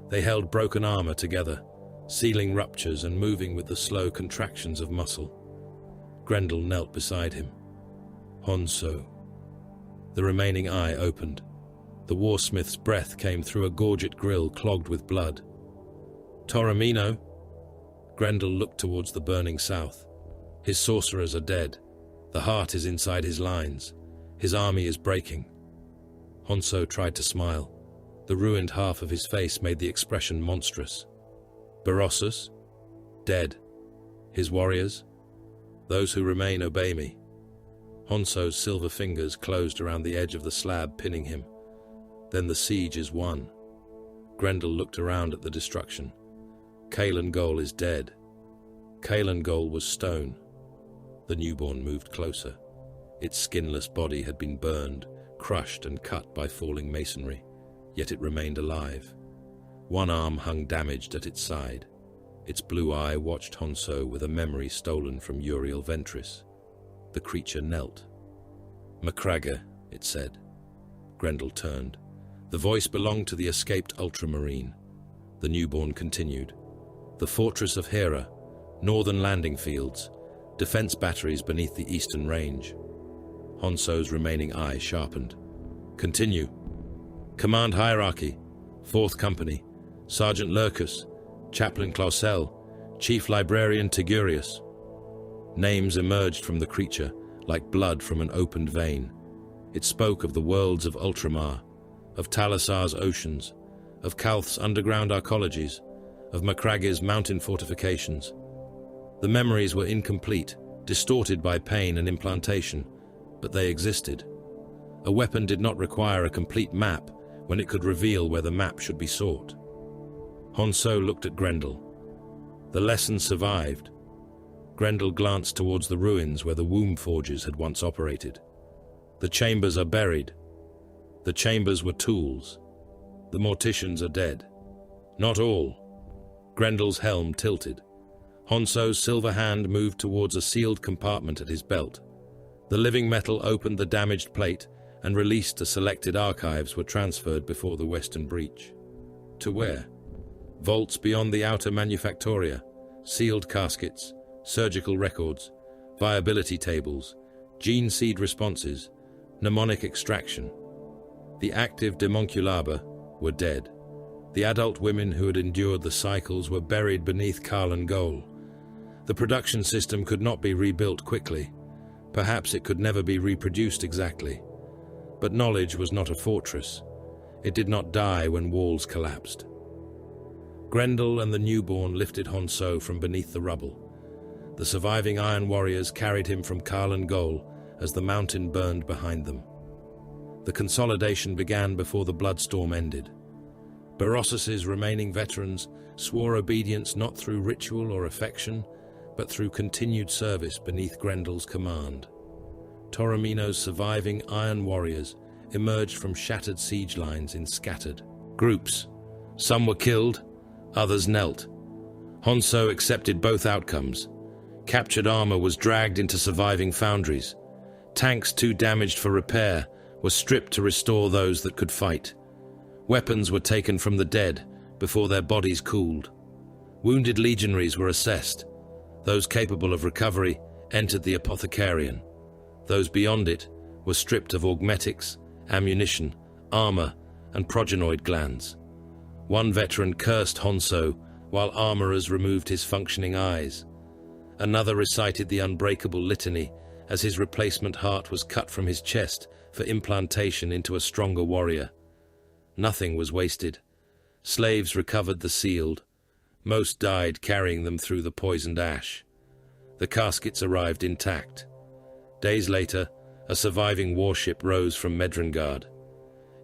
They held broken armor together, sealing ruptures and moving with the slow contractions of muscle. Grendel knelt beside him. "Honsou." The remaining eye opened. The warsmith's breath came through a gorget grill clogged with blood. "Torremino?" Grendel looked towards the burning south. "His sorcerers are dead. The heart is inside his lines. His army is breaking." Honsou tried to smile. The ruined half of his face made the expression monstrous. "Berossus? Dead. His warriors? Those who remain obey me." Honsou's silver fingers closed around the edge of the slab, pinning him. "Then the siege is won." Grendel looked around at the destruction. "Karlan Gol is dead." Karlan Gol was stone. The newborn moved closer. Its skinless body had been burned, crushed and cut by falling masonry, yet it remained alive. One arm hung damaged at its side. Its blue eye watched Honsou with a memory stolen from Uriel Ventris. The creature knelt. "Macragga," it said. Grendel turned. The voice belonged to the escaped ultramarine. The newborn continued. "The fortress of Hera, northern landing fields, defense batteries beneath the eastern range." Honsou's remaining eye sharpened. "Continue." "Command hierarchy: 4th Company, Sergeant Lurkus, Chaplain Clausel, Chief Librarian Tigurius." Names emerged from the creature, like blood from an opened vein. It spoke of the worlds of Ultramar, of Talasar's oceans, of Kalth's underground arcologies, of Macragge's mountain fortifications. The memories were incomplete, distorted by pain and implantation, but they existed. A weapon did not require a complete map when it could reveal where the map should be sought. Honsou looked at Grendel. The lesson survived. Grendel glanced towards the ruins where the womb forges had once operated. The chambers are buried. The chambers were tools. The morticians are dead. Not all. Grendel's helm tilted. Honsou's silver hand moved towards a sealed compartment at his belt. The living metal opened the damaged plate and released the selected archives were transferred before the western breach. To where? Vaults beyond the outer manufactoria, sealed caskets, surgical records, viability tables, gene seed responses, mnemonic extraction. The active Daemonculaba were dead. The adult women who had endured the cycles were buried beneath Karlan Gol. The production system could not be rebuilt quickly. Perhaps it could never be reproduced exactly. But knowledge was not a fortress. It did not die when walls collapsed. Grendel and the newborn lifted Honsou from beneath the rubble. The surviving Iron Warriors carried him from Karlan Gol as the mountain burned behind them. The consolidation began before the bloodstorm ended. Berossus's remaining veterans swore obedience not through ritual or affection, but through continued service beneath Grendel's command. Toromino's surviving Iron Warriors emerged from shattered siege lines in scattered groups. Some were killed, others knelt. Honsou accepted both outcomes. Captured armor was dragged into surviving foundries. Tanks too damaged for repair were stripped to restore those that could fight. Weapons were taken from the dead before their bodies cooled. Wounded legionaries were assessed. Those capable of recovery entered the apothecarian. Those beyond it were stripped of augmetics, ammunition, armor, and progenoid glands. One veteran cursed Honsou while armorers removed his functioning eyes. Another recited the unbreakable litany as his replacement heart was cut from his chest for implantation into a stronger warrior. Nothing was wasted. Slaves recovered the sealed. Most died carrying them through the poisoned ash. The caskets arrived intact. Days later, a surviving warship rose from Medrengard.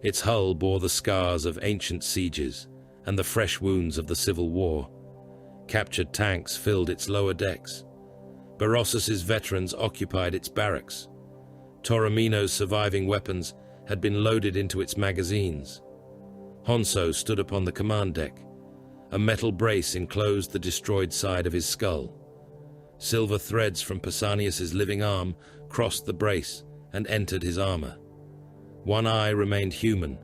Its hull bore the scars of ancient sieges and the fresh wounds of the Civil War. Captured tanks filled its lower decks. Berossus's veterans occupied its barracks. Toromino's surviving weapons had been loaded into its magazines. Honsou stood upon the command deck. A metal brace enclosed the destroyed side of his skull. Silver threads from Pausanias's living arm crossed the brace and entered his armor. One eye remained human.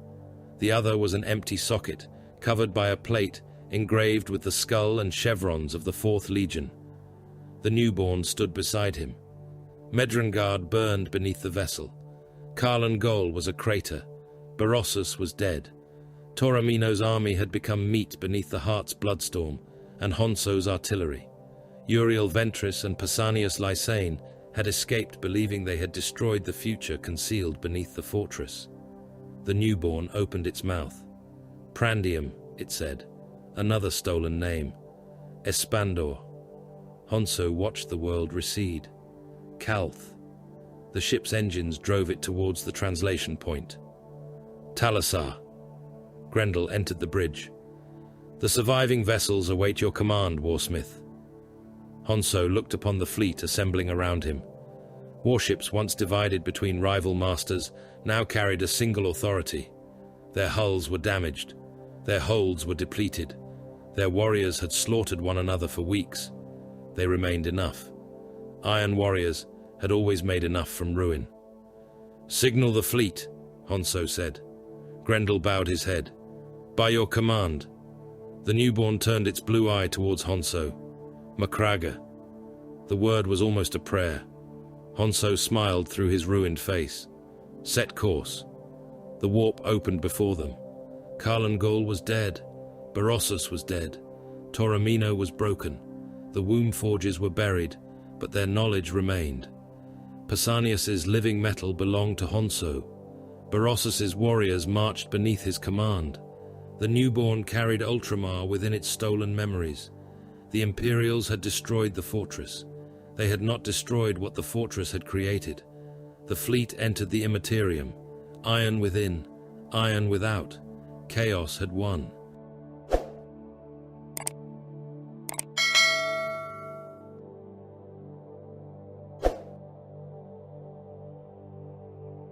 The other was an empty socket, covered by a plate engraved with the skull and chevrons of the 4th Legion. The newborn stood beside him. Medrengard burned beneath the vessel. Karlan Gol was a crater. Berossus was dead. Toromino's army had become meat beneath the Heart's bloodstorm and Honsou's artillery. Uriel Ventris and Pausanias Lysane had escaped believing they had destroyed the future concealed beneath the fortress. The newborn opened its mouth. Prandium, it said, another stolen name. Espandor. Honsou watched the world recede. Kalth. The ship's engines drove it towards the translation point. Talasar. Grendel entered the bridge. The surviving vessels await your command, Warsmith. Honsou looked upon the fleet assembling around him. Warships once divided between rival masters now carried a single authority. Their hulls were damaged. Their holds were depleted. Their warriors had slaughtered one another for weeks. They remained enough. Iron Warriors had always made enough from ruin. Signal the fleet, Honsou said. Grendel bowed his head. By your command. The newborn turned its blue eye towards Honsou. Macragge. The word was almost a prayer. Honsou smiled through his ruined face. Set course. The warp opened before them. Karlan Gol was dead. Berossus was dead. Toromino was broken. The womb forges were buried, but their knowledge remained. Pausanias's living metal belonged to Honsou. Berossus's warriors marched beneath his command. The newborn carried Ultramar within its stolen memories. The Imperials had destroyed the fortress. They had not destroyed what the fortress had created. The fleet entered the Immaterium. Iron within, iron without. Chaos had won.